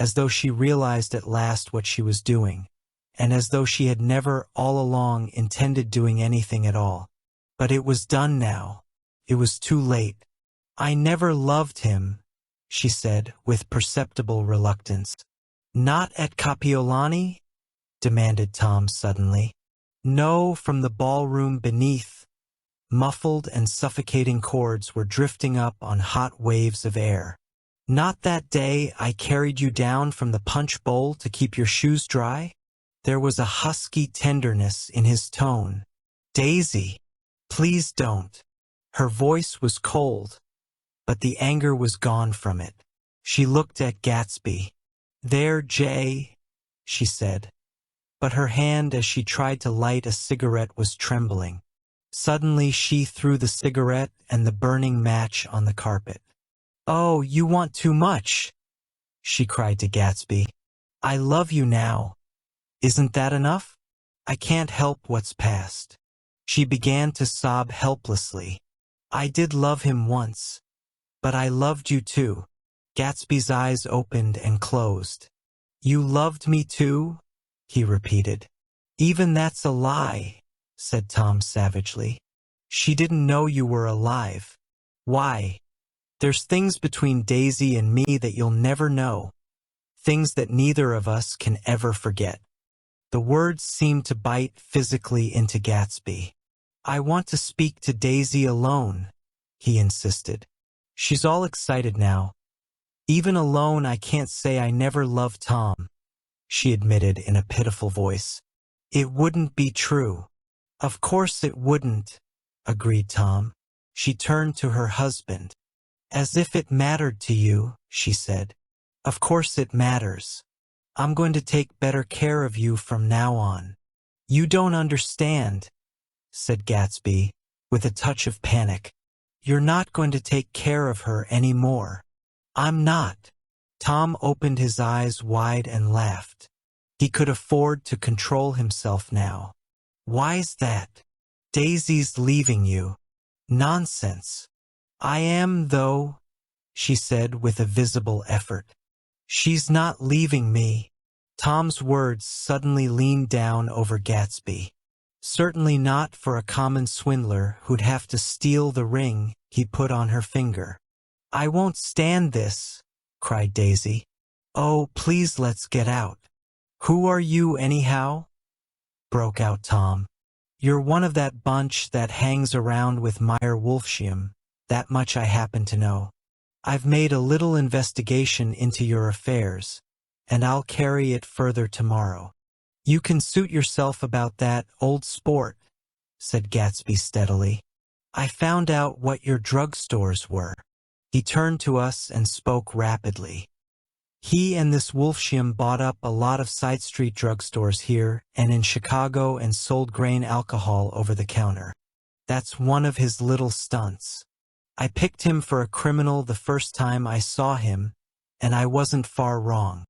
as though she realized at last what she was doing, and as though she had never all along intended doing anything at all. But it was done now. It was too late. I never loved him, she said with perceptible reluctance. Not at Kapiolani? Demanded Tom suddenly. No, from the ballroom beneath. Muffled and suffocating chords were drifting up on hot waves of air. Not that day I carried you down from the punch bowl to keep your shoes dry? There was a husky tenderness in his tone. Daisy, please don't. Her voice was cold, but the anger was gone from it. She looked at Gatsby. There, Jay, she said, but her hand as she tried to light a cigarette was trembling. Suddenly she threw the cigarette and the burning match on the carpet. Oh, you want too much, she cried to Gatsby. I love you now. Isn't that enough? I can't help what's past. She began to sob helplessly. I did love him once, but I loved you too. Gatsby's eyes opened and closed. You loved me too? He repeated. Even that's a lie, said Tom savagely. She didn't know you were alive. Why? There's things between Daisy and me that you'll never know. Things that neither of us can ever forget. The words seemed to bite physically into Gatsby. I want to speak to Daisy alone, he insisted. She's all excited now. Even alone, I can't say I never loved Tom, she admitted in a pitiful voice. It wouldn't be true. Of course it wouldn't, agreed Tom. She turned to her husband. As if it mattered to you, she said. Of course it matters. I'm going to take better care of you from now on. You don't understand, said Gatsby, with a touch of panic. You're not going to take care of her anymore. I'm not. Tom opened his eyes wide and laughed. He could afford to control himself now. Why's that? Daisy's leaving you. Nonsense. I am, though, she said with a visible effort. She's not leaving me. Tom's words suddenly leaned down over Gatsby. Certainly not for a common swindler who'd have to steal the ring he put on her finger. I won't stand this, cried Daisy. Oh, please let's get out. Who are you anyhow? Broke out Tom. You're one of that bunch that hangs around with Meyer Wolfsheim. That much I happen to know. I've made a little investigation into your affairs, and I'll carry it further tomorrow. You can suit yourself about that, old sport, said Gatsby steadily. I found out what your drugstores were. He turned to us and spoke rapidly. He and this Wolfsheim bought up a lot of side street drugstores here and in Chicago and sold grain alcohol over the counter. That's one of his little stunts. I picked him for a criminal the first time I saw him, and I wasn't far wrong.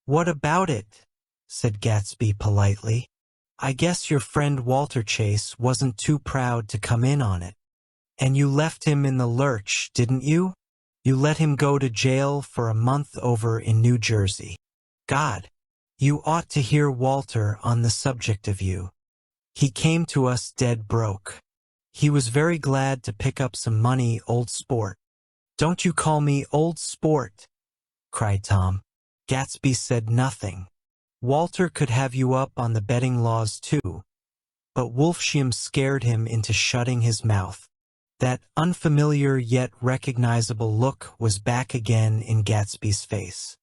What about it? Said Gatsby politely. I guess your friend Walter Chase wasn't too proud to come in on it. And you left him in the lurch, didn't you? You let him go to jail for a month over in New Jersey. God, you ought to hear Walter on the subject of you. He came to us dead broke. He was very glad to pick up some money, old sport. Don't you call me old sport, cried Tom. Gatsby said nothing. Walter could have you up on the betting laws too, but Wolfsheim scared him into shutting his mouth. That unfamiliar yet recognizable look was back again in Gatsby's face.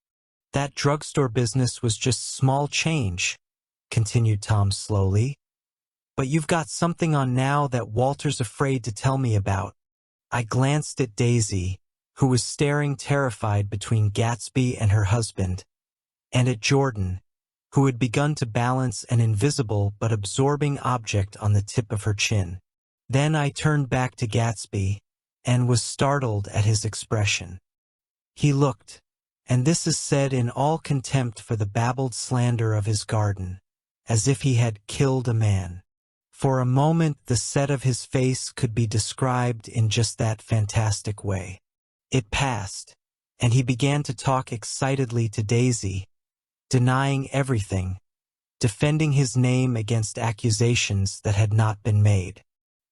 That drugstore business was just small change, continued Tom slowly. But you've got something on now that Walter's afraid to tell me about. I glanced at Daisy, who was staring terrified between Gatsby and her husband, and at Jordan, who had begun to balance an invisible but absorbing object on the tip of her chin. Then I turned back to Gatsby and was startled at his expression. He looked, and this is said in all contempt for the babbled slander of his garden, as if he had killed a man. For a moment the set of his face could be described in just that fantastic way. It passed, and he began to talk excitedly to Daisy, denying everything, defending his name against accusations that had not been made.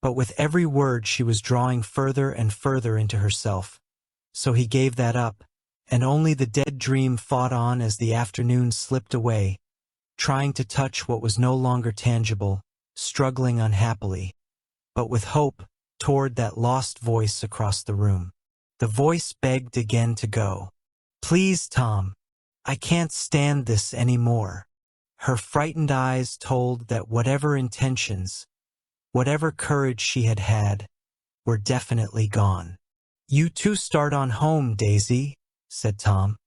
But with every word she was drawing further and further into herself. So he gave that up, and only the dead dream fought on as the afternoon slipped away, trying to touch what was no longer tangible, struggling unhappily, but with hope toward that lost voice across the room. The voice begged again to go. Please, Tom, I can't stand this anymore. Her frightened eyes told that whatever intentions, whatever courage she had had, were definitely gone. You two start on home, Daisy, said Tom,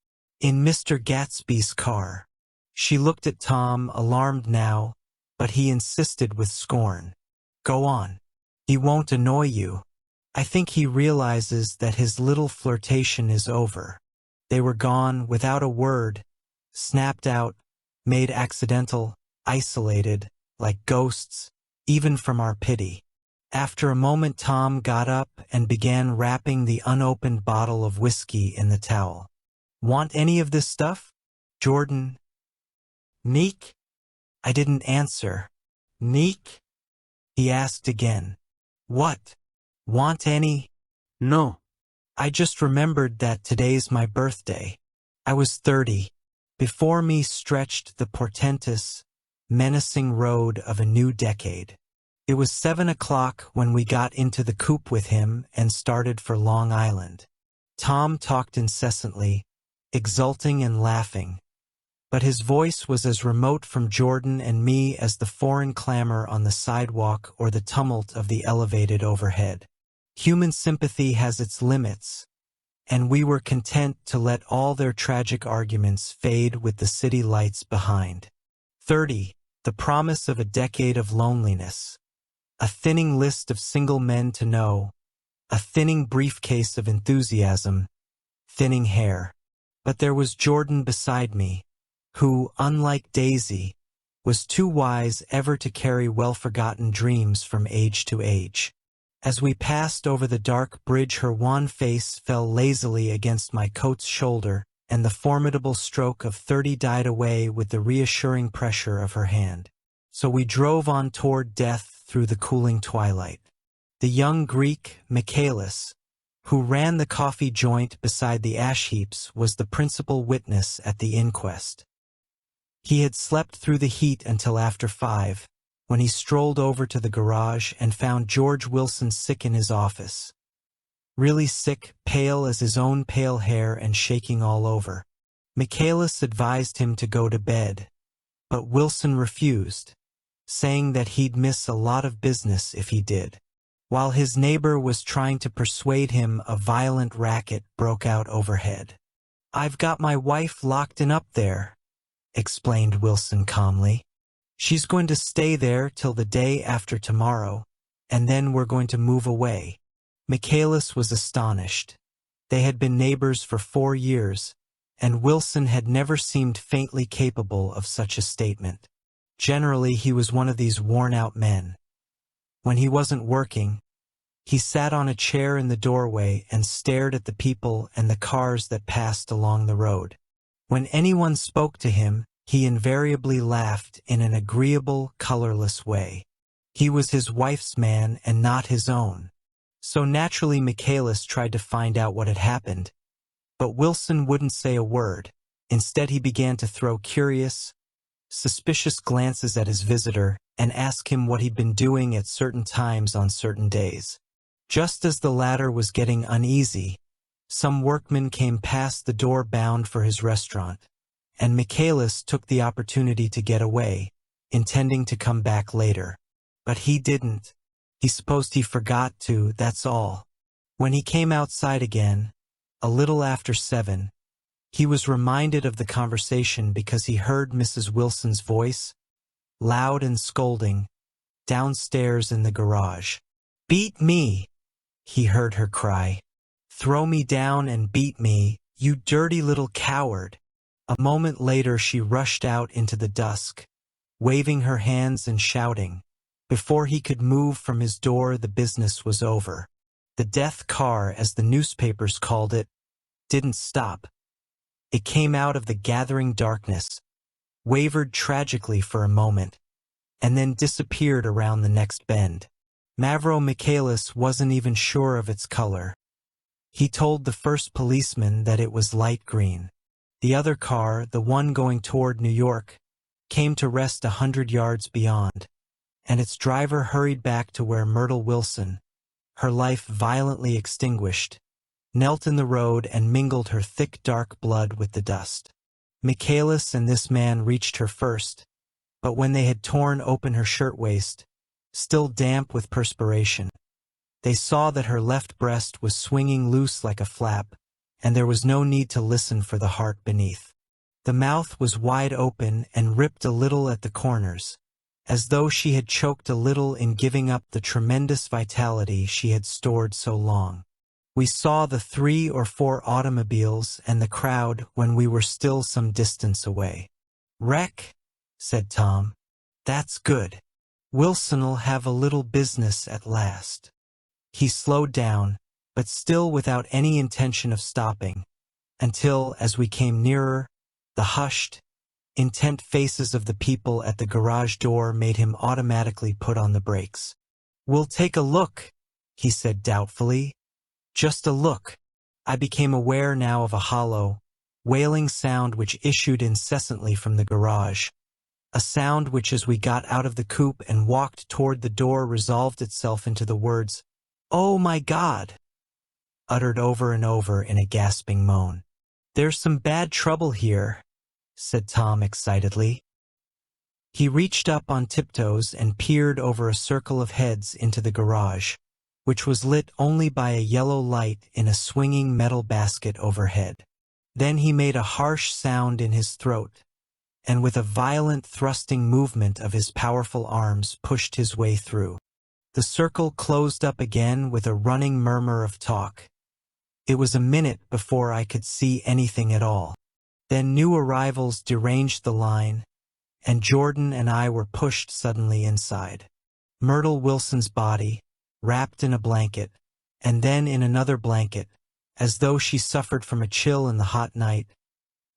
in Mr. Gatsby's car. She looked at Tom, alarmed now, but he insisted with scorn. Go on. He won't annoy you. I think he realizes that his little flirtation is over. They were gone without a word, snapped out, made accidental, isolated, like ghosts, even from our pity. After a moment Tom got up and began wrapping the unopened bottle of whiskey in the towel. Want any of this stuff? Jordan. Meek? I didn't answer. Meek? He asked again. What? Want any? No. I just remembered that today's my birthday. I was 30. Before me stretched the portentous, menacing road of a new decade. It was 7 o'clock when we got into the coupe with him and started for Long Island. Tom talked incessantly, exulting and laughing. But his voice was as remote from Jordan and me as the foreign clamor on the sidewalk or the tumult of the elevated overhead. Human sympathy has its limits, and we were content to let all their tragic arguments fade with the city lights behind. 30. The promise of a decade of loneliness. A thinning list of single men to know, a thinning briefcase of enthusiasm, thinning hair. But there was Jordan beside me, who, unlike Daisy, was too wise ever to carry well-forgotten dreams from age to age. As we passed over the dark bridge, her wan face fell lazily against my coat's shoulder, and the formidable stroke of 30 died away with the reassuring pressure of her hand. So we drove on toward death through the cooling twilight. The young Greek, Michaelis, who ran the coffee joint beside the ash heaps, was the principal witness at the inquest. He had slept through the heat until after 5, when he strolled over to the garage and found George Wilson sick in his office. Really sick, pale as his own pale hair and shaking all over. Michaelis advised him to go to bed, but Wilson refused, saying that he'd miss a lot of business if he did. While his neighbor was trying to persuade him, a violent racket broke out overhead. "I've got my wife locked in up there," explained Wilson calmly. "She's going to stay there till the day after tomorrow, and then we're going to move away." Michaelis was astonished. They had been neighbors for 4 years, and Wilson had never seemed faintly capable of such a statement. Generally, he was one of these worn-out men. When he wasn't working, he sat on a chair in the doorway and stared at the people and the cars that passed along the road. When anyone spoke to him, he invariably laughed in an agreeable, colorless way. He was his wife's man and not his own. So naturally Michaelis tried to find out what had happened, but Wilson wouldn't say a word. Instead, he began to throw curious, suspicious glances at his visitor and ask him what he'd been doing at certain times on certain days. Just as the latter was getting uneasy, some workmen came past the door bound for his restaurant, and Michaelis took the opportunity to get away, intending to come back later. But he didn't. He supposed he forgot to, that's all. When he came outside again, a little after 7, he was reminded of the conversation because he heard Mrs. Wilson's voice, loud and scolding, downstairs in the garage. "Beat me," he heard her cry. "Throw me down and beat me, you dirty little coward." A moment later she rushed out into the dusk, waving her hands and shouting. Before he could move from his door, the business was over. The death car, as the newspapers called it, didn't stop. It came out of the gathering darkness, wavered tragically for a moment, and then disappeared around the next bend. Mavro Michaelis wasn't even sure of its color. He told the first policeman that it was light green. The other car, the one going toward New York, came to rest 100 yards beyond, and its driver hurried back to where Myrtle Wilson, her life violently extinguished, knelt in the road and mingled her thick dark blood with the dust. Michaelis and this man reached her first, but when they had torn open her shirtwaist, still damp with perspiration, they saw that her left breast was swinging loose like a flap, and there was no need to listen for the heart beneath. The mouth was wide open and ripped a little at the corners, as though she had choked a little in giving up the tremendous vitality she had stored so long. We saw the 3 or 4 automobiles and the crowd when we were still some distance away. "Wreck," said Tom. "That's good. Wilson'll have a little business at last." He slowed down, but still without any intention of stopping, until, as we came nearer, the hushed, intent faces of the people at the garage door made him automatically put on the brakes. "We'll take a look," he said doubtfully. "Just a look." I became aware now of a hollow, wailing sound which issued incessantly from the garage, a sound which, as we got out of the coupe and walked toward the door, resolved itself into the words, "Oh my God!" uttered over and over in a gasping moan. "There's some bad trouble here," said Tom excitedly. He reached up on tiptoes and peered over a circle of heads into the garage, which was lit only by a yellow light in a swinging metal basket overhead. Then he made a harsh sound in his throat, and with a violent thrusting movement of his powerful arms pushed his way through. The circle closed up again with a running murmur of talk. It was a minute before I could see anything at all. Then new arrivals deranged the line, and Jordan and I were pushed suddenly inside. Myrtle Wilson's body, wrapped in a blanket, and then in another blanket, as though she suffered from a chill in the hot night,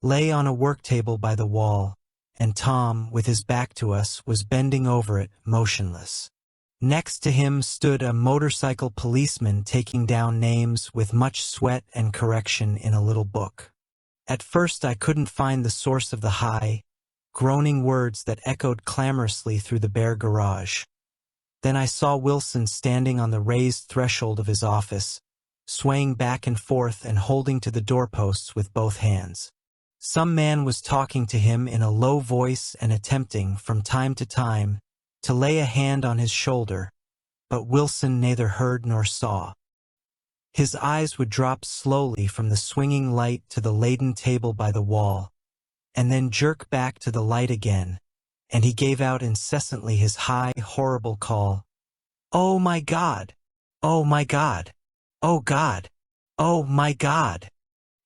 lay on a work table by the wall, and Tom, with his back to us, was bending over it, motionless. Next to him stood a motorcycle policeman taking down names with much sweat and correction in a little book. At first I couldn't find the source of the high, groaning words that echoed clamorously through the bare garage. Then I saw Wilson standing on the raised threshold of his office, swaying back and forth and holding to the doorposts with both hands. Some man was talking to him in a low voice and attempting, from time to time, to lay a hand on his shoulder, but Wilson neither heard nor saw. His eyes would drop slowly from the swinging light to the laden table by the wall, and then jerk back to the light again, and he gave out incessantly his high, horrible call, "Oh my God! Oh my God! Oh God! Oh my God!"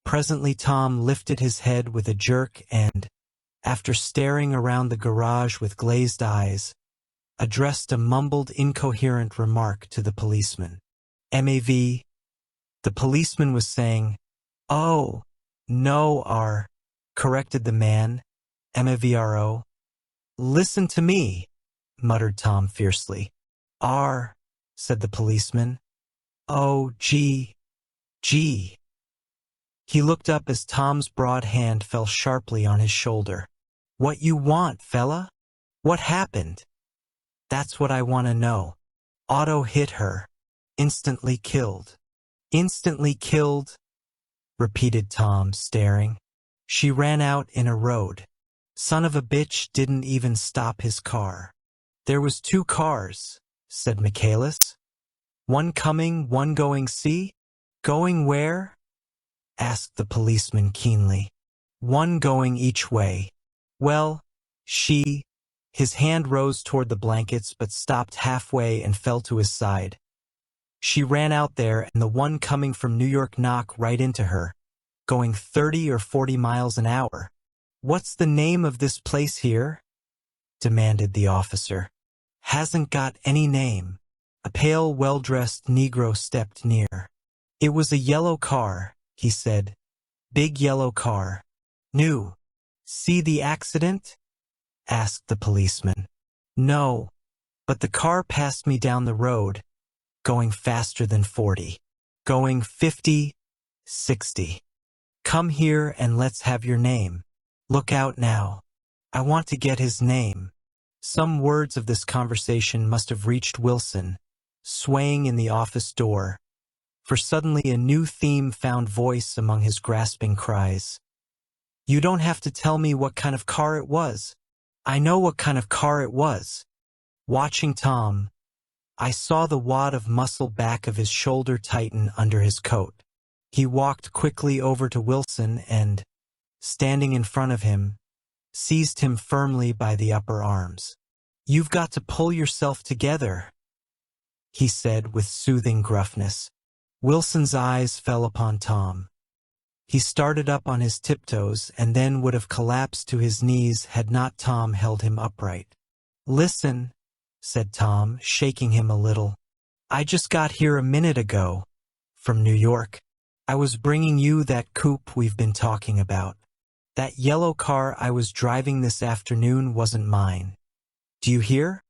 Presently Tom lifted his head with a jerk and, after staring around the garage with glazed eyes, addressed a mumbled, incoherent remark to the policeman. "MAV," the policeman was saying. "Oh, no, R," corrected the man, "MAVRO." "Listen to me," muttered Tom fiercely. "R," said the policeman. "Oh, G. G." He looked up as Tom's broad hand fell sharply on his shoulder. "What you want, fella? What happened?" "That's what I want to know." "Auto hit her. Instantly killed." "Instantly killed?" repeated Tom, staring. "She ran out in a road. Son of a bitch didn't even stop his car." "There was 2 cars," said Michaelis. "One coming, one going see?" "Going where?" asked the policeman keenly. "One going each way." "Well, she—" His hand rose toward the blankets but stopped halfway and fell to his side. "She ran out there and the one coming from New York knocked right into her, going 30 or 40 miles an hour." "What's the name of this place here?" demanded the officer. "Hasn't got any name." A pale, well-dressed Negro stepped near. "It was a yellow car," he said. "Big yellow car. New." "See the accident?" asked the policeman. "No, but the car passed me down the road, going faster than 40. Going 50, 60. Come here and let's have your name. Look out now. I want to get his name." Some words of this conversation must have reached Wilson, swaying in the office door, for suddenly a new theme found voice among his grasping cries. "You don't have to tell me what kind of car it was. I know what kind of car it was." Watching Tom, I saw the wad of muscle back of his shoulder tighten under his coat. He walked quickly over to Wilson and, standing in front of him, seized him firmly by the upper arms. "You've got to pull yourself together," he said with soothing gruffness. Wilson's eyes fell upon Tom. He started up on his tiptoes and then would have collapsed to his knees had not Tom held him upright. "Listen," said Tom, shaking him a little. "I just got here a minute ago, from New York. I was bringing you that coupe we've been talking about. That yellow car I was driving this afternoon wasn't mine. Do you hear?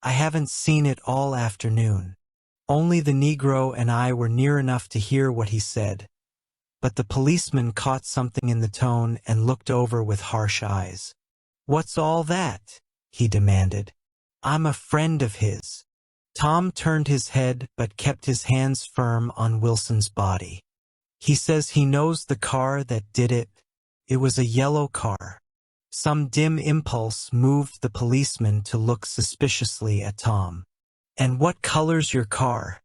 I haven't seen it all afternoon. Only the Negro and I were near enough to hear what he said. But the policeman caught something in the tone and looked over with harsh eyes. "What's all that?" he demanded. "I'm a friend of his." Tom turned his head but kept his hands firm on Wilson's body. He says he knows the car that did it. It was a yellow car. Some dim impulse moved the policeman to look suspiciously at Tom. And what color's your car?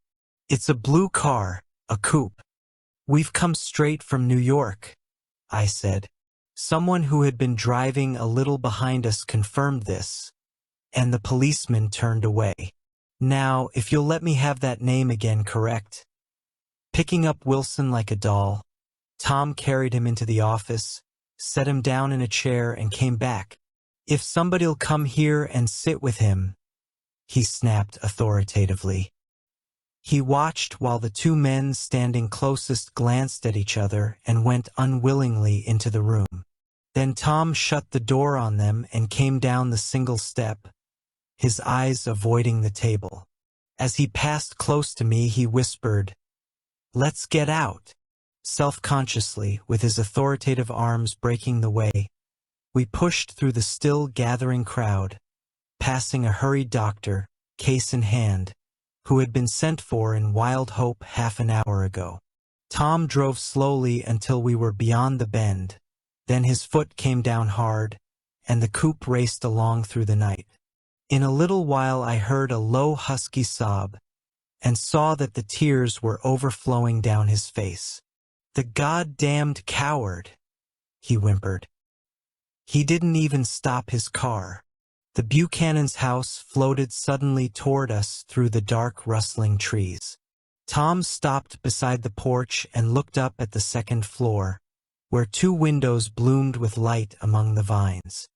It's a blue car, a coupe. We've come straight from New York, I said. Someone who had been driving a little behind us confirmed this, and the policeman turned away. Now, if you'll let me have that name again correct. Picking up Wilson like a doll, Tom carried him into the office, set him down in a chair, and came back. If somebody'll come here and sit with him, he snapped authoritatively. He watched while the two men standing closest glanced at each other and went unwillingly into the room. Then Tom shut the door on them and came down the single step, his eyes avoiding the table. As he passed close to me, he whispered, "Let's get out." Self-consciously, with his authoritative arms breaking the way, we pushed through the still gathering crowd, passing a hurried doctor, case in hand, who had been sent for in wild hope half an hour ago. Tom drove slowly until we were beyond the bend. Then his foot came down hard, and the coupe raced along through the night. In a little while I heard a low husky sob, and saw that the tears were overflowing down his face. "The goddamned coward," he whimpered. He didn't even stop his car. The Buchanan's house floated suddenly toward us through the dark rustling trees. Tom stopped beside the porch and looked up at the second floor, where two windows bloomed with light among the vines.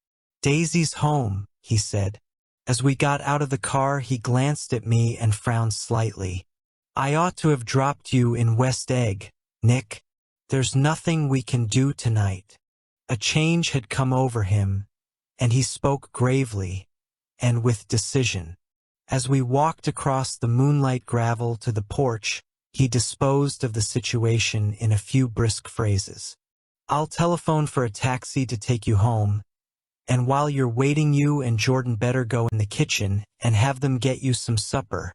"Daisy's home," he said. As we got out of the car, he glanced at me and frowned slightly. "I ought to have dropped you in West Egg, Nick. There's nothing we can do tonight." A change had come over him, and he spoke gravely and with decision. As we walked across the moonlight gravel to the porch, he disposed of the situation in a few brisk phrases. "I'll telephone for a taxi to take you home, and while you're waiting, you and Jordan better go in the kitchen and have them get you some supper,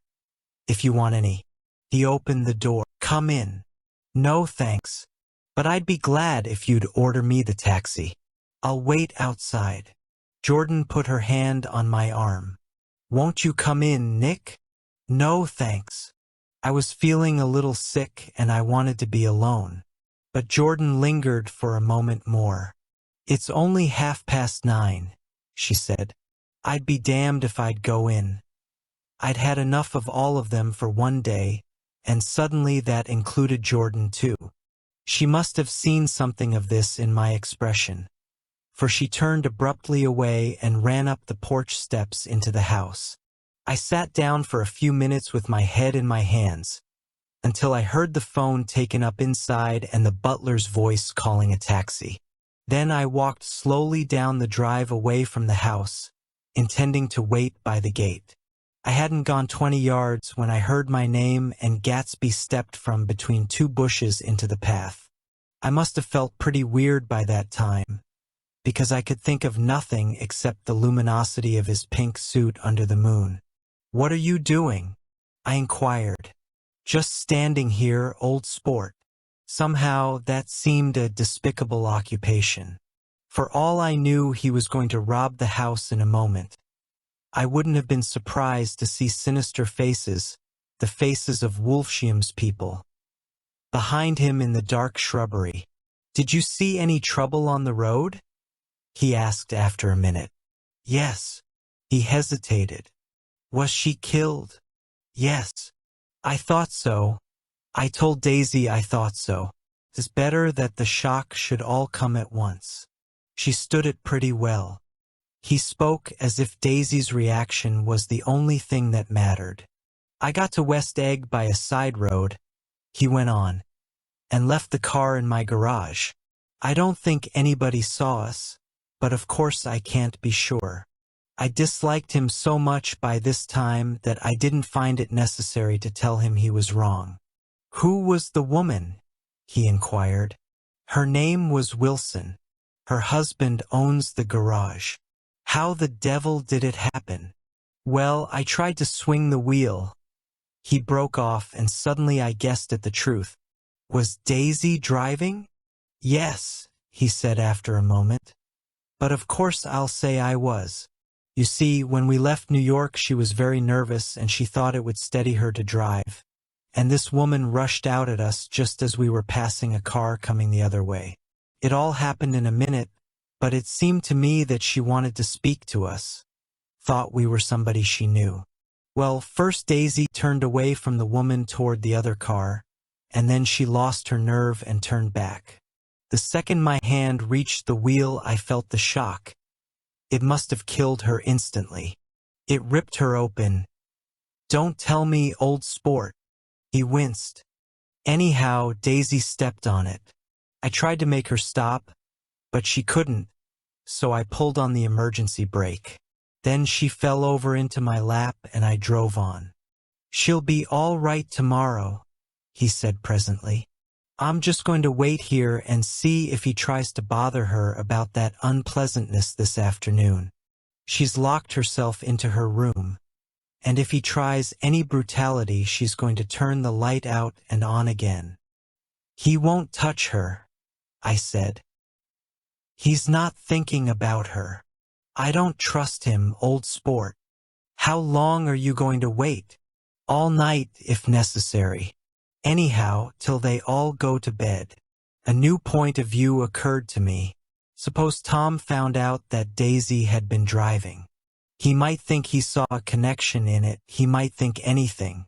if you want any." He opened the door. "Come in." "No, thanks. But I'd be glad if you'd order me the taxi. I'll wait outside." Jordan put her hand on my arm. "Won't you come in, Nick?" "No, thanks. I was feeling a little sick and I wanted to be alone." But Jordan lingered for a moment more. "It's only 9:30, she said. "I'd be damned if I'd go in. I'd had enough of all of them for one day, and suddenly that included Jordan too." She must have seen something of this in my expression, for she turned abruptly away and ran up the porch steps into the house. I sat down for a few minutes with my head in my hands, until I heard the phone taken up inside and the butler's voice calling a taxi. Then I walked slowly down the drive away from the house, intending to wait by the gate. I hadn't gone 20 yards when I heard my name and Gatsby stepped from between two bushes into the path. I must have felt pretty weird by that time, because I could think of nothing except the luminosity of his pink suit under the moon. "What are you doing?" I inquired. "Just standing here, old sport." Somehow that seemed a despicable occupation. For all I knew, he was going to rob the house in a moment. I wouldn't have been surprised to see sinister faces, the faces of Wolfsheim's people, behind him in the dark shrubbery. "Did you see any trouble on the road?" he asked after a minute. "Yes." He hesitated. "Was she killed?" "Yes." "I thought so. I told Daisy I thought so. It's better that the shock should all come at once. She stood it pretty well." He spoke as if Daisy's reaction was the only thing that mattered. "I got to West Egg by a side road," he went on, "and left the car in my garage. I don't think anybody saw us, but of course I can't be sure. I disliked him so much by this time that I didn't find it necessary to tell him he was wrong." "Who was the woman?" he inquired. "Her name was Wilson. Her husband owns the garage." "How the devil did it happen?" "Well, I tried to swing the wheel." He broke off, and suddenly I guessed at the truth. Was Daisy driving? Yes, he said after a moment. But of course I'll say I was. You see, when we left New York she was very nervous and she thought it would steady her to drive. And this woman rushed out at us just as we were passing a car coming the other way. It all happened in a minute, but it seemed to me that she wanted to speak to us. Thought we were somebody she knew. Well, first Daisy turned away from the woman toward the other car, and then she lost her nerve and turned back. The second my hand reached the wheel, I felt the shock. It must have killed her instantly. It ripped her open. Don't tell me, old sport. He winced. Anyhow, Daisy stepped on it. I tried to make her stop, but she couldn't, so I pulled on the emergency brake. Then she fell over into my lap and I drove on. She'll be all right tomorrow, he said presently. I'm just going to wait here and see if he tries to bother her about that unpleasantness this afternoon. She's locked herself into her room, and if he tries any brutality she's going to turn the light out and on again. He won't touch her, I said. He's not thinking about her. I don't trust him, old sport. How long are you going to wait? All night, if necessary. Anyhow, till they all go to bed. A new point of view occurred to me. Suppose Tom found out that Daisy had been driving. He might think he saw a connection in it, he might think anything.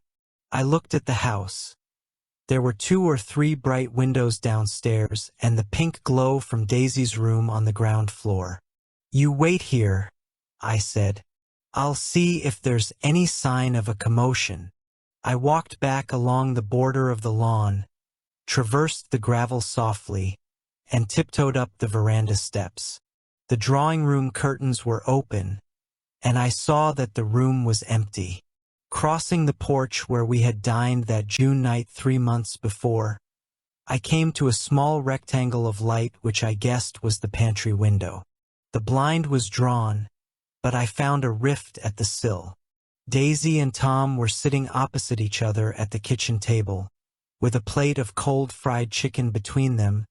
I looked at the house. There were 2 or 3 bright windows downstairs and the pink glow from Daisy's room on the ground floor. You wait here, I said. I'll see if there's any sign of a commotion. I walked back along the border of the lawn, traversed the gravel softly, and tiptoed up the veranda steps. The drawing room curtains were open, and I saw that the room was empty. Crossing the porch where we had dined that June night 3 months before, I came to a small rectangle of light which I guessed was the pantry window. The blind was drawn, but I found a rift at the sill. Daisy and Tom were sitting opposite each other at the kitchen table, with a plate of cold fried chicken between them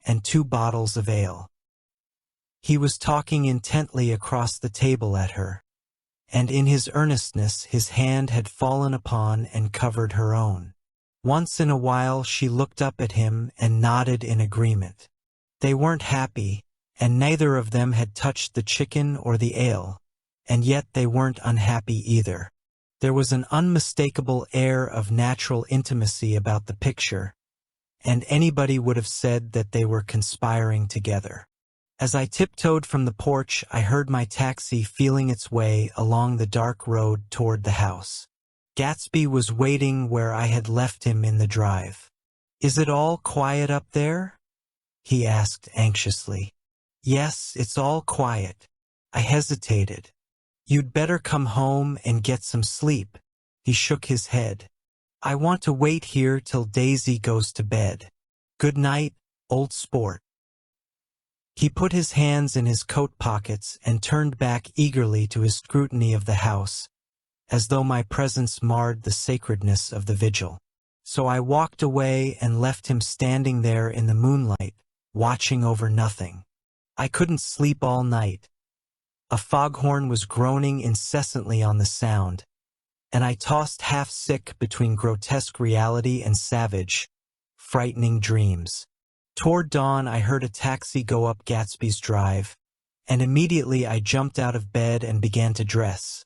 and 2 bottles of ale. He was talking intently across the table at her, and in his earnestness his hand had fallen upon and covered her own. Once in a while she looked up at him and nodded in agreement. They weren't happy, and neither of them had touched the chicken or the ale, and yet they weren't unhappy either. There was an unmistakable air of natural intimacy about the picture, and anybody would have said that they were conspiring together. As I tiptoed from the porch, I heard my taxi feeling its way along the dark road toward the house. Gatsby was waiting where I had left him in the drive. Is it all quiet up there? He asked anxiously. Yes, it's all quiet. I hesitated. You'd better come home and get some sleep. He shook his head. I want to wait here till Daisy goes to bed. Good night, old sport. He put his hands in his coat pockets and turned back eagerly to his scrutiny of the house, as though my presence marred the sacredness of the vigil. So I walked away and left him standing there in the moonlight, watching over nothing. I couldn't sleep all night. A foghorn was groaning incessantly on the sound, and I tossed half sick between grotesque reality and savage, frightening dreams. Toward dawn I heard a taxi go up Gatsby's drive, and immediately I jumped out of bed and began to dress.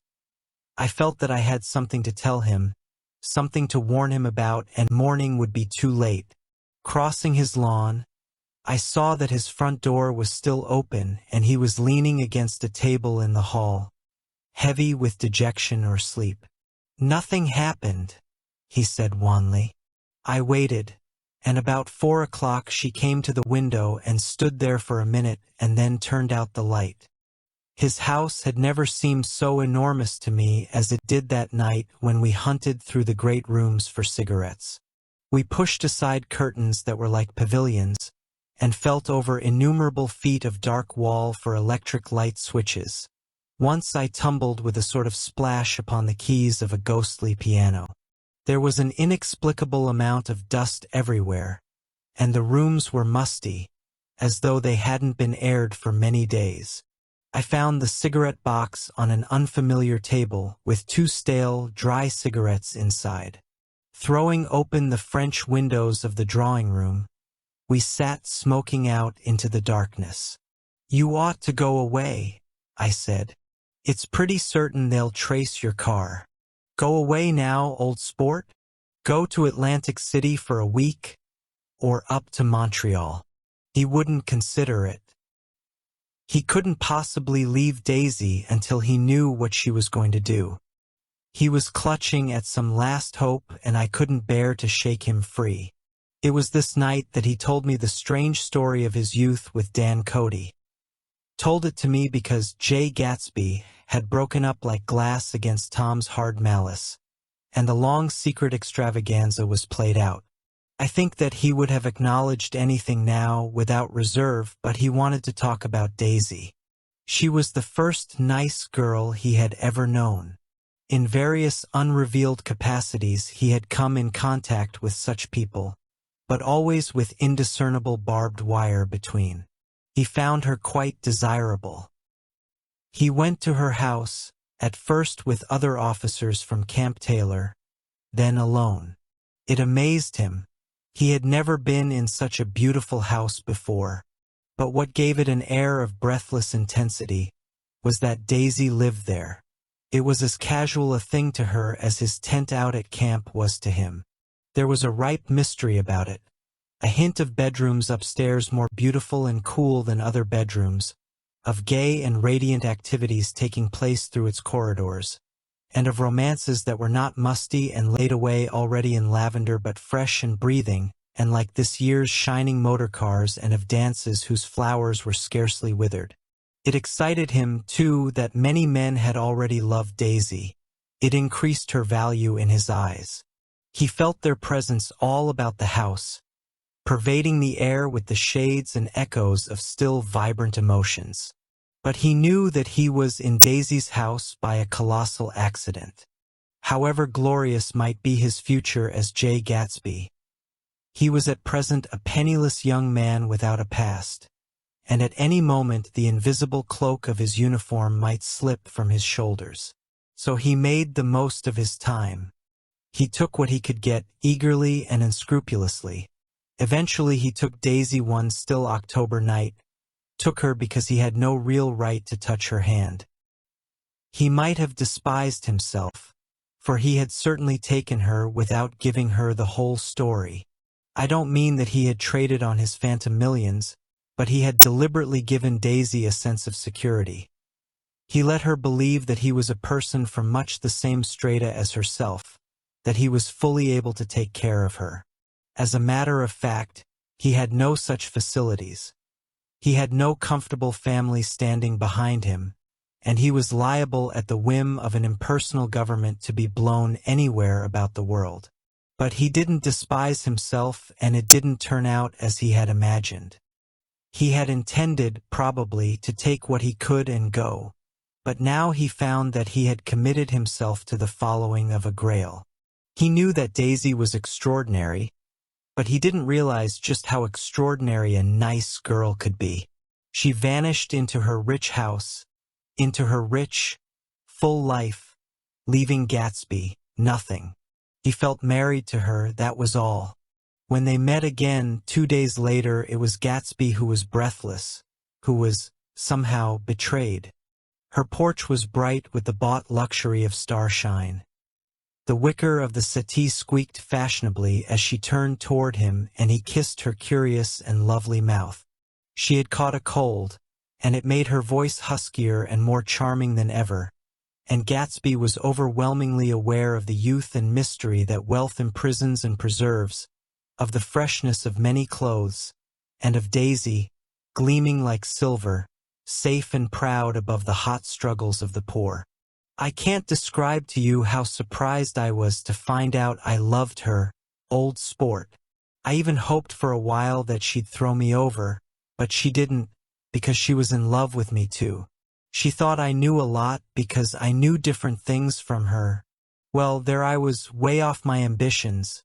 I felt that I had something to tell him, something to warn him about, and morning would be too late. Crossing his lawn, I saw that his front door was still open and he was leaning against a table in the hall, heavy with dejection or sleep. Nothing happened, he said wanly. I waited, and about 4 o'clock she came to the window and stood there for a minute and then turned out the light. His house had never seemed so enormous to me as it did that night when we hunted through the great rooms for cigarettes. We pushed aside curtains that were like pavilions, and felt over innumerable feet of dark wall for electric light switches. Once I tumbled with a sort of splash upon the keys of a ghostly piano. There was an inexplicable amount of dust everywhere, and the rooms were musty, as though they hadn't been aired for many days. I found the cigarette box on an unfamiliar table with 2 stale, dry cigarettes inside. Throwing open the French windows of the drawing room, we sat smoking out into the darkness. "You ought to go away," I said. "It's pretty certain they'll trace your car. Go away now, old sport. Go to Atlantic City for a week, or up to Montreal." He wouldn't consider it. He couldn't possibly leave Daisy until he knew what she was going to do. He was clutching at some last hope, and I couldn't bear to shake him free. It was this night that he told me the strange story of his youth with Dan Cody. Told it to me because Jay Gatsby had broken up like glass against Tom's hard malice, and the long secret extravaganza was played out. I think that he would have acknowledged anything now without reserve, but he wanted to talk about Daisy. She was the first nice girl he had ever known. In various unrevealed capacities he had come in contact with such people, but always with indiscernible barbed wire between. He found her quite desirable. He went to her house, at first with other officers from Camp Taylor, then alone. It amazed him. He had never been in such a beautiful house before, but what gave it an air of breathless intensity was that Daisy lived there. It was as casual a thing to her as his tent out at camp was to him. There was a ripe mystery about it, a hint of bedrooms upstairs more beautiful and cool than other bedrooms, of gay and radiant activities taking place through its corridors, and of romances that were not musty and laid away already in lavender but fresh and breathing, and like this year's shining motor cars, and of dances whose flowers were scarcely withered. It excited him, too, that many men had already loved Daisy. It increased her value in his eyes. He felt their presence all about the house, pervading the air with the shades and echoes of still vibrant emotions. But he knew that he was in Daisy's house by a colossal accident. However glorious might be his future as Jay Gatsby, he was at present a penniless young man without a past, and at any moment the invisible cloak of his uniform might slip from his shoulders. So he made the most of his time. He took what he could get eagerly and unscrupulously. Eventually he took Daisy one still October night, took her because he had no real right to touch her hand. He might have despised himself, for he had certainly taken her without giving her the whole story. I don't mean that he had traded on his phantom millions, but he had deliberately given Daisy a sense of security. He let her believe that he was a person from much the same strata as herself, that he was fully able to take care of her. As a matter of fact, he had no such facilities. He had no comfortable family standing behind him, and he was liable at the whim of an impersonal government to be blown anywhere about the world. But he didn't despise himself, and it didn't turn out as he had imagined. He had intended, probably, to take what he could and go, but now he found that he had committed himself to the following of a grail. He knew that Daisy was extraordinary, but he didn't realize just how extraordinary a nice girl could be. She vanished into her rich house, into her rich, full life, leaving Gatsby nothing. He felt married to her, that was all. When they met again 2 days later, it was Gatsby who was breathless, who was, somehow, betrayed. Her porch was bright with the bought luxury of starshine. The wicker of the settee squeaked fashionably as she turned toward him, and he kissed her curious and lovely mouth. She had caught a cold, and it made her voice huskier and more charming than ever, and Gatsby was overwhelmingly aware of the youth and mystery that wealth imprisons and preserves, of the freshness of many clothes, and of Daisy, gleaming like silver, safe and proud above the hot struggles of the poor. I can't describe to you how surprised I was to find out I loved her, old sport. I even hoped for a while that she'd throw me over, but she didn't, because she was in love with me too. She thought I knew a lot because I knew different things from her. Well, there I was, way off my ambitions,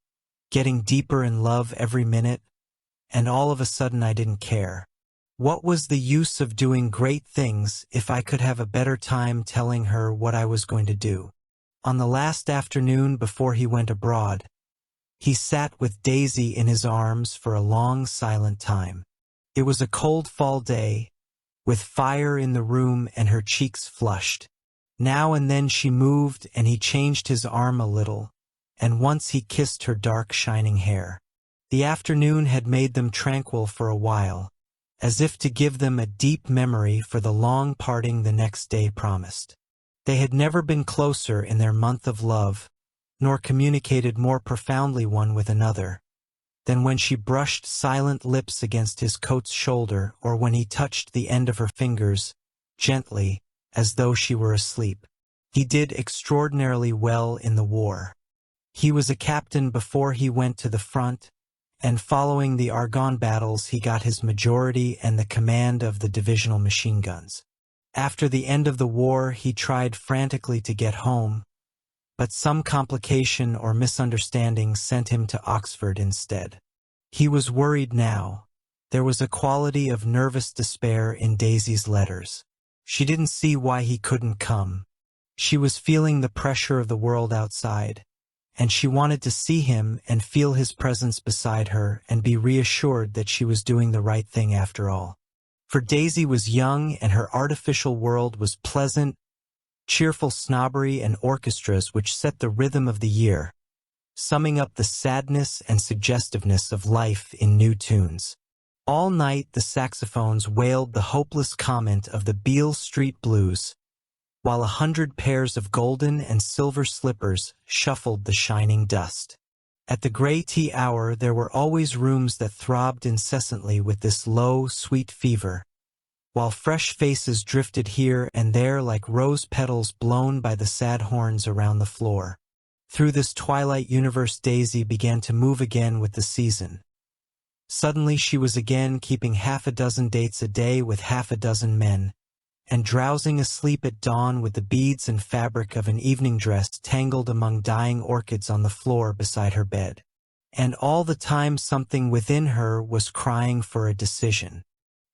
getting deeper in love every minute, and all of a sudden I didn't care. What was the use of doing great things if I could have a better time telling her what I was going to do? On the last afternoon before he went abroad, he sat with Daisy in his arms for a long silent time. It was a cold fall day, with fire in the room and her cheeks flushed. Now and then she moved and he changed his arm a little, and once he kissed her dark shining hair. The afternoon had made them tranquil for a while, as if to give them a deep memory for the long parting the next day promised. They had never been closer in their month of love, nor communicated more profoundly one with another, than when she brushed silent lips against his coat's shoulder or when he touched the end of her fingers, gently, as though she were asleep. He did extraordinarily well in the war. He was a captain before he went to the front, and following the Argonne battles he got his majority and the command of the divisional machine guns. After the end of the war he tried frantically to get home, but some complication or misunderstanding sent him to Oxford instead. He was worried now. There was a quality of nervous despair in Daisy's letters. She didn't see why he couldn't come. She was feeling the pressure of the world outside, and she wanted to see him and feel his presence beside her and be reassured that she was doing the right thing after all. For Daisy was young and her artificial world was pleasant, cheerful snobbery and orchestras which set the rhythm of the year, summing up the sadness and suggestiveness of life in new tunes. All night the saxophones wailed the hopeless comment of the Beale Street Blues, while 100 pairs of golden and silver slippers shuffled the shining dust. At the gray tea hour there were always rooms that throbbed incessantly with this low, sweet fever, while fresh faces drifted here and there like rose petals blown by the sad horns around the floor. Through this twilight universe Daisy began to move again with the season. Suddenly she was again keeping half a dozen dates a day with half a dozen men, and drowsing asleep at dawn with the beads and fabric of an evening dress tangled among dying orchids on the floor beside her bed. And all the time something within her was crying for a decision.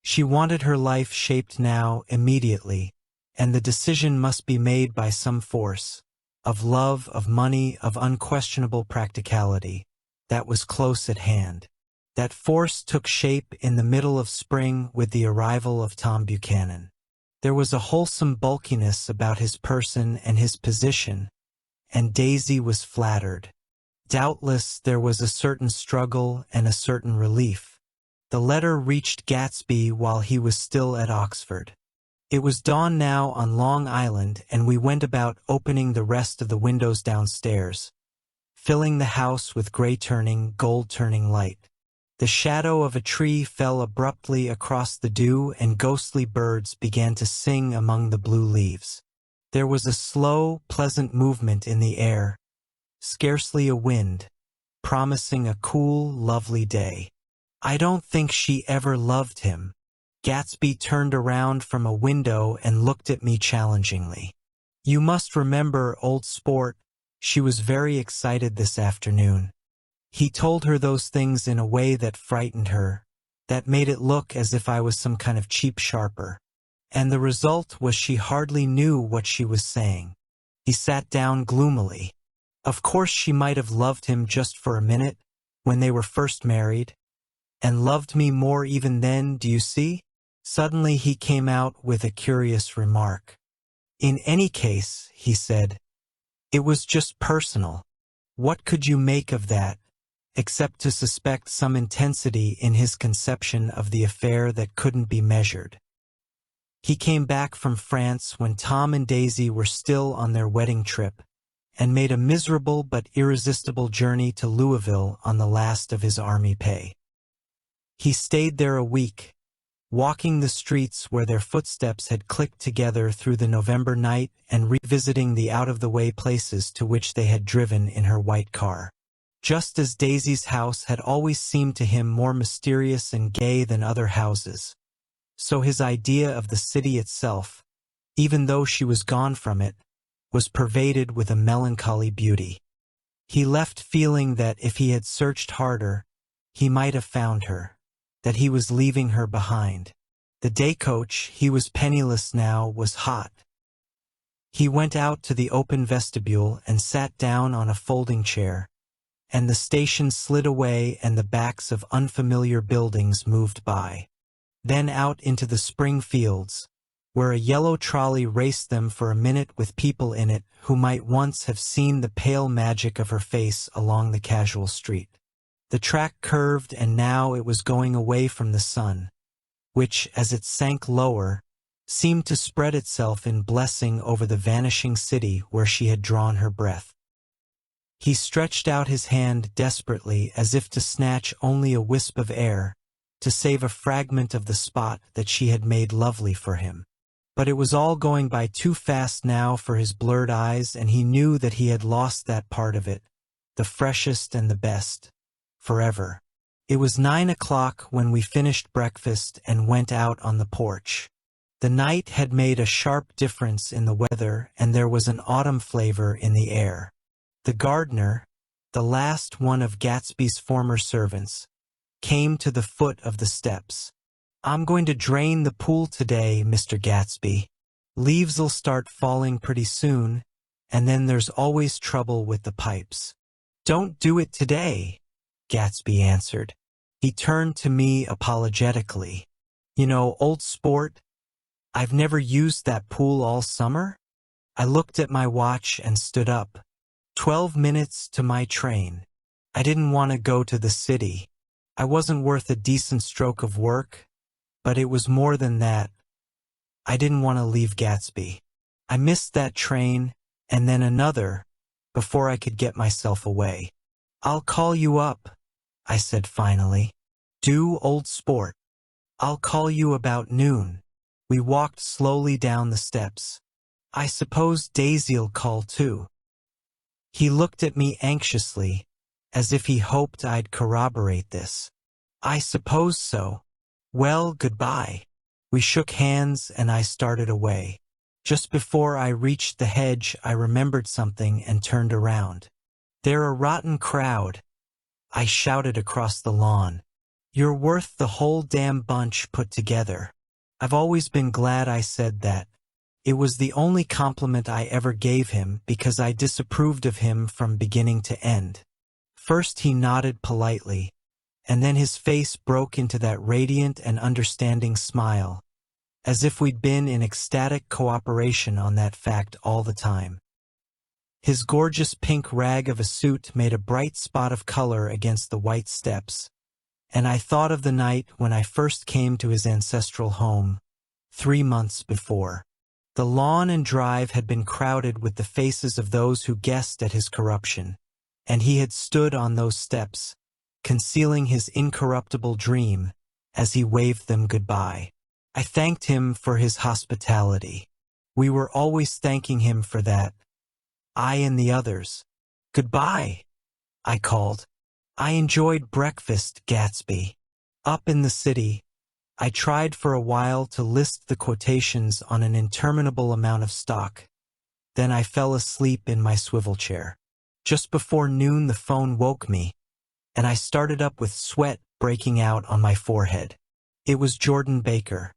She wanted her life shaped now, immediately, and the decision must be made by some force, of love, of money, of unquestionable practicality, that was close at hand. That force took shape in the middle of spring with the arrival of Tom Buchanan. There was a wholesome bulkiness about his person and his position, and Daisy was flattered. Doubtless there was a certain struggle and a certain relief. The letter reached Gatsby while he was still at Oxford. It was dawn now on Long Island, and we went about opening the rest of the windows downstairs, filling the house with gray-turning, gold-turning light. The shadow of a tree fell abruptly across the dew, and ghostly birds began to sing among the blue leaves. There was a slow, pleasant movement in the air, scarcely a wind, promising a cool, lovely day. I don't think she ever loved him. Gatsby turned around from a window and looked at me challengingly. You must remember, old sport, she was very excited this afternoon. He told her those things in a way that frightened her, that made it look as if I was some kind of cheap sharper. And the result was she hardly knew what she was saying. He sat down gloomily. Of course she might have loved him just for a minute, when they were first married, and loved me more even then, do you see? Suddenly he came out with a curious remark. In any case, he said, it was just personal. What could you make of that, except to suspect some intensity in his conception of the affair that couldn't be measured? He came back from France when Tom and Daisy were still on their wedding trip, and made a miserable but irresistible journey to Louisville on the last of his army pay. He stayed there a week, walking the streets where their footsteps had clicked together through the November night and revisiting the out-of-the-way places to which they had driven in her white car. Just as Daisy's house had always seemed to him more mysterious and gay than other houses, so his idea of the city itself, even though she was gone from it, was pervaded with a melancholy beauty. He left feeling that if he had searched harder, he might have found her. that he was leaving her behind. The day coach, he was penniless now, was hot. He went out to the open vestibule and sat down on a folding chair, and the station slid away and the backs of unfamiliar buildings moved by. Then out into the spring fields, where a yellow trolley raced them for a minute with people in it who might once have seen the pale magic of her face along the casual street. The track curved, and now it was going away from the sun, which, as it sank lower, seemed to spread itself in blessing over the vanishing city where she had drawn her breath. He stretched out his hand desperately as if to snatch only a wisp of air, to save a fragment of the spot that she had made lovely for him. But it was all going by too fast now for his blurred eyes, and he knew that he had lost that part of it, the freshest and the best, forever. It was 9 o'clock when we finished breakfast and went out on the porch. The night had made a sharp difference in the weather, and there was an autumn flavor in the air. The gardener, the last one of Gatsby's former servants, came to the foot of the steps. "I'm going to drain the pool today, Mr. Gatsby. Leaves'll start falling pretty soon, and then there's always trouble with the pipes." "Don't do it today," Gatsby answered. He turned to me apologetically. "You know, old sport, I've never used that pool all summer." I looked at my watch and stood up. 12 minutes to my train. I didn't want to go to the city. I wasn't worth a decent stroke of work, but it was more than that. I didn't want to leave Gatsby. I missed that train, and then another, before I could get myself away. "I'll call you up," I said finally. "Do, old sport. I'll call you about noon." We walked slowly down the steps. "I suppose Daisy'll call too." He looked at me anxiously, as if he hoped I'd corroborate this. "I suppose so. Well, goodbye." We shook hands and I started away. Just before I reached the hedge, I remembered something and turned around. "They're a rotten crowd," I shouted across the lawn. "You're worth the whole damn bunch put together." I've always been glad I said that. It was the only compliment I ever gave him because I disapproved of him from beginning to end. First he nodded politely, and then his face broke into that radiant and understanding smile, as if we'd been in ecstatic cooperation on that fact all the time. His gorgeous pink rag of a suit made a bright spot of color against the white steps, and I thought of the night when I first came to his ancestral home, 3 months before. The lawn and drive had been crowded with the faces of those who guessed at his corruption, and he had stood on those steps, concealing his incorruptible dream as he waved them goodbye. I thanked him for his hospitality. We were always thanking him for that, I and the others. "Goodbye," I called. "I enjoyed breakfast, Gatsby." Up in the city, I tried for a while to list the quotations on an interminable amount of stock. Then I fell asleep in my swivel chair. Just before noon the phone woke me, and I started up with sweat breaking out on my forehead. It was Jordan Baker.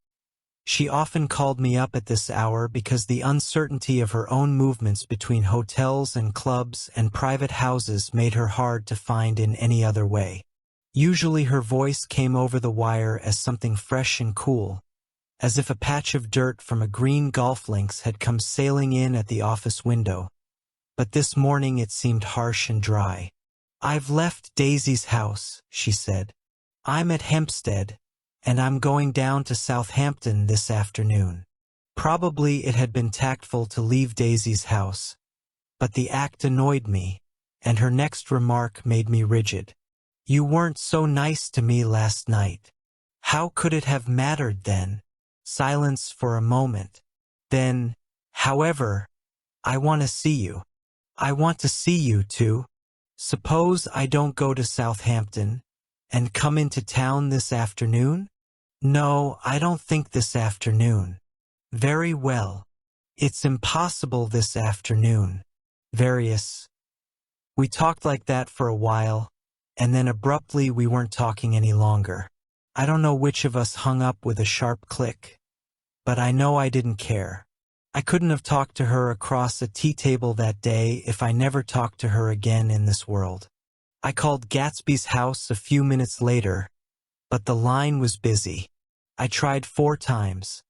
She often called me up at this hour because the uncertainty of her own movements between hotels and clubs and private houses made her hard to find in any other way. Usually her voice came over the wire as something fresh and cool, as if a patch of dirt from a green golf links had come sailing in at the office window. But this morning it seemed harsh and dry. "I've left Daisy's house," she said. "I'm at Hempstead, and I'm going down to Southampton this afternoon." Probably it had been tactful to leave Daisy's house, but the act annoyed me, and her next remark made me rigid. "You weren't so nice to me last night." How could it have mattered then? Silence for a moment. Then, "However, I want to see you." "I want to see you too. Suppose I don't go to Southampton and come into town this afternoon?" "No, I don't think this afternoon." "Very well. It's impossible this afternoon." Various. We talked like that for a while, and then abruptly we weren't talking any longer. I don't know which of us hung up with a sharp click, but I know I didn't care. I couldn't have talked to her across a tea table that day if I never talked to her again in this world. I called Gatsby's house a few minutes later, but the line was busy. I tried 4 times.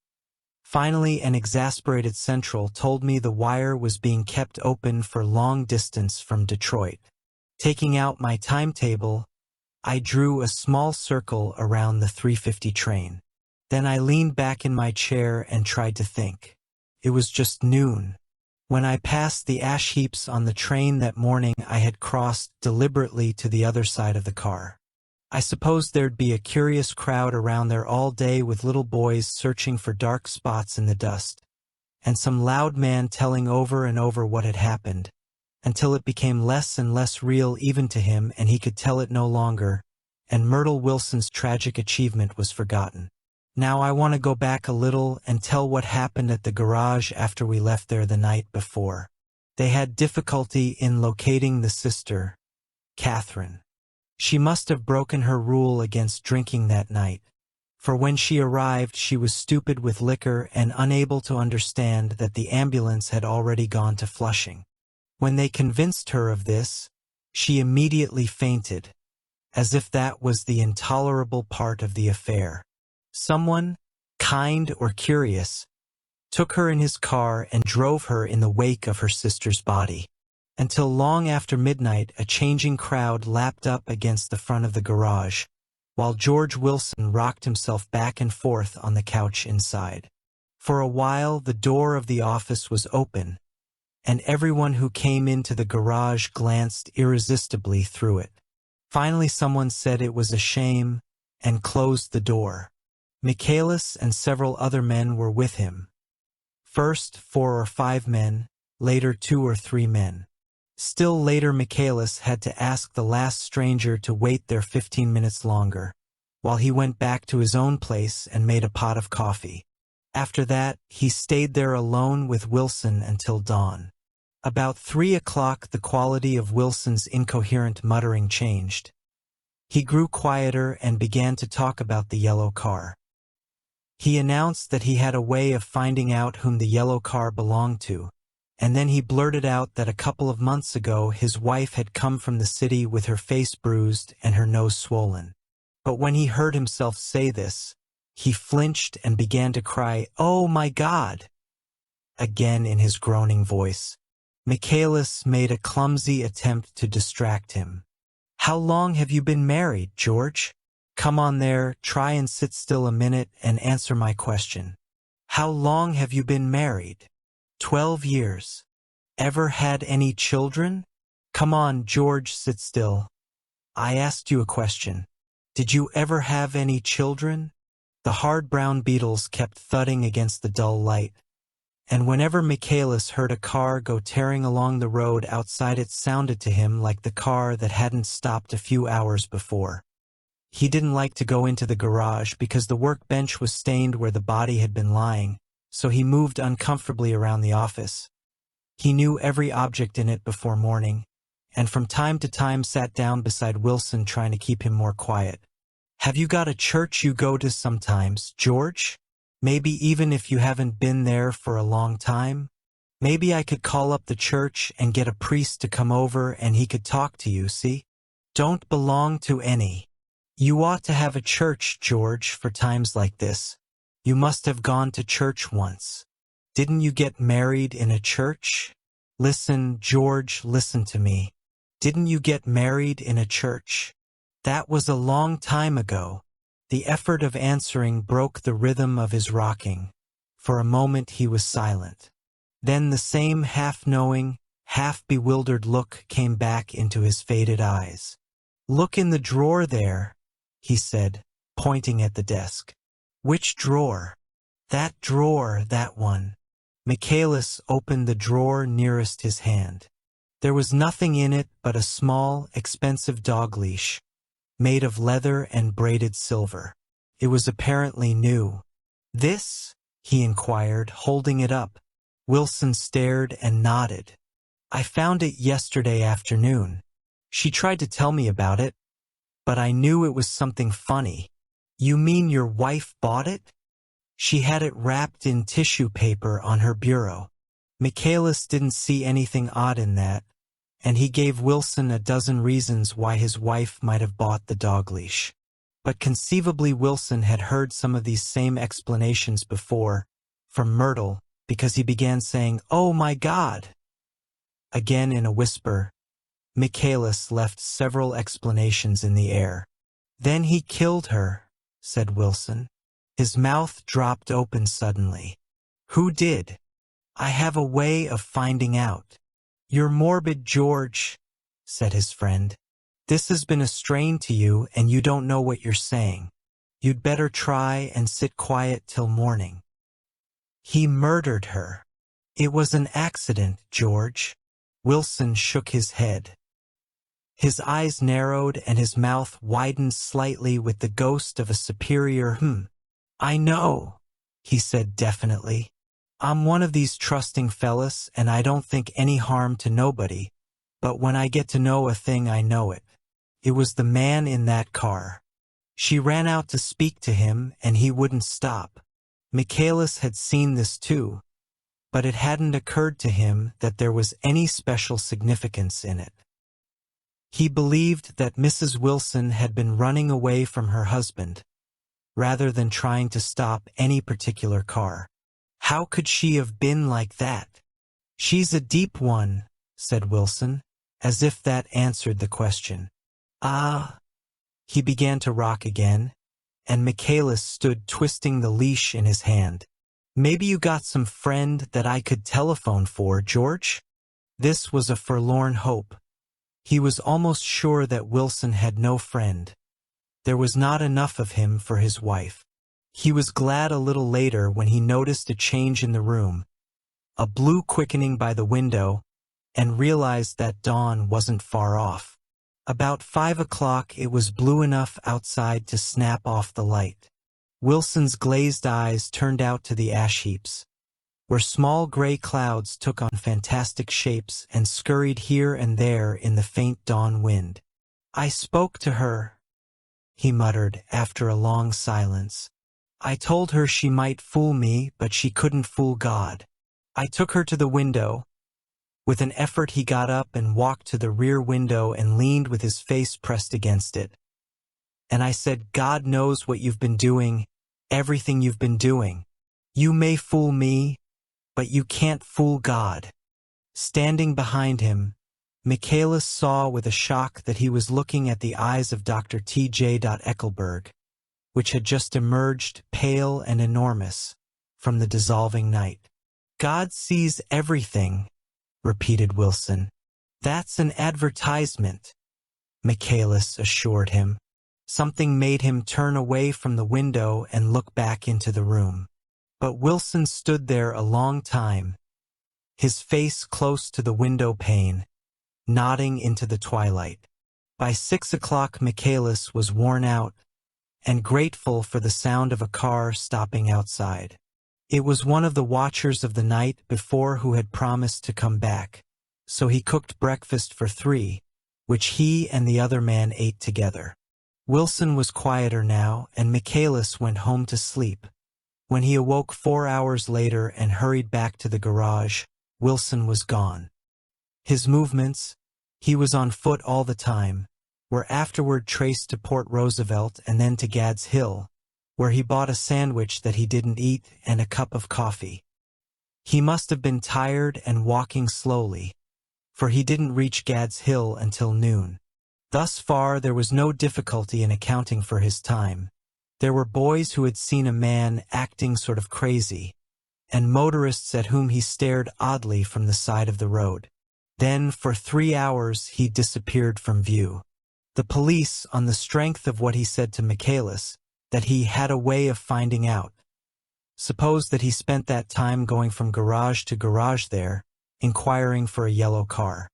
Finally, an exasperated central told me the wire was being kept open for long distance from Detroit. Taking out my timetable, I drew a small circle around the 3:50 train. Then I leaned back in my chair and tried to think. It was just noon. When I passed the ash heaps on the train that morning, I had crossed deliberately to the other side of the car. I supposed there'd be a curious crowd around there all day with little boys searching for dark spots in the dust, and some loud man telling over and over what had happened, until it became less and less real even to him and he could tell it no longer, and Myrtle Wilson's tragic achievement was forgotten. Now I want to go back a little and tell what happened at the garage after we left there the night before. They had difficulty in locating the sister, Catherine. She must have broken her rule against drinking that night, for when she arrived she was stupid with liquor and unable to understand that the ambulance had already gone to Flushing. When they convinced her of this, she immediately fainted, as if that was the intolerable part of the affair. Someone, kind or curious, took her in his car and drove her in the wake of her sister's body. Until long after midnight, a changing crowd lapped up against the front of the garage, while George Wilson rocked himself back and forth on the couch inside. For a while, the door of the office was open, and everyone who came into the garage glanced irresistibly through it. Finally, someone said it was a shame and closed the door. Michaelis and several other men were with him. First 4 or 5 men, later 2 or 3 men. Still later, Michaelis had to ask the last stranger to wait there 15 minutes longer, while he went back to his own place and made a pot of coffee. After that, he stayed there alone with Wilson until dawn. About 3 o'clock, the quality of Wilson's incoherent muttering changed. He grew quieter and began to talk about the yellow car. He announced that he had a way of finding out whom the yellow car belonged to, and then he blurted out that a couple of months ago his wife had come from the city with her face bruised and her nose swollen. But when he heard himself say this, he flinched and began to cry, "Oh my God!" again in his groaning voice. Michaelis made a clumsy attempt to distract him. "How long have you been married, George? Come on there, try and sit still a minute and answer my question. How long have you been married?" 12 years. Ever had any children? Come on, George, sit still. I asked you a question. Did you ever have any children? The hard brown beetles kept thudding against the dull light, and whenever Michaelis heard a car go tearing along the road outside, it sounded to him like the car that hadn't stopped a few hours before. He didn't like to go into the garage because the workbench was stained where the body had been lying, so he moved uncomfortably around the office. He knew every object in it before morning, and from time to time sat down beside Wilson trying to keep him more quiet. Have you got a church you go to sometimes, George? Maybe even if you haven't been there for a long time? Maybe I could call up the church and get a priest to come over and he could talk to you, see? Don't belong to any. You ought to have a church, George, for times like this. You must have gone to church once. Didn't you get married in a church? Listen, George, listen to me. Didn't you get married in a church? That was a long time ago. The effort of answering broke the rhythm of his rocking. For a moment he was silent. Then the same half-knowing, half-bewildered look came back into his faded eyes. Look in the drawer there, he said, pointing at the desk. Which drawer? That drawer, that one. Michaelis opened the drawer nearest his hand. There was nothing in it but a small, expensive dog leash, made of leather and braided silver. It was apparently new. This? He inquired, holding it up. Wilson stared and nodded. I found it yesterday afternoon. She tried to tell me about it, but I knew it was something funny. You mean your wife bought it? She had it wrapped in tissue paper on her bureau. Michaelis didn't see anything odd in that, and he gave Wilson a dozen reasons why his wife might have bought the dog leash. But conceivably Wilson had heard some of these same explanations before, from Myrtle, because he began saying, "Oh my God!" Again in a whisper, Michaelis left several explanations in the air. "Then he killed her," said Wilson. His mouth dropped open suddenly. "Who did? I have a way of finding out." "You're morbid, George," said his friend. "This has been a strain to you and you don't know what you're saying. You'd better try and sit quiet till morning." "He murdered her. It was an accident, George." Wilson shook his head. His eyes narrowed and his mouth widened slightly with the ghost of a superior "I know," he said definitely. "I'm one of these trusting fellas and I don't think any harm to nobody, but when I get to know a thing I know it. It was the man in that car. She ran out to speak to him and he wouldn't stop." Michaelis had seen this too, but it hadn't occurred to him that there was any special significance in it. He believed that Mrs. Wilson had been running away from her husband, rather than trying to stop any particular car. How could she have been like that? "She's a deep one," said Wilson, as if that answered the question. "Ah." He began to rock again, and Michaelis stood twisting the leash in his hand. "Maybe you got some friend that I could telephone for, George?" This was a forlorn hope. He was almost sure that Wilson had no friend. There was not enough of him for his wife. He was glad a little later when he noticed a change in the room, a blue quickening by the window, and realized that dawn wasn't far off. About 5 o'clock it was blue enough outside to snap off the light. Wilson's glazed eyes turned out to the ash heaps, where small gray clouds took on fantastic shapes and scurried here and there in the faint dawn wind. "I spoke to her," he muttered after a long silence. "I told her she might fool me, but she couldn't fool God. I took her to the window." With an effort he got up and walked to the rear window and leaned with his face pressed against it. "And I said, God knows what you've been doing, everything you've been doing. You may fool me, but you can't fool God." Standing behind him, Michaelis saw with a shock that he was looking at the eyes of Dr. T.J. Eckelberg, which had just emerged, pale and enormous, from the dissolving night. "God sees everything," repeated Wilson. "That's an advertisement," Michaelis assured him. Something made him turn away from the window and look back into the room. But Wilson stood there a long time, his face close to the window pane, nodding into the twilight. By 6 o'clock Michaelis was worn out and grateful for the sound of a car stopping outside. It was one of the watchers of the night before who had promised to come back, so he cooked breakfast for 3, which he and the other man ate together. Wilson was quieter now, and Michaelis went home to sleep. When he awoke 4 hours later and hurried back to the garage, Wilson was gone. His movements, he was on foot all the time, were afterward traced to Port Roosevelt and then to Gads Hill, where he bought a sandwich that he didn't eat and a cup of coffee. He must have been tired and walking slowly, for he didn't reach Gads Hill until noon. Thus far there was no difficulty in accounting for his time. There were boys who had seen a man acting sort of crazy, and motorists at whom he stared oddly from the side of the road. Then, for 3 hours, he disappeared from view. The police, on the strength of what he said to Michaelis, that he had a way of finding out, supposed that he spent that time going from garage to garage there, inquiring for a yellow car.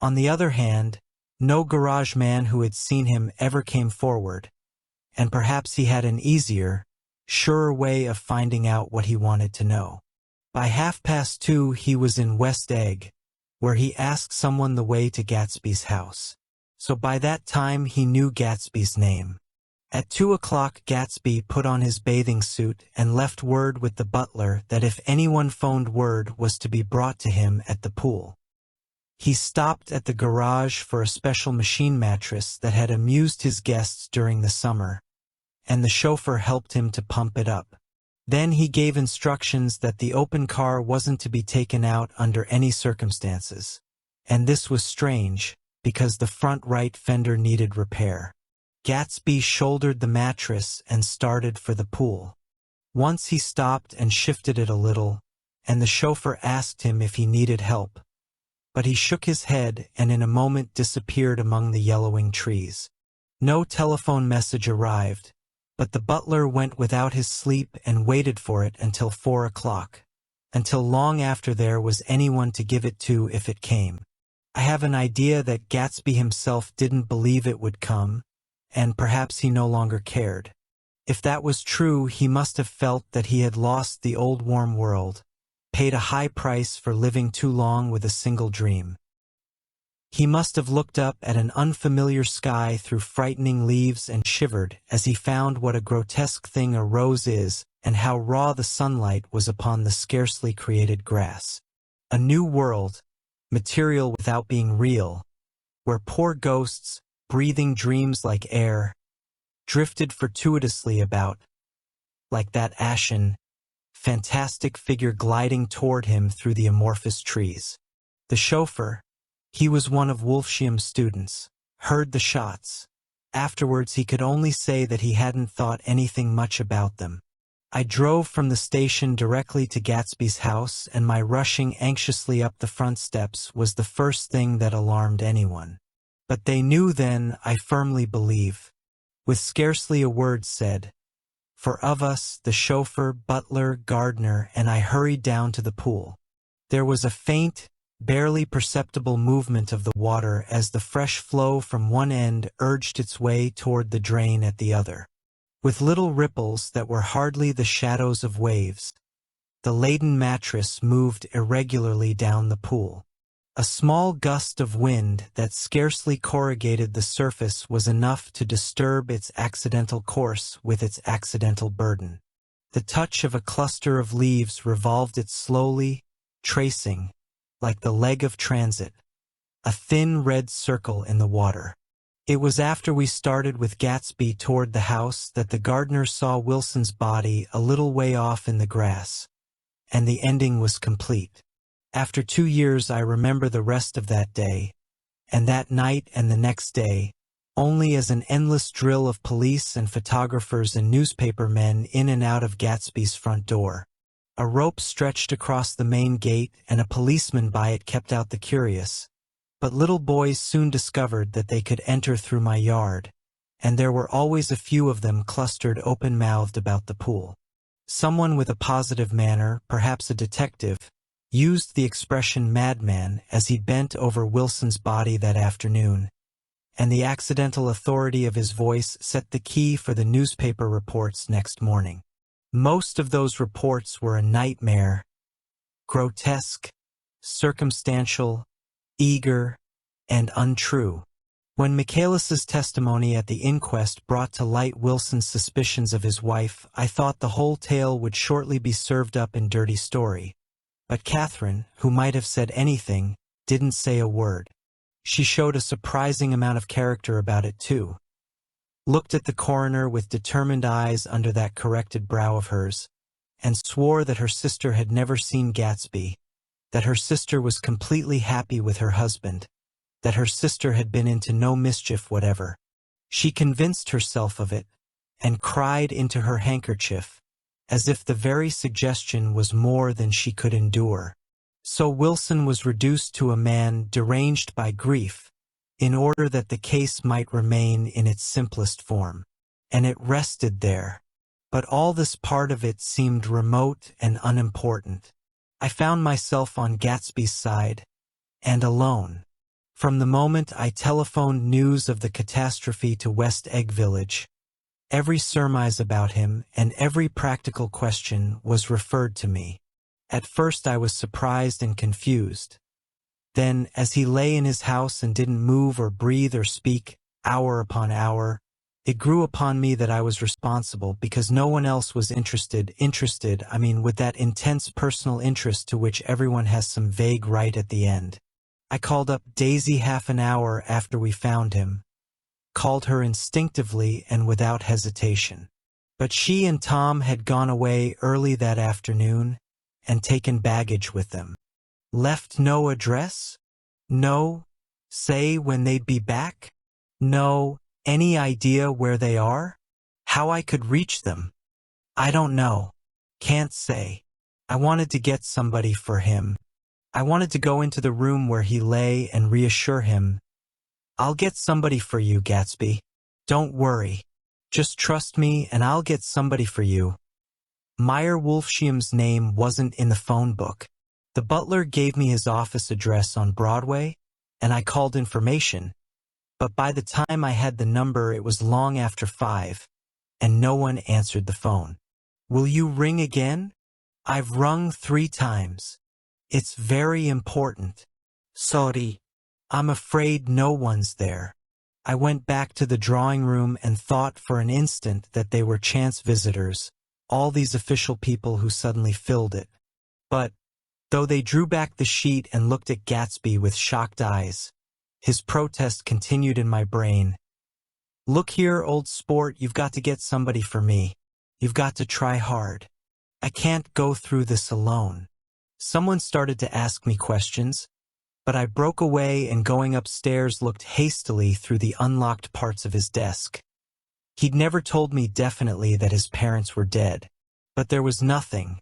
On the other hand, no garage man who had seen him ever came forward, and perhaps he had an easier, surer way of finding out what he wanted to know. By 2:30 he was in West Egg, where he asked someone the way to Gatsby's house. So by that time he knew Gatsby's name. At 2 o'clock, Gatsby put on his bathing suit and left word with the butler that if anyone phoned, word was to be brought to him at the pool. He stopped at the garage for a special machine mattress that had amused his guests during the summer, and the chauffeur helped him to pump it up. Then he gave instructions that the open car wasn't to be taken out under any circumstances. And this was strange, because the front right fender needed repair. Gatsby shouldered the mattress and started for the pool. Once he stopped and shifted it a little, and the chauffeur asked him if he needed help. But he shook his head and in a moment disappeared among the yellowing trees. No telephone message arrived, but the butler went without his sleep and waited for it until 4 o'clock, until long after there was anyone to give it to if it came. I have an idea that Gatsby himself didn't believe it would come, and perhaps he no longer cared. If that was true, he must have felt that he had lost the old warm world, paid a high price for living too long with a single dream. He must have looked up at an unfamiliar sky through frightening leaves and shivered as he found what a grotesque thing a rose is and how raw the sunlight was upon the scarcely created grass. A new world, material without being real, where poor ghosts, breathing dreams like air, drifted fortuitously about, like that ashen, fantastic figure gliding toward him through the amorphous trees. The chauffeur, he was one of Wolfsheim's students, heard the shots. Afterwards he could only say that he hadn't thought anything much about them. I drove from the station directly to Gatsby's house, and my rushing anxiously up the front steps was the first thing that alarmed anyone. But they knew then, I firmly believe, with scarcely a word said, for of us, the chauffeur, butler, gardener, and I hurried down to the pool. There was a faint, barely perceptible movement of the water as the fresh flow from one end urged its way toward the drain at the other. With little ripples that were hardly the shadows of waves, the laden mattress moved irregularly down the pool. A small gust of wind that scarcely corrugated the surface was enough to disturb its accidental course with its accidental burden. The touch of a cluster of leaves revolved it slowly, tracing, like the leg of transit, a thin red circle in the water. It was after we started with Gatsby toward the house that the gardener saw Wilson's body a little way off in the grass, and the ending was complete. After 2 years I remember the rest of that day, and that night and the next day, only as an endless drill of police and photographers and newspaper men in and out of Gatsby's front door. A rope stretched across the main gate and a policeman by it kept out the curious, but little boys soon discovered that they could enter through my yard, and there were always a few of them clustered open-mouthed about the pool. Someone with a positive manner, perhaps a detective, used the expression madman as he bent over Wilson's body that afternoon, and the accidental authority of his voice set the key for the newspaper reports next morning. Most of those reports were a nightmare, grotesque, circumstantial, eager, and untrue. When Michaelis's testimony at the inquest brought to light Wilson's suspicions of his wife, I thought the whole tale would shortly be served up in dirty story. But Catherine, who might have said anything, didn't say a word. She showed a surprising amount of character about it, too. Looked at the coroner with determined eyes under that corrected brow of hers, and swore that her sister had never seen Gatsby, that her sister was completely happy with her husband, that her sister had been into no mischief whatever. She convinced herself of it, and cried into her handkerchief, as if the very suggestion was more than she could endure. So Wilson was reduced to a man deranged by grief, in order that the case might remain in its simplest form. And it rested there. But all this part of it seemed remote and unimportant. I found myself on Gatsby's side, and alone. From the moment I telephoned news of the catastrophe to West Egg Village, every surmise about him and every practical question was referred to me. At first I was surprised and confused. Then, as he lay in his house and didn't move or breathe or speak, hour upon hour, It grew upon me that I was responsible because no one else was interested, with that intense personal interest to which everyone has some vague right at the end. I called up Daisy half an hour after we found him, called her instinctively and without hesitation. But she and Tom had gone away early that afternoon and taken baggage with them. Left no address? No. Say when they'd be back? No. Any idea where they are? How I could reach them? I don't know. Can't say. I wanted to get somebody for him. I wanted to go into the room where he lay and reassure him. I'll get somebody for you, Gatsby. Don't worry. Just trust me and I'll get somebody for you. Meyer Wolfshiem's name wasn't in the phone book. The butler gave me his office address on Broadway, and I called information. But by the time I had the number, it was long after 5, and no one answered the phone. Will you ring again? I've rung 3 times. It's very important. Sorry. I'm afraid no one's there. I went back to the drawing room and thought for an instant that they were chance visitors, all these official people who suddenly filled it. But, though they drew back the sheet and looked at Gatsby with shocked eyes, his protest continued in my brain. Look here, old sport, you've got to get somebody for me. You've got to try hard. I can't go through this alone. Someone started to ask me questions, but I broke away and going upstairs looked hastily through the unlocked parts of his desk. He'd never told me definitely that his parents were dead, but there was nothing.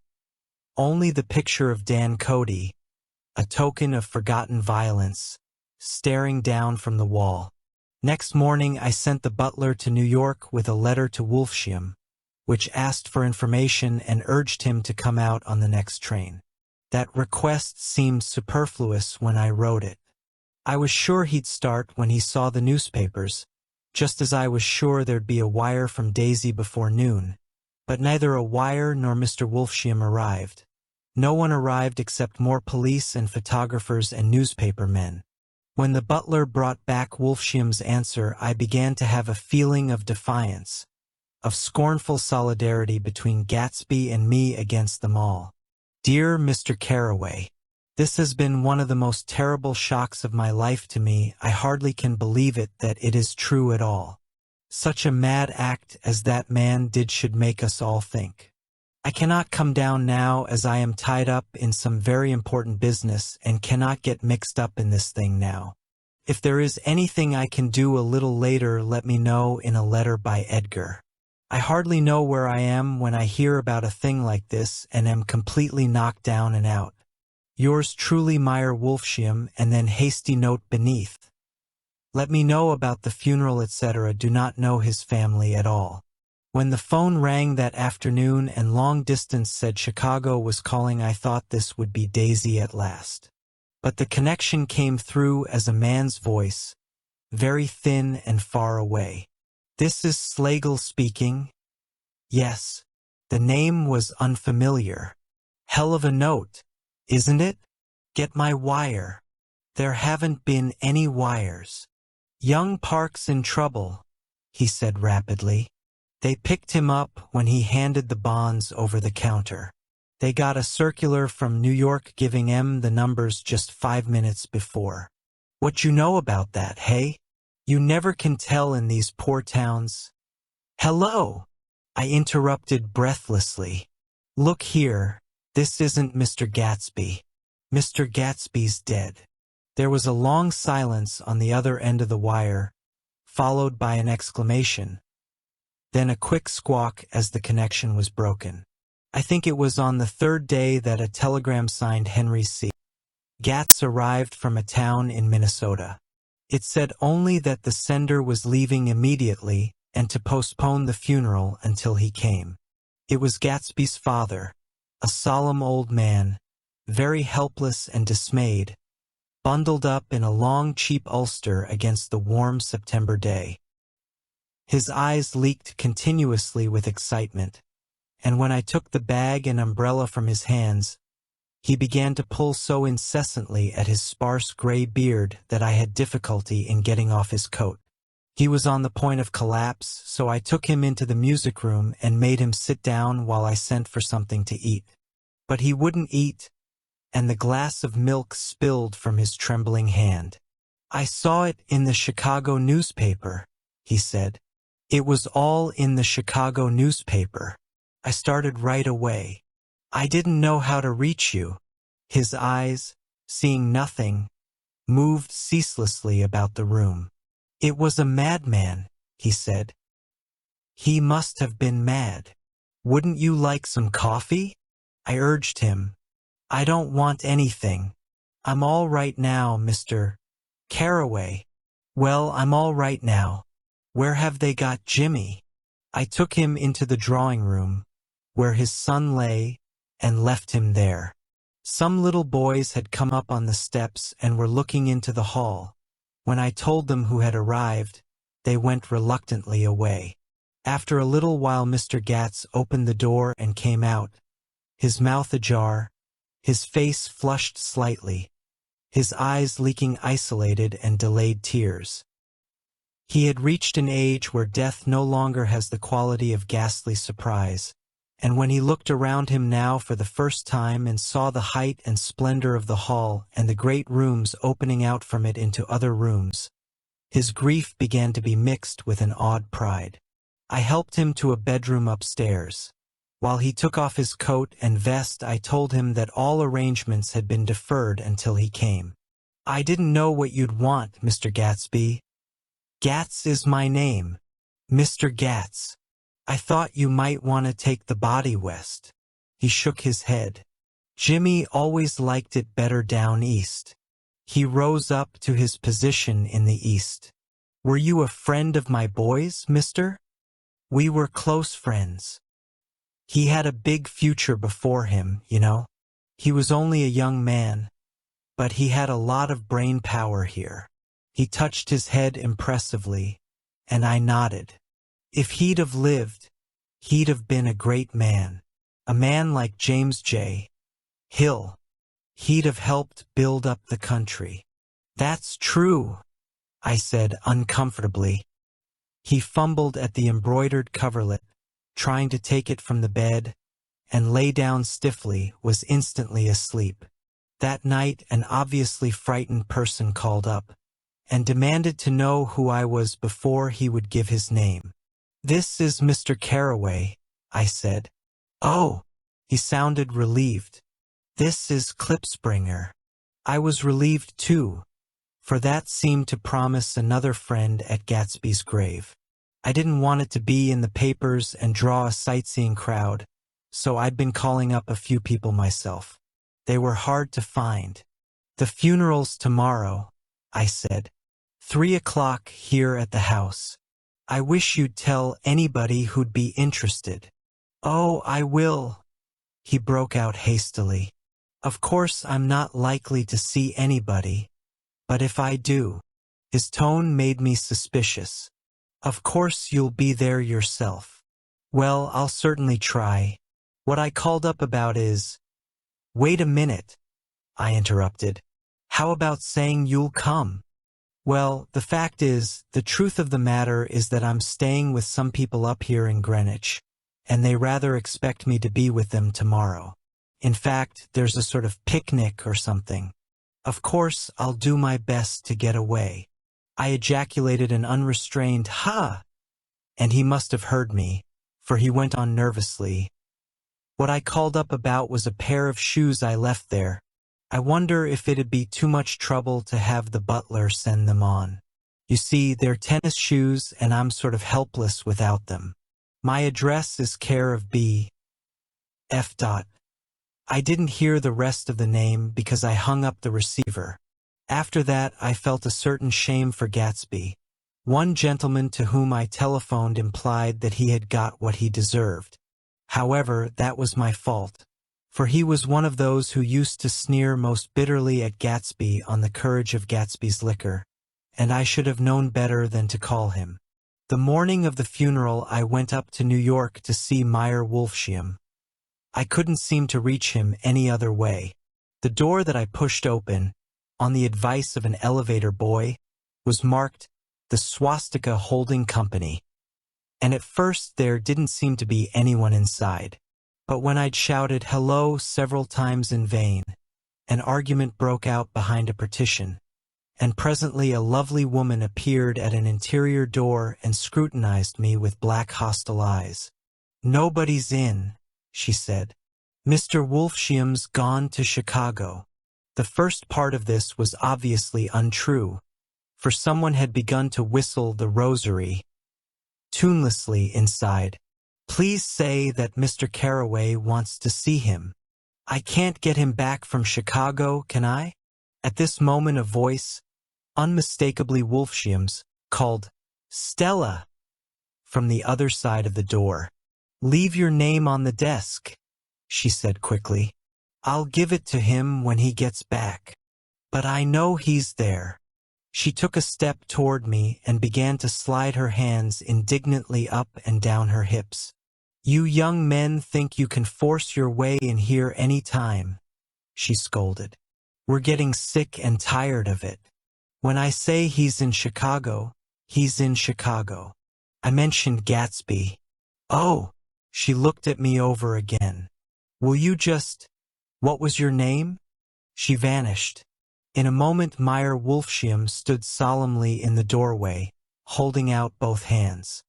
Only the picture of Dan Cody, a token of forgotten violence, staring down from the wall. Next morning I sent the butler to New York with a letter to Wolfshiem, which asked for information and urged him to come out on the next train. That request seemed superfluous when I wrote it. I was sure he'd start when he saw the newspapers, just as I was sure there'd be a wire from Daisy before noon. But neither a wire nor Mr. Wolfshiem arrived. No one arrived except more police and photographers and newspaper men. When the butler brought back Wolfshiem's answer, I began to have a feeling of defiance, of scornful solidarity between Gatsby and me against them all. Dear Mr. Carraway, this has been one of the most terrible shocks of my life to me. I hardly can believe it that it is true at all. Such a mad act as that man did should make us all think. I cannot come down now as I am tied up in some very important business and cannot get mixed up in this thing now. If there is anything I can do a little later, let me know in a letter by Edgar. I hardly know where I am when I hear about a thing like this and am completely knocked down and out. Yours truly, Meyer Wolfshiem, and then hasty note beneath. Let me know about the funeral, etc. Do not know his family at all. When the phone rang that afternoon and long distance said Chicago was calling, I thought this would be Daisy at last. But the connection came through as a man's voice, very thin and far away. This is Slagle speaking. Yes, the name was unfamiliar. Hell of a note, isn't it? Get my wire. There haven't been any wires. Young Park's in trouble, he said rapidly. They picked him up when he handed the bonds over the counter. They got a circular from New York giving him the numbers just 5 minutes before. What you know about that, hey? You never can tell in these poor towns. Hello, I interrupted breathlessly. Look here, this isn't Mr. Gatsby. Mr. Gatsby's dead. There was a long silence on the other end of the wire, followed by an exclamation. Then a quick squawk as the connection was broken. I think it was on the 3rd day that a telegram signed Henry C. Gats arrived from a town in Minnesota. It said only that the sender was leaving immediately and to postpone the funeral until he came. It was Gatsby's father, a solemn old man, very helpless and dismayed, bundled up in a long cheap ulster against the warm September day. His eyes leaked continuously with excitement, and when I took the bag and umbrella from his hands, he began to pull so incessantly at his sparse gray beard that I had difficulty in getting off his coat. He was on the point of collapse, so I took him into the music room and made him sit down while I sent for something to eat. But he wouldn't eat, and the glass of milk spilled from his trembling hand. "I saw it in the Chicago newspaper," he said. "It was all in the Chicago newspaper. I started right away. I didn't know how to reach you." His eyes, seeing nothing, moved ceaselessly about the room. "It was a madman," he said. "He must have been mad. Wouldn't you like some coffee?" I urged him. "I don't want anything. I'm all right now, Mr. Carraway." "Well, I'm all right now. Where have they got Jimmy?" I took him into the drawing room, where his son lay, and left him there. Some little boys had come up on the steps and were looking into the hall. When I told them who had arrived, they went reluctantly away. After a little while Mr. Gatz opened the door and came out, his mouth ajar, his face flushed slightly, his eyes leaking isolated and delayed tears. He had reached an age where death no longer has the quality of ghastly surprise, and when he looked around him now for the first time and saw the height and splendor of the hall and the great rooms opening out from it into other rooms, his grief began to be mixed with an odd pride. I helped him to a bedroom upstairs. While he took off his coat and vest, I told him that all arrangements had been deferred until he came. "I didn't know what you'd want, Mr. Gatsby." "Gatz is my name, Mr. Gatz. I thought you might want to take the body west." He shook his head. "Jimmy always liked it better down east." He rose up to his position in the east. "Were you a friend of my boys, mister?" "We were close friends. He had a big future before him, you know. He was only a young man, but he had a lot of brain power here." He touched his head impressively, and I nodded. "If he'd have lived, he'd have been a great man. A man like James J. Hill. He'd have helped build up the country." "That's true," I said uncomfortably. He fumbled at the embroidered coverlet, trying to take it from the bed, and lay down stiffly, was instantly asleep. That night an obviously frightened person called up, and demanded to know who I was before he would give his name. "This is Mr. Carraway," I said. "Oh," he sounded relieved. "This is Klipspringer." I was relieved too, for that seemed to promise another friend at Gatsby's grave. I didn't want it to be in the papers and draw a sightseeing crowd, so I'd been calling up a few people myself. They were hard to find. "The funeral's tomorrow," I said. 3 o'clock here at the house. I wish you'd tell anybody who'd be interested." "Oh, I will," he broke out hastily. "Of course I'm not likely to see anybody, but if I do—" His tone made me suspicious. "Of course you'll be there yourself." "Well, I'll certainly try. What I called up about is—" "Wait a minute," I interrupted. "How about saying you'll come?" "Well, the fact is, the truth of the matter is that I'm staying with some people up here in Greenwich, and they rather expect me to be with them tomorrow. In fact, there's a sort of picnic or something. Of course, I'll do my best to get away." I ejaculated an unrestrained "Ha!" and he must have heard me, for he went on nervously. "What I called up about was a pair of shoes I left there. I wonder if it'd be too much trouble to have the butler send them on. You see, they're tennis shoes and I'm sort of helpless without them. My address is care of B. F. I didn't hear the rest of the name because I hung up the receiver. After that, I felt a certain shame for Gatsby. One gentleman to whom I telephoned implied that he had got what he deserved. However, that was my fault, for he was one of those who used to sneer most bitterly at Gatsby on the courage of Gatsby's liquor, and I should have known better than to call him. The morning of the funeral I went up to New York to see Meyer Wolfsheim. I couldn't seem to reach him any other way. The door that I pushed open, on the advice of an elevator boy, was marked the swastika holding company. And at first there didn't seem to be anyone inside. But when I'd shouted hello several times in vain, an argument broke out behind a partition, and presently a lovely woman appeared at an interior door and scrutinized me with black hostile eyes. "Nobody's in," she said. "Mr. Wolfshiam's gone to Chicago." The first part of this was obviously untrue, for someone had begun to whistle the rosary tunelessly inside. "Please say that Mr. Carraway wants to see him. I can't get him back from Chicago, can I?" At this moment a voice, unmistakably Wolfshiam's, called, "Stella," from the other side of the door. "Leave your name on the desk," she said quickly. "I'll give it to him when he gets back. But I know he's there." She took a step toward me and began to slide her hands indignantly up and down her hips. "You young men think you can force your way in here any time," she scolded. "We're getting sick and tired of it. When I say he's in Chicago, he's in Chicago. I mentioned Gatsby." "Oh," she looked at me over again. "Will you just— what was your name?" She vanished. In a moment Meyer Wolfshiam stood solemnly in the doorway, holding out both hands.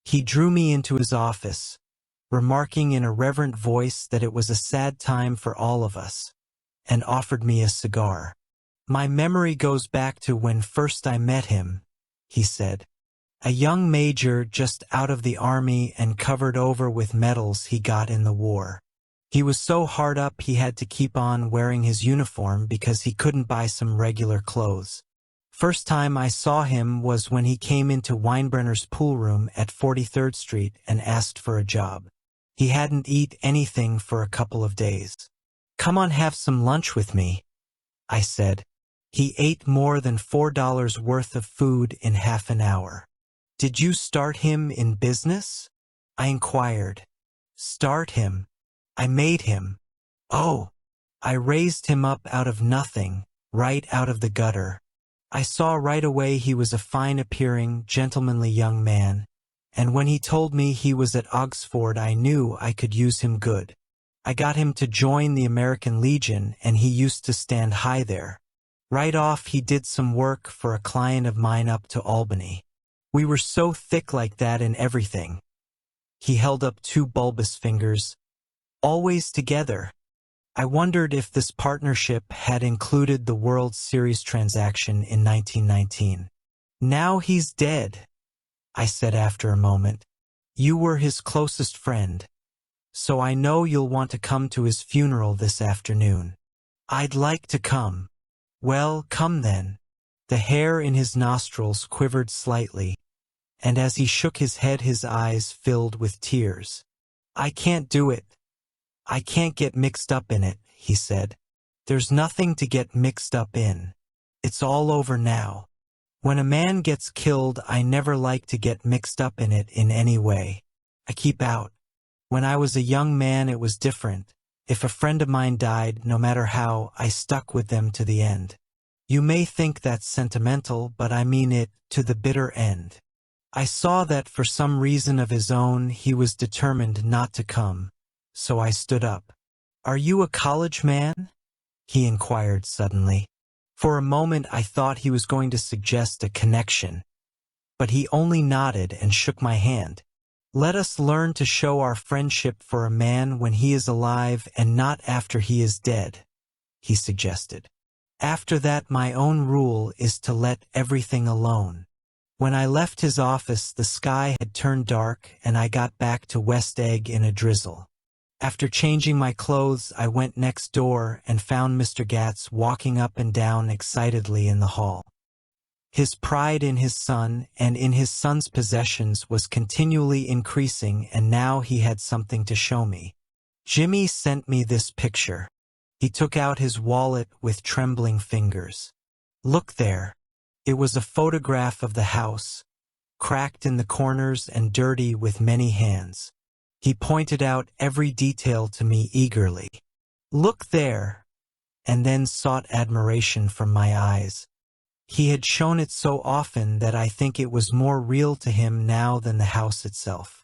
He drew me into his office, remarking in a reverent voice that it was a sad time for all of us, and offered me a cigar. "My memory goes back to when first I met him," he said. "A young major just out of the army and covered over with medals he got in the war. He was so hard up he had to keep on wearing his uniform because he couldn't buy some regular clothes. First time I saw him was when he came into Weinbrenner's pool room at 43rd Street and asked for a job. He hadn't eaten anything for a couple of days. 'Come on, have some lunch with me,' I said. He ate more than $4 worth of food in half an hour. 'Did you start him in business?' I inquired. 'Start him? I made him.' 'Oh, I raised him up out of nothing, right out of the gutter. I saw right away he was a fine-appearing, gentlemanly young man, and when he told me he was at Oxford I knew I could use him good. I got him to join the American Legion and he used to stand high there. Right off he did some work for a client of mine up to Albany. We were so thick like that in everything." He held up two bulbous fingers. "Always together." I wondered if this partnership had included the World Series transaction in 1919. "Now he's dead," I said after a moment. "You were his closest friend, so I know you'll want to come to his funeral this afternoon." "I'd like to come." "Well, come then." The hair in his nostrils quivered slightly, and as he shook his head his eyes filled with tears. "I can't do it. I can't get mixed up in it," he said. "There's nothing to get mixed up in. It's all over now. When a man gets killed, I never like to get mixed up in it in any way. I keep out. When I was a young man it was different. If a friend of mine died, no matter how, I stuck with them to the end. You may think that's sentimental, but I mean it to the bitter end. I saw that for some reason of his own he was determined not to come. So I stood up. "Are you a college man?" he inquired suddenly. For a moment I thought he was going to suggest a connection, but he only nodded and shook my hand. "Let us learn to show our friendship for a man when he is alive and not after he is dead," he suggested. "After that my own rule is to let everything alone." When I left his office the sky had turned dark and I got back to West Egg in a drizzle. After changing my clothes, I went next door and found Mr. Gatz walking up and down excitedly in the hall. His pride in his son and in his son's possessions was continually increasing, and now he had something to show me. "Jimmy sent me this picture." He took out his wallet with trembling fingers. "Look there." It was a photograph of the house, cracked in the corners and dirty with many hands. He pointed out every detail to me eagerly. "Look there," and then sought admiration from my eyes. He had shown it so often that I think it was more real to him now than the house itself.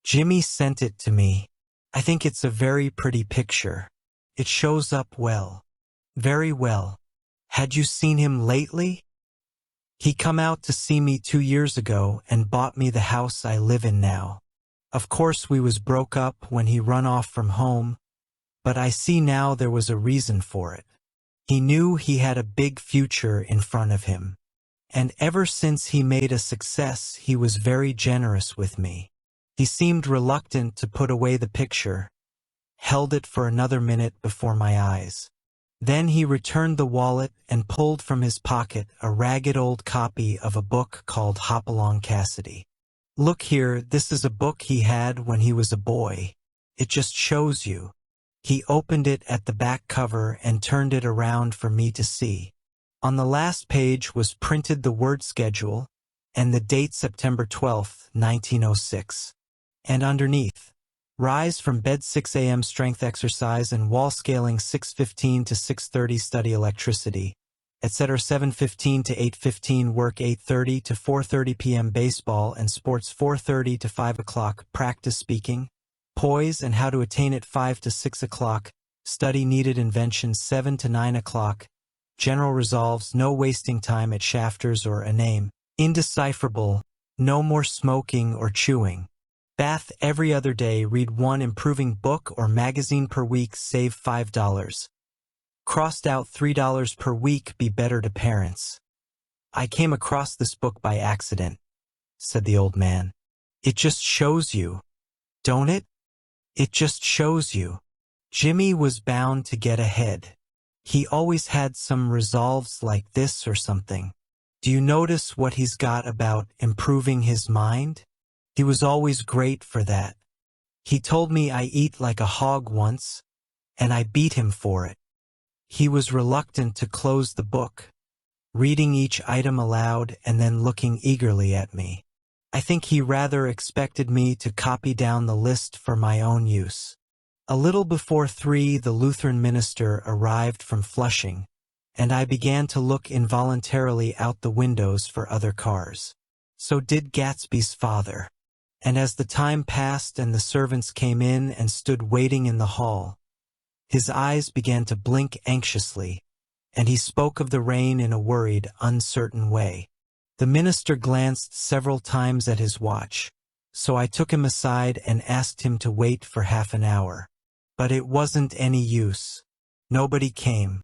Jimmy sent it to me. I think it's a very pretty picture. It shows up well. Very well. Had you seen him lately? He come out to see me 2 years ago and bought me the house I live in now. Of course we was broke up when he run off from home, but I see now there was a reason for it. He knew he had a big future in front of him. And ever since he made a success, he was very generous with me. He seemed reluctant to put away the picture, held it for another minute before my eyes. Then he returned the wallet and pulled from his pocket a ragged old copy of a book called Hopalong Cassidy. Look here, this is a book he had when he was a boy. It just shows you. He opened it at the back cover and turned it around for me to see. On the last page was printed the word schedule and the date September 12, 1906. And underneath, rise from bed 6 a.m. strength exercise and wall scaling 6:15 to 6:30 study electricity, etc. 7:15 to 8:15 work 8:30 to 4:30 p.m. baseball and sports 4:30 to 5 o'clock practice speaking, poise and how to attain it 5 to 6 o'clock, study needed inventions 7 to 9 o'clock, general resolves no wasting time at shafters or a name, indecipherable, no more smoking or chewing. Bath every other day, read one improving book or magazine per week, save $5. Crossed out $3 per week, be better to parents. I came across this book by accident, said the old man. It just shows you, don't it? It just shows you. Jimmy was bound to get ahead. He always had some resolves like this or something. Do you notice what he's got about improving his mind? He was always great for that. He told me I eat like a hog once, and I beat him for it. He was reluctant to close the book, reading each item aloud and then looking eagerly at me. I think he rather expected me to copy down the list for my own use. A little before 3, the Lutheran minister arrived from Flushing, and I began to look involuntarily out the windows for other cars. So did Gatsby's father. And as the time passed and the servants came in and stood waiting in the hall, his eyes began to blink anxiously, and he spoke of the rain in a worried, uncertain way. The minister glanced several times at his watch, so I took him aside and asked him to wait for half an hour. But it wasn't any use. Nobody came.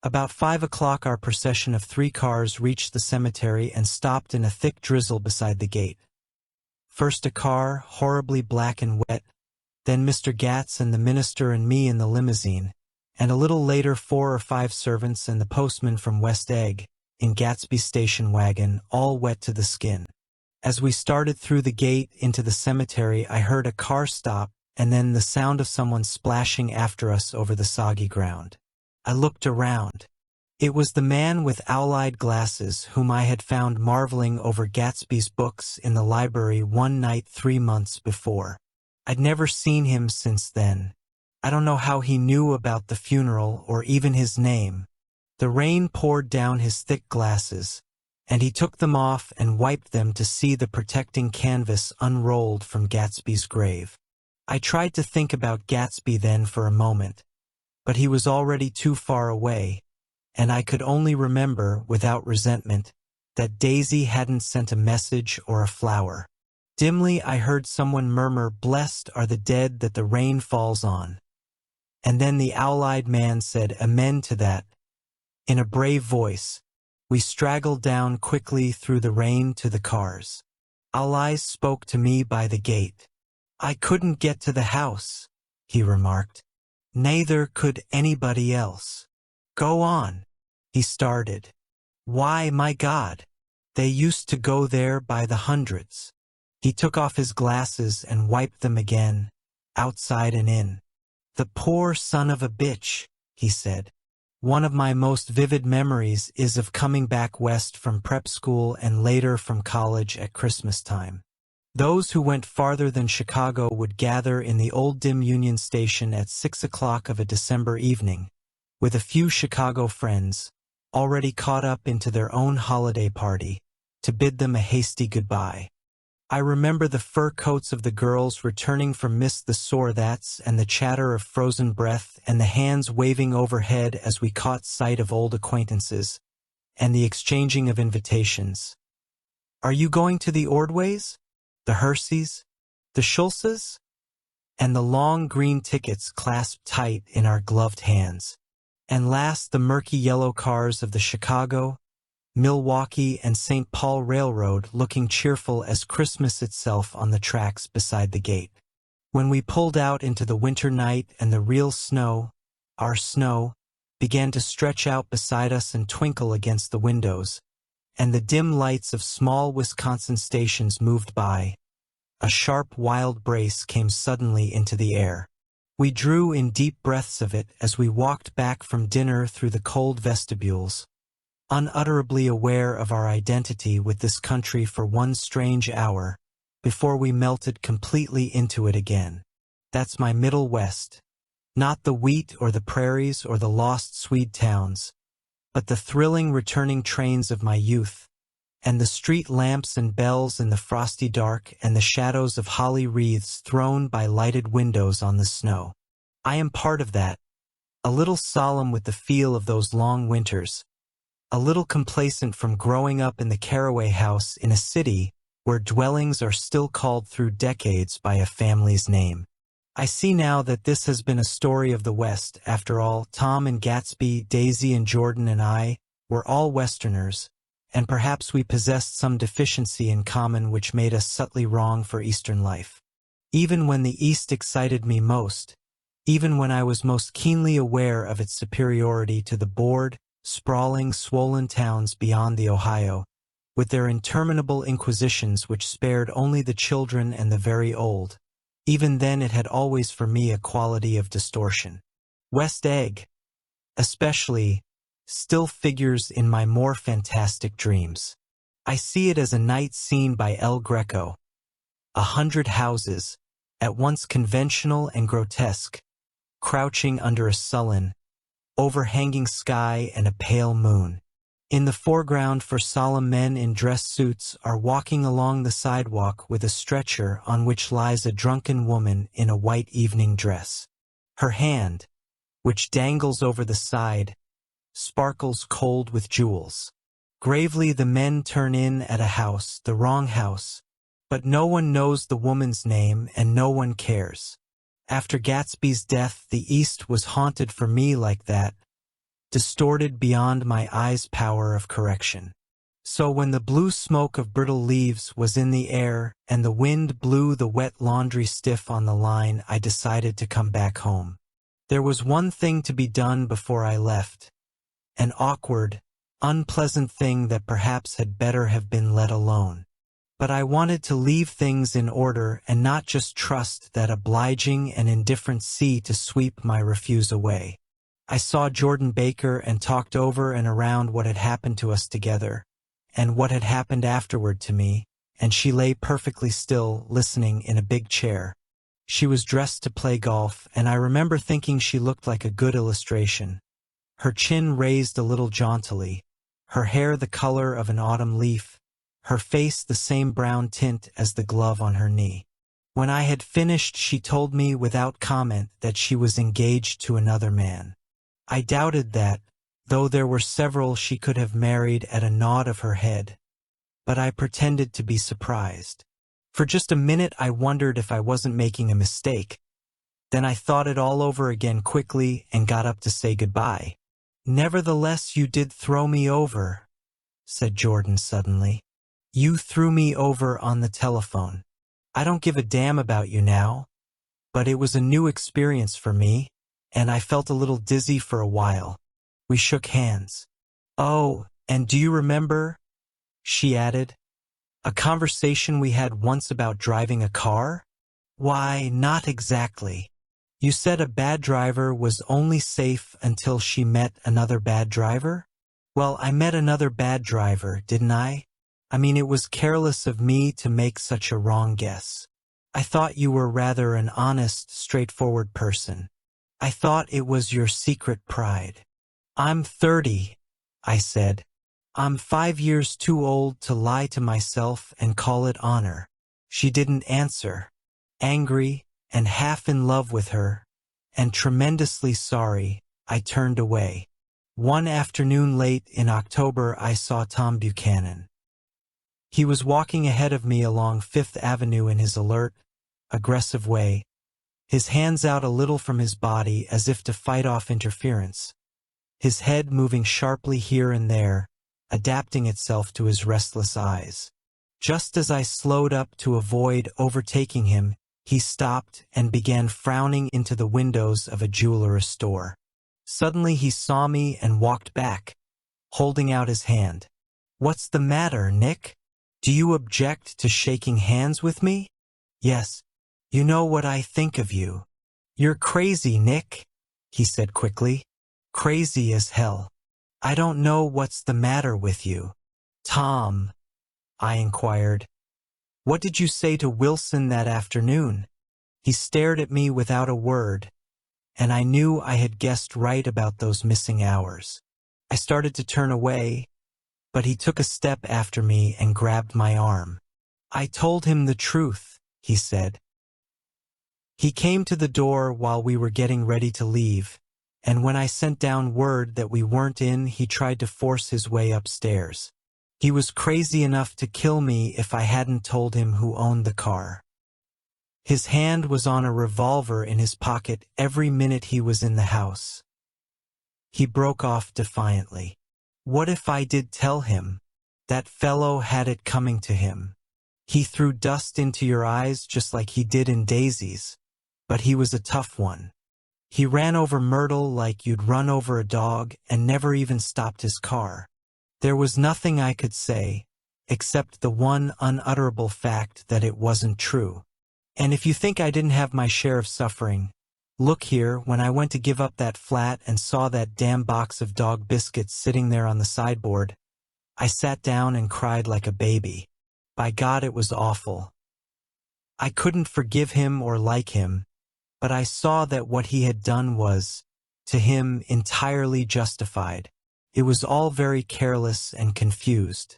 About 5 o'clock our procession of 3 cars reached the cemetery and stopped in a thick drizzle beside the gate. First a car, horribly black and wet, then Mr. Gatz and the minister and me in the limousine, and a little later 4 or 5 servants and the postman from West Egg, in Gatsby's station wagon, all wet to the skin. As we started through the gate into the cemetery, I heard a car stop and then the sound of someone splashing after us over the soggy ground. I looked around. It was the man with owl-eyed glasses whom I had found marveling over Gatsby's books in the library one night 3 months before. I'd never seen him since then. I don't know how he knew about the funeral or even his name. The rain poured down his thick glasses, and he took them off and wiped them to see the protecting canvas unrolled from Gatsby's grave. I tried to think about Gatsby then for a moment, but he was already too far away, and I could only remember, without resentment, that Daisy hadn't sent a message or a flower. Dimly I heard someone murmur, "Blessed are the dead that the rain falls on." And then the owl-eyed man said amen to that. In a brave voice, we straggled down quickly through the rain to the cars. Owl-eyes spoke to me by the gate. "I couldn't get to the house," he remarked. "Neither could anybody else." "Go on," he started. "Why, my God, they used to go there by the hundreds." He took off his glasses and wiped them again, outside and in. "The poor son of a bitch," he said. "One of my most vivid memories is of coming back west from prep school and later from college at Christmas time. Those who went farther than Chicago would gather in the old dim Union Station at 6 o'clock of a December evening, with a few Chicago friends, already caught up into their own holiday party, to bid them a hasty goodbye. I remember the fur coats of the girls returning from Miss the Sore-That's and the chatter of frozen breath and the hands waving overhead as we caught sight of old acquaintances, and the exchanging of invitations. "Are you going to the Ordways? The Herseys? The Schultzes?" And the long green tickets clasped tight in our gloved hands. And last, the murky yellow cars of the Chicago, Milwaukee, and St. Paul Railroad looking cheerful as Christmas itself on the tracks beside the gate. When we pulled out into the winter night and the real snow, our snow, began to stretch out beside us and twinkle against the windows, and the dim lights of small Wisconsin stations moved by, a sharp wild brace came suddenly into the air. We drew in deep breaths of it as we walked back from dinner through the cold vestibules, unutterably aware of our identity with this country for one strange hour, before we melted completely into it again. That's my Middle West. Not the wheat or the prairies or the lost Swede towns, but the thrilling returning trains of my youth, and the street lamps and bells in the frosty dark and the shadows of holly wreaths thrown by lighted windows on the snow. I am part of that, a little solemn with the feel of those long winters, a little complacent from growing up in the Caraway house in a city where dwellings are still called through decades by a family's name. I see now that this has been a story of the West. After all, Tom and Gatsby, Daisy and Jordan and I were all Westerners, and perhaps we possessed some deficiency in common which made us subtly wrong for Eastern life. Even when the East excited me most, even when I was most keenly aware of its superiority to the bored, sprawling, swollen towns beyond the Ohio, with their interminable inquisitions which spared only the children and the very old, even then it had always for me a quality of distortion. West Egg, especially, still figures in my more fantastic dreams. I see it as a night scene by El Greco, 100 houses, at once conventional and grotesque, crouching under a sullen, overhanging sky and a pale moon. In the foreground, for solemn men in dress suits are walking along the sidewalk with a stretcher on which lies a drunken woman in a white evening dress. Her hand, which dangles over the side, sparkles cold with jewels. Gravely the men turn in at a house, the wrong house, but no one knows the woman's name and no one cares. After Gatsby's death, the East was haunted for me like that, distorted beyond my eyes' power of correction. So when the blue smoke of brittle leaves was in the air and the wind blew the wet laundry stiff on the line, I decided to come back home. There was one thing to be done before I left, an awkward, unpleasant thing that perhaps had better have been let alone. But I wanted to leave things in order and not just trust that obliging and indifferent sea to sweep my refuse away. I saw Jordan Baker and talked over and around what had happened to us together, and what had happened afterward to me, and she lay perfectly still, listening in a big chair. She was dressed to play golf, and I remember thinking she looked like a good illustration. Her chin raised a little jauntily, her hair the color of an autumn leaf, her face the same brown tint as the glove on her knee. When I had finished, she told me without comment that she was engaged to another man. I doubted that, though there were several she could have married at a nod of her head, but I pretended to be surprised. For just a minute I wondered if I wasn't making a mistake. Then I thought it all over again quickly and got up to say goodbye. "Nevertheless, you did throw me over," said Jordan suddenly. "You threw me over on the telephone. I don't give a damn about you now, but it was a new experience for me, and I felt a little dizzy for a while." We shook hands. "Oh, and do you remember," she added, "a conversation we had once about driving a car?" "Why, not exactly. You said a bad driver was only safe until she met another bad driver?" "Well, I met another bad driver, didn't I? I mean, it was careless of me to make such a wrong guess. I thought you were rather an honest, straightforward person. I thought it was your secret pride." "I'm 30, I said. I'm 5 years too old to lie to myself and call it honor. She didn't answer. Angry and half in love with her, and tremendously sorry, I turned away. One afternoon late in October, I saw Tom Buchanan. He was walking ahead of me along Fifth Avenue in his alert, aggressive way, his hands out a little from his body as if to fight off interference, his head moving sharply here and there, adapting itself to his restless eyes. Just as I slowed up to avoid overtaking him, he stopped and began frowning into the windows of a jeweler's store. Suddenly he saw me and walked back, holding out his hand. "What's the matter, Nick? Do you object to shaking hands with me?" "Yes. You know what I think of you." "You're crazy, Nick," he said quickly. "Crazy as hell. I don't know what's the matter with you." "Tom," I inquired, "what did you say to Wilson that afternoon?" He stared at me without a word, and I knew I had guessed right about those missing hours. I started to turn away, but he took a step after me and grabbed my arm. "I told him the truth," he said. He came to the door while we were getting ready to leave, and when I sent down word that we weren't in, he tried to force his way upstairs. He was crazy enough to kill me if I hadn't told him who owned the car. His hand was on a revolver in his pocket every minute he was in the house. He broke off defiantly. "What if I did tell him? That fellow had it coming to him. He threw dust into your eyes just like he did in Daisy's, but he was a tough one. He ran over Myrtle like you'd run over a dog and never even stopped his car." There was nothing I could say, except the one unutterable fact that it wasn't true. And if you think I didn't have my share of suffering, look here, when I went to give up that flat and saw that damn box of dog biscuits sitting there on the sideboard, I sat down and cried like a baby. By God, it was awful. I couldn't forgive him or like him, but I saw that what he had done was, to him, entirely justified. It was all very careless and confused.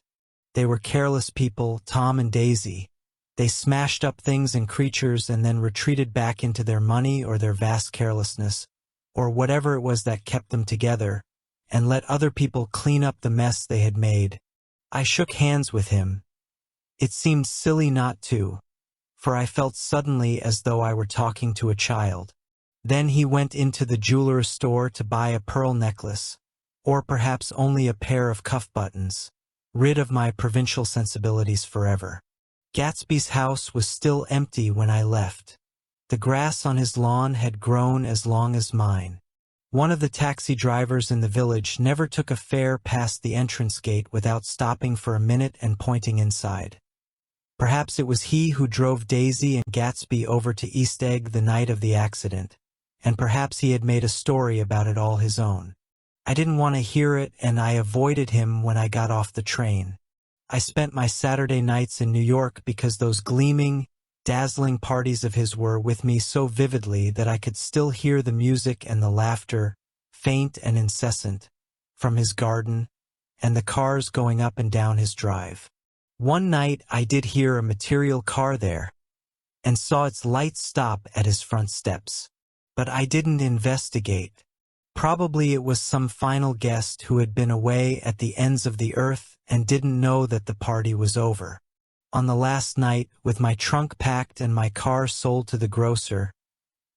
They were careless people, Tom and Daisy. They smashed up things and creatures and then retreated back into their money or their vast carelessness, or whatever it was that kept them together, and let other people clean up the mess they had made. I shook hands with him. It seemed silly not to, for I felt suddenly as though I were talking to a child. Then he went into the jeweler's store to buy a pearl necklace, or perhaps only a pair of cuff buttons, rid of my provincial sensibilities forever. Gatsby's house was still empty when I left. The grass on his lawn had grown as long as mine. One of the taxi drivers in the village never took a fare past the entrance gate without stopping for a minute and pointing inside. Perhaps it was he who drove Daisy and Gatsby over to East Egg the night of the accident, and perhaps he had made a story about it all his own. I didn't want to hear it, and I avoided him when I got off the train. I spent my Saturday nights in New York because those gleaming, dazzling parties of his were with me so vividly that I could still hear the music and the laughter, faint and incessant, from his garden, and the cars going up and down his drive. One night I did hear a material car there, and saw its lights stop at his front steps. But I didn't investigate. Probably it was some final guest who had been away at the ends of the earth and didn't know that the party was over. On the last night, with my trunk packed and my car sold to the grocer,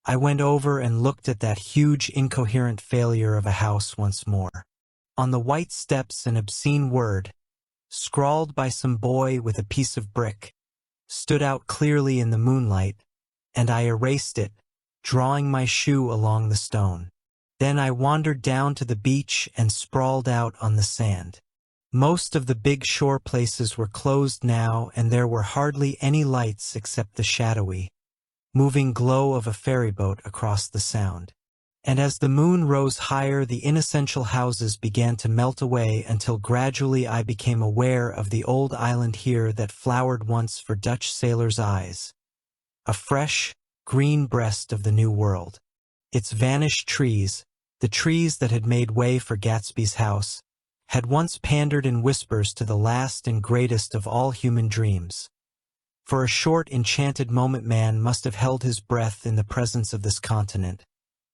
I went over and looked at that huge incoherent failure of a house once more. On the white steps, an obscene word, scrawled by some boy with a piece of brick, stood out clearly in the moonlight, and I erased it, drawing my shoe along the stone. Then I wandered down to the beach and sprawled out on the sand. Most of the big shore places were closed now, and there were hardly any lights except the shadowy, moving glow of a ferryboat across the sound. And as the moon rose higher, the inessential houses began to melt away until gradually I became aware of the old island here that flowered once for Dutch sailors' eyes, a fresh, green breast of the New World. Its vanished trees, the trees that had made way for Gatsby's house, had once pandered in whispers to the last and greatest of all human dreams. For a short, enchanted moment man must have held his breath in the presence of this continent,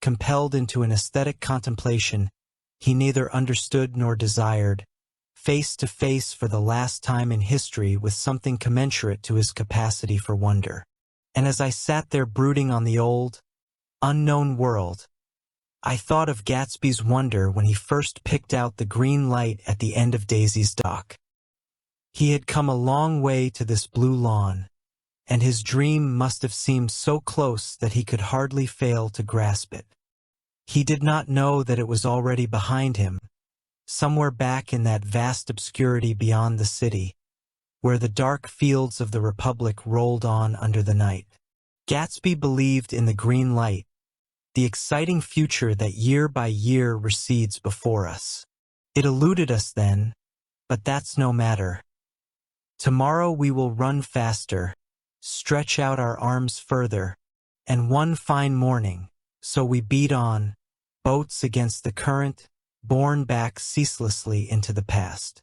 compelled into an aesthetic contemplation he neither understood nor desired, face to face for the last time in history with something commensurate to his capacity for wonder. And as I sat there brooding on the old, unknown world, I thought of Gatsby's wonder when he first picked out the green light at the end of Daisy's dock. He had come a long way to this blue lawn, and his dream must have seemed so close that he could hardly fail to grasp it. He did not know that it was already behind him, somewhere back in that vast obscurity beyond the city, where the dark fields of the Republic rolled on under the night. Gatsby believed in the green light, the exciting future that year by year recedes before us. It eluded us then, but that's no matter. Tomorrow we will run faster, stretch out our arms further, and one fine morning, so we beat on, boats against the current, borne back ceaselessly into the past.